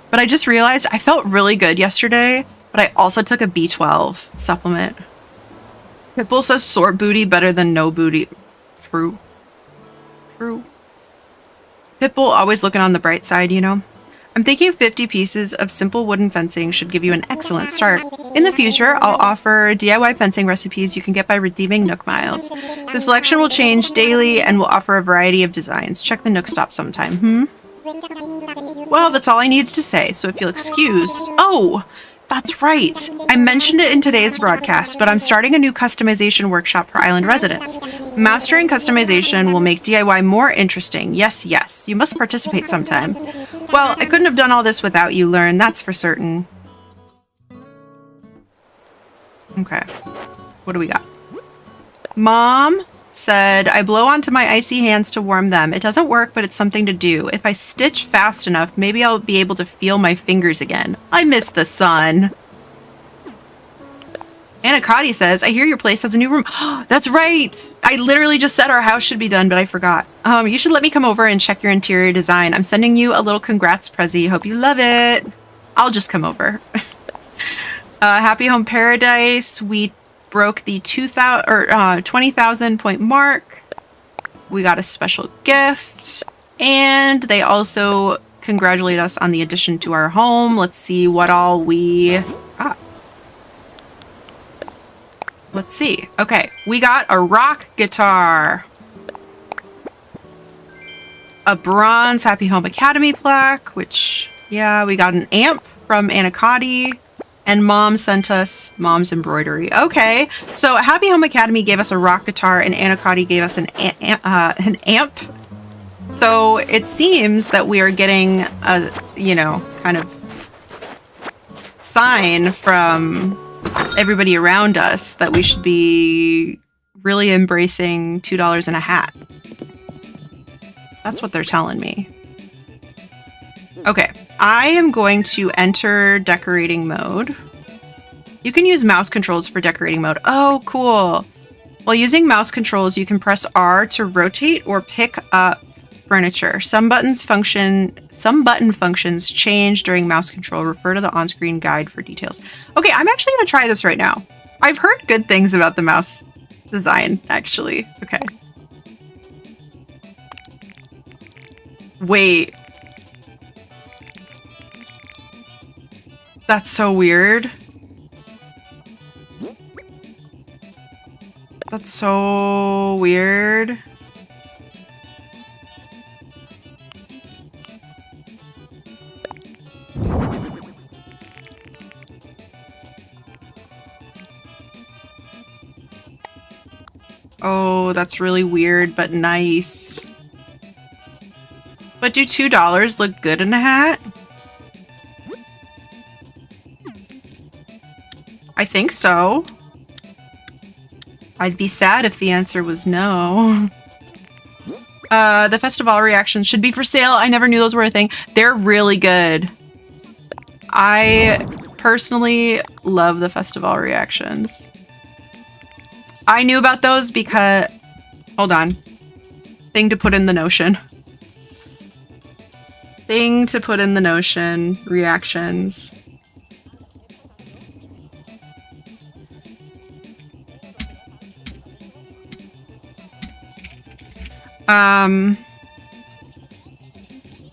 But I just realized I felt really good yesterday, but I also took a B12 supplement. Pitbull says sore booty better than no booty. True. True. Pitbull always looking on the bright side, you know? I'm thinking 50 pieces of simple wooden fencing should give you an excellent start. In the future, I'll offer DIY fencing recipes you can get by redeeming Nook Miles. The selection will change daily and will offer a variety of designs. Check the Nook stop sometime, Well, that's all I needed to say, so if you'll excuse... Oh! That's right! I mentioned it in today's broadcast, but I'm starting a new customization workshop for island residents. Mastering customization will make DIY more interesting. Yes, yes, you must participate sometime. Well, I couldn't have done all this without you, Lurn, that's for certain. Okay. What do we got? Mom said, I blow onto my icy hands to warm them. It doesn't work, but it's something to do. If I stitch fast enough, maybe I'll be able to feel my fingers again. I miss the sun. Anacati says, I hear your place has a new room. That's right! I literally just said our house should be done, but I forgot. You should let me come over and check your interior design. I'm sending you a little congrats prezi. Hope you love it. I'll just come over. Happy Home Paradise. We broke the 20,000 point mark. We got a special gift. And they also congratulate us on the addition to our home. Let's see what all we got. Let's see. Okay, we got a rock guitar. A bronze Happy Home Academy plaque, which, yeah, we got an amp from Anacati. And Mom sent us Mom's embroidery. Okay, so Happy Home Academy gave us a rock guitar and Anacati gave us an amp. So it seems that we are getting a, you know, kind of sign from everybody around us that we should be really embracing $2 in a hat. That's what they're telling me. Okay, I am going to enter decorating mode. You can use mouse controls for decorating mode. Oh, cool. While using mouse controls, you can press R to rotate or pick up furniture. Some button functions change during mouse control. Refer to the on-screen guide for details. Okay, I'm actually going to try this right now. I've heard good things about the mouse design, actually. Okay. Wait. That's so weird. That's so weird. Oh, that's really weird, but nice. But do $2 look good in a hat? I think so. I'd be sad if the answer was no. The festival reactions should be for sale. I never knew those were a thing. They're really good. I personally love the festival reactions. I knew about those because... Hold on. Thing to put in the Notion. Thing to put in the Notion. Reactions.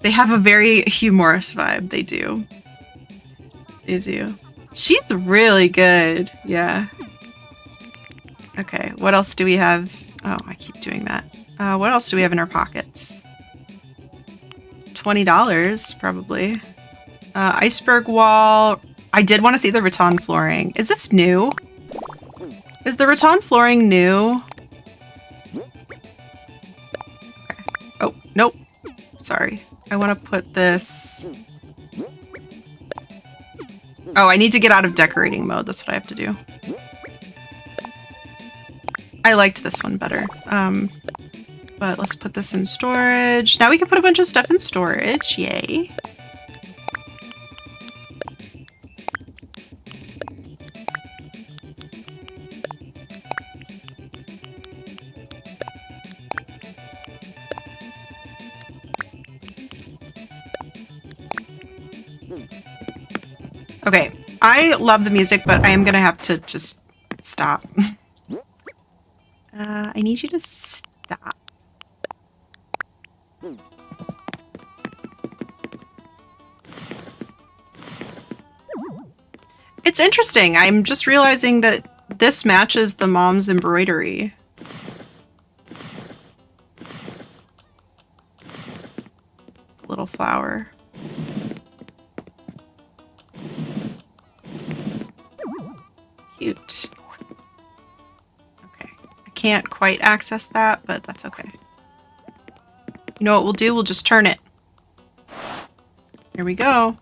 They have a very humorous vibe. They do. They do. She's really good. Yeah. Okay, what else do we have? Oh, I keep doing that. What else do we have in our pockets? $20, probably. Iceberg wall. I did want to see the rattan flooring. Is this new? Is the rattan flooring new? Okay. Oh, nope. Sorry. I want to put this... Oh, I need to get out of decorating mode. That's what I have to do. I liked this one better. But let's put this in storage. Now we can put a bunch of stuff in storage. Yay. Okay, I love the music, but I am gonna have to just stop. I need you to stop. It's interesting. I'm just realizing that this matches the mom's embroidery. Little flower. Cute. Okay. I can't quite access that, but that's okay. You know what we'll do? We'll just turn it. Here we go.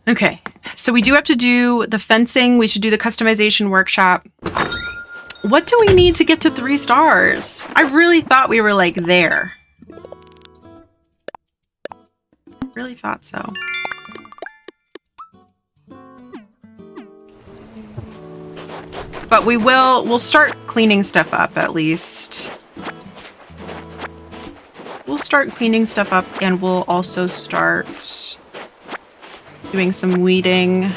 Okay. So we do have to do the fencing. We should do the customization workshop. What do we need to get to 3 stars? I really thought we were like there. Really thought so. But we'll start cleaning stuff up at least. We'll start cleaning stuff up and we'll also start doing some weeding.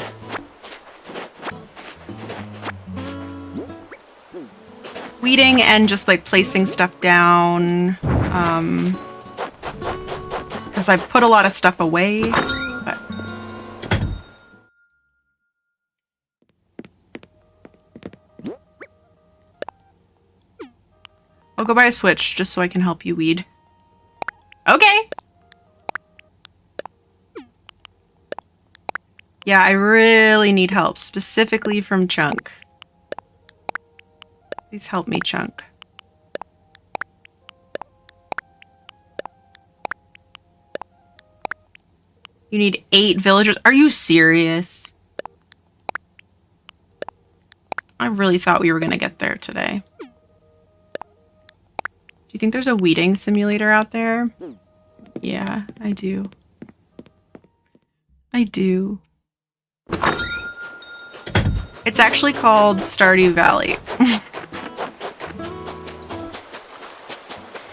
Weeding and just like placing stuff down. Because I've put a lot of stuff away. But I'll go buy a switch just so I can help you weed. Okay. Yeah, I really need help, specifically from Chunk. Please help me, Chunk. You need 8 villagers? Are you serious? I really thought we were gonna get there today. Do you think there's a weeding simulator out there? Yeah, I do. I do. It's actually called Stardew Valley.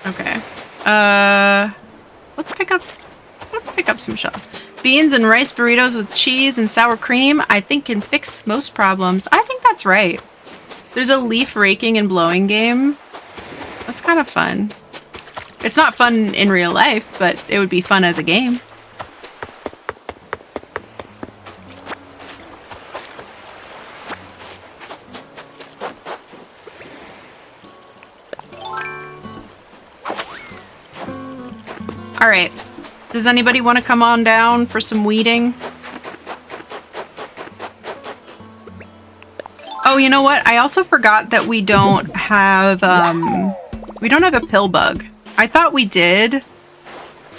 Okay. Let's pick up some shells. Beans and rice burritos with cheese and sour cream, I think can fix most problems. I think that's right. There's a leaf raking and blowing game. That's kind of fun. It's not fun in real life, but it would be fun as a game. All right. Does anybody want to come on down for some weeding? Oh, you know what? I also forgot that we don't have a pill bug. I thought we did,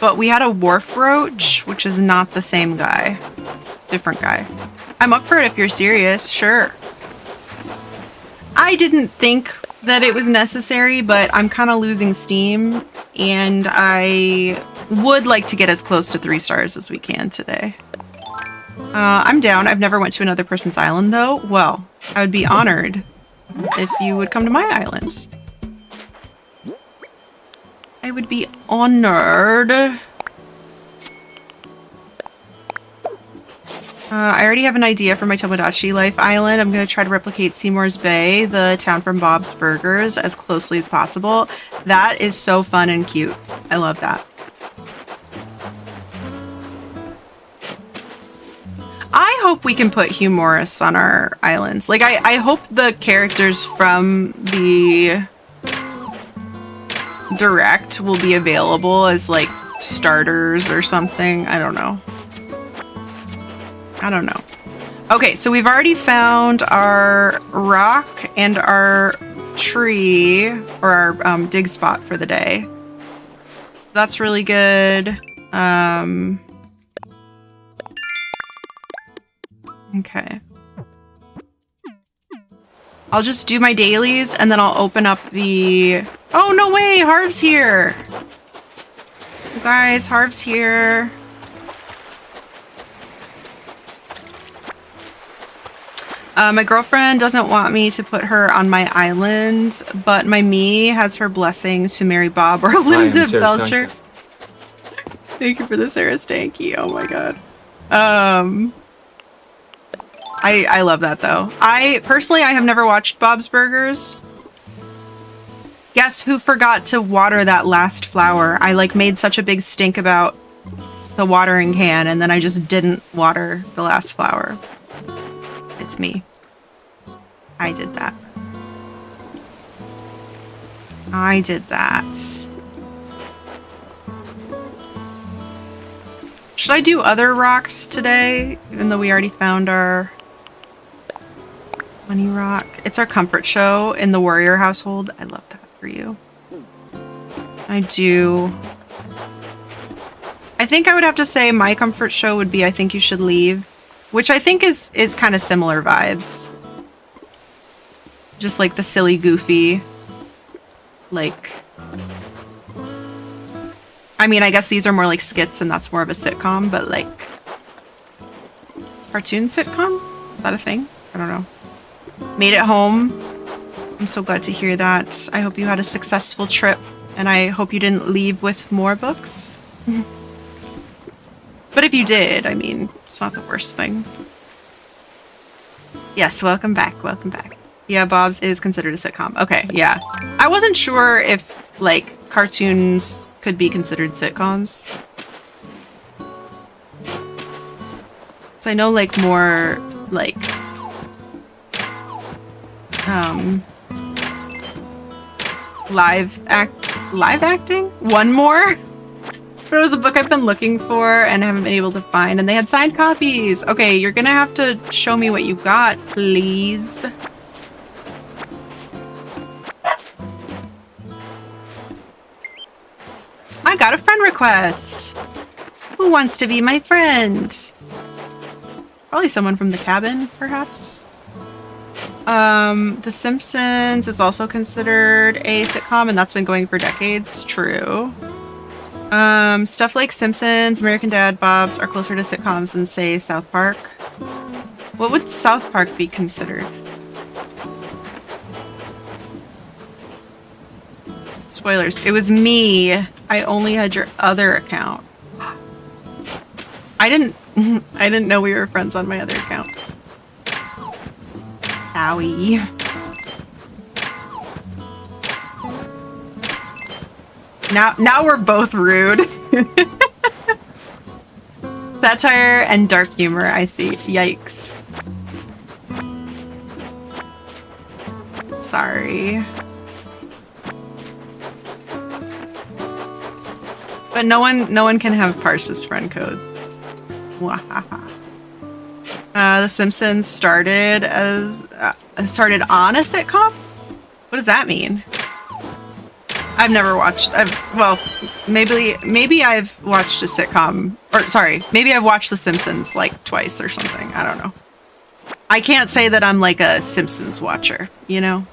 but we had a wharf roach, which is not the same guy. Different guy. I'm up for it if you're serious, sure. I didn't think that it was necessary, but I'm kind of losing steam, and I would like to get as close to 3 stars as we can today. I'm down. I've never went to another person's island, though. Well, I would be honored if you would come to my island. I would be honored. I already have an idea for my Tomodachi Life Island. I'm going to try to replicate Seymour's Bay, the town from Bob's Burgers, as closely as possible. That is so fun and cute. I love that. I hope we can put Hugh Morris on our islands. Like, I hope the characters from the direct will be available as, like, starters or something. I don't know. I don't know. Okay, so we've already found our rock and our tree, or our dig spot for the day. So that's really good. Okay. I'll just do my dailies and then I'll open up the... Oh, no way! Harv's here! You guys, Harv's here. My girlfriend doesn't want me to put her on my island, but my me has her blessing to marry Bob or Linda Belcher. Thank you for the Sarah Stanky. Oh my god. I love that though. I have never watched Bob's Burgers. Guess who forgot to water that last flower? I like made such a big stink about the watering can and then I just didn't water the last flower. It's me. I did that. I did that. Should I do other rocks today? Even though we already found our money rock. It's our comfort show in the warrior household. I love that for you. I do. I think I would have to say my comfort show would be I Think You Should Leave, which I think is kind of similar vibes. Just like the silly, goofy, like... I mean, I guess these are more like skits and that's more of a sitcom, but like... Cartoon sitcom? Is that a thing? I don't know. Made it home. I'm so glad to hear that. I hope you had a successful trip and I hope you didn't leave with more books. But if you did, I mean, it's not the worst thing. Yes, welcome back, welcome back. Yeah, Bob's is considered a sitcom. Okay, yeah. I wasn't sure if, like, cartoons could be considered sitcoms. So I know, like, more, like, live acting? One More? But it was a book I've been looking for and haven't been able to find, and they had signed copies. Okay, you're gonna have to show me what you got, please. I got a friend request. Who wants to be my friend? Probably someone from the cabin, perhaps. The Simpsons is also considered a sitcom, and that's been going for decades. True. Stuff like Simpsons, American Dad, Bob's are closer to sitcoms than, say, South Park. What would South Park be considered? Spoilers. It was me. I only had your other account. I didn't know we were friends on my other account. Owie. Now we're both rude. Satire and dark humor, I see. Yikes. Sorry. But no one can have Parsa's friend code. The Simpsons started on a sitcom? What does that mean? I've never watched. Well, maybe I've watched a sitcom, or sorry, maybe I've watched The Simpsons like twice or something. I don't know. I can't say that I'm like a Simpsons watcher, you know?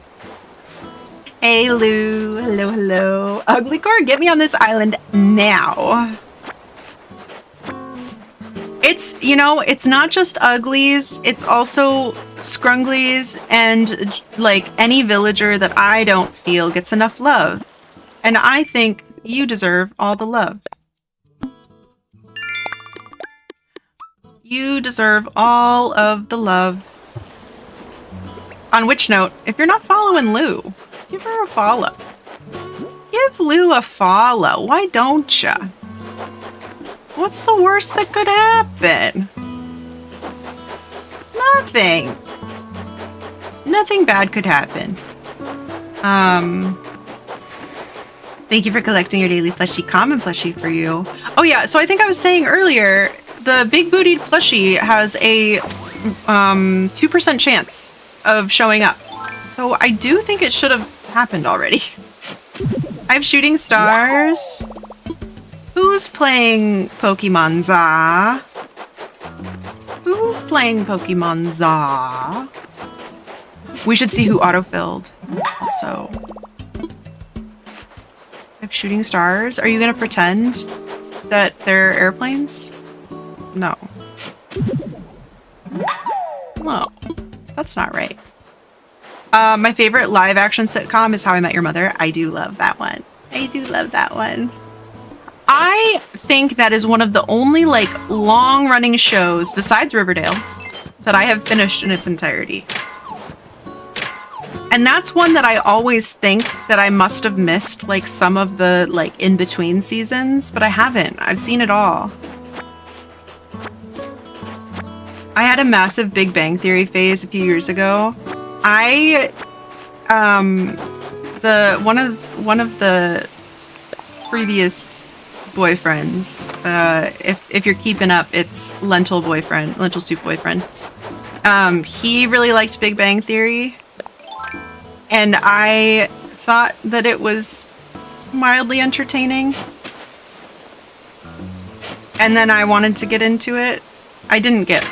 Hey Lou, hello, hello. UGLYCORE, get me on this island now. It's, you know, it's not just uglies, it's also scrunglies and like any villager that I don't feel gets enough love. And I think you deserve all the love. You deserve all of the love. On which note, if you're not following Lou, give her a follow. Give Lou a follow. Why don't ya? What's the worst that could happen? Nothing. Nothing bad could happen. Thank you for collecting your daily plushie. Common plushie for you. Oh yeah, so I think I was saying earlier, the big bootied plushie has a 2% chance of showing up. So I do think it should have happened already. I have shooting stars. Who's playing Pokemon Za? Who's playing Pokemon Za? We should see who autofilled. Also, I have shooting stars. Are you gonna pretend that they're airplanes? No. No, that's not right. My favorite live action sitcom is How I Met Your Mother. I do love that one. I do love that one. I think that is one of the only like long running shows besides Riverdale that I have finished in its entirety. And that's one that I always think that I must have missed like some of the like in between seasons, but I haven't. I've seen it all. I had a massive Big Bang Theory phase a few years ago. One of the previous boyfriends, if you're keeping up, it's Lentil Soup Boyfriend. He really liked Big Bang Theory, and I thought that it was mildly entertaining. And then I wanted to get into it. I didn't get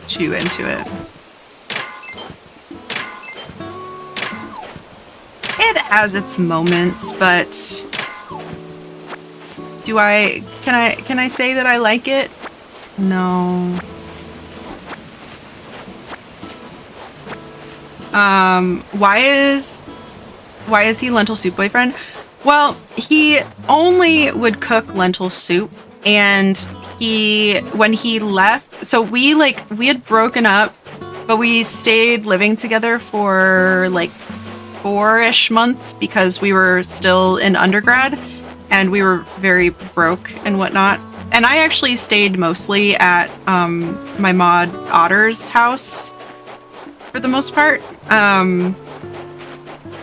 too into it. It has its moments, but can I say that I like it? No. Why is he Lentil Soup Boyfriend? Well, he only would cook lentil soup, and when he left, so we had broken up, but we stayed living together for like 4-ish months because we were still in undergrad and we were very broke and whatnot. And I actually stayed mostly at my mod Otter's house for the most part.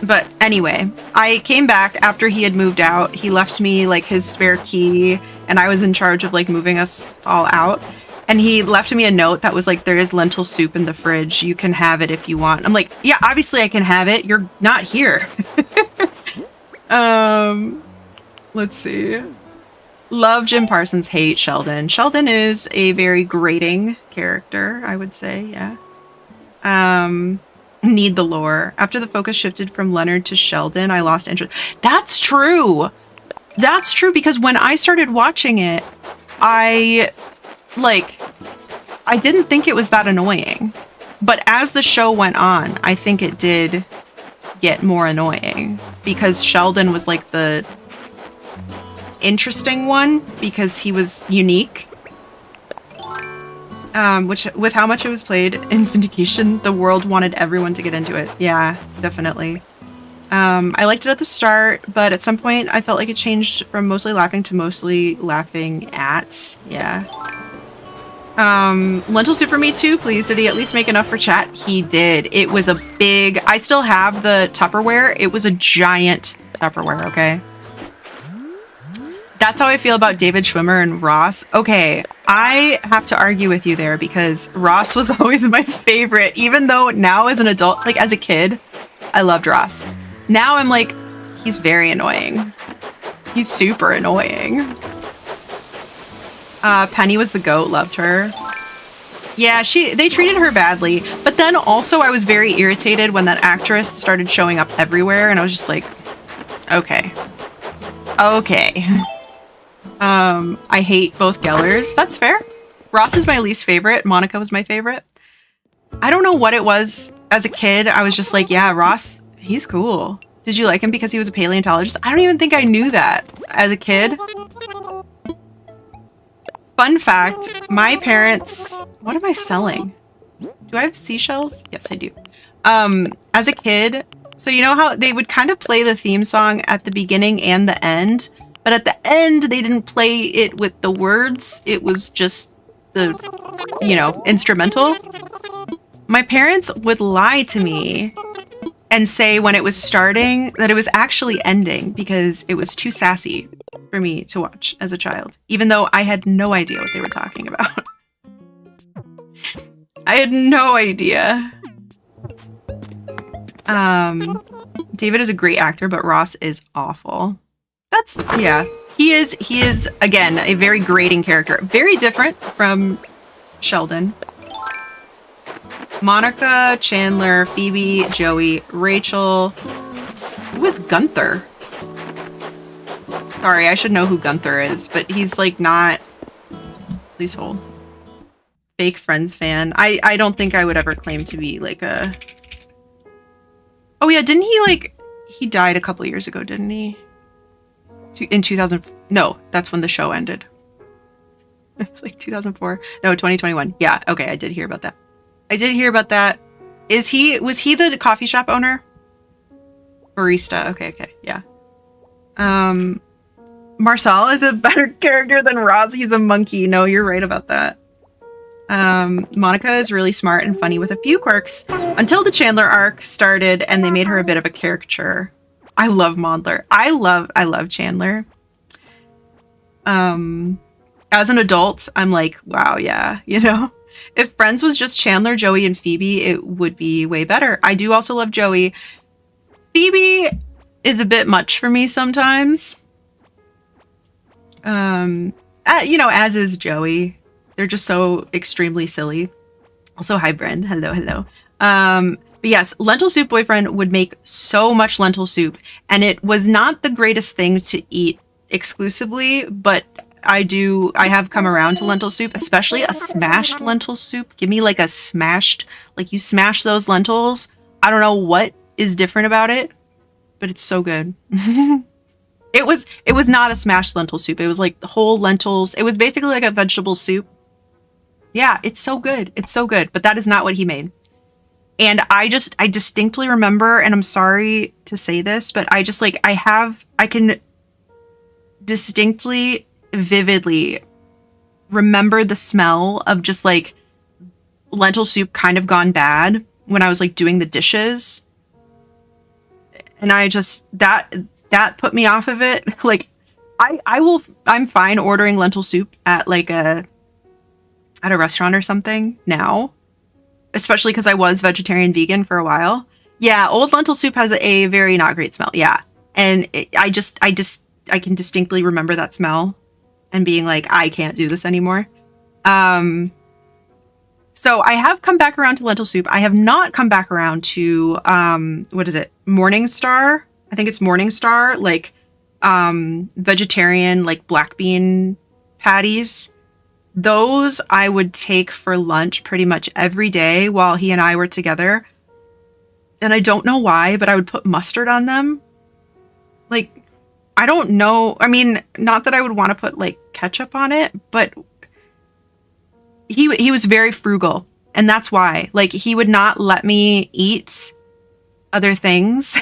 But anyway, I came back after he had moved out. He left me like his spare key, and I was in charge of like moving us all out. And he left me a note that was like, there is lentil soup in the fridge. You can have it if you want. I'm like, yeah, obviously I can have it. You're not here. Let's see. Love Jim Parsons, hate Sheldon. Sheldon is a very grating character, I would say, yeah. Need the lore. After the focus shifted from Leonard to Sheldon, I lost interest. That's true! That's true, because when I started watching it, I didn't think it was that annoying. But as the show went on, I think it did get more annoying, because Sheldon was like the interesting one, because he was unique. Which, with how much it was played in syndication, the world wanted everyone to get into it. Yeah, definitely. I liked it at the start, but at some point I felt like it changed from mostly laughing to mostly laughing at. Yeah. Lentil soup for me too, please. Did he at least make enough for chat? He did. It was a big... I still have the Tupperware. It was a giant Tupperware, okay? That's how I feel about David Schwimmer and Ross. Okay, I have to argue with you there because Ross was always my favorite, even though now as an adult, like as a kid, I loved Ross. Now I'm like, he's very annoying. He's super annoying. Penny was the goat, loved her. Yeah, they treated her badly, but then also I was very irritated when that actress started showing up everywhere, and I was just like, okay. Okay. I hate both Gellers. That's fair. Ross is my least favorite. Monica was my favorite. I don't know what it was. As a kid, I was just like, yeah, Ross, he's cool. Did you like him because he was a paleontologist? I don't even think I knew that as a kid. Fun fact, my parents... What am I selling? Do I have seashells? Yes, I do. As a kid, so you know how they would kind of play the theme song at the beginning and the end? But at the end, they didn't play it with the words. It was just the, instrumental. My parents would lie to me and say when it was starting that it was actually ending because it was too sassy for me to watch as a child, even though I had no idea what they were talking about. I had no idea. David is a great actor, but Ross is awful. Yeah, he is again a very grating character, very different from Sheldon. Monica, Chandler, Phoebe, Joey, Rachel. Who is Gunther? Sorry, I should know who Gunther is, but he's like not. Please hold. Fake Friends fan. I don't think I would ever claim to be like a. Oh yeah, didn't he he died a couple years ago, didn't he? In 2000, no, that's when the show ended. It's like 2004. No, 2021. Yeah, okay, I did hear about that. Was he the coffee shop owner? Barista. Okay, yeah. Marcel is a better character than Ross. He's a monkey. No, you're right about that. Monica is really smart and funny with a few quirks until the Chandler arc started and they made her a bit of a caricature. I love Maudler. I love Chandler. As an adult, I'm like, wow, yeah, you know, if Friends was just Chandler, Joey, and Phoebe, it would be way better. I do also love Joey. Phoebe is a bit much for me sometimes. You know, as is Joey. They're just so extremely silly. Also, hi, Brend. Hello, hello. But yes, lentil soup boyfriend would make so much lentil soup, and it was not the greatest thing to eat exclusively, but I have come around to lentil soup, especially a smashed lentil soup. Give me like a smashed, like you smash those lentils. I don't know what is different about it, but it's so good. It was not a smashed lentil soup. It was like the whole lentils. It was basically like a vegetable soup. Yeah, it's so good. It's so good. But that is not what he made. And I distinctly remember, and I'm sorry to say this, but I can distinctly, vividly remember the smell of just like lentil soup kind of gone bad when I was like doing the dishes. And that put me off of it. Like I'm fine ordering lentil soup at a restaurant or something now, especially because I was vegetarian vegan for a while. Yeah, old lentil soup has a very not great smell. Yeah. And I can distinctly remember that smell and being like, I can't do this anymore. So I have come back around to lentil soup. I have not come back around to, what is it? Morningstar. I think it's Morningstar, like, vegetarian, like black bean patties. Those I would take for lunch pretty much every day while he and I were together. And I don't know why, but I would put mustard on them. Like, I don't know. I mean, not that I would want to put like ketchup on it, but he was very frugal. And that's why, like, he would not let me eat other things,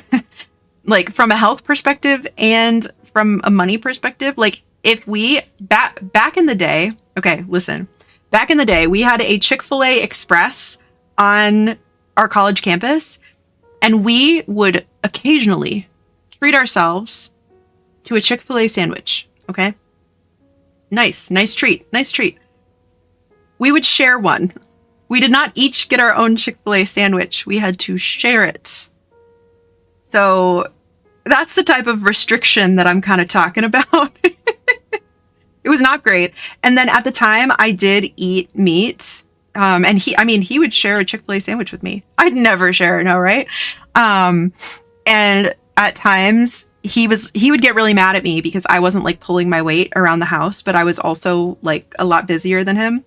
like from a health perspective and from a money perspective. Like, if we back in the day, okay, listen, back in the day, we had a Chick-fil-A Express on our college campus, and we would occasionally treat ourselves to a Chick-fil-A sandwich. Okay. Nice treat. We would share one. We did not each get our own Chick-fil-A sandwich. We had to share it. So that's the type of restriction that I'm kind of talking about. It was not great. And then at the time I did eat meat. And he would share a Chick-fil-A sandwich with me. I'd never share, no, right? And at times he would get really mad at me because I wasn't like pulling my weight around the house, but I was also like a lot busier than him.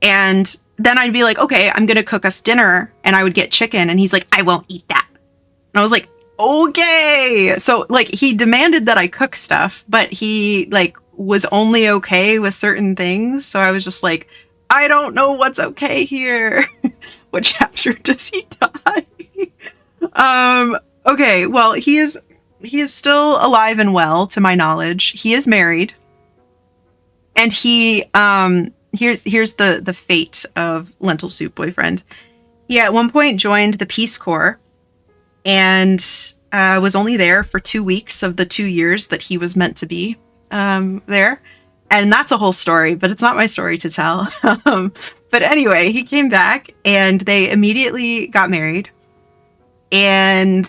And then I'd be like, okay, I'm going to cook us dinner. And I would get chicken. And he's like, I won't eat that. And I was like, okay. So like he demanded that I cook stuff, but he like was only okay with certain things. So I was just like, I don't know what's okay here. What chapter does he die? Okay, well, he is still alive and well, to my knowledge. He is married. And he here's the fate of Lentil Soup Boyfriend. He at one point joined the Peace Corps and was only there for 2 weeks of the 2 years that he was meant to be there. And that's a whole story, but it's not my story to tell. But anyway, he came back and they immediately got married. And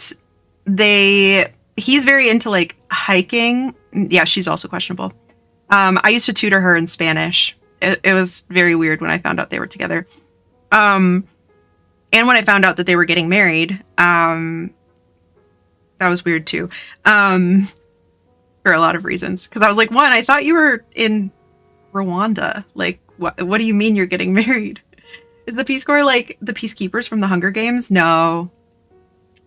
he's very into like hiking. Yeah, she's also questionable. I used to tutor her in Spanish. It was very weird when I found out they were together. And when I found out that they were getting married, that was weird too. For a lot of reasons. Because I was like, one, I thought you were in Rwanda. Like, what do you mean you're getting married? Is the Peace Corps like the peacekeepers from the Hunger Games? No,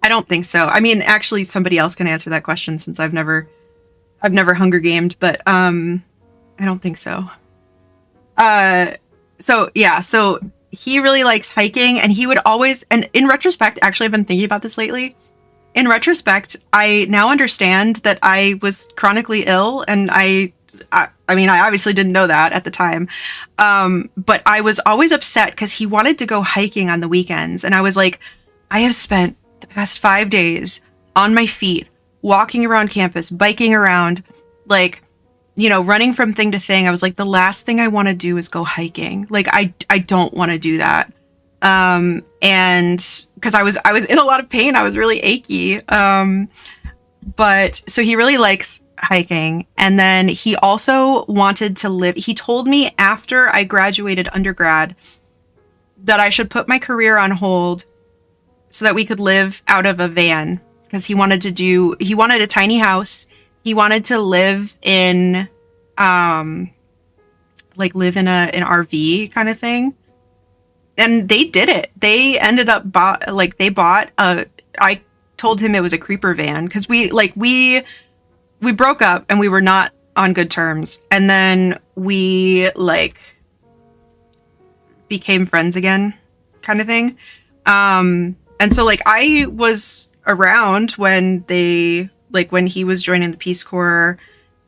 I don't think so. I mean, actually, somebody else can answer that question since I've never Hunger Gamed, but I don't think so. So yeah, so he really likes hiking, and he would always, and in retrospect, actually, I've been thinking about this lately. In retrospect, I now understand that I was chronically ill, and I I mean, I obviously didn't know that at the time. But I was always upset because he wanted to go hiking on the weekends. And I was like, I have spent the past 5 days on my feet, walking around campus, biking around, like, you know, running from thing to thing. I was like, the last thing I want to do is go hiking. Like, I don't want to do that. And because I was in a lot of pain, I was really achy. But so he really likes hiking. And then he also wanted to live. He told me after I graduated undergrad that I should put my career on hold so that we could live out of a van, because he wanted a tiny house. He wanted to live in, live in an RV kind of thing. And they did it. They ended up I told him it was a creeper van because we broke up and we were not on good terms. And then we became friends again kind of thing. And so I was around when when he was joining the Peace Corps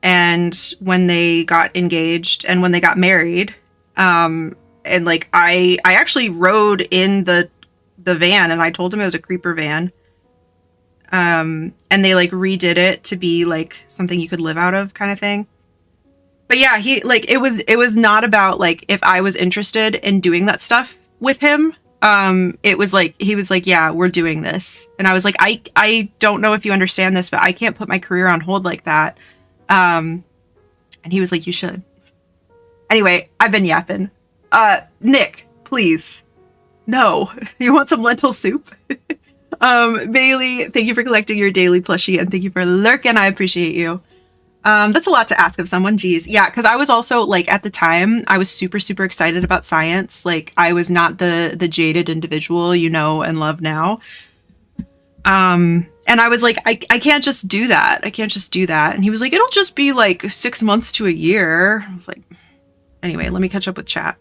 and when they got engaged and when they got married. And I actually rode in the van and I told him it was a creeper van. And they redid it to be something you could live out of kind of thing. But yeah, he it was not about if I was interested in doing that stuff with him. It was he was yeah, we're doing this. And I was I don't know if you understand this, but I can't put my career on hold like that. And he was you should. Anyway, I've been yapping. Nick, please. No. You want some lentil soup? Bailey, thank you for collecting your daily plushie and thank you for lurking. I appreciate you. That's a lot to ask of someone. Geez. Yeah, because I was also at the time, I was super, super excited about science. I was not the jaded individual you know and love now. And I was I can't just do that. I can't just do that. And he was it'll just be 6 months to a year. I was anyway, let me catch up with chat.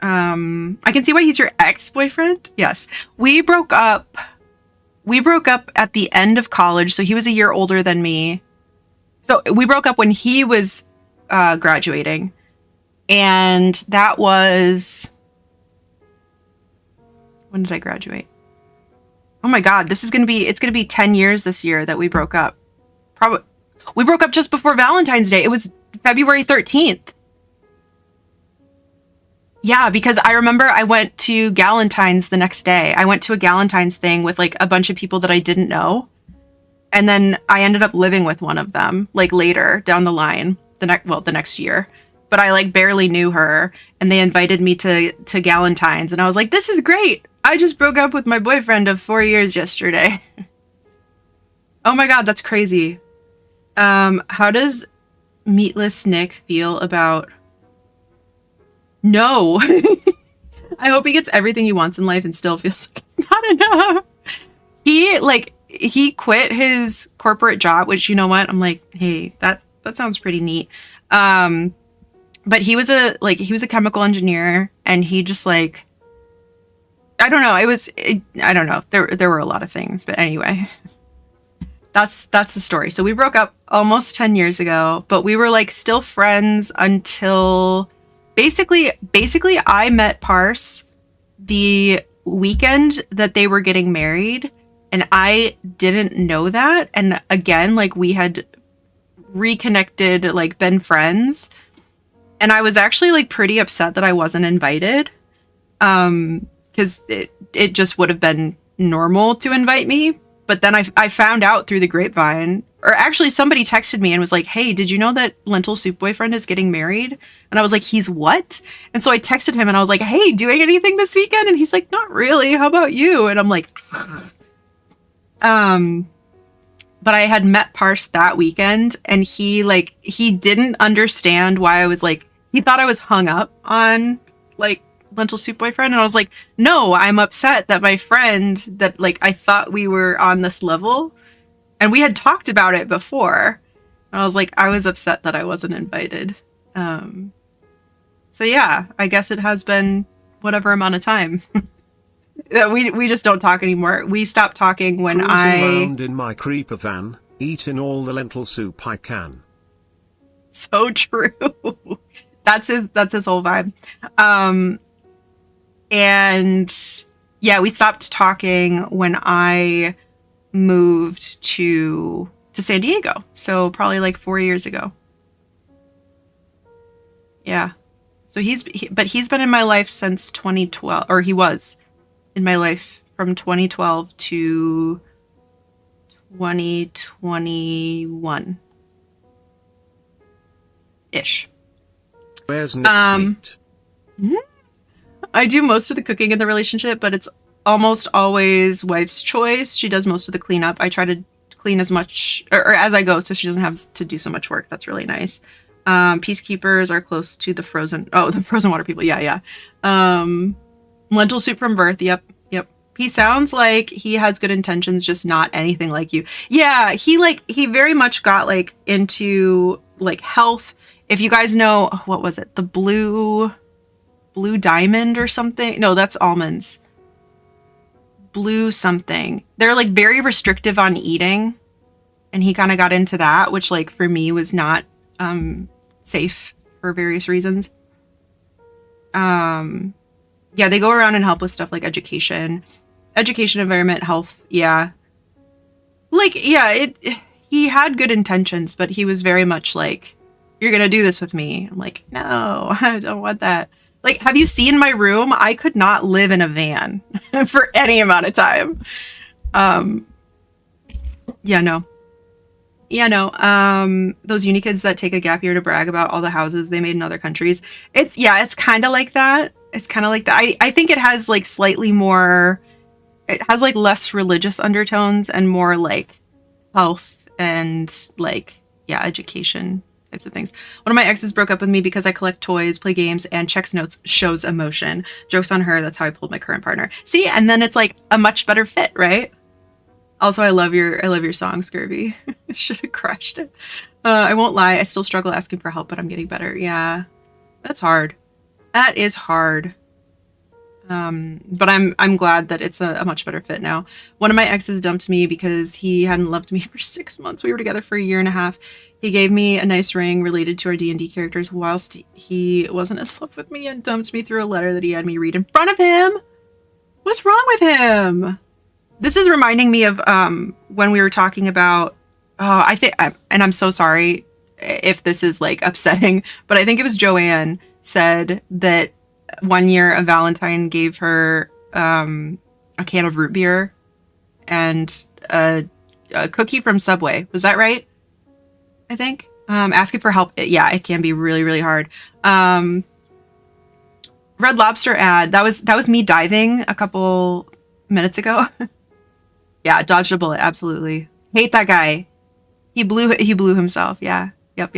I can see why he's your ex-boyfriend. Yes. We broke up at the end of college. So he was a year older than me. So we broke up when he was graduating. And that was... When did I graduate? Oh my God, it's going to be 10 years this year that we broke up. We broke up just before Valentine's Day. It was February 13th. Yeah, because I remember I went to Galentine's the next day. I went to a Galentine's thing with a bunch of people that I didn't know. And then I ended up living with one of them later down the line, the next year. But I barely knew her and they invited me to Galentine's and I was this is great. I just broke up with my boyfriend of 4 years yesterday. Oh my God, that's crazy. How does Meatless Nick feel about... No. I hope he gets everything he wants in life and still feels it's not enough. He quit his corporate job, which you know what? I'm hey, that sounds pretty neat. But he was a chemical engineer and he just I don't know. I don't know. There were a lot of things, but anyway. That's the story. So we broke up almost 10 years ago, but we were still friends until basically I met Parse the weekend that they were getting married and I didn't know that. And again, we had reconnected, been friends. And I was actually pretty upset that I wasn't invited. Because it just would have been normal to invite me. But then I found out through the grapevine, or actually somebody texted me and was hey, did you know that Lentil Soup Boyfriend is getting married? And I was he's what? And so I texted him and I was hey, doing anything this weekend? And he's not really. How about you? And I'm but I had met Parse that weekend and he didn't understand why I was he thought I was hung up on Lentil Soup Boyfriend. And I was no, I'm upset that my friend that I thought we were on this level and we had talked about it before. And I was I was upset that I wasn't invited. So yeah, I guess it has been whatever amount of time. We just don't talk anymore. We stopped talking when Cruising around in my creeper van, eating all the lentil soup I can. So true. That's his whole vibe. And yeah, we stopped talking when I moved to San Diego. So probably like 4 years ago. Yeah. So he's been in my life since 2012, or he was in my life from 2012 to 2021 ish. Where's next week? I do most of the cooking in the relationship, but it's almost always wife's choice. She does most of the cleanup. I try to clean as much or as I go, so she doesn't have to do so much work. That's really nice. Peacekeepers are close to the frozen water people. Yeah. Lentil soup from birth. Yep. He sounds like he has good intentions, just not anything like you. Yeah, he very much got like into like health. If you guys know, what was it? The blue diamond or something? No, that's almonds. Blue something. They're like very restrictive on eating, and he kind of got into that, which like for me was not safe for various reasons. Yeah, they go around and help with stuff like education, environment, health. Yeah. Like, yeah, he had good intentions, but he was very much like, you're going to do this with me. I'm like, no, I don't want that. Like, have you seen my room? I could not live in a van for any amount of time. Yeah, no. Those uni kids that take a gap year to brag about all the houses they made in other countries. It's kind of like that. I think it has like slightly more, it has like less religious undertones and more like health and like, yeah, education types of things. One of my exes broke up with me because I collect toys, play games, and checks notes, shows emotion. Joke's on her. That's how I pulled my current partner. See, and then it's like a much better fit, right? Also, I love your song, Scurvy. Should have crushed it. I won't lie, I still struggle asking for help, but I'm getting better. Yeah, that's hard. That is hard. But I'm glad that it's a much better fit now. One of my exes dumped me because he hadn't loved me for 6 months. We were together for a year and a half. He gave me a nice ring related to our D&D characters whilst he wasn't in love with me and dumped me through a letter that he had me read in front of him. What's wrong with him? This is reminding me of when we were talking about, I think, and I'm so sorry if this is like upsetting, but I think it was Joanne said that one year a Valentine gave her a can of root beer and a cookie from Subway. Was that right? I think. Asking for help. Yeah, it can be really, really hard. Red Lobster ad. That was me diving a couple minutes ago. Yeah, dodged a bullet. Absolutely. Hate that guy. He blew himself. Yeah. Yep.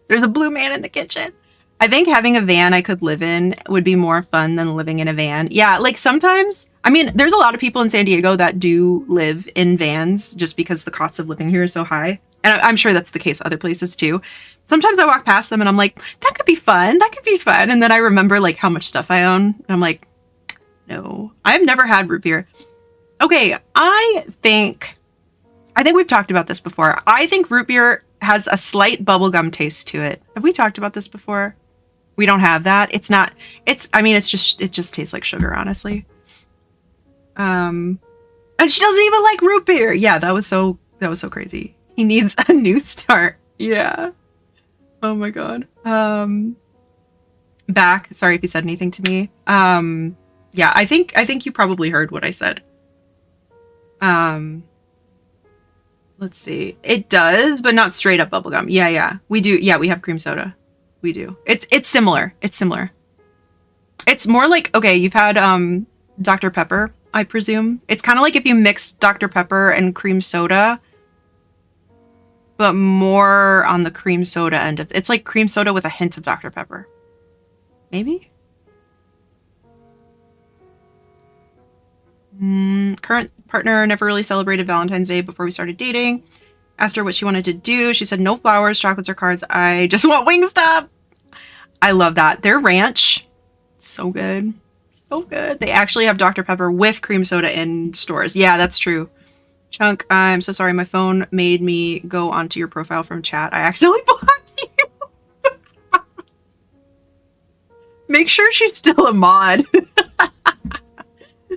There's a blue man in the kitchen. I think having a van I could live in would be more fun than living in a van. Yeah, like sometimes, I mean, there's a lot of people in San Diego that do live in vans just because the cost of living here is so high. And I'm sure that's the case other places too. Sometimes I walk past them and I'm like, that could be fun. And then I remember like how much stuff I own. And I'm like, no, I've never had root beer. Okay, I think we've talked about this before. I think root beer has a slight bubblegum taste to it. Have we talked about this before? We don't have that. It just tastes like sugar, honestly. And she doesn't even like root beer. Yeah, that was so crazy. He needs a new start. Yeah. Oh my god. Back. Sorry if you said anything to me. Yeah, I think you probably heard what I said. Let's see. It does, but not straight up bubblegum. Yeah. We do. Yeah, we have cream soda. We do. It's similar. It's more like, okay, you've had Dr. Pepper, I presume. It's kind of like if you mixed Dr. Pepper and cream soda, but more on the cream soda end of it's like cream soda with a hint of Dr. Pepper. Maybe? Current partner never really celebrated Valentine's Day before we started dating. Asked her what she wanted to do. She said no flowers, chocolates, or cards. I just want Wingstop. I love that. Their ranch, so good. So good. They actually have Dr. Pepper with cream soda in stores. Yeah, that's true. Chunk, I'm so sorry. My phone made me go onto your profile from chat. I accidentally blocked you. Make sure she's still a mod.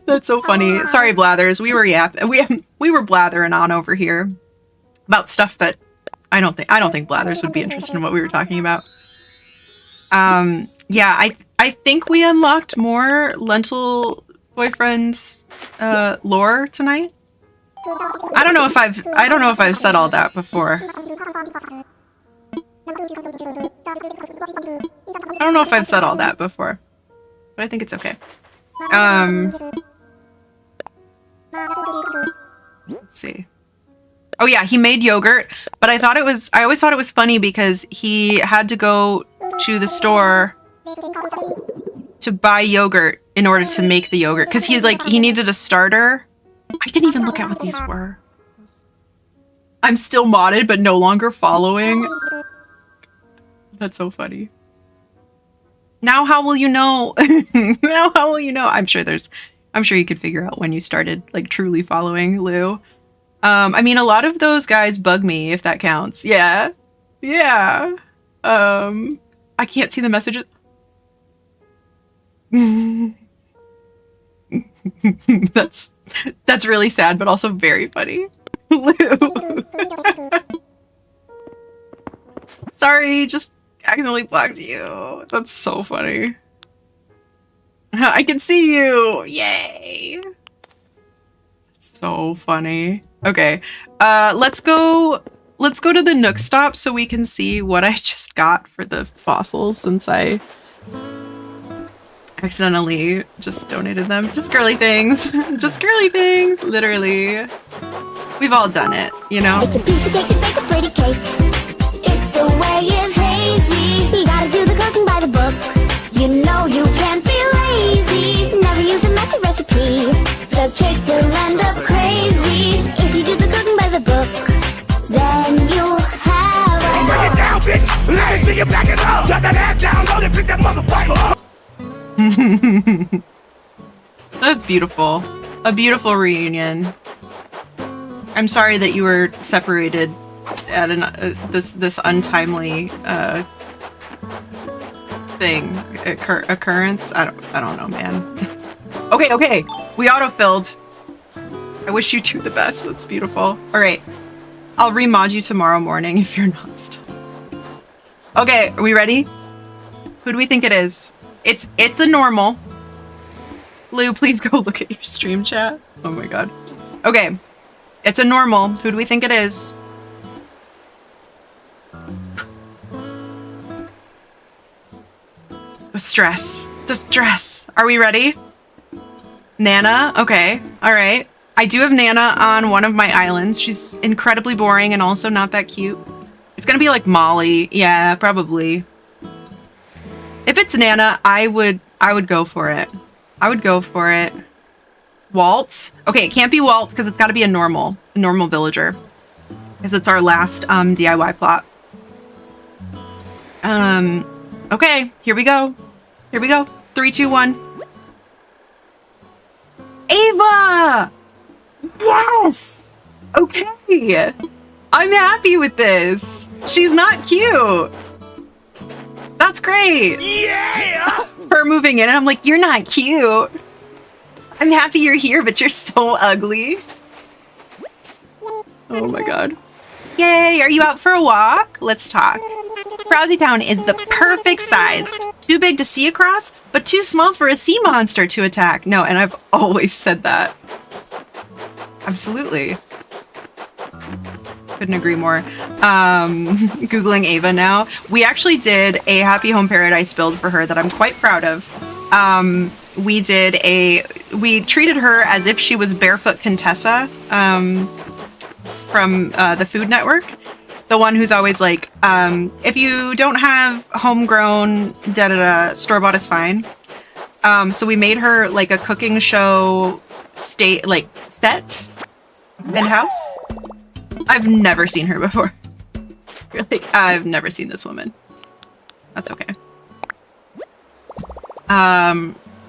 That's so funny. Sorry, Blathers. We were blathering on over here about stuff that I don't think Blathers would be interested in what we were talking about. Yeah, I think we unlocked more Lentil Boyfriend's lore tonight. I don't know if I've said all that before. I don't know if I've said all that before, but I think it's okay. Let's see. Oh yeah, he made yogurt, but I always thought it was funny because he had to go to the store to buy yogurt in order to make the yogurt because he needed a starter. I didn't even look at what these were. I'm still modded, but no longer following. That's so funny. Now how will you know? Now how will you know? I'm sure you could figure out when you started like truly following Lou. I mean, a lot of those guys bug me, if that counts. Yeah. Yeah. I can't see the messages. That's really sad, but also very funny. Lou. Sorry, just accidentally blocked you. That's so funny. I can see you. Yay. That's so funny. Okay. Let's go to the Nook stop so we can see what I just got for the fossils since I accidentally just donated them. Just girly things. Just girly things. Literally. We've all done it, you know? It's a piece of cake to bake a pretty cake. If the way is hazy, you gotta do the cooking by the book. You know you can't be lazy. Never use a messy recipe. The cake will end up crazy. If you do the cooking by the book, then you'll have a break it down, bitch. Let me see you back it up. Shut that ass down, load it, pick that motherfucker up. That's beautiful. A beautiful reunion. I'm sorry that you were separated at this untimely occurrence. I don't know, man. Okay, we autofilled. I wish you two the best. That's beautiful. All right, I'll remod you tomorrow morning if you're not still. Okay, are we ready? Who do we think it is? It's a normal. Lou, please go look at your stream chat. Oh my god. Okay. It's a normal. Who do we think it is? The stress. The stress. Are we ready? Nana? Okay. Alright. I do have Nana on one of my islands. She's incredibly boring and also not that cute. It's gonna be like Molly. Yeah, probably. If it's Nana, I would go for it. I would go for it. Walt? Okay, it can't be Walt because it's got to be a normal villager. Because it's our last DIY plot. Okay, here we go. Here we go. 3, 2, 1. Ava! Yes! Okay. I'm happy with this. She's not cute. That's great. Yeah! Her moving in and I'm like, you're not cute. I'm happy you're here, but you're so ugly. Oh my god. Yay, are you out for a walk? Let's talk. Frowsy Town is the perfect size. Too big to see across, but too small for a sea monster to attack. No, and I've always said that. Absolutely. Couldn't agree more. Googling Ava now. We actually did a Happy Home Paradise build for her that I'm quite proud of. We treated her as if she was Barefoot Contessa from the Food Network. The one who's always like, if you don't have homegrown store-bought is fine. So we made her like a cooking show set and house. I've never seen her before. Really, I've never seen this woman. That's okay.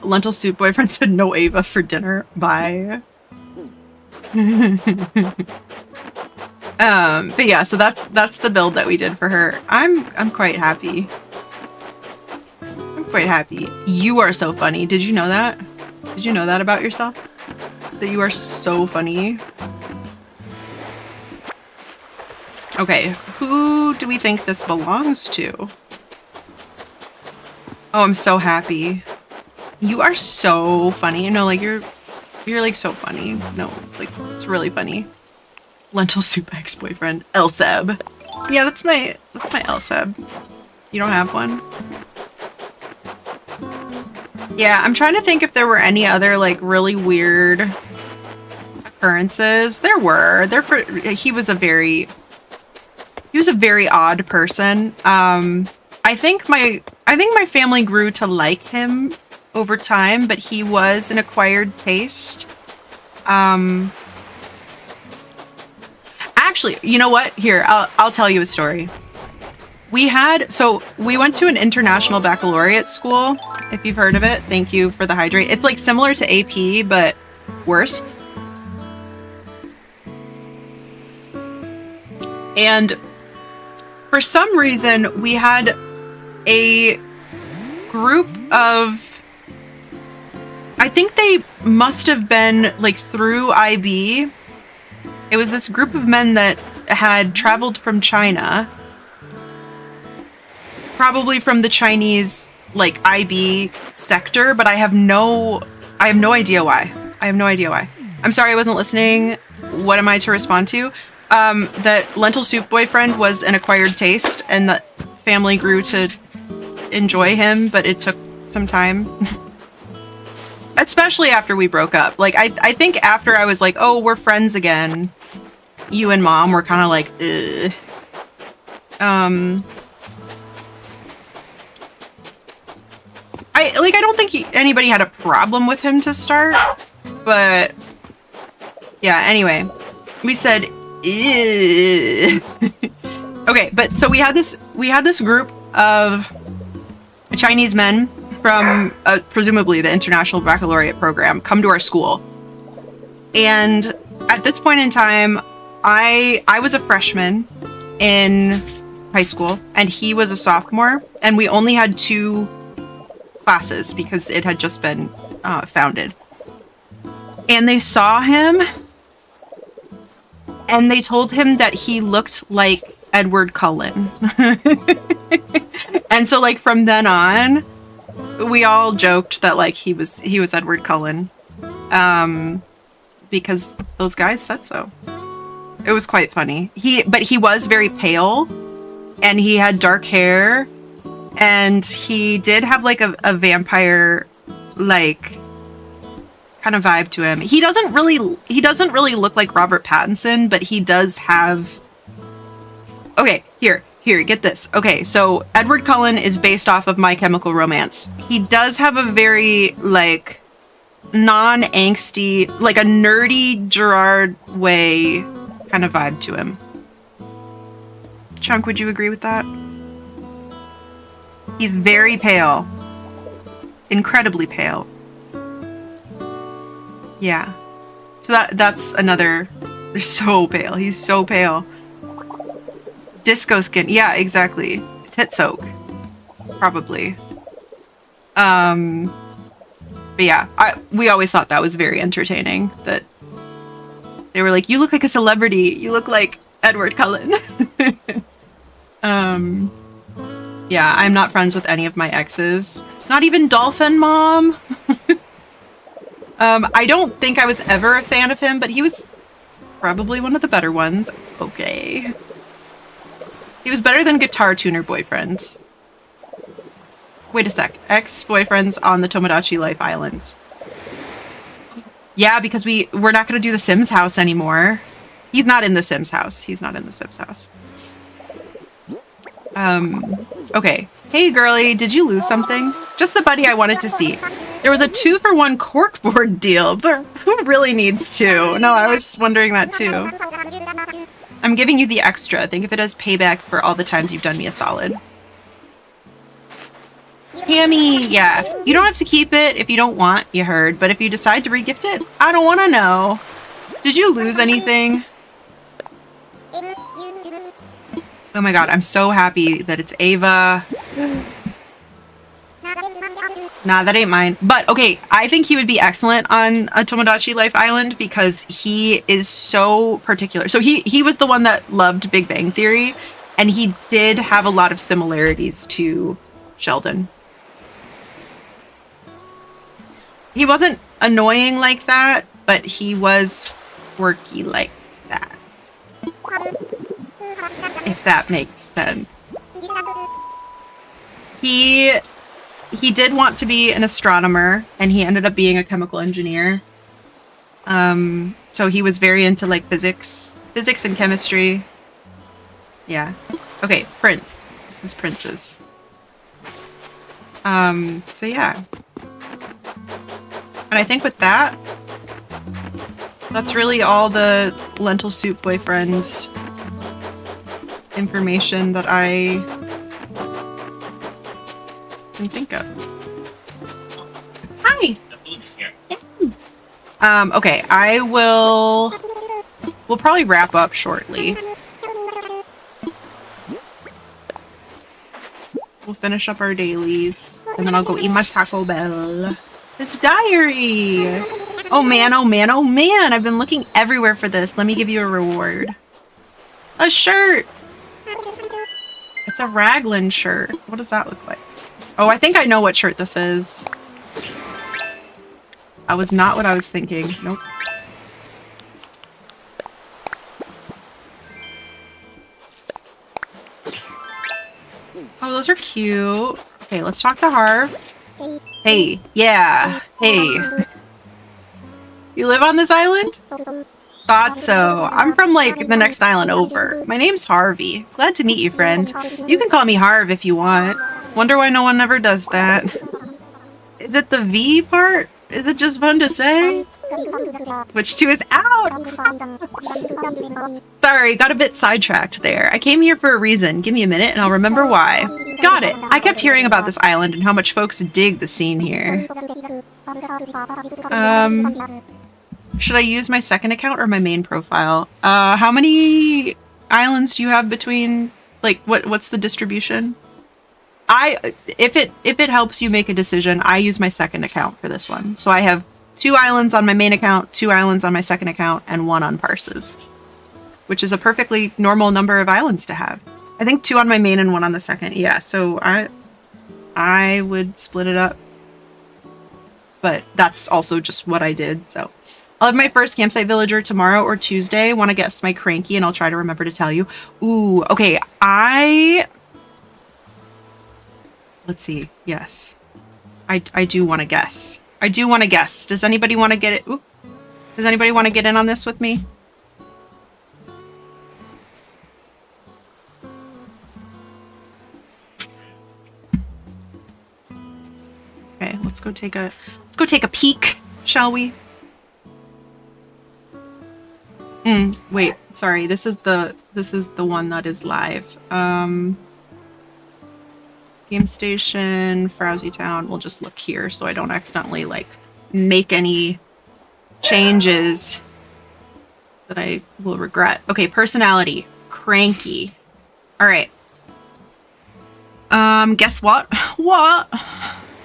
Lentil Soup Boyfriend said no Ava for dinner. Bye. But yeah, so that's the build that we did for her. I'm quite happy. I'm quite happy. You are so funny. Did you know that? Did you know that about yourself? That you are so funny? Okay, who do we think this belongs to? Oh, I'm so happy. You are so funny. No, like you're like so funny. No, it's like it's really funny. Lentil soup ex-boyfriend, Elseb. Yeah, that's my Elseb. You don't have one? Yeah, I'm trying to think if there were any other like really weird occurrences. There were. He was a very odd person. I think my family grew to like him over time, but he was an acquired taste. Actually, you know what? Here, I'll tell you a story. We went to an international baccalaureate school, if you've heard of it. Thank you for the hydrate. It's like similar to AP, but worse. And for some reason, we had a group of, I think they must have been like through IB. It was this group of men that had traveled from China, probably from the Chinese like IB sector, but I have no idea why. I have no idea why. I'm sorry I wasn't listening. What am I to respond to? That lentil soup boyfriend was an acquired taste and that family grew to enjoy him, but it took some time. Especially after we broke up. Like, I think after I was like, oh, we're friends again, you and mom were kind of like, ugh. I don't think anybody had a problem with him to start, but yeah, anyway, we said, ew. Okay, but so we had this group of Chinese men from presumably the International Baccalaureate program come to our school. And at this point in time, I was a freshman in high school and he was a sophomore, and we only had 2 classes because it had just been founded. And they saw him and they told him that he looked like Edward Cullen. And so like from then on, we all joked that like he was Edward Cullen, because those guys said so. It was quite funny. But he was very pale, and he had dark hair, and he did have like a vampire like kind of vibe to him. He doesn't really look like Robert Pattinson, but he does have. Okay, here, get this. Okay, so Edward Cullen is based off of My Chemical Romance. He does have a very, like, non-angsty, like a nerdy Gerard Way kind of vibe to him. Chunk, would you agree with that? He's very pale. Incredibly pale. Yeah. So that's another... They're so pale. He's so pale. Disco skin. Yeah, exactly. Tit soak. Probably. But yeah, we always thought that was very entertaining. That they were like, you look like a celebrity. You look like Edward Cullen. Yeah, I'm not friends with any of my exes. Not even Dolphin Mom. I don't think I was ever a fan of him, but he was probably one of the better ones. Okay. He was better than Guitar Tuner Boyfriend. Wait a sec. Ex-boyfriends on the Tomodachi Life Island. Yeah, because we're not going to do the Sims house anymore. He's not in the Sims house. He's not in the Sims house. Okay. Hey, girly, did you lose something? Just the buddy I wanted to see. There was a 2-for-1 corkboard deal, but who really needs 2? No, I was wondering that too. I'm giving you the extra. Think of it as payback for all the times you've done me a solid. Tammy, yeah. You don't have to keep it if you don't want, you heard. But if you decide to regift it, I don't want to know. Did you lose anything? Oh my god, I'm so happy that it's Ava. Nah, that ain't mine. But okay, I think he would be excellent on a Tomodachi Life Island because he is so particular. So he was the one that loved Big Bang Theory, and he did have a lot of similarities to Sheldon. He wasn't annoying like that, but he was quirky like that. If that makes sense. He did want to be an astronomer, and he ended up being a chemical engineer. So he was very into like physics and chemistry. Yeah. Okay, Prince. His princes. So yeah. And I think with that, that's really all the lentil soup boyfriend information that I can think of. Hi. Okay, we'll probably wrap up shortly. We'll finish up our dailies, and then I'll go eat my Taco Bell. This diary! Oh man, oh man, oh man! I've been looking everywhere for this. Let me give you a reward. A shirt! It's a raglan shirt. What does that look like? Oh, I think I know what shirt this is. That was not what I was thinking. Nope. Oh, those are cute. Okay, let's talk to Harv. Hey, yeah, hey. You live on this island? Thought so. I'm from, like, the next island over. My name's Harvey. Glad to meet you, friend. You can call me Harv if you want. Wonder why no one ever does that. Is it the V part? Is it just fun to say? Switch 2 is out! Sorry, got a bit sidetracked there. I came here for a reason. Give me a minute and I'll remember why. Got it! I kept hearing about this island and how much folks dig the scene here. Should I use my second account or my main profile? How many islands do you have between, like, what's the distribution? If it helps you make a decision, I use my second account for this one. So I have 2 islands on my main account, 2 islands on my second account, and 1 on Parses, which is a perfectly normal number of islands to have. I think 2 on my main and 1 on the second. Yeah, so I would split it up, but that's also just what I did. So I'll have my first campsite villager tomorrow or Tuesday. Want to guess my cranky, and I'll try to remember to tell you. Ooh, okay. Let's see. Yes, I do want to guess. I do want to guess. Does anybody want to get it? Ooh. Does anybody want to get in on this with me? Okay, let's go take a peek, shall we? Wait, sorry. This is the one that is live. Game Station, Frowsy Town. We'll just look here so I don't accidentally, like, make any changes that I will regret. Okay, personality. Cranky. Alright. Guess what? What?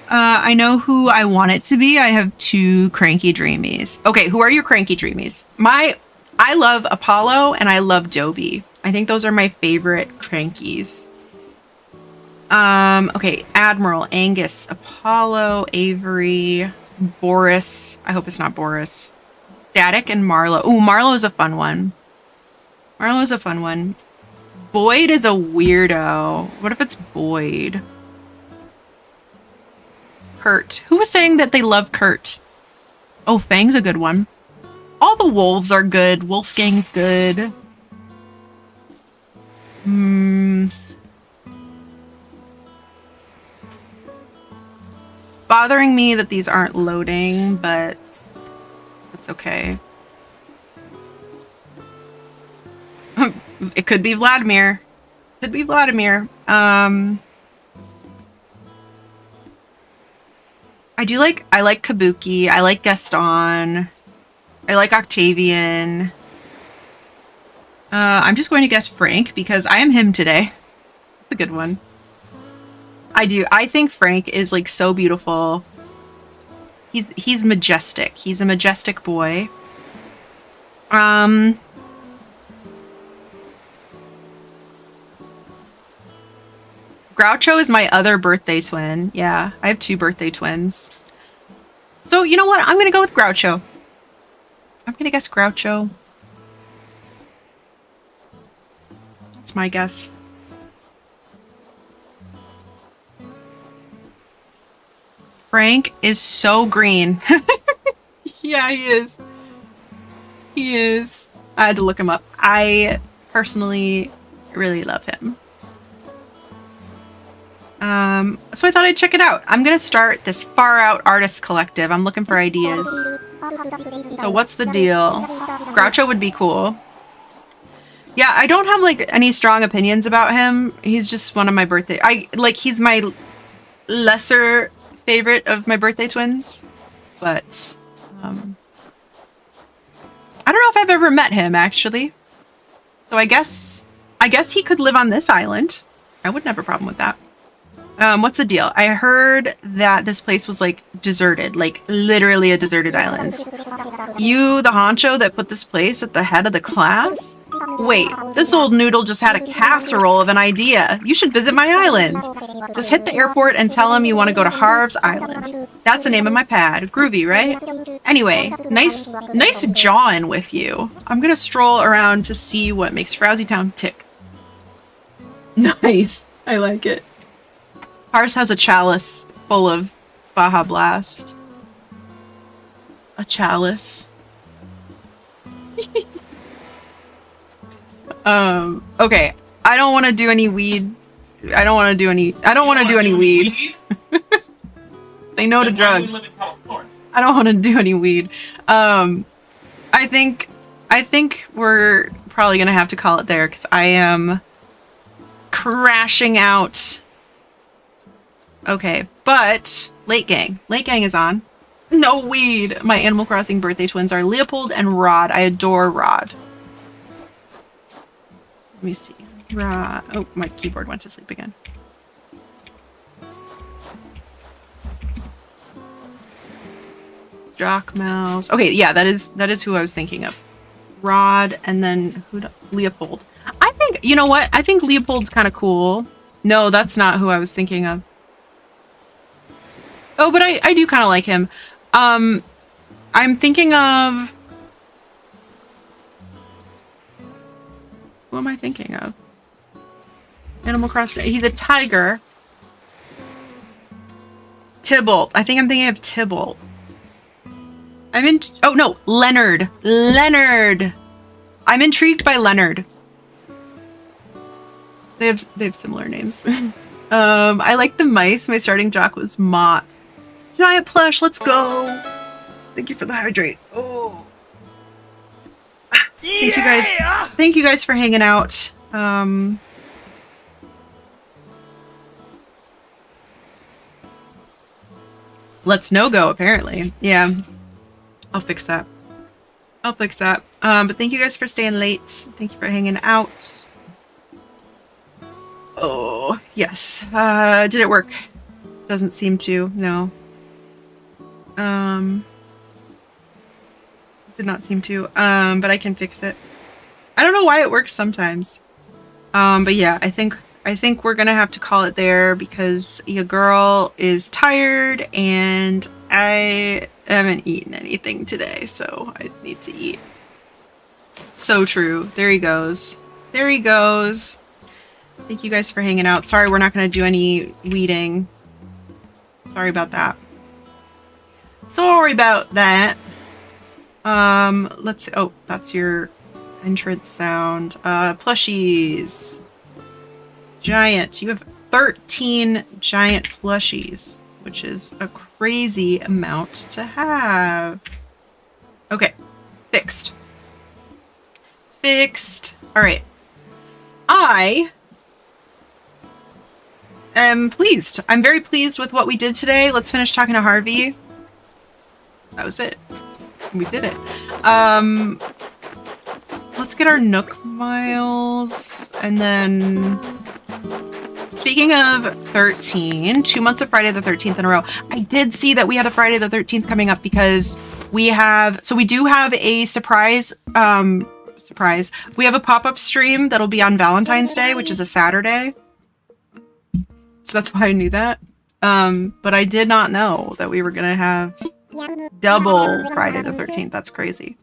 I know who I want it to be. I have 2 cranky dreamies. Okay, who are your cranky dreamies? I love Apollo and I love Dobie. I think those are my favorite crankies. Okay, Admiral, Angus, Apollo, Avery, Boris. I hope it's not Boris. Static and Marlo. Ooh, Marlo's a fun one. Marlo's a fun one. Boyd is a weirdo. What if it's Boyd? Kurt. Who was saying that they love Kurt? Oh, Fang's a good one. All the wolves are good. Wolfgang's good. Bothering me that these aren't loading, but it's okay. It could be Vladimir. Could be Vladimir. I like Kabuki. I like Gaston. I like Octavian. I'm just going to guess Frank because I am him today. It's a good one. I do. I think Frank is, like, so beautiful. He's majestic. He's a majestic boy. Groucho is my other birthday twin. Yeah, I have 2 birthday twins. So, you know what? I'm going to go with Groucho. I'm going to guess Groucho. That's my guess. Frank is so green. Yeah, he is. He is. I had to look him up. I personally really love him. So I thought I'd check it out. I'm gonna start this Far Out Artists Collective. I'm looking for ideas. So what's the deal? Groucho would be cool. Yeah, I don't have like any strong opinions about him. He's just one of my birthday. He's my lesser favorite of my birthday twins. But I don't know if I've ever met him actually. So I guess he could live on this island. I wouldn't have a problem with that. What's the deal? I heard that this place was like deserted, like literally a deserted island. You, the honcho that put this place at the head of the class? Wait, this old noodle just had a casserole of an idea. You should visit my island. Just hit the airport and tell him you want to go to Harv's Island. That's the name of my pad. Groovy, right? Anyway, nice jawing with you. I'm gonna stroll around to see what makes Frowsy Town tick. Nice. I like it. Ours has a chalice full of Baja Blast. A chalice. Okay. I don't want to do any weed. I don't want to do any weed. They know to drugs. I don't want to do any weed. I think we're probably gonna have to call it there because I am crashing out. Okay, but Late Gang is on. No weed. My Animal Crossing birthday twins are Leopold and Rod. I adore Rod. Let me see. Rod. Oh, my keyboard went to sleep again. Jock Mouse. Okay, yeah, that is who I was thinking of. Rod and then Leopold. I think, you know what? I think Leopold's kind of cool. No, that's not who I was thinking of. Oh, but I do kind of like him. I'm thinking of... Who am I thinking of? Animal Crossing. He's a tiger. Tybalt. I think I'm thinking of Tybalt. Oh, no. Leonard. I'm intrigued by Leonard. They have similar names. I like the mice. My starting jock was Moth. Giant plush, let's go. Thank you for the hydrate. Oh. Thank you guys. Thank you guys for hanging out. Let's no go, apparently. Yeah. I'll fix that. But thank you guys for staying late. Thank you for hanging out. Oh, yes. Did it work? Doesn't seem to, no. Did not seem to, but I can fix it. I don't know why it works sometimes. But yeah, I think we're gonna have to call it there because your girl is tired and I haven't eaten anything today, so I need to eat. So true. There he goes. Thank you guys for hanging out. Sorry, we're not gonna do any weeding. Sorry about that. Let's see. Oh, that's your entrance sound. Plushies. Giant. You have 13 giant plushies, which is a crazy amount to have. Okay. Fixed. All right. I am pleased. I'm very pleased with what we did today. Let's finish talking to Harvey. That was it. We did it. Let's get our Nook miles and then Speaking of 13, 2 months of Friday the 13th in a row. I did see that we had a Friday the 13th coming up because we do have a surprise. We have a pop-up stream that'll be on Valentine's Day, which is a Saturday. So that's why I knew that. But I did not know that we were gonna have double Friday the 13th. That's crazy.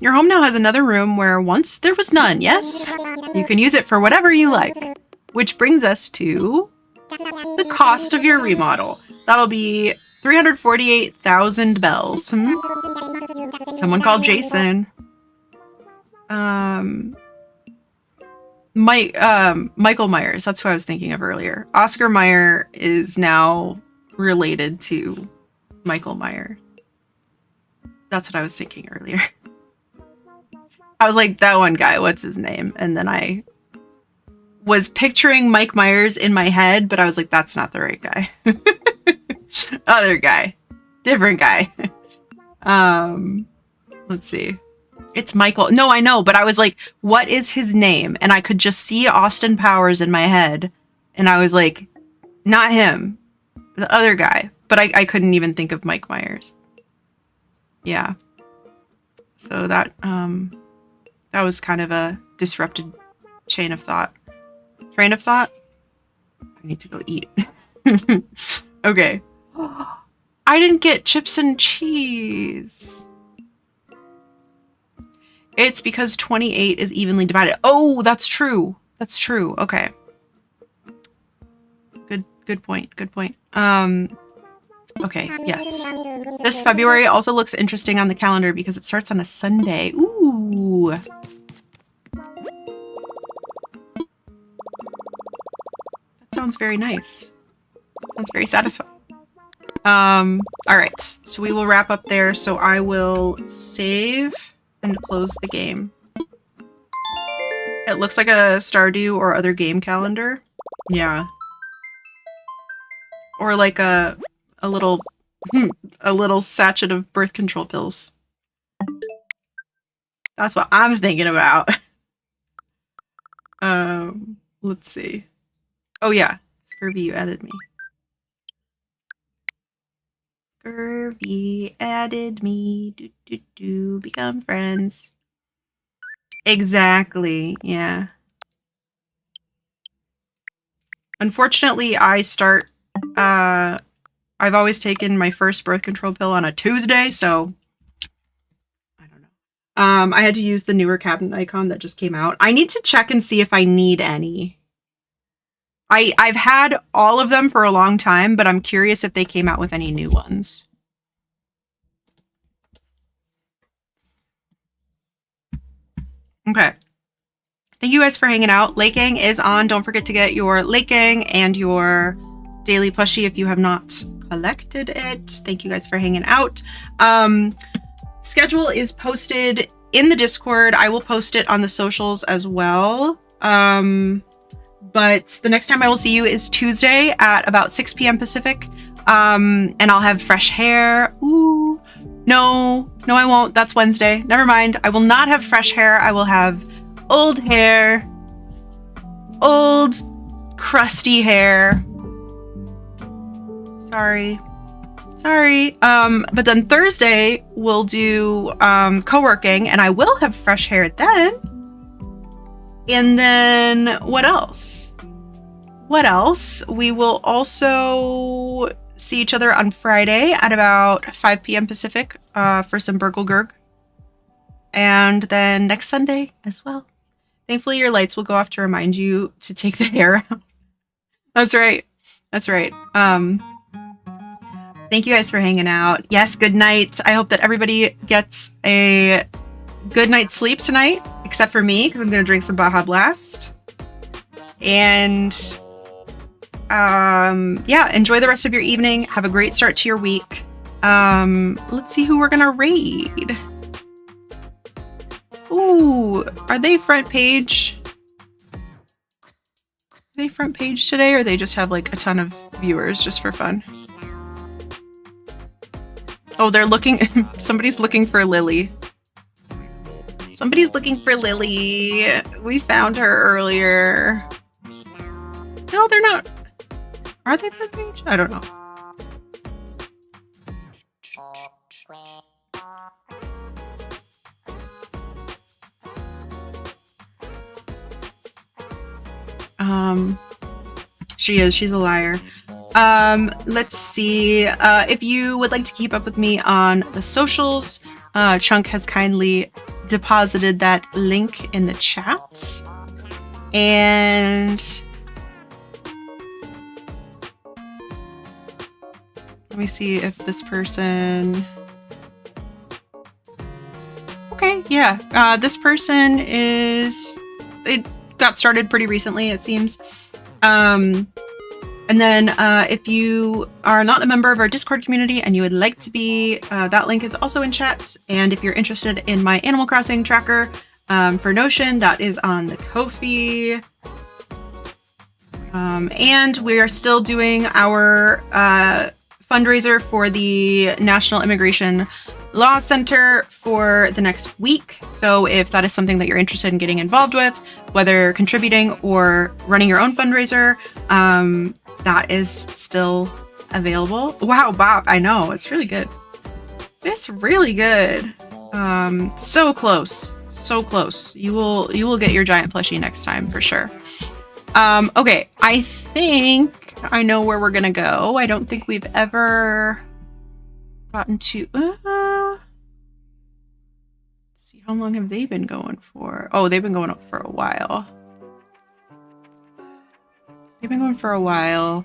Your home now has another room where once there was none, yes? You can use it for whatever you like. Which brings us to the cost of your remodel. That'll be 348,000 bells. Someone called Jason. Michael Myers, that's who I was thinking of earlier. Oscar Mayer is now related to Michael Myers. That's what I was thinking earlier. I was like, that one guy, what's his name? And then I was picturing Mike Myers in my head, but I was like, that's not the right guy. Other guy. Different guy. Let's see. It's Michael. No, I know, but I was like, what is his name? And I could just see Austin Powers in my head. And I was like, not him. The other guy. But I couldn't even think of Mike Myers. Yeah. So that was kind of a disrupted train of thought. I need to go eat. Okay. I didn't get chips and cheese. It's because 28 is evenly divided. Oh, that's true. That's true. Okay. Good point. Okay, yes. This February also looks interesting on the calendar because it starts on a Sunday. Ooh. That sounds very nice. Sounds very satisfying. All right. So we will wrap up there. So I will save and close the game. It looks like a Stardew or other game calendar. Yeah. Or like a little sachet of birth control pills. That's what I'm thinking about. Let's see. Oh yeah, Scurvy, you added me. Scurvy added me. Become friends. Exactly, yeah. Unfortunately, I've always taken my first birth control pill on a Tuesday, so I don't know. I had to use the newer cabinet icon that just came out. I need to check and see if I need any. I've had all of them for a long time, but I'm curious if they came out with any new ones. Okay. Thank you guys for hanging out. Lake Gang is on. Don't forget to get your Lake Gang and your daily plushie if you have not collected it. Thank you guys for hanging out. Schedule is posted in the Discord. I will post it on the socials as well. But the next time I will see you is Tuesday at about 6 p.m. Pacific. And I'll have fresh hair. Ooh. No, I won't. That's Wednesday. Never mind. I will not have fresh hair. I will have old hair. Old, crusty hair. Sorry. But then Thursday we'll do co-working, and I will have fresh hair then. And then what else? We will also see each other on Friday at about 5 p.m. Pacific for some Burgle-Gurg. And then next Sunday as well. Thankfully, your lights will go off to remind you to take the hair out. That's right. Thank you guys for hanging out. Yes, good night. I hope that everybody gets a good night's sleep tonight, except for me, because I'm going to drink some Baja Blast. And yeah, enjoy the rest of your evening. Have a great start to your week. Let's see who we're going to raid. Ooh, are they front page? Are they front page today, or they just have like a ton of viewers just for fun? Oh, they're looking. Somebody's looking for Lily. We found her earlier. No, they're not. Are they front page? I don't know. She is. She's a liar. Let's see. If you would like to keep up with me on the socials, Chunk has kindly deposited that link in the chat. And let me see if this person... Okay, yeah. This person is... It got started pretty recently, it seems. And then if you are not a member of our Discord community and you would like to be, that link is also in chat. And if you're interested in my Animal Crossing tracker for Notion, that is on the Ko-fi. And we are still doing our fundraiser for the National Immigration Law Center for the next week. So if that is something that you're interested in getting involved with, whether contributing or running your own fundraiser, that is still available. Wow, Bob, I know, it's really good. It's really good. So close, so close. You will get your giant plushie next time for sure. Okay, I think I know where we're gonna go. I don't think we've ever gotten to see how long have they been going for. Oh, they've been going up for a while. They've been going for a while.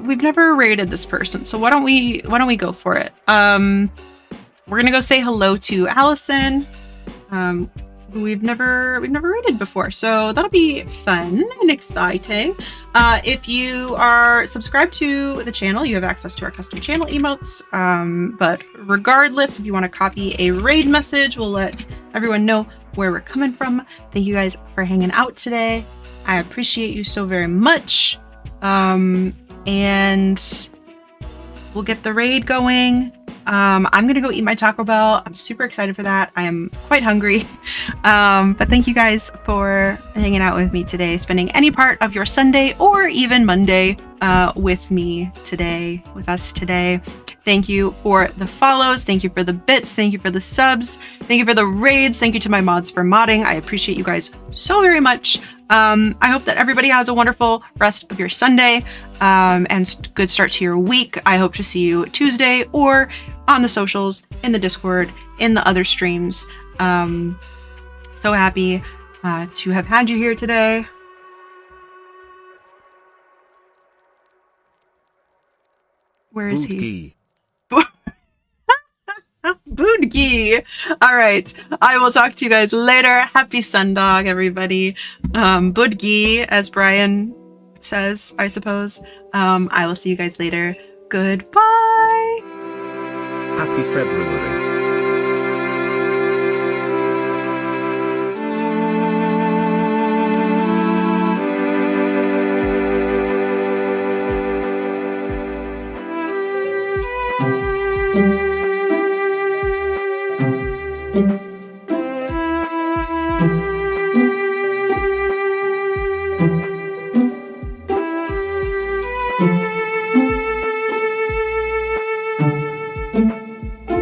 We've never rated this person, so why don't we go for it? We're gonna go say hello to Allison, who we've never rated before, so that'll be fun and exciting. If you are subscribed to the channel, you have access to our custom channel emotes. But regardless, if you want to copy a raid message, we'll let everyone know where we're coming from. Thank you guys for hanging out today. I appreciate you so very much. And we'll get the raid going. I'm gonna go eat my Taco Bell. I'm super excited for that. I am quite hungry. But thank you guys for hanging out with me today, spending any part of your Sunday or even Monday with me today, with us today. Thank you for the follows. Thank you for the bits. Thank you for the subs. Thank you for the raids. Thank you to my mods for modding. I appreciate you guys so very much. I hope that everybody has a wonderful rest of your Sunday and good start to your week. I hope to see you Tuesday or on the socials, in the Discord, in the other streams. So happy to have had you here today. Where is he? Boodgi. All right. I will talk to you guys later. Happy Sundog, everybody. Boodgi, as Brian says, I suppose. I will see you guys later. Goodbye. Happy February. Thank you.